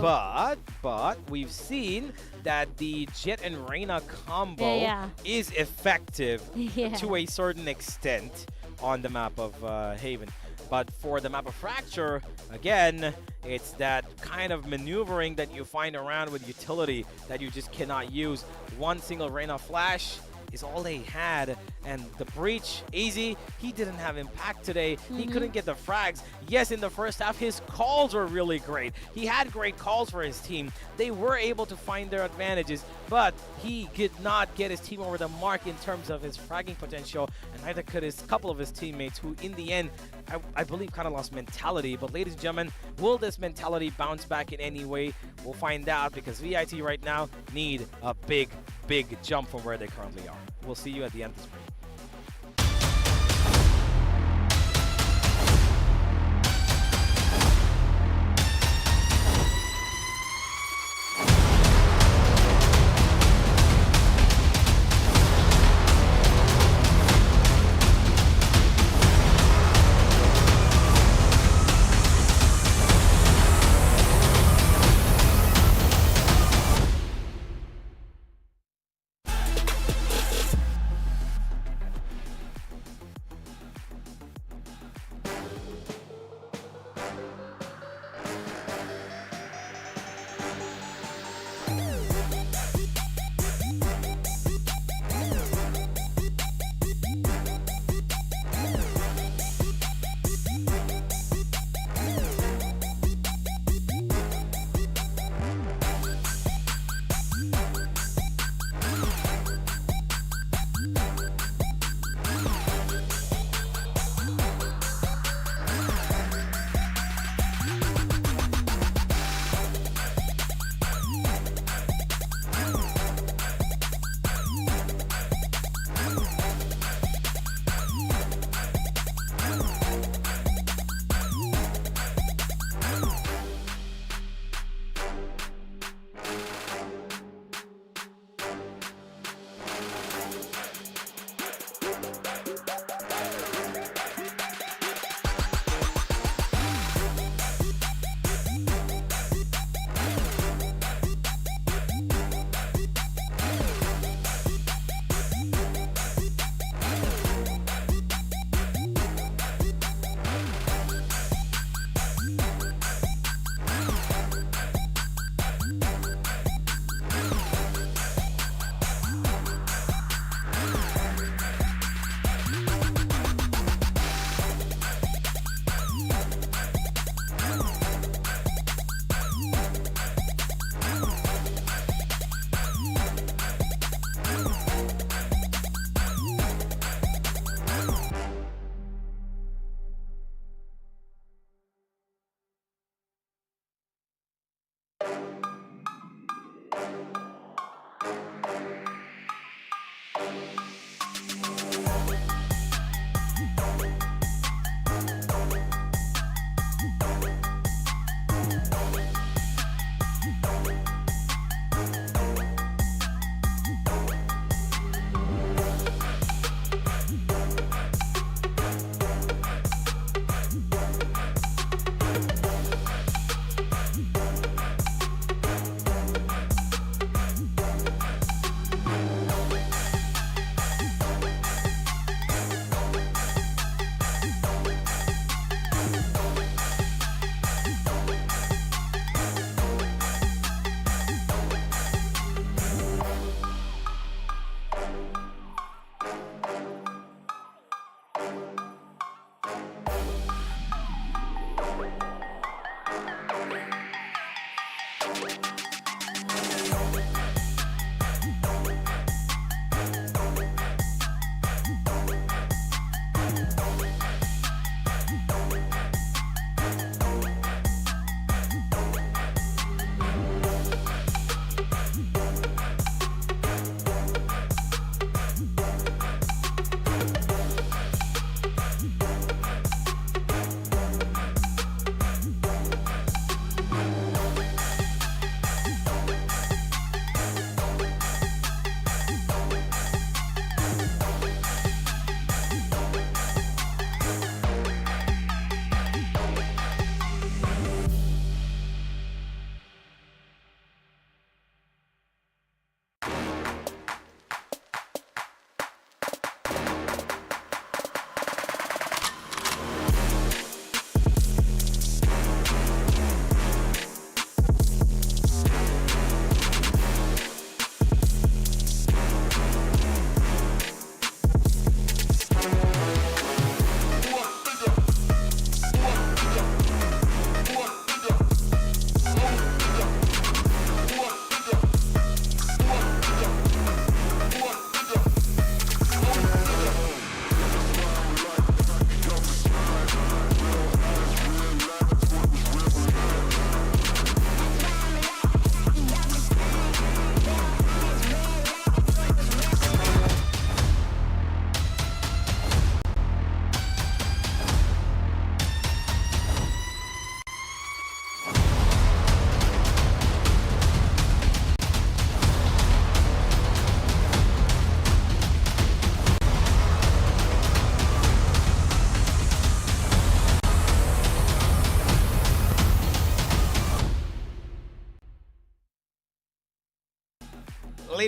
But we've seen that the Jet and Reina combo is effective to a certain extent on the map of Haven. But for the map of Fracture, again, it's that kind of maneuvering that you find around with utility that you just cannot use. One single Reina flash is all they had, and the Breach, easy, he didn't have impact today. He couldn't get the frags. Yes, in the first half, his calls were really great. He had great calls for his team. They were able to find their advantages, but he could not get his team over the mark in terms of his fragging potential, and neither could his couple of his teammates, who in the end, I believe, kind of lost mentality. But ladies and gentlemen, will this mentality bounce back in any way? We'll find out, because VIT right now need a big jump from where they currently are. We'll see you at the end of the screen.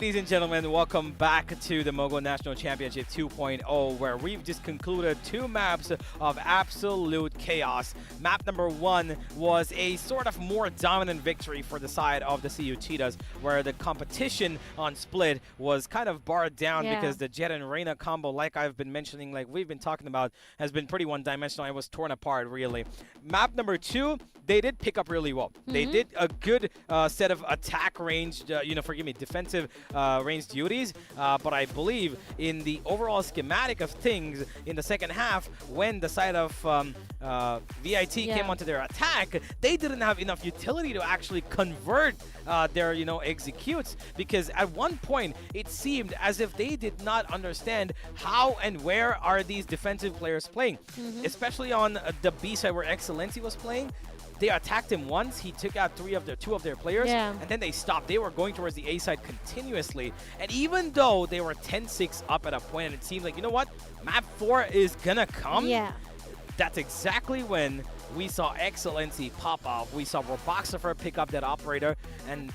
ladies and gentlemen, welcome back to the Mogo National Championship 2.0, where we've just concluded 2 maps of absolute chaos. Map number 1 was a sort of more dominant victory for the side of the CU Cheetahs, where the competition on split was kind of barred down because the Jet and Reina combo, like I've been mentioning, like we've been talking about, has been pretty one-dimensional. It was torn apart, really. Map number 2, they did pick up really well. They did a good set of attack range, defensive range duties. But I believe in the overall schematic of things in the second half, when the side of VIT came onto their attack, they didn't have enough utility to actually convert their, executes, because at one point it seemed as if they did not understand how and where are these defensive players playing, especially on the B side where Excellency was playing. They attacked him once, he took out two of their players, and then they stopped. They were going towards the A side continuously, and even though they were 10-6 up at a point, and it seemed like, you know what, map 4 is gonna come, that's exactly when we saw Excellency pop off. We saw Roboxer pick up that operator, and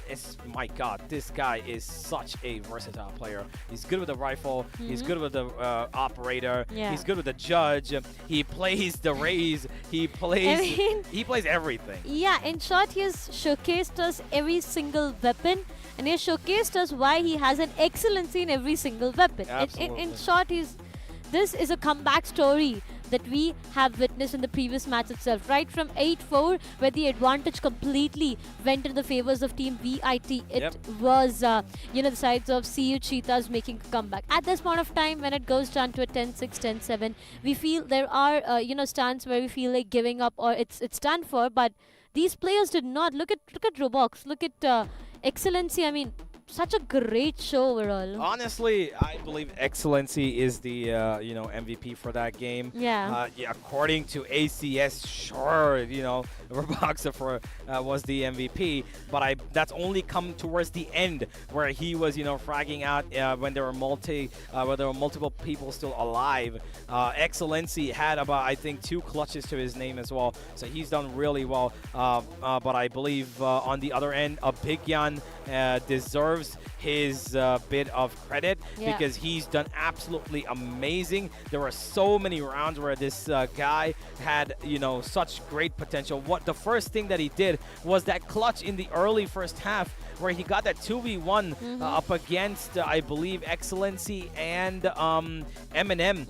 my God, this guy is such a versatile player. He's good with the rifle, he's good with the operator, he's good with the judge, he plays the raise, he plays everything. Yeah, in short, he has showcased us every single weapon, and he has showcased us why he has an excellency in every single weapon. In short, this is a comeback story that we have witnessed in the previous match itself, right from 8-4, where the advantage completely went in the favors of Team VIT. It was, the sides of CU Cheetahs making a comeback. At this point of time, when it goes down to a 10-6, 10-7, we feel there are, stands where we feel like giving up or it's done for, but these players did not. Look at Robox, look at Excellency. I mean, such a great show overall. Honestly, I believe Excellency is the MVP for that game. According to ACS, sure, Roboxer was the MVP, but that's only come towards the end, where he was fragging out when there were multiple people still alive. Excellency had about, I think, 2 clutches to his name as well, so he's done really well. But I believe on the other end, Abhigyan deserves his bit of credit, because he's done absolutely amazing. There were so many rounds where this guy had such great potential. The first thing that he did was that clutch in the early first half, where he got that 2v1 up against, I believe, Excellency and Eminem.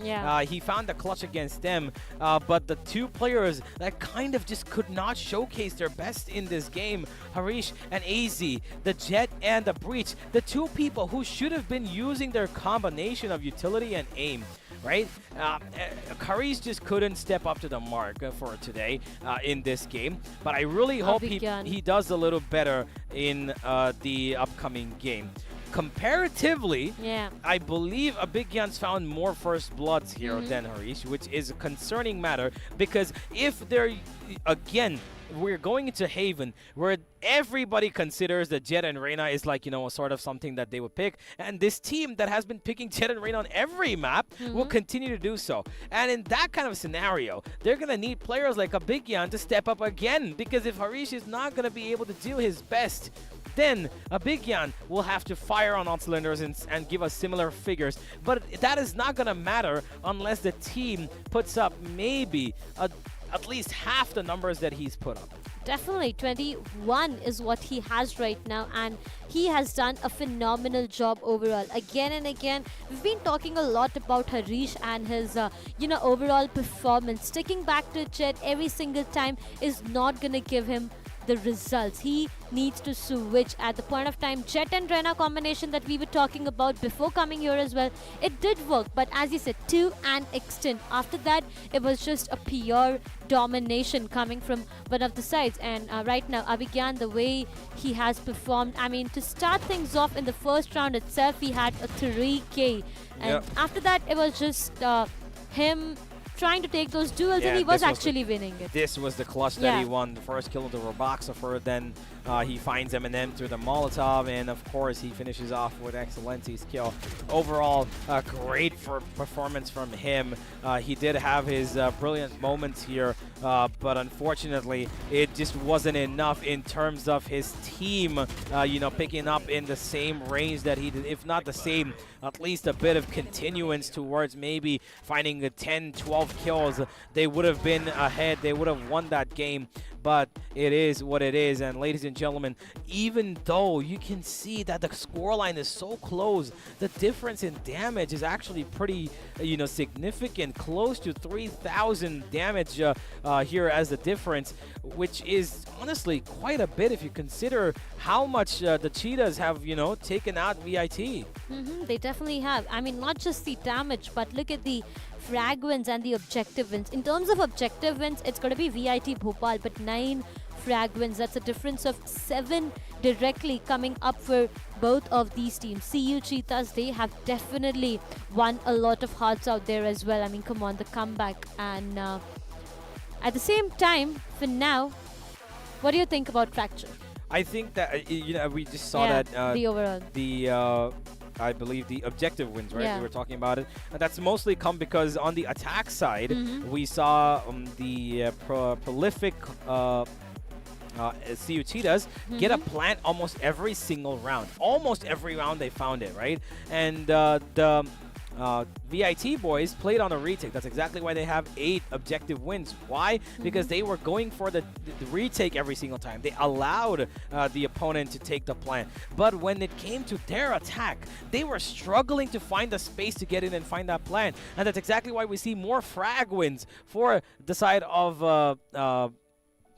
He found the clutch against them, but the 2 players that kind of just could not showcase their best in this game, Harish and AZ, the Jet and the Breach, the 2 people who should have been using their combination of utility and aim, right? Harish just couldn't step up to the mark for today in this game, but I really hope he does a little better in the upcoming game. Comparatively, I believe Abhigyan's found more first bloods here than Harish, which is a concerning matter, because if they're, again, we're going into Haven, where everybody considers that Jet and Reina is like, a sort of something that they would pick. And this team that has been picking Jet and Reina on every map will continue to do so. And in that kind of scenario, they're going to need players like Abhigyan to step up again, because if Harish is not going to be able to do his best, then Abhigyan will have to fire on all cylinders and give us similar figures. But that is not going to matter unless the team puts up maybe at least half the numbers that he's put up. Definitely, 21 is what he has right now, and he has done a phenomenal job overall. Again and again, we've been talking a lot about Harish and his, overall performance. Sticking back to Jet every single time is not going to give him the results. He needs to switch. At the point of time, Jet and Reina combination that we were talking about before coming here as well, it did work, but as you said, to an extent. After that, it was just a pure domination coming from one of the sides. And right now, Abhigyan, the way he has performed, I mean, to start things off in the first round itself, he had a 3K, and after that, it was just him trying to take those duels, and he was actually winning it. This was the clutch that he won. The first kill of the Roboxer, then He finds Eminem through the Molotov, and of course he finishes off with Excellency's kill. Overall, great performance from him. He did have his brilliant moments here, but unfortunately it just wasn't enough in terms of his team, picking up in the same range that he did, if not the same, at least a bit of continuance towards maybe finding the 10, 12 kills. They would have been ahead. They would have won that game. But it is what it is. And ladies and gentlemen, even though you can see that the scoreline is so close, the difference in damage is actually pretty, significant, close to 3,000 damage here as the difference, which is honestly quite a bit if you consider how much the Cheetahs have, taken out VIT. They definitely have. I mean, not just the damage, but look at the frag wins and the objective wins. In terms of objective wins, it's going to be VIT Bhopal, but 9 frag wins. That's a difference of 7 directly coming up for both of these teams. CU Cheetahs, they have definitely won a lot of hearts out there as well. I mean, come on, the comeback. And at the same time, for now, what do you think about Fracture? I think that, we just saw that the overall. I believe the objective wins, right? Yeah. We were talking about it. And that's mostly come because on the attack side, we saw the prolific CU Cheetahs get a plant almost every single round. Almost every round they found it, right? And the VIT boys played on a retake. That's exactly why they have 8 objective wins. Why? Because they were going for the retake every single time. They allowed the opponent to take the plant. But when it came to their attack, they were struggling to find the space to get in and find that plant. And that's exactly why we see more frag wins for the side of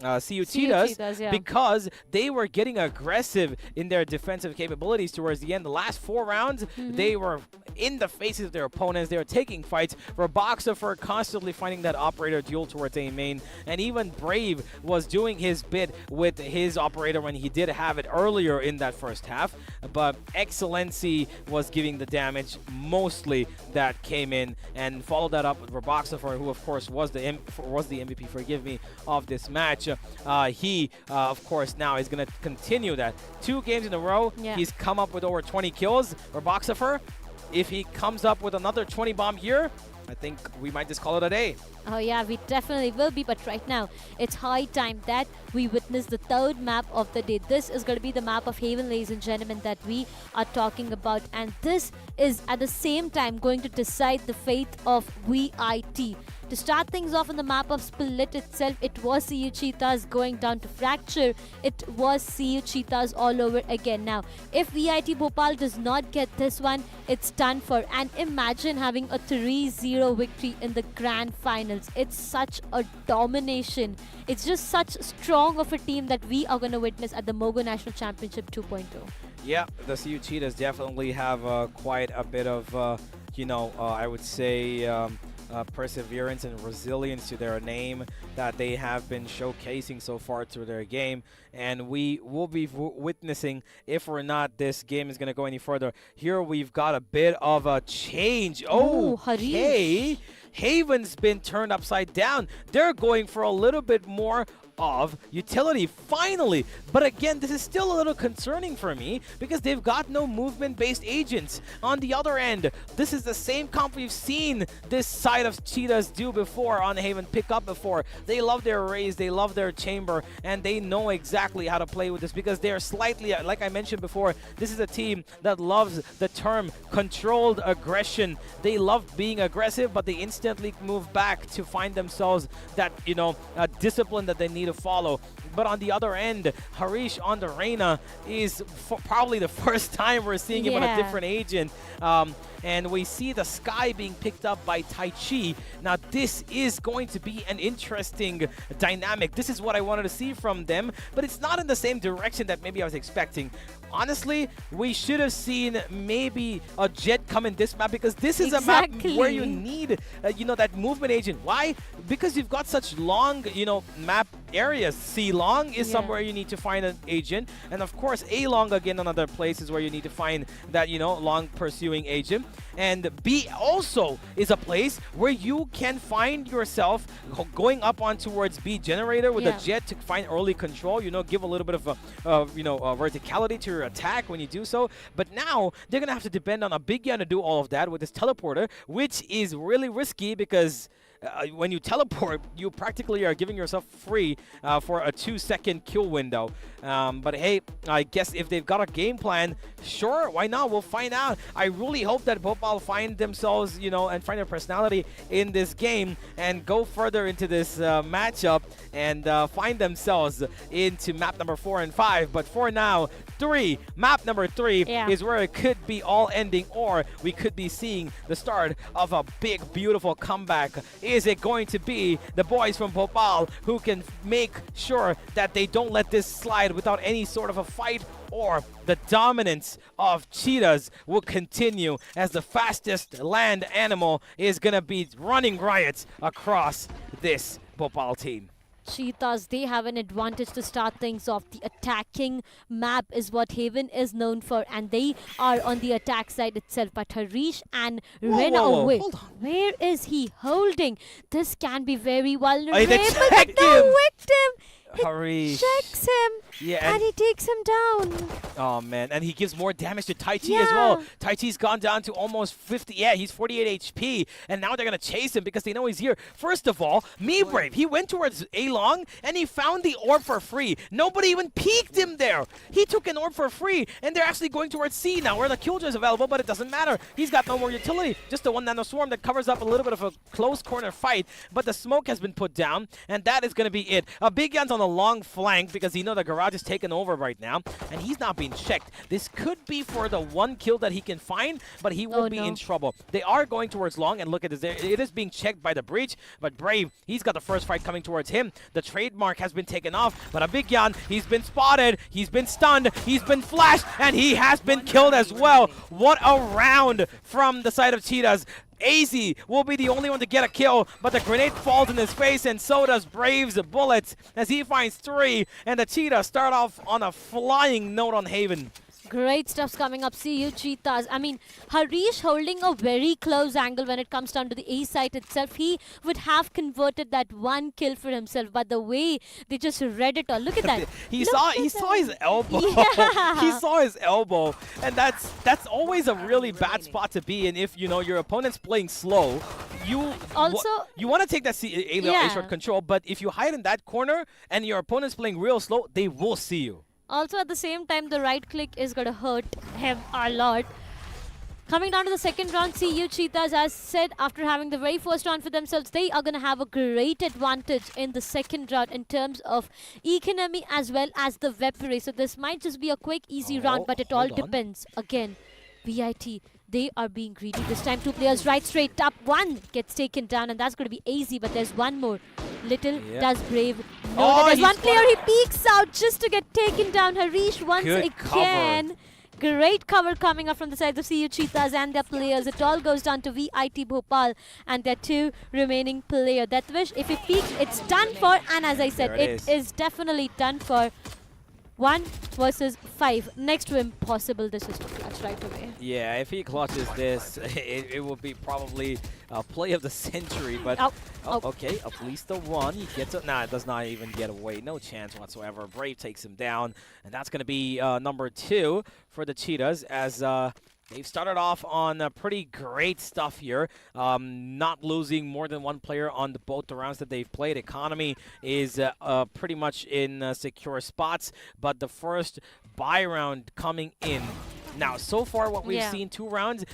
CU Cheetahs, because they were getting aggressive in their defensive capabilities towards the end. The last 4 rounds, they were in the faces of their opponents. They were taking fights. For constantly finding that operator duel towards A main, and even Brave was doing his bit with his operator when he did have it earlier in that first half. But Excellency was giving the damage mostly that came in, and followed that up with Roboxafor, who of course was the MVP, forgive me, of this match. He, of course, now is going to continue that. 2 games in a row, he's come up with over 20 kills. Roboxafor, if he comes up with another 20 bomb here, I think we might just call it a day. Oh yeah, we definitely will be, but right now it's high time that we witness the 3rd map of the day. This is going to be the map of Haven, ladies and gentlemen, that we are talking about, and this is at the same time going to decide the fate of VIT. To start things off on the map of Split itself, it was CU Cheetahs going down to Fracture. It was CU Cheetahs all over again. Now, if VIT Bhopal does not get this one, it's done for. And imagine having a 3-0 victory in the grand finals. It's such a domination. It's just such strong of a team that we are going to witness at the Mogo National Championship 2.0. Yeah, the CU Cheetahs definitely have quite a bit of, I would say, perseverance and resilience to their name that they have been showcasing so far through their game, and we will be witnessing if or not this game is going to go any further. Here we've got a bit of a change. Okay, Haven's been turned upside down. They're going for a little bit more of utility finally, but again, this is still a little concerning for me because they've got no movement-based agents. On the other end, this is the same comp we've seen this side of Cheetahs do before on Haven, pick up before. They love their raise, they love their chamber, and they know exactly how to play with this because they're slightly, like I mentioned before, this is a team that loves the term controlled aggression. They love being aggressive, but they instantly move back to find themselves that, discipline that they need to follow. But on the other end, Harish on the Reina is probably the first time we're seeing him on a different agent. And we see the Sky being picked up by Tai Chi. Now, this is going to be an interesting dynamic. This is what I wanted to see from them, but it's not in the same direction that maybe I was expecting. Honestly, we should have seen maybe a Jet come in this map because this is a map where you need, that movement agent. Why? Because you've got such long, map areas, C long. long is somewhere you need to find an agent. And of course, A long again, another place is where you need to find that, you know, long pursuing agent. And B also is a place where you can find yourself going up on towards B generator with a jet to find early control, you know, give a little bit of verticality to your attack when you do so. But now they're going to have to depend on a big gun to do all of that with this teleporter, which is really risky because when you teleport, you practically are giving yourself free for a 2-second kill window. But hey, I guess if they've got a game plan, sure, why not? We'll find out. I really hope that Bhopal find themselves, you know, and find their personality in this game and go further into this matchup and find themselves into map number 4 and 5. But for now, map number 3 is where it could be all ending, or we could be seeing the start of a big, beautiful comeback. Is it going to be the boys from Bhopal who can make sure that they don't let this slide without any sort of a fight, or the dominance of Cheetahs will continue as the fastest land animal is going to be running riots across this Bhopal team? Cheetahs, they have an advantage to start things off. The attacking map is what Haven is known for, and they are on the attack side itself. But Harish and Rena, hold on. Where is he holding? This can be very vulnerable. They checked no him. victim. Harish. Checks him, and he takes him down. Oh man, and he gives more damage to Tai Chi as well. Tai Chi's gone down to almost 50. Yeah, he's 48 HP, and now they're gonna chase him because they know he's here. First of all, Brave, he went towards A long and he found the orb for free. Nobody even peeked him there. He took an orb for free, and they're actually going towards C now, where the Killjoy is available, but it doesn't matter. He's got no more utility. Just the one nano swarm that covers up a little bit of a close corner fight, but the smoke has been put down, and that is gonna be it. Big Yan's on the long flank because you know the garage is taken over right now, and he's not being checked. This could be for the one kill that he can find, but he will be in trouble. They are going towards long, and look at this. It is being checked by the breach, but Brave, he's got the first fight coming towards him. The trademark has been taken off, but Big Yan, he's been spotted, he's been stunned, he's been flashed, and he has been killed as well. What a round from the side of Cheetahs. AZ will be the only one to get a kill, but the grenade falls in his face, and so does Brave's bullets as he finds 3, and the Cheetahs start off on a flying note on Haven. Great stuff's coming up. See you, Cheetahs. I mean, Harish holding a very close angle when it comes down to the A site itself. He would have converted that one kill for himself, but the way they just read it all. Look at that. He saw his elbow. Yeah. He saw his elbow, and that's always a really bad spot to be in if you know your opponent's playing slow. You also you want to take that A short control, but if you hide in that corner and your opponent's playing real slow, they will see you. Also, at the same time, the right click is going to hurt him a lot. Coming down to the second round, CU Cheetahs, as said, after having the very first round for themselves, they are going to have a great advantage in the second round in terms of economy as well as the weaponry. So this might just be a quick, easy round, but it all depends. Again, VIT, they are being greedy this time. 2 players right straight up. One gets taken down, and that's going to be AZ, but there's one more. Little does Brave know that there's one player. He peeks out just to get taken down. Harish once again. Great cover coming up from the side of CU Cheetahs and their players. It all goes down to VIT Bhopal and their 2 remaining players. Deathwish, if he peeks, it's done for. And as I said, it is definitely done for. 1 versus 5. Next to impossible, this is to clutch right away. Yeah, if he clutches this, it will be probably a play of the century. But okay, at least the one. He gets it. Nah, it does not even get away. No chance whatsoever. Brave takes him down, and that's going to be number 2 for the Cheetahs as they've started off on pretty great stuff here, not losing more than 1 player on both the rounds that they've played. Economy is pretty much in secure spots, but the first buy round coming in. Now, so far what we've seen 2 rounds,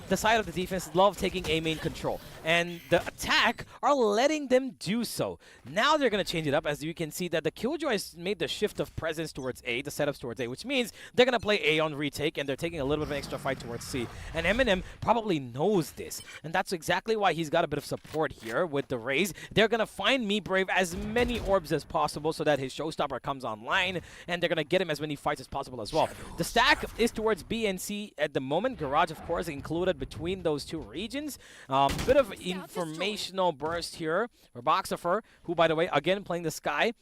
the side of the defense love taking A main control, and the attack are letting them do so. Now they're going to change it up, as you can see that the Killjoys made the shift of presence towards A, the setups towards A, which means they're going to play A on retake, and they're taking a little bit of an extra fight towards C. And Eminem probably knows this, and that's exactly why he's got a bit of support here with the Raze. They're going to find Brave as many orbs as possible so that his showstopper comes online, and they're going to get him as many fights as possible as well. The stack is towards B and C at the moment. Garage, of course, included between those two regions. Bit of informational burst here. Roboxifer, who, by the way, again playing the Sky,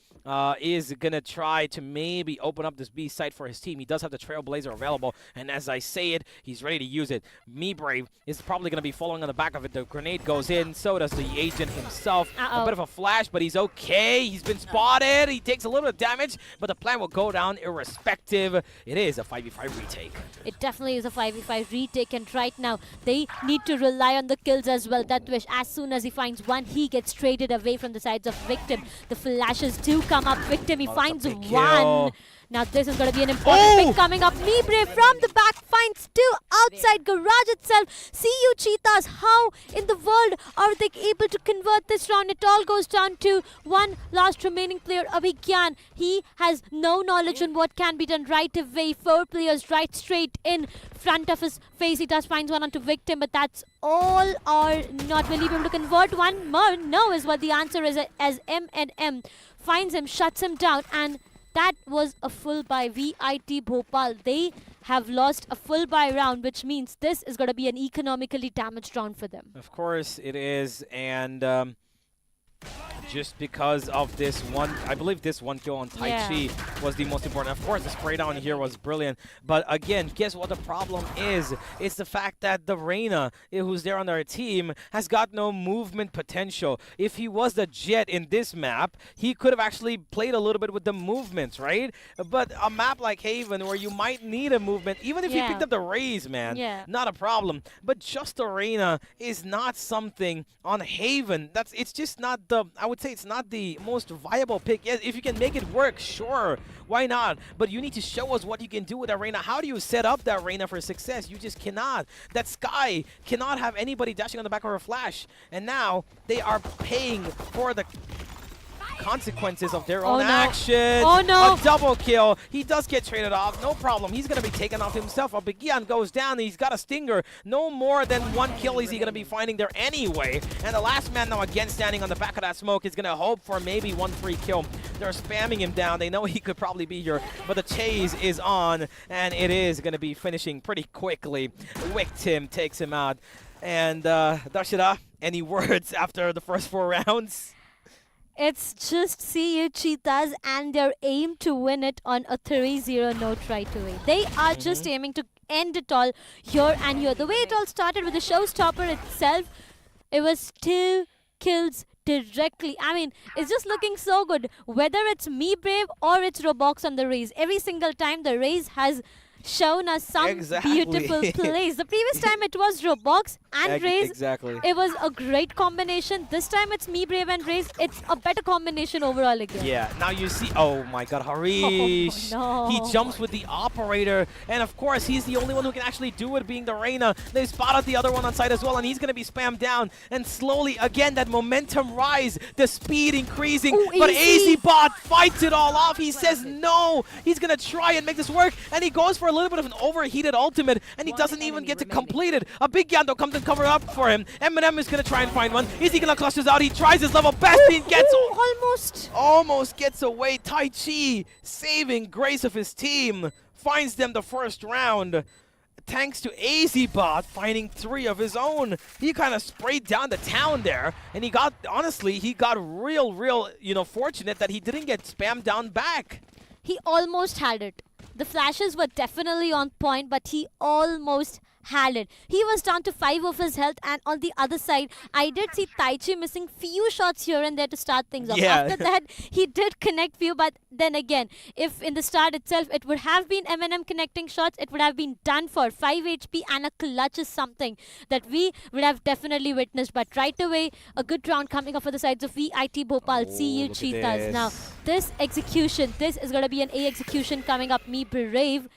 is going to try to maybe open up this B site for his team. He does have the Trailblazer available, and as I say it, he's ready to use it. Me Brave is probably going to be following on the back of it. The grenade goes in, so does the agent himself. A bit of a flash, but he's okay. He's been spotted. He takes a little bit of damage, but the plan will go down irrespective. It is a 5v5 retake. It definitely is a 5v5 retake, and right now they need to rely on the kills as well. Datwish, as soon as he finds one, he gets traded away from the sides of Victim. The flashes do come up. Victim, he finds one. Now this is going to be an important pick coming up. Me Brave from the back finds two outside Garage itself. See you, Cheetahs. How in the world are they able to convert this round? It all goes down to one last remaining player, Abhigyan. He has no knowledge on what can be done right away. 4 players right straight in front of his face. He does find one onto Victim, but that's all, or not. Will he be able to convert one more? No is what the answer is, as M&M finds him, shuts him down, and that was a full buy. VIT Bhopal, they have lost a full buy round, which means this is going to be an economically damaged round for them. Of course it is, and just because of this one, I believe this one kill on Tai Chi was the most important. Of course, the spray down here was brilliant. But again, guess what the problem is? It's the fact that the Reyna, who's there on their team, has got no movement potential. If he was the Jet in this map, he could have actually played a little bit with the movements, right? But a map like Haven, where you might need a movement, even if you picked up the Raze, man, not a problem. But just the Reyna is not something on Haven. It's just not the, I would say it's not the most viable pick. Yes, if you can make it work, sure, why not? But you need to show us what you can do with that Reyna. How do you set up that Reyna for success? You just cannot. That Sky cannot have anybody dashing on the back of her flash. And now they are paying for the consequences of their own action. Oh no! A double kill. He does get traded off. No problem. He's going to be taken off himself. Abhigyan goes down. He's got a stinger. No more than 1 kill is he going to be finding there anyway. And the last man now again standing on the back of that smoke is going to hope for maybe 1 free kill. They're spamming him down. They know he could probably be here, but the chase is on, and it is going to be finishing pretty quickly. Victim takes him out. And Darshita, any words after the first 4 rounds? It's just see you, Cheetahs, and their aim to win it on a 3-0 note right away. They are just aiming to end it all here and here. The way it all started with the showstopper itself, it was 2 kills directly. I mean, it's just looking so good. Whether it's Me Brave or it's Robox on the Raze, every single time the Raze has shown us some beautiful plays. The previous time it was Robox and Raze. It was a great combination. This time it's Me Brave and Raze. It's a better combination overall again. Yeah, now you see, oh my god, Harish. Oh, no. He jumps with the operator, and of course he's the only one who can actually do it, being the Reyna. They spotted the other one on site as well, and he's going to be spammed down, and slowly again that momentum rise, the speed increasing. Ooh, but easy. AZBot fights it all off. He says no, he's going to try and make this work, and he goes for a little bit of an overheated ultimate, and he doesn't even get to complete it. A big Yando comes and cover up for him. M&M is going to try and find one. Is he going to clutch this out? He tries his level best. He gets almost gets away. Tai Chi, saving grace of his team, finds them the first round. Thanks to AZBot finding 3 of his own. He kind of sprayed down the town there, and he got, honestly, he got real, fortunate that he didn't get spammed down back. He almost had it. The flashes were definitely on point, but he almost had it. He was down to 5 of his health, and on the other side, I did see Tai Chi missing few shots here and there to start things off. After that, he did connect few, but then again, if in the start itself, it would have been M&M connecting shots, it would have been done for 5 HP, and a clutch is something that we would have definitely witnessed. But right away, a good round coming up for the sides of VIT Bhopal. See you, Cheetahs. Now, this execution, this is going to be an A execution coming up. Me Brave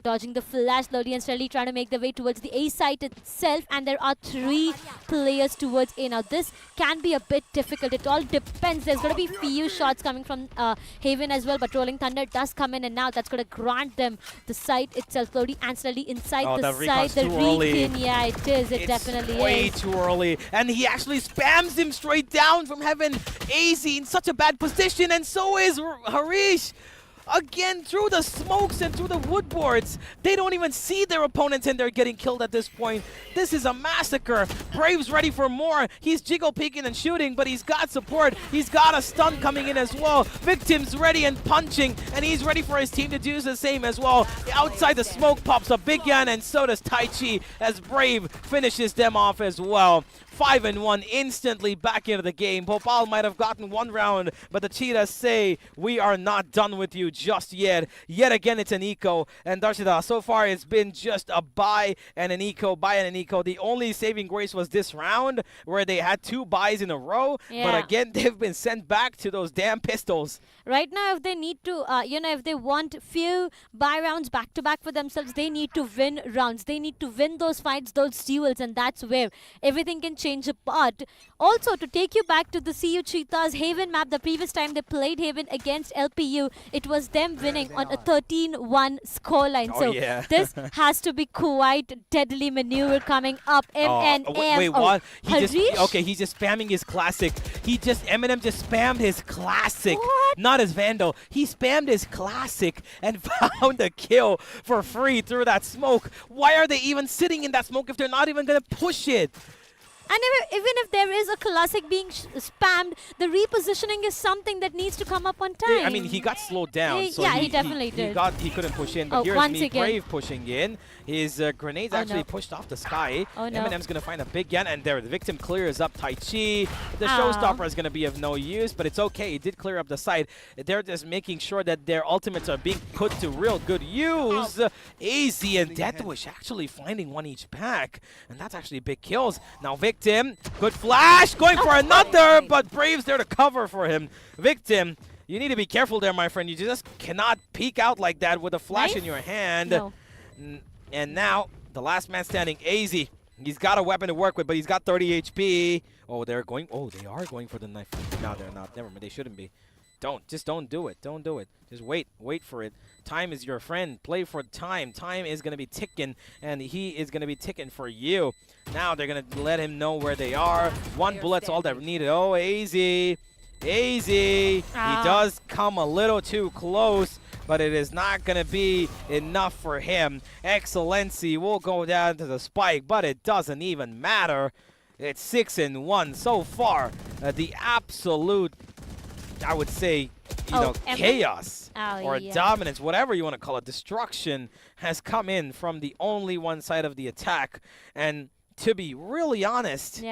dodging the flash slowly and steadily, trying to make the way towards the A site itself, and there are 3 players towards A. Now this can be a bit difficult. It all depends. There's going to be few shots coming from Haven as well, but Rolling Thunder does come in, and now that's going to grant them the site itself slowly and steadily inside the site. The recon, yeah, it is. It definitely is. Way too early, and he actually spams him straight down from Heaven. AZ in such a bad position, and so is Harish. again through the smokes and through the woodboards. They don't even see their opponents and they're getting killed at this point. This is a massacre. Brave's ready for more. He's jiggle peeking and shooting, but he's got support. He's got a stun coming in as well. Victim's ready and punching, and he's ready for his team to do the same as well. Outside the smoke pops up Big Yan, and so does Tai Chi as Brave finishes them off as well. 5-1 instantly back into the game. Bhopal might have gotten one round, but the Cheetahs say, we are not done with you just yet. Yet again, it's an eco. And Darshita, so far it's been just a buy and an eco, buy and an eco. The only saving grace was this round where they had 2 buys in a row. Yeah. But again, they've been sent back to those damn pistols. Right now, if they need to, if they want few buy rounds back to back for themselves, they need to win rounds. They need to win those fights, those duels, and that's where everything can change apart. Also, to take you back to the CU Cheetahs Haven map, the previous time they played Haven against LPU, it was them winning on a 13-1 scoreline. Oh, so yeah. this has to be quite deadly maneuver coming up. Wait, what? He's Harish? just spamming his classic. Eminem just spammed his classic. What? Not his Vandal. He spammed his classic and found a kill for free through that smoke. Why are they even sitting in that smoke if they're not even going to push it? And even if there is a classic being spammed, the repositioning is something that needs to come up on time. I mean, he got slowed down. So he definitely did. He couldn't push in. But here's once me, again. Brave, pushing in. His grenades actually pushed off the sky. Oh, no. Eminem's going to find a big gun, and there, the victim clears up Tai Chi. The Ow. showstopper is going to be of no use, but it's okay. It did clear up the side. They're just making sure that their ultimates are being put to real good use. AZ and Deathwish actually finding one each back, and that's actually big kills. Now, Victim, good flash, going for another, but Brave's there to cover for him. Victim, you need to be careful there, my friend. You just cannot peek out like that with a flash in your hand. No. And now, the last man standing, AZ. He's got a weapon to work with, but he's got 30 HP. Oh, they are going for the knife. No, they're not. Never mind, they shouldn't be. Just don't do it. Don't do it. Just wait for it. Time is your friend. Play for time. Time is going to be ticking, and he is going to be ticking for you. Now they're going to let him know where they are. One bullet's all that needed. Oh, AZ. He does come a little too close, but it is not going to be enough for him. Excellency will go down to the spike, but it doesn't even matter. It's 6-1 so far. The absolute, I would say, chaos or dominance, whatever you want to call it, destruction has come in from the only one side of the attack. And to be really honest,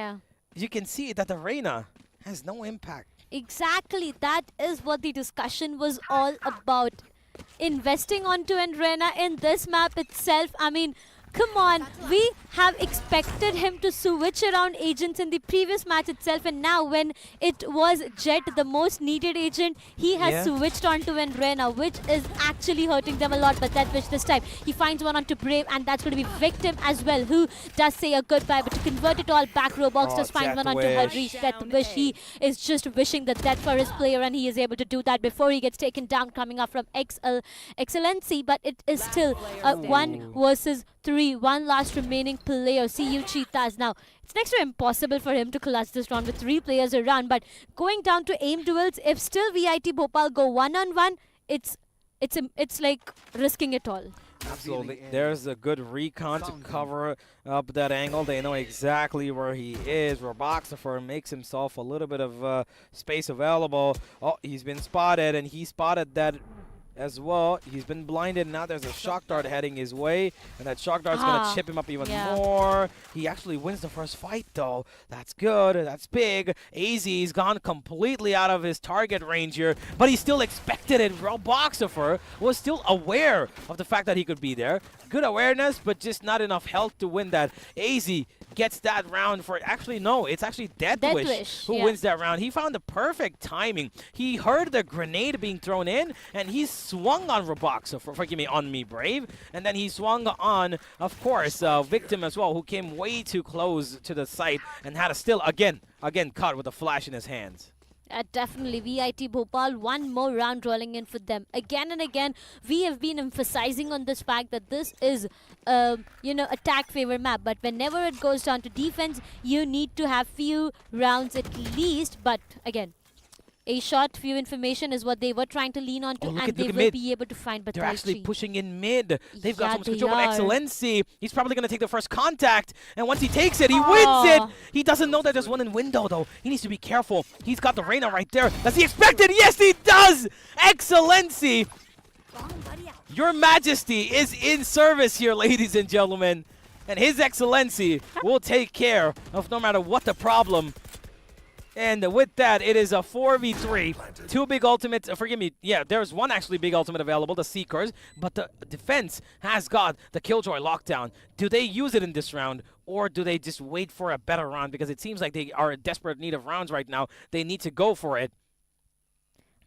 you can see that the Reina has no impact. Exactly. That is what the discussion was all about. Investing onto Enrena in this map itself. I mean, come on, we have expected him to switch around agents in the previous match itself, and now when it was Jet, the most needed agent, he has switched onto Enrena, which is actually hurting them a lot. But Deathwish this time, he finds one onto Brave, and that's going to be Victim as well, who does say a goodbye, but to convert it all back, Roblox does find one onto Harish. Deathwish, he is just wishing the death for his player, and he is able to do that before he gets taken down, coming up from Excellency, but it is still 1 versus 3. One last remaining player, CU Cheetahs. Now, it's next to impossible for him to clutch this round with 3 players around, but going down to aim duels, if still VIT Bhopal go 1-on-1, it's like risking it all. Absolutely. There's a good recon to cover up that angle. They know exactly where he is. Roboxifer makes himself a little bit of space available. Oh, he's been spotted, and he spotted that as well. He's been blinded. Now there's a shock dart heading his way, and that shock dart's going to chip him up even more. He actually wins the first fight, though. That's good. That's big. AZ's gone completely out of his target range here, but he still expected it. Roboxifer was still aware of the fact that he could be there. Good awareness, but just not enough health to win that. AZ gets that round for actually no, it's actually Deathwish who wins that round. He found the perfect timing. He heard the grenade being thrown in, and he swung on Roboxifer, forgive me, on me, Brave, and then he swung on, of course, Victim as well, who came way too close to the site and had a still again caught with a flash in his hands. Definitely, VIT Bhopal, one more round rolling in for them. Again and again, we have been emphasizing on this fact that this is, attack favor map. But whenever it goes down to defense, you need to have few rounds at least. But again, a short view information is what they were trying to lean on to, and they will be able to find Batai. They're actually pushing in mid. They've got so much they control over are. Excellency. He's probably going to take the first contact, and once he takes it, he wins it. He doesn't know that there's one in window, though. He needs to be careful. He's got the Reyna right there. Does he expect it? Yes, he does! Excellency! Your Majesty is in service here, ladies and gentlemen. And His Excellency will take care of no matter what the problem. And with that, it is a 4v3. Two big ultimates. Forgive me. Yeah, there's one actually big ultimate available, the Seekers. But the defense has got the Killjoy lockdown. Do they use it in this round? Or do they just wait for a better round? Because it seems like they are in desperate need of rounds right now. They need to go for it.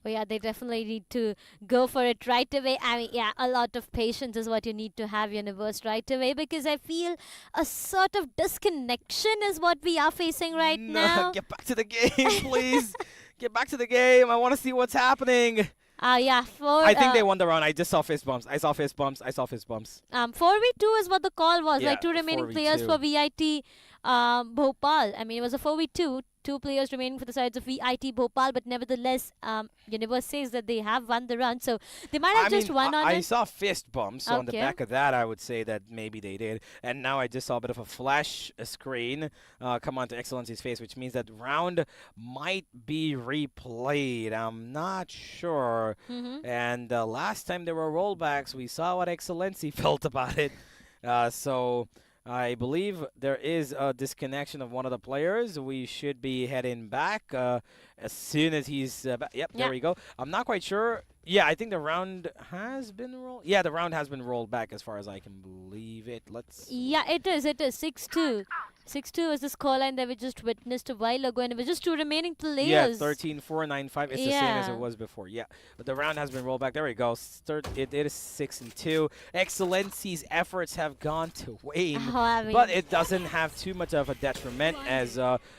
Well, yeah, they definitely need to go for it right away. I mean, yeah, a lot of patience is what you need to have, Universe, right away, because I feel a sort of disconnection is what we are facing right now. Get back to the game, please. Get back to the game. I want to see what's happening. Yeah, I think they won the round. I just saw fist bumps. I saw fist bumps. 4v2 is what the call was. Yeah, like 2 remaining players for VIT Bhopal. I mean, it was a 4v2. 2 players remaining for the sides of VIT Bhopal, but nevertheless, Universe says that they have won the round, so they might have just won on it. I saw fist bumps, so on the back of that, I would say that maybe they did. And now I just saw a bit of a flash screen come onto Excellency's face, which means that round might be replayed. I'm not sure. And last time there were rollbacks, we saw what Excellency felt about it. So I believe there is a disconnection of one of the players. We should be heading back as soon as he's back. Yep, there we go. I'm not quite sure. Yeah, I think the round has been rolled. Yeah, the round has been rolled back as far as I can believe it. Let's. Yeah, it is. It is 6-2. 6-2 is the scoreline that we just witnessed a while ago, and it was just 2 remaining players. Yeah, 13-4-9-5. It's the same as it was before. Yeah, but the round has been rolled back. There we go. It is 6-2. Excellency's efforts have gone to wane, but it doesn't have too much of a detriment as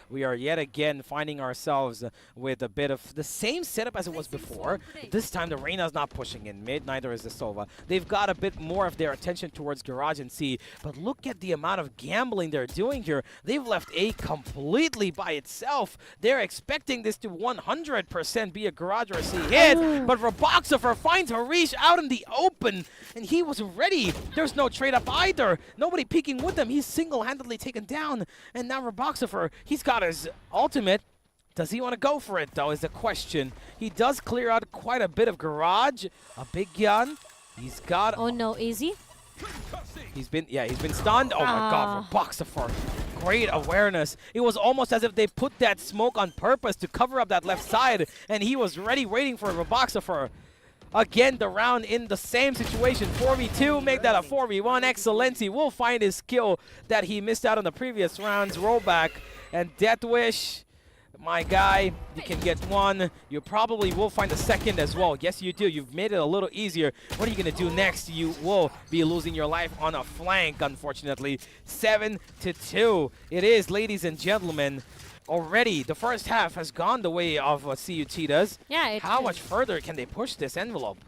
we are yet again finding ourselves with a bit of the same setup as it was before. This time the Reyna's not pushing in mid, neither is the Sova. They've got a bit more of their attention towards Garage and C, but look at the amount of gambling they're doing here. They've left A completely by itself. They're expecting this to 100% be a Garage or a C hit, but Roboxifer finds Harish out in the open, and he was ready. There's no trade-up either. Nobody peeking with him. He's single-handedly taken down, and now Roboxifer, he's got his ultimate. Does he want to go for it, though, is the question. He does clear out quite a bit of Garage. A big gun. He's got... Oh, no, easy. He's been stunned. Oh, my God, Roboxifer. Great awareness. It was almost as if they put that smoke on purpose to cover up that left side, and he was ready, waiting for Roboxifer. Again, the round in the same situation. 4v2, make that a 4v1. Excellency will find his skill that he missed out on the previous rounds. Rollback and Death Wish. My guy, you can get one. You probably will find the second as well. Yes, you do. You've made it a little easier. What are you going to do next? You will be losing your life on a flank, unfortunately. 7-2. It is, ladies and gentlemen. Already, the first half has gone the way of CU Cheetahs. Yeah, how much further can they push this envelope?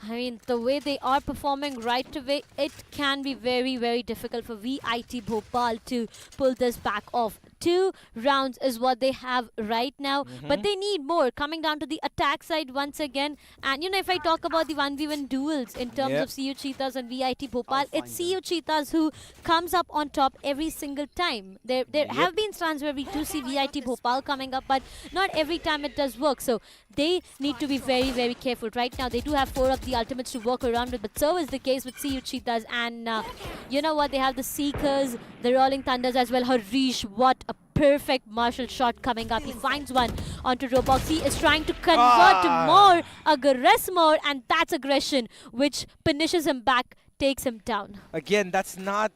I mean, the way they are performing right away, it can be very, very difficult for VIT Bhopal to pull this back off. 2 rounds is what they have right now, but they need more. Coming down to the attack side once again, and you know, if I talk about the 1v1 duels in terms of CU Cheetahs and VIT Bhopal, it's CU Cheetahs who comes up on top every single time. There have been stands where we do see VIT Bhopal coming up, but not every time it does work. So they need to be very, very careful. Right now, they do have 4 of the ultimates to work around with, but so is the case with CU Cheetahs. And you know what? They have the Seekers, the Rolling Thunders as well. Harish, what a perfect martial shot coming up. He finds one onto Roblox. He is trying to convert more, aggress more, and that's aggression, which punishes him back, takes him down. Again, that's not...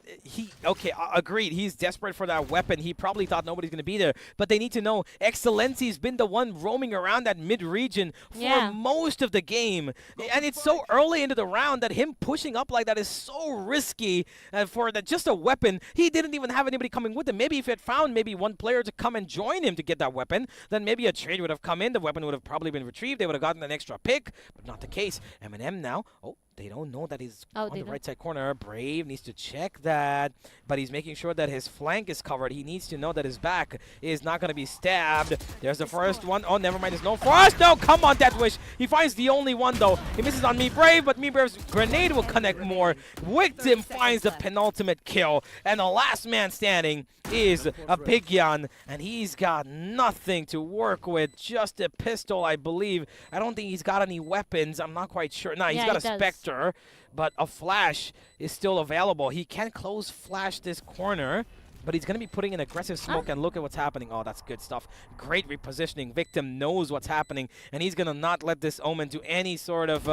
Okay, agreed. He's desperate for that weapon. He probably thought nobody's going to be there. But they need to know Excellency's been the one roaming around that mid-region for most of the game. And it's so early into the round that him pushing up like that is so risky for just a weapon. He didn't even have anybody coming with him. Maybe if he had found maybe one player to come and join him to get that weapon, then maybe a trade would have come in. The weapon would have probably been retrieved. They would have gotten an extra pick, but not the case. Eminem now. Oh. They don't know that he's Oh, on they the don't. right side corner. Brave needs to check that, but he's making sure that his flank is covered. He needs to know that his back is not going to be stabbed. There's the first one. Oh, never mind. There's no frost. No, come on, Death Wish. He finds the only one, though. He misses on Me Brave, but Me Brave's grenade will connect more. Victim finds the penultimate kill, and the last man standing is a Bigyan, and he's got nothing to work with. Just a pistol, I believe. I don't think he's got any weapons. I'm not quite sure. No, he's got a Spectre, but a flash is still available. He can close flash this corner, but he's going to be putting in aggressive smoke, and look at what's happening. Oh, that's good stuff. Great repositioning. Victim knows what's happening, and he's going to not let this Omen do any sort of,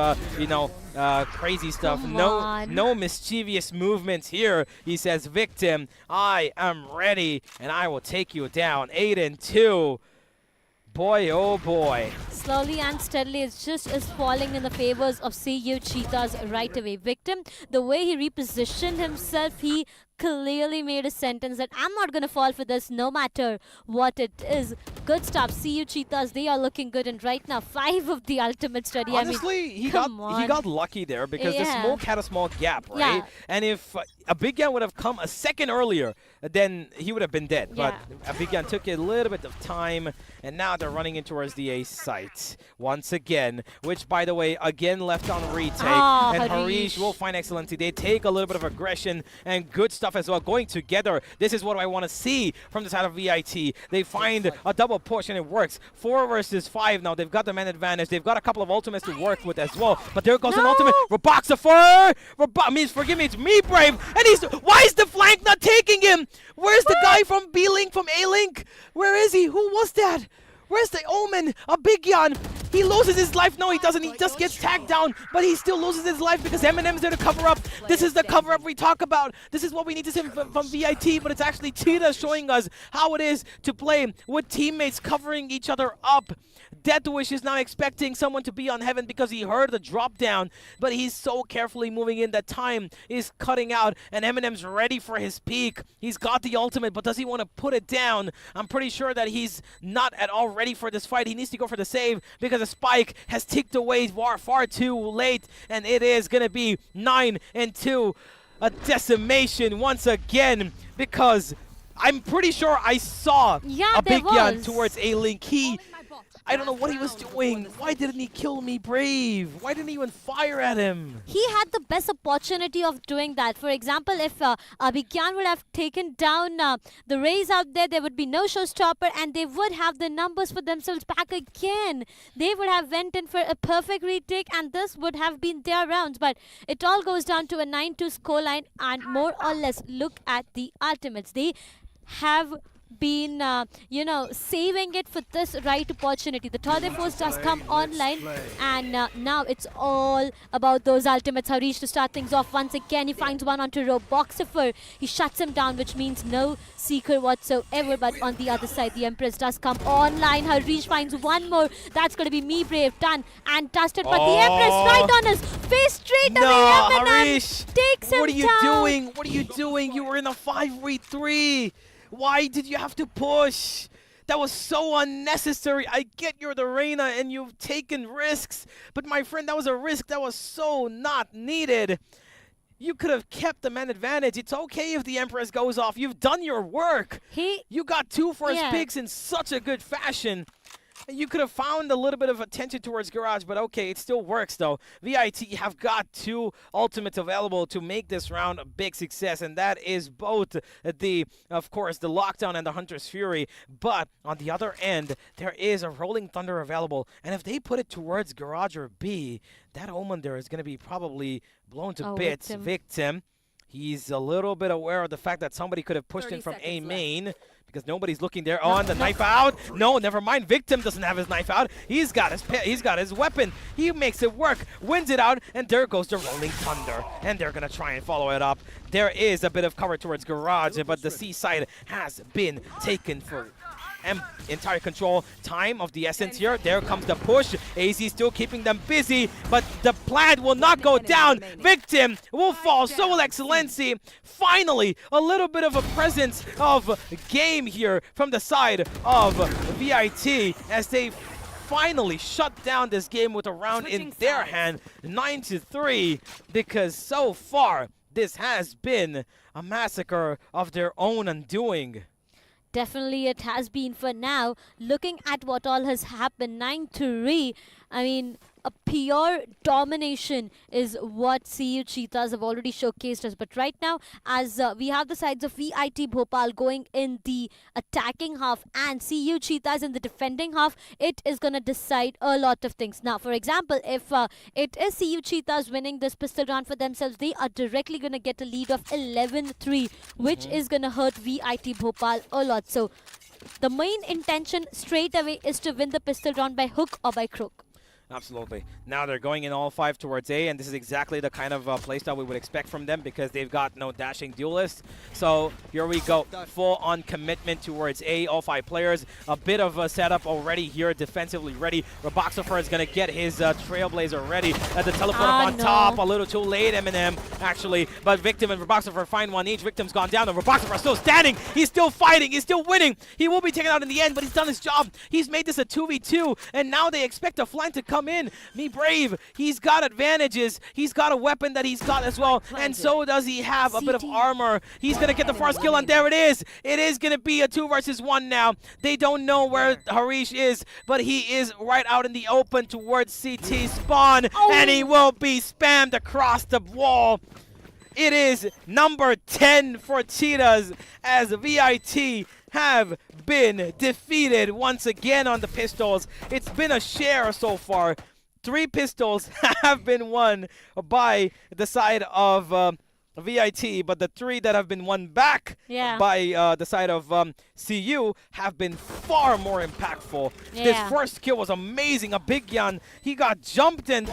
crazy stuff. No mischievous movements here. He says, Victim, I am ready, and I will take you down. 8-2. Boy, oh boy. Slowly and steadily, it's just is falling in the favors of CU Cheetahs right away. Victim, the way he repositioned himself, he clearly made a sentence that I'm not going to fall for this no matter what it is. Good stuff. CU Cheetahs, they are looking good, and right now 5 of the ultimates ready. Honestly, he got lucky there because the smoke had a small gap, right? And if a Bigyan would have come a second earlier, then he would have been dead. But a Bigyan took a little bit of time, and now they're running in towards the A site once again, which, by the way, again left on retake. And Harish will find excellency. They take a little bit of aggression and good stuff as well, going together. This is what I want to see from the side of VIT. They find a double push, and it works. 4 versus 5 now. They've got the man advantage. They've got a couple of ultimates to work with as well. But there goes an ultimate. Raboxifer! Forgive me, it's Me Brave. And why is the flank not taking him? Where's the guy from B-Link, from A-Link? Where is he? Who was that? Where's the Omen? A Bigyan. He loses his life. No, he doesn't. He just gets tagged down, but he still loses his life because Eminem's there to cover up. This is the cover up we talk about. This is what we need to see from VIT, but it's actually Cheetah showing us how it is to play with teammates covering each other up. Death Wish is now expecting someone to be on Heaven because he heard the drop down, but he's so carefully moving in that time is cutting out, and Eminem's ready for his peak. He's got the ultimate, but does he want to put it down? I'm pretty sure that he's not at all ready for this fight. He needs to go for the save because the spike has ticked away far too late, and it is going to be 9-2. A decimation once again because I'm pretty sure I saw a Bigyan towards A-Link. I don't know what he was doing. Why didn't he kill Me Brave? Why didn't he even fire at him? He had the best opportunity of doing that. For example, if Bigyan would have taken down the Rays out there, there would be no showstopper, and they would have the numbers for themselves back again. They would have went in for a perfect retake, and this would have been their rounds. But it all goes down to a 9-2 scoreline, and more or less look at the ultimates. They have been, saving it for this right opportunity. The Tode Force does come online, and now it's all about those ultimates. Harish to start things off once again. He finds one onto Roboxifer. He shuts him down, which means no Seeker whatsoever. But on the other side, the Empress does come online. Harish finds one more. That's going to be Me Brave, done and dusted. But the Empress right on his face straight away. Harish, takes him what are you down. doing? What are you doing? You were in a 5v3. Why did you have to push? That was so unnecessary. I get you're the Reina and you've taken risks, but my friend, that was a risk that was so not needed. You could have kept the man advantage. It's okay if the Empress goes off. You've done your work. You got 2 first picks in such a good fashion. You could have found a little bit of attention towards Garage, but okay, it still works though. VIT have got 2 ultimates available to make this round a big success, and that is both of course, the Lockdown and the Hunter's Fury. But on the other end, there is a Rolling Thunder available, and if they put it towards Garage or B, that Omen there is going to be probably blown to bits. Victim. He's a little bit aware of the fact that somebody could have pushed in from A main. Because nobody's looking there. On the knife out. No, never mind. Victim doesn't have his knife out. He's got his weapon. He makes it work. Wins it out. And there goes the Rolling Thunder. And they're going to try and follow it up. There is a bit of cover towards Garage, but the C side has been taken for entire control. Time of the essence here. There comes the push. AZ still keeping them busy, but the plant will not go down. Victim will fall. So will Excellency. Finally, a little bit of a presence of game here from the side of VIT as they finally shut down this game with a round in their hand, 9-3, because so far this has been a massacre of their own undoing. Definitely it has been for now. Looking at what all has happened, 9-3, I mean, a pure domination is what CU Cheetahs have already showcased us. But right now, as we have the sides of VIT Bhopal going in the attacking half and CU Cheetahs in the defending half, it is going to decide a lot of things. Now, for example, if it is CU Cheetahs winning this pistol round for themselves, they are directly going to get a lead of 11-3, which is going to hurt VIT Bhopal a lot. So, the main intention straight away is to win the pistol round by hook or by crook. Absolutely. Now they're going in all 5 towards A, and this is exactly the kind of playstyle we would expect from them because they've got no dashing duelist. So here we go. Full-on commitment towards A, all 5 players. A bit of a setup already here, defensively ready. Roboxifer is going to get his Trailblazer ready. At the teleport up on top. A little too late, Eminem, actually. But Victim and Roboxifer find one each. Victim's gone down, and Roboxifer still standing. He's still fighting. He's still winning. He will be taken out in the end, but he's done his job. He's made this a 2v2, and now they expect a flank to come in. Me Brave, he's got advantages. He's got a weapon that he's got as well, and so does he have a bit of armor. He's gonna get the first kill, and there it is. It is gonna be a 2 versus 1 now. They don't know where Harish is, but he is right out in the open towards CT spawn, and he will be spammed across the wall. It is number 10 for Cheetahs as VIT have been defeated once again on the pistols. It's been a share so far. 3 pistols have been won by the side of VIT, but the 3 that have been won back by the side of CU have been far more impactful. This first kill was amazing. A big Yan, he got jumped and,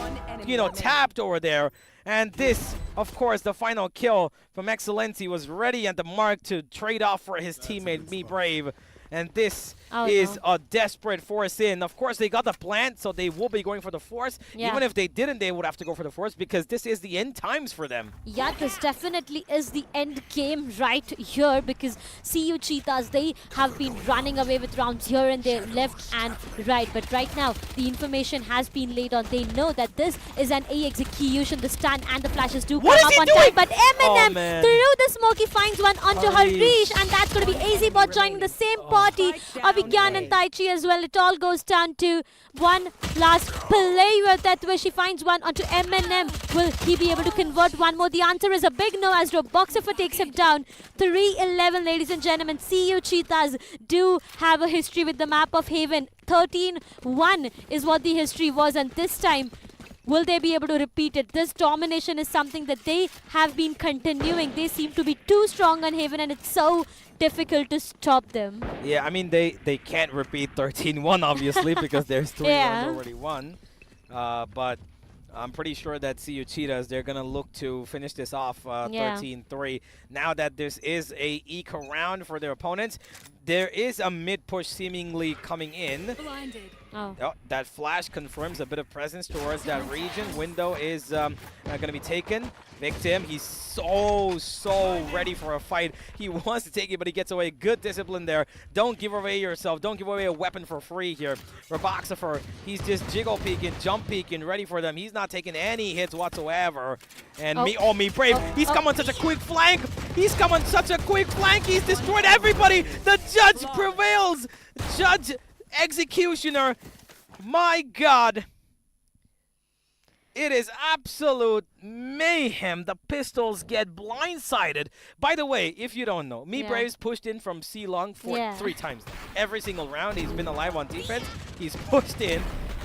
tapped over there. And this, of course, the final kill from Excellency was ready at the mark to trade off for his teammate, Me Brave. And this is a desperate force in. Of course, they got the plant, so they will be going for the force. Even if they didn't, they would have to go for the force because this is the end times for them. Yeah, this definitely is the end game right here because CU Cheetahs, they have been running away with rounds here and there, left and right. But right now, the information has been laid on. They know that this is an A execution. The stun and the flashes do come up on time. But Eminem, through the smoke, he finds one onto Harish, and that's going to be AZ Bot joining the same party. Abhigyan and Taichi as well. It all goes down to one last play with that where she finds one onto Eminem. Will he be able to convert one more? The answer is a big no as Roboxifer takes him down. 3-11, ladies and gentlemen. CU Cheetahs do have a history with the map of Haven. 13-1 is what the history was, and this time, will they be able to repeat it? This domination is something that they have been continuing. They seem to be too strong on Haven, and it's so difficult to stop them. Yeah, I mean, they can't repeat 13-1, obviously, because there's 3 rounds already won. But I'm pretty sure that CU Cheetahs, they're going to look to finish this off 13-3. Now that this is a eco round for their opponents, there is a mid-push seemingly coming in. Blinded. Oh, that flash confirms a bit of presence towards that region. Window is going to be taken. Victim, he's so ready for a fight. He wants to take it, but he gets away. Good discipline there. Don't give away yourself. Don't give away a weapon for free here. Roboxifer, he's just jiggle peeking, jump peeking, ready for them. He's not taking any hits whatsoever. And Me Brave, he's come on such a quick flank. He's come on such a quick flank. He's destroyed everybody. The judge prevails. Judge Executioner, my God. It is absolute mayhem. The pistols get blindsided. By the way, if you don't know, Me Brave's pushed in from C-Long for 3 times. Every single round he's been alive on defense, he's pushed in,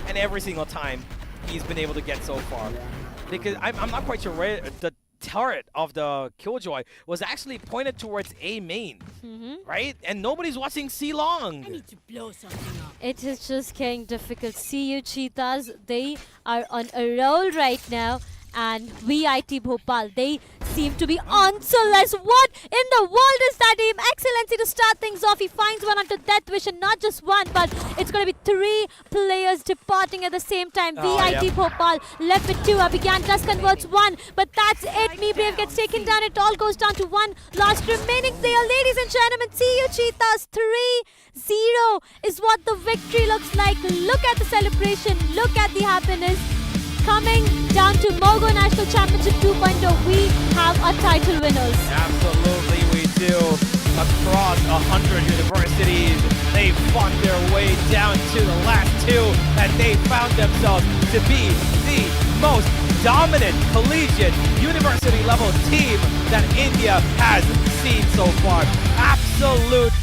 and every single time he's been able to get so far. Because I'm not quite sure where the turret of the Killjoy was actually pointed towards A main, right? And nobody's watching C-Long. I need to blow something up. It is just getting difficult. CU Cheetahs, they are on a roll right now. and VIT Bhopal, they seem to be answerless. What in the world is that team? Excellency to start things off. He finds one onto Death Wish, and not just one, but it's going to be 3 players departing at the same time. VIT Bhopal left with 2. Abhigan does converts 1, but that's it. Me Brave gets taken down. It all goes down to 1 last remaining player. Ladies and gentlemen, see you Cheetahs. 3-0 is what the victory looks like. Look at the celebration. Look at the happiness. Coming down to Mogo National Championship 2.0, we have our title winners. Absolutely, we do. Across 100 universities, they fought their way down to the last 2, and they found themselves to be the most dominant collegiate university level team that India has seen so far. Absolute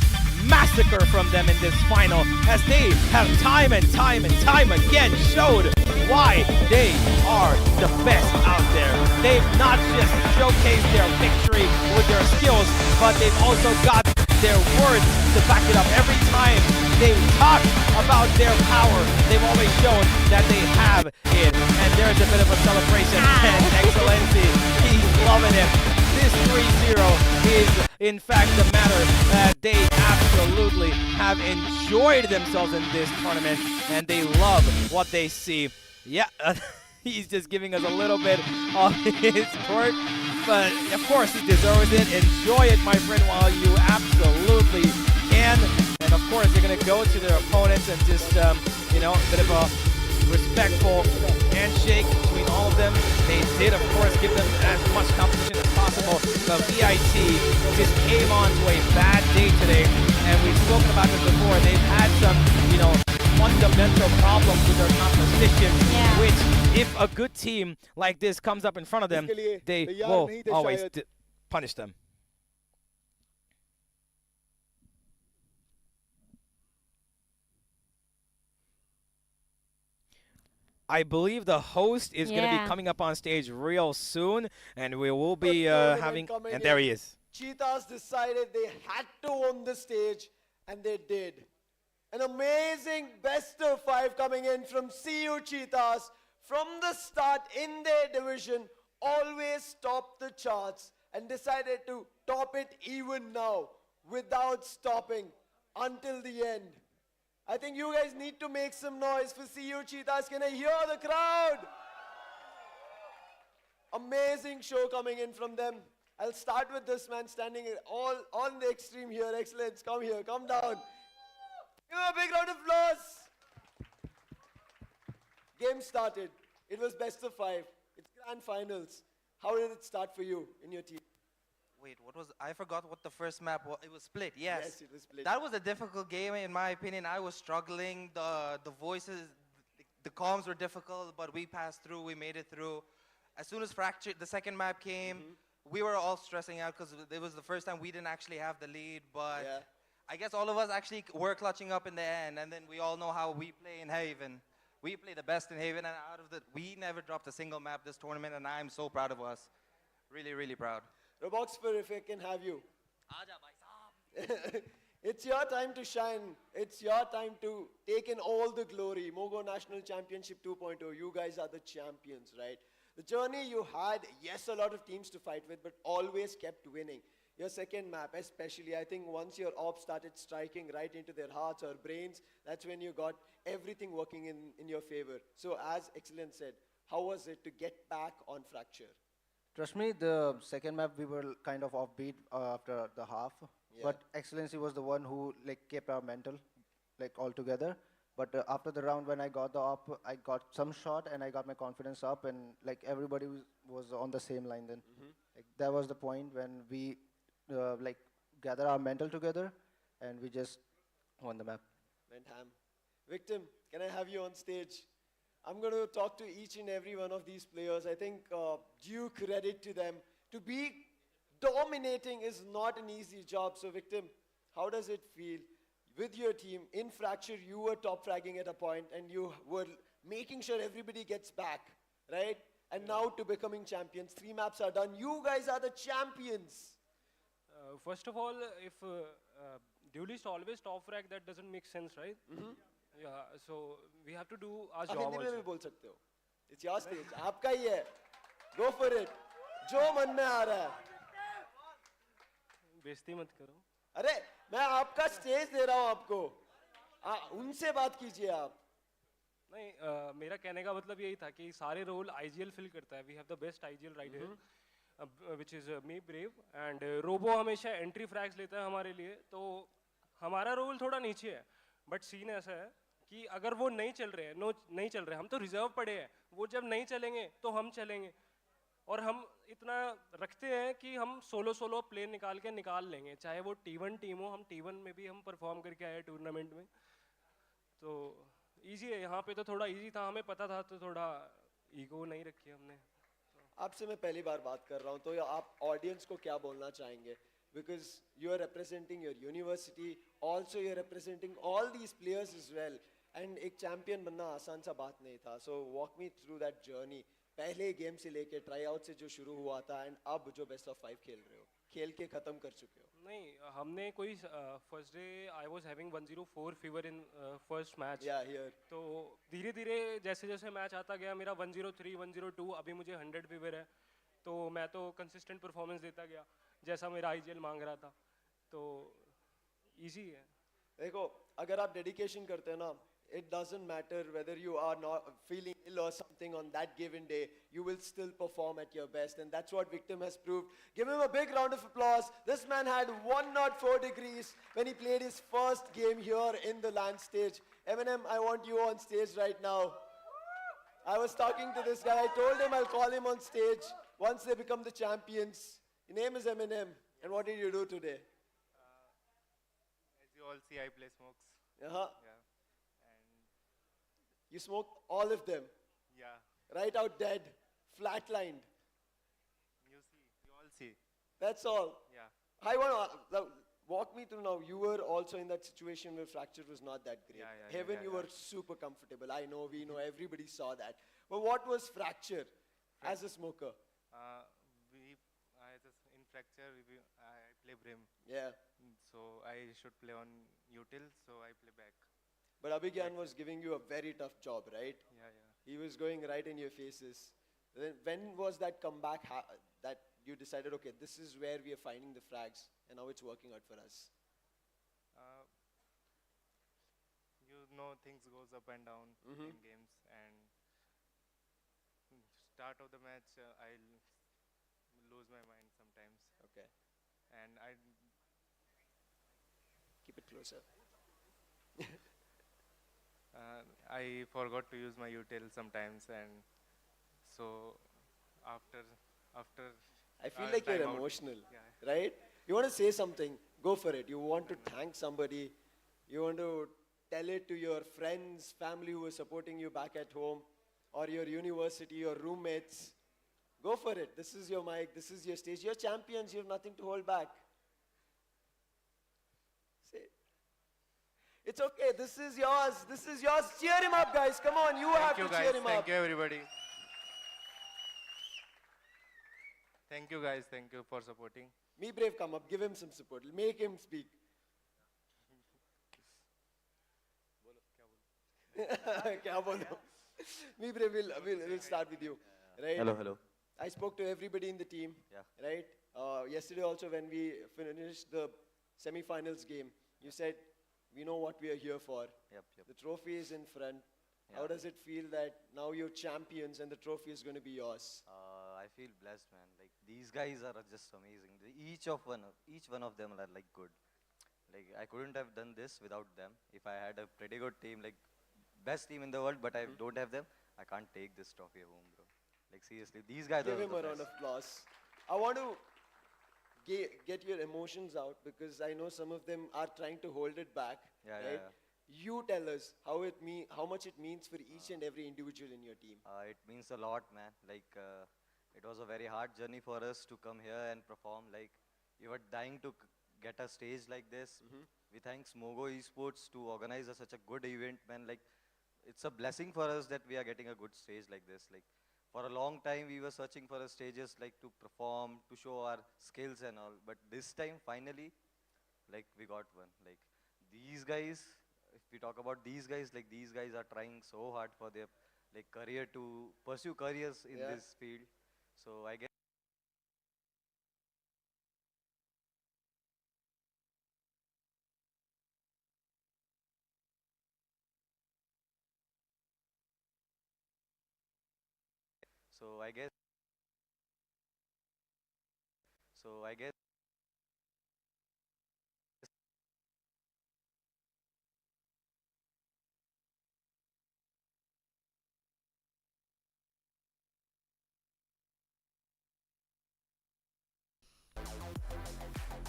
massacre from them in this final, as they have time and time again showed why they are the best out there. They've not just showcased their victory with their skills, but they've also got their words to back it up. Every time they talk about their power, they've always shown that they have it. And there's a bit of a celebration. And Excellency, he's loving it. This 3-0 is in fact the matter that they absolutely have enjoyed themselves in this tournament, and they love what they see. Yeah, he's just giving us a little bit of his quirk, but of course he deserves it. Enjoy it, my friend, while you absolutely can. And of course they're going to go to their opponents and just, you know, a bit of a respectful handshake between all of them. They did, of course, give them as much competition as possible. The VIT just came on to a bad day today, and we've spoken about this before. They've had some, you know, fundamental problems with their competition, which if a good team like this comes up in front of them, they will always punish them. I believe the host is going to be coming up on stage real soon, and we will be having, and there he is. Cheetahs decided they had to own the stage, and they did. An amazing best of 5 coming in from CU Cheetahs. From the start in their division, always topped the charts and decided to top it even now without stopping until the end. I think you guys need to make some noise for CU Cheetahs. Can I hear the crowd? Amazing show coming in from them. I'll start with this man standing all on the extreme here. Excellence, come here, come down. Give him a big round of applause. Game started. It was best of 5. It's grand finals. How did it start for you in your team? Wait, what was, I forgot what the first map was. It was split, yes. Yes, it was split. That was a difficult game in my opinion. I was struggling. The voices, the comms were difficult, but we passed through, we made it through. As soon as Fracture, the second map came, we were all stressing out because it was the first time we didn't actually have the lead, but I guess all of us actually were clutching up in the end, and then we all know how we play in Haven. We play the best in Haven, and out of the, we never dropped a single map this tournament, and I'm so proud of us. Really, really proud. Roboxfer, if I can have you. It's your time to shine. It's your time to take in all the glory. Mogo National Championship 2.0, you guys are the champions, right? The journey you had, yes, a lot of teams to fight with, but always kept winning. Your second map, especially, I think once your ops started striking right into their hearts or brains, that's when you got everything working in your favor. So as Excellence said, how was it to get back on Fracture? Trust me, the second map we were kind of offbeat after the half, but Excellency was the one who kept our mental all together. But after the round when I got the op, I got some shot and I got my confidence up, and everybody was on the same line then. That was the point when we gather our mental together and we just won the map. Went ham. Victim, can I have you on stage? I'm going to talk to each and every one of these players. I think due credit to them. To be dominating is not an easy job. So Victim, how does it feel? With your team, in Fracture, you were top fragging at a point and you were making sure everybody gets back, right? And now to becoming champions. 3 maps are done. You guys are the champions. First of all, if duelist always top frag, that doesn't make sense, right? Yeah, so we have to do our job also. Hindi mein bhi bol sakte ho. It's your stage. Aapka hi hai. Go for it. जो मन में आ रहा है. बेइज्जती मत करो. अरे मैं आपका स्टेज दे रहा हूँ आपको. उनसे बात कीजिए आप. नहीं मेरा कहने का मतलब यही था कि सारे रोल आईजीएल फिल करता है. We have the best IGL right here which is me Brave and Robo हमेशा एंट्री फ्रैग्स लेता है हमारे लिए. तो हमारा रोल थोड़ा नीचे है. बट सीन ऐसा है कि अगर वो नहीं चल रहे हैं नहीं चल रहे, हम तो रिजर्व पड़े हैं. वो जब नहीं चलेंगे तो हम चलेंगे. और हम इतना रखते हैं कि हम सोलो प्लेन निकाल लेंगे. चाहे वो T1 टीम हो, हम T1 में भी हम परफॉर्म करके आए टूर्नामेंट में. तो इजी है यहाँ पे. तो थोड़ा इजी था, हमें पता था. तो थोड़ा ईगो नहीं रखी हमने. आपसे मैं पहली बार बात कर रहा हूँ, तो आप ऑडियंस को क्या बोलना चाहेंगे? Because you are representing your university, also you are representing all these players as well. And एक चैंपियन बनना आसान सा बात नहीं था. So walk me through that journey. पहले गेम से लेके ट्राई आउट से जो शुरू हुआ था एंड अब जो बेस्ट ऑफ 5 खेल रहे हो, खेल के खत्म कर चुके हो. नहीं हमने कोई first day I was having 104 fever in first match. तो धीरे धीरे जैसे जैसे मैच आता गया मेरा 103 102 अभी मुझे 100 फीवर है. तो मैं तो कंसिस्टेंट परफॉर्मेंस देता गया जैसा मेरा आईजीएल मांग रहा था. तो इजी है. देखो अगर आप डेडिकेशन करते हैं ना, it doesn't matter whether you are not feeling ill or something on that given day, you will still perform at your best, and that's what Victim has proved. Give him a big round of applause. This man had 104 degrees when he played his first game here in the land stage. Eminem, I want you on stage right now. I was talking to this guy. I told him I'll call him on stage once they become the champions. Your name is Eminem, and what did you do today? As you all see, I play smokes. Yeah. You smoked all of them. Yeah. Right out dead, flatlined. You see, you all see. That's all. Yeah. I want to walk me through now. You were also in that situation where fracture was not that great. Heaven, you were super comfortable. I know, we know, everybody saw that. But what was fracture as a smoker? In fracture, I play brim. Yeah. So I should play on util, so I play back. But Abhigyan was giving you a very tough job, right? Yeah. He was going right in your faces. Then when was that comeback that you decided, okay, this is where we are finding the frags, and now it's working out for us? You know, things goes up and down in games, and start of the match, I'll lose my mind sometimes. Okay. And keep it closer. I forgot to use my util sometimes, and so after I feel like you're emotional, right? You want to say something, go for it. You want to thank somebody, you want to tell it to your friends, family who are supporting you back at home, or your university, your roommates. Go for it. This is your mic, this is your stage. You're champions, you have nothing to hold back. Say it. It's okay, this is yours, this is yours. Cheer him up, guys, come on, you have to cheer him up. Thank you, everybody. Thank you, guys, thank you for supporting. Me Brave, come up, give him some support, make him speak. Kya bolo? Me Brave, we'll start with you, right? Hello. I spoke to everybody in the team, right? Yesterday also when we finished the semi-finals game, you said, we know what we are here for. Yep. The trophy is in front. How does it feel that now you're champions and the trophy is going to be yours? I feel blessed, man. Like, these guys are just amazing. Each one of them are like good. Like, I couldn't have done this without them. If I had a pretty good team, like best team in the world, but I don't have them, I can't take this trophy home, bro. Like, seriously, these guys Give are him the a round best. of applause. I want to get your emotions out because I know some of them are trying to hold it back. Right? You tell us how much it means for each and every individual in your team. It means a lot, man. Like, it was a very hard journey for us to come here and perform. Like, we were dying to get a stage like this. We thank Mogo Esports to organize such a good event, man. Like, it's a blessing for us that we are getting a good stage like this. Like, for a long time, we were searching for stages like to perform, to show our skills and all. But this time, finally, like, we got one. Like, these guys, if we talk about these guys, like, these guys are trying so hard for their like career to pursue careers in this field. So I guess. So I guess. So I guess.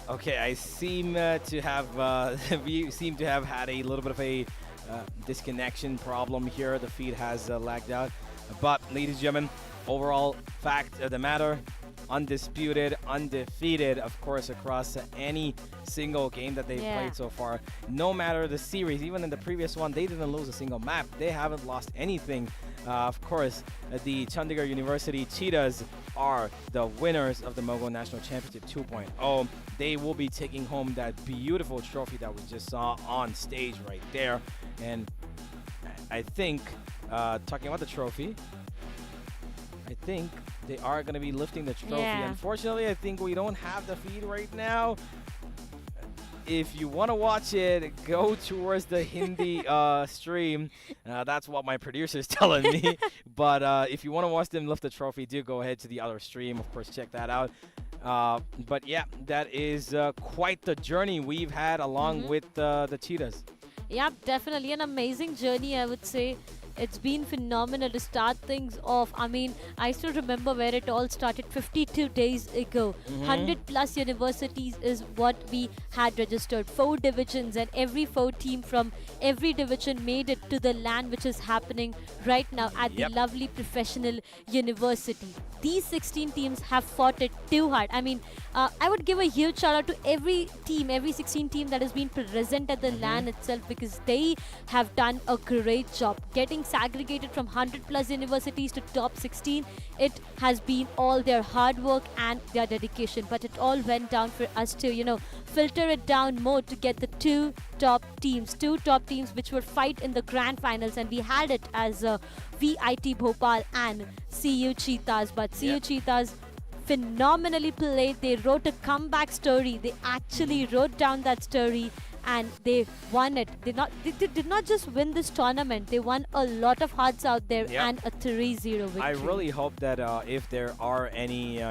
Okay, I seem to have we seem to have had a little bit of a disconnection problem here. The feed has lagged out. But, ladies and gentlemen, overall fact of the matter, undisputed, undefeated, of course, across any single game that they've played so far. No matter the series, even in the previous one, they didn't lose a single map. They haven't lost anything. Of course, the Chandigarh University Cheetahs are the winners of the Mogo National Championship 2.0. They will be taking home that beautiful trophy that we just saw on stage right there. And I think, talking about the trophy, I think they are going to be lifting the trophy. Unfortunately, I think we don't have the feed right now. If you want to watch it, go towards the Hindi stream. That's what my producer is telling me. But if you want to watch them lift the trophy, do go ahead to the other stream. Of course, check that out. But yeah, that is quite the journey we've had along with the Cheetahs. Yeah, definitely an amazing journey, I would say. It's been phenomenal to start things off. I mean, I still remember where it all started 52 days ago. 100 plus universities is what we had registered. 4 divisions, and every 4 team from every division made it to the land which is happening right now at the lovely professional university. These 16 teams have fought it too hard. I mean, I would give a huge shout out to every team, every 16 team that has been present at the LAN itself, because they have done a great job getting segregated from 100 plus universities to top 16. It has been all their hard work and their dedication, but it all went down for us to, you know, filter it down more to get the two top teams which would fight in the grand finals, and we had it as VIT Bhopal and CU Cheetahs. But CU Cheetahs phenomenally played. They wrote a comeback story. They actually wrote down that story and they won it. They did not just win this tournament, they won a lot of hearts out there and a 3-0 victory. I really hope that if there are any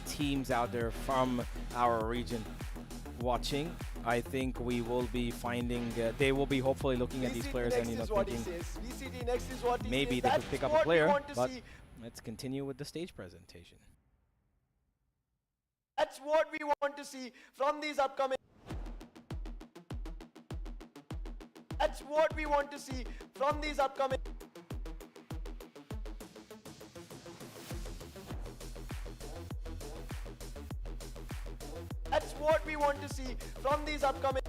teams out there from our region watching, I think we will be finding, they will be hopefully looking at these players and thinking maybe they could pick up a player, but let's continue with the stage presentation. That's what we want to see from these upcoming. That's what we want to see from these upcoming. That's what we want to see from these upcoming.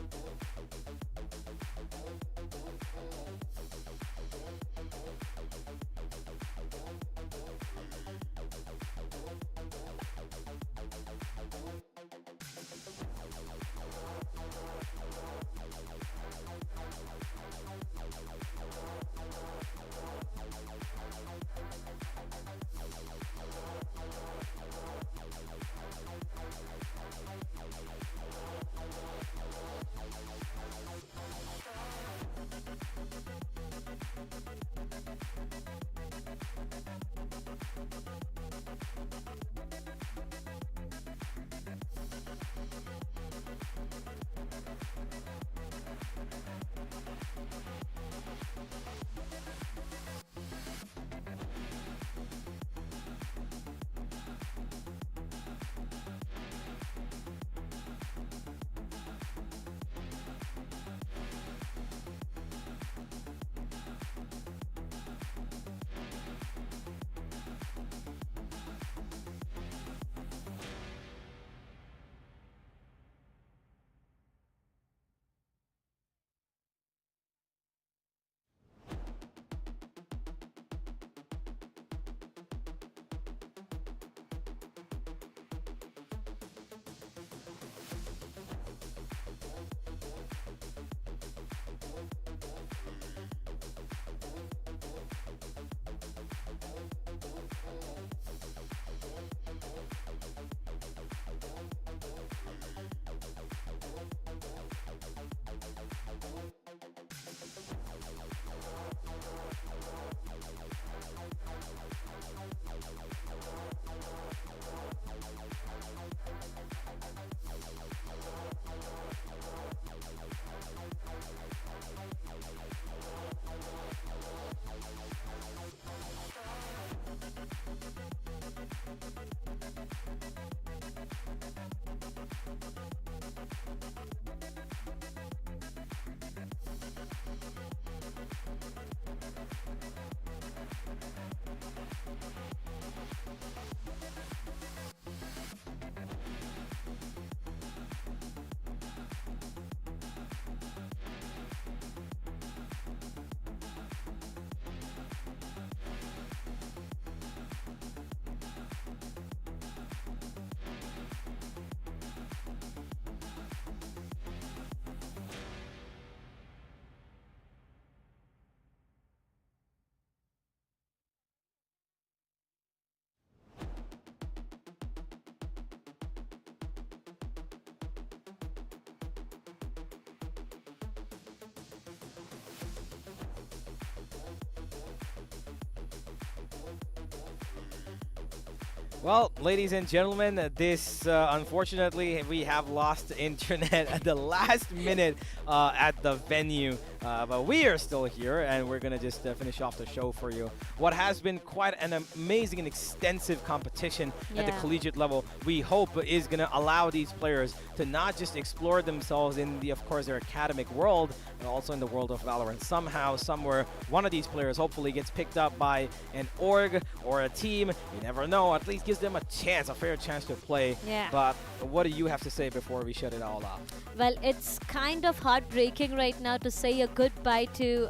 Well, ladies and gentlemen, this unfortunately we have lost internet at the last minute at the venue, but we are still here and we're gonna just finish off the show for you. What has been quite an amazing and extensive competition at the collegiate level, we hope is gonna allow these players to not just explore themselves in the, of course, their academic world, but also in the world of Valorant. Somehow, somewhere, one of these players hopefully gets picked up by an org or a team. You never know. At least gives them a chance, a fair chance to play. Yeah. But what do you have to say before we shut it all off? Well, it's kind of heartbreaking right now to say a goodbye to,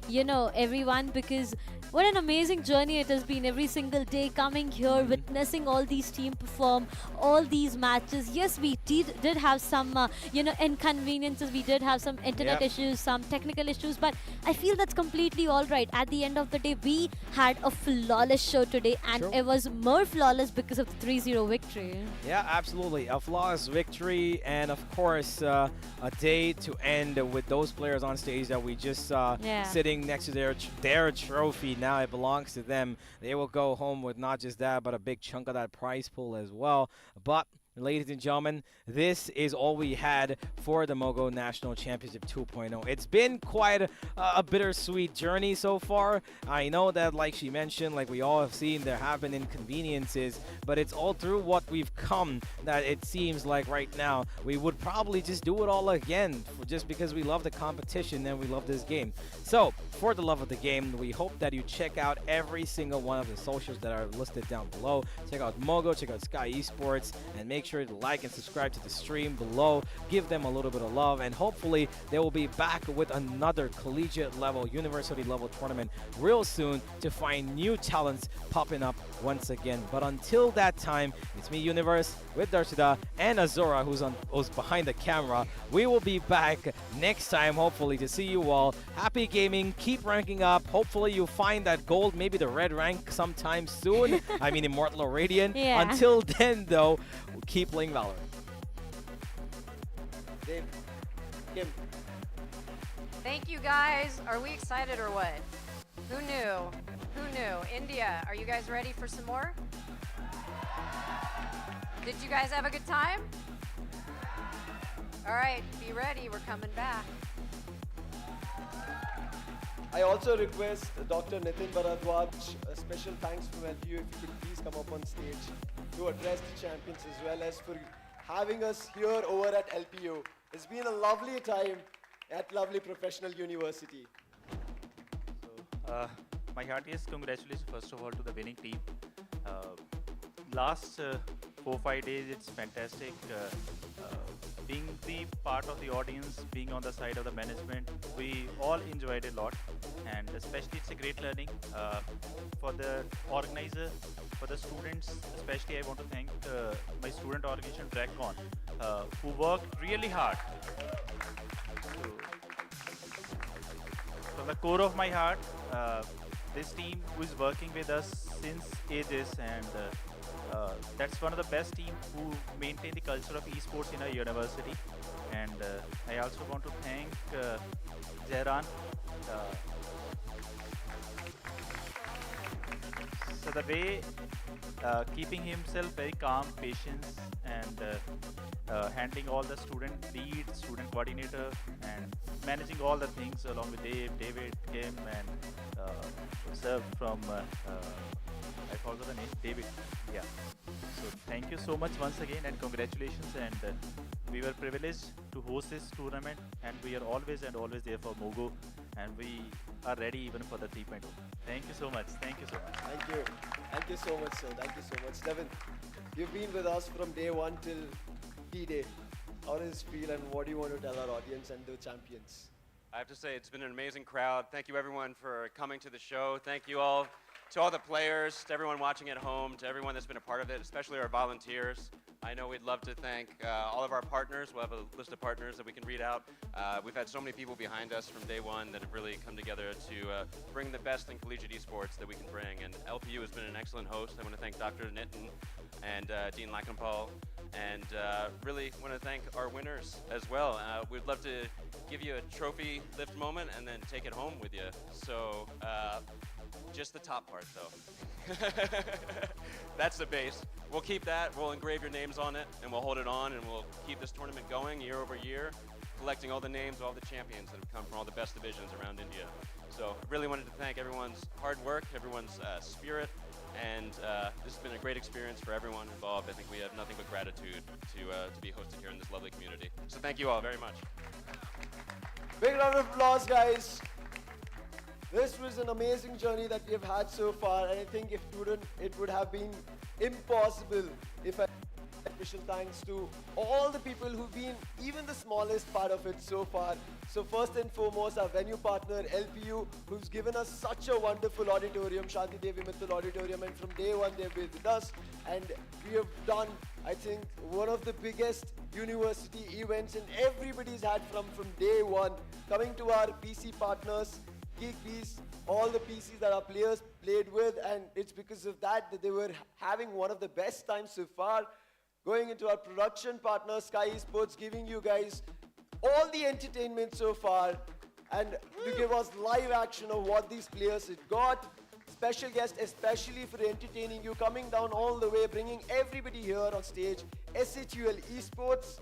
everyone, because what an amazing journey it has been every single day coming here, witnessing all these teams perform, all these matches. Yes, we did have some, inconveniences. We did have some internet issues, some technical issues, but I feel that's completely all right. At the end of the day, we had a flawless show today, and it was more flawless because of the 3-0 victory. Yeah, absolutely. A flawless victory, and of course, a day to end with those players on stage that we just saw sitting next to their trophy. Now it belongs to them. They will go home with not just that, but a big chunk of that prize pool as well. But ladies and gentlemen, this is all we had for the Mogo National Championship 2.0. It's been quite a bittersweet journey so far. I know that, like she mentioned, like we all have seen, there have been inconveniences, but it's all through what we've come that it seems like right now we would probably just do it all again just because we love the competition and we love this game. So, for the love of the game, we hope that you check out every single one of the socials that are listed down below. Check out Mogo, check out Skyesports, and make sure to like and subscribe to the stream below. Give them a little bit of love, and hopefully they will be back with another collegiate level, university level tournament real soon to find new talents popping up once again. But until that time, it's me, Universe, with Darshida and Azora, who's behind the camera. We will be back next time, hopefully, to see you all. Happy gaming, keep ranking up. Hopefully you find that gold, maybe the red rank sometime soon. I mean, Immortal or Radiant. Yeah. Until then, though, keep playing Valorant. Dave, Kim. Thank you, guys. Are we excited or what? Who knew? Who knew? India, are you guys ready for some more? Did you guys have a good time? All right, be ready. We're coming back. I also request Dr. Nitin Bharadwaj, a special thanks from LPU, if you could please come up on stage to address the champions as well as for having us here over at LPU. It's been a lovely time at lovely professional university. My heartiest congratulations first of all to the winning team. Last 4-5 days, it's fantastic. Being the part of the audience, being on the side of the management, we all enjoyed a lot, and especially it's a great learning for the organizer, for the students. Especially I want to thank my student organization DragCon, who worked really hard. So, from the core of my heart, this team who is working with us since ages, and that's one of the best teams who maintain the culture of esports in our university. And I also want to thank Jairan. So the way keeping himself very calm, patience, and handling all the student lead, student coordinator, and managing all the things along with David, Kim, and Sir from I forgot the name, David. Yeah. So thank you so much once again, and congratulations. And we were privileged to host this tournament, and we are always there for Mogo, and we are ready even for the 3.0. Thank you so much. Thank you so much. Thank you. Thank you so much, sir. Thank you so much. Devin, you've been with us from day one till D-Day. How does it feel, and what do you want to tell our audience and the champions? I have to say, it's been an amazing crowd. Thank you, everyone, for coming to the show. Thank you all, to all the players, to everyone watching at home, to everyone that's been a part of it, especially our volunteers. I know we'd love to thank all of our partners. We'll have a list of partners that we can read out. We've had so many people behind us from day one that have really come together to bring the best in collegiate esports that we can bring. And LPU has been an excellent host. I want to thank Dr. Nitin and Dean Lakenpal. And really want to thank our winners as well. We'd love to give you a trophy lift moment and then take it home with you. So just the top part, though. That's the base. We'll keep that, we'll engrave your names on it, and we'll hold it on, and we'll keep this tournament going year over year, collecting all the names of all the champions that have come from all the best divisions around India. So I really wanted to thank everyone's hard work, everyone's spirit, and this has been a great experience for everyone involved. I think we have nothing but gratitude to be hosted here in this lovely community. So thank you all very much. Big round of applause, guys. This was an amazing journey that we have had so far, and I think if it would have been impossible if I special thanks to all the people who've been even the smallest part of it so far. So first and foremost, our venue partner LPU, who's given us such a wonderful auditorium, Shanti Devi Mittal Auditorium, and from day one they've been with us, and we have done, I think, one of the biggest university events, and everybody's had from day one. Coming to our PC partners, Geekbees, all the PCs that our players played with, and it's because of that they were having one of the best times so far. Going into our production partner, Skyesports, giving you guys all the entertainment so far, and to give us live action of what these players had got. Special guest, especially for entertaining you, coming down all the way, bringing everybody here on stage, SHUL Esports,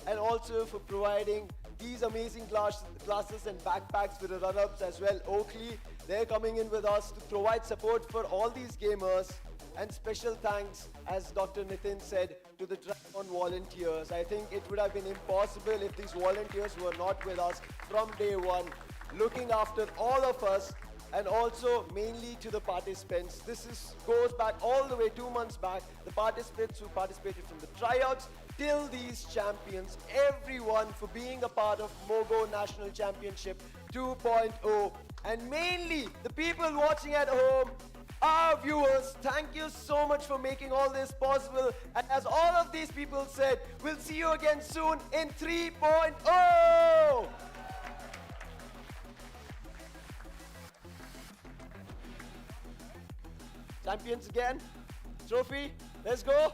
and also for providing these amazing glasses and backpacks for the run-ups as well. Oakley, they're coming in with us to provide support for all these gamers. And special thanks, as Dr. Nitin said, to the Dragon volunteers. I think it would have been impossible if these volunteers were not with us from day one, looking after all of us, and also mainly to the participants. This goes back all the way 2 months back. The participants who participated from the tryouts till these champions, everyone for being a part of Mogo National Championship 2.0, and mainly the people watching at home, our viewers. Thank you so much for making all this possible. And as all of these people said, we'll see you again soon in 3.0. Champions again. Trophy. Let's go.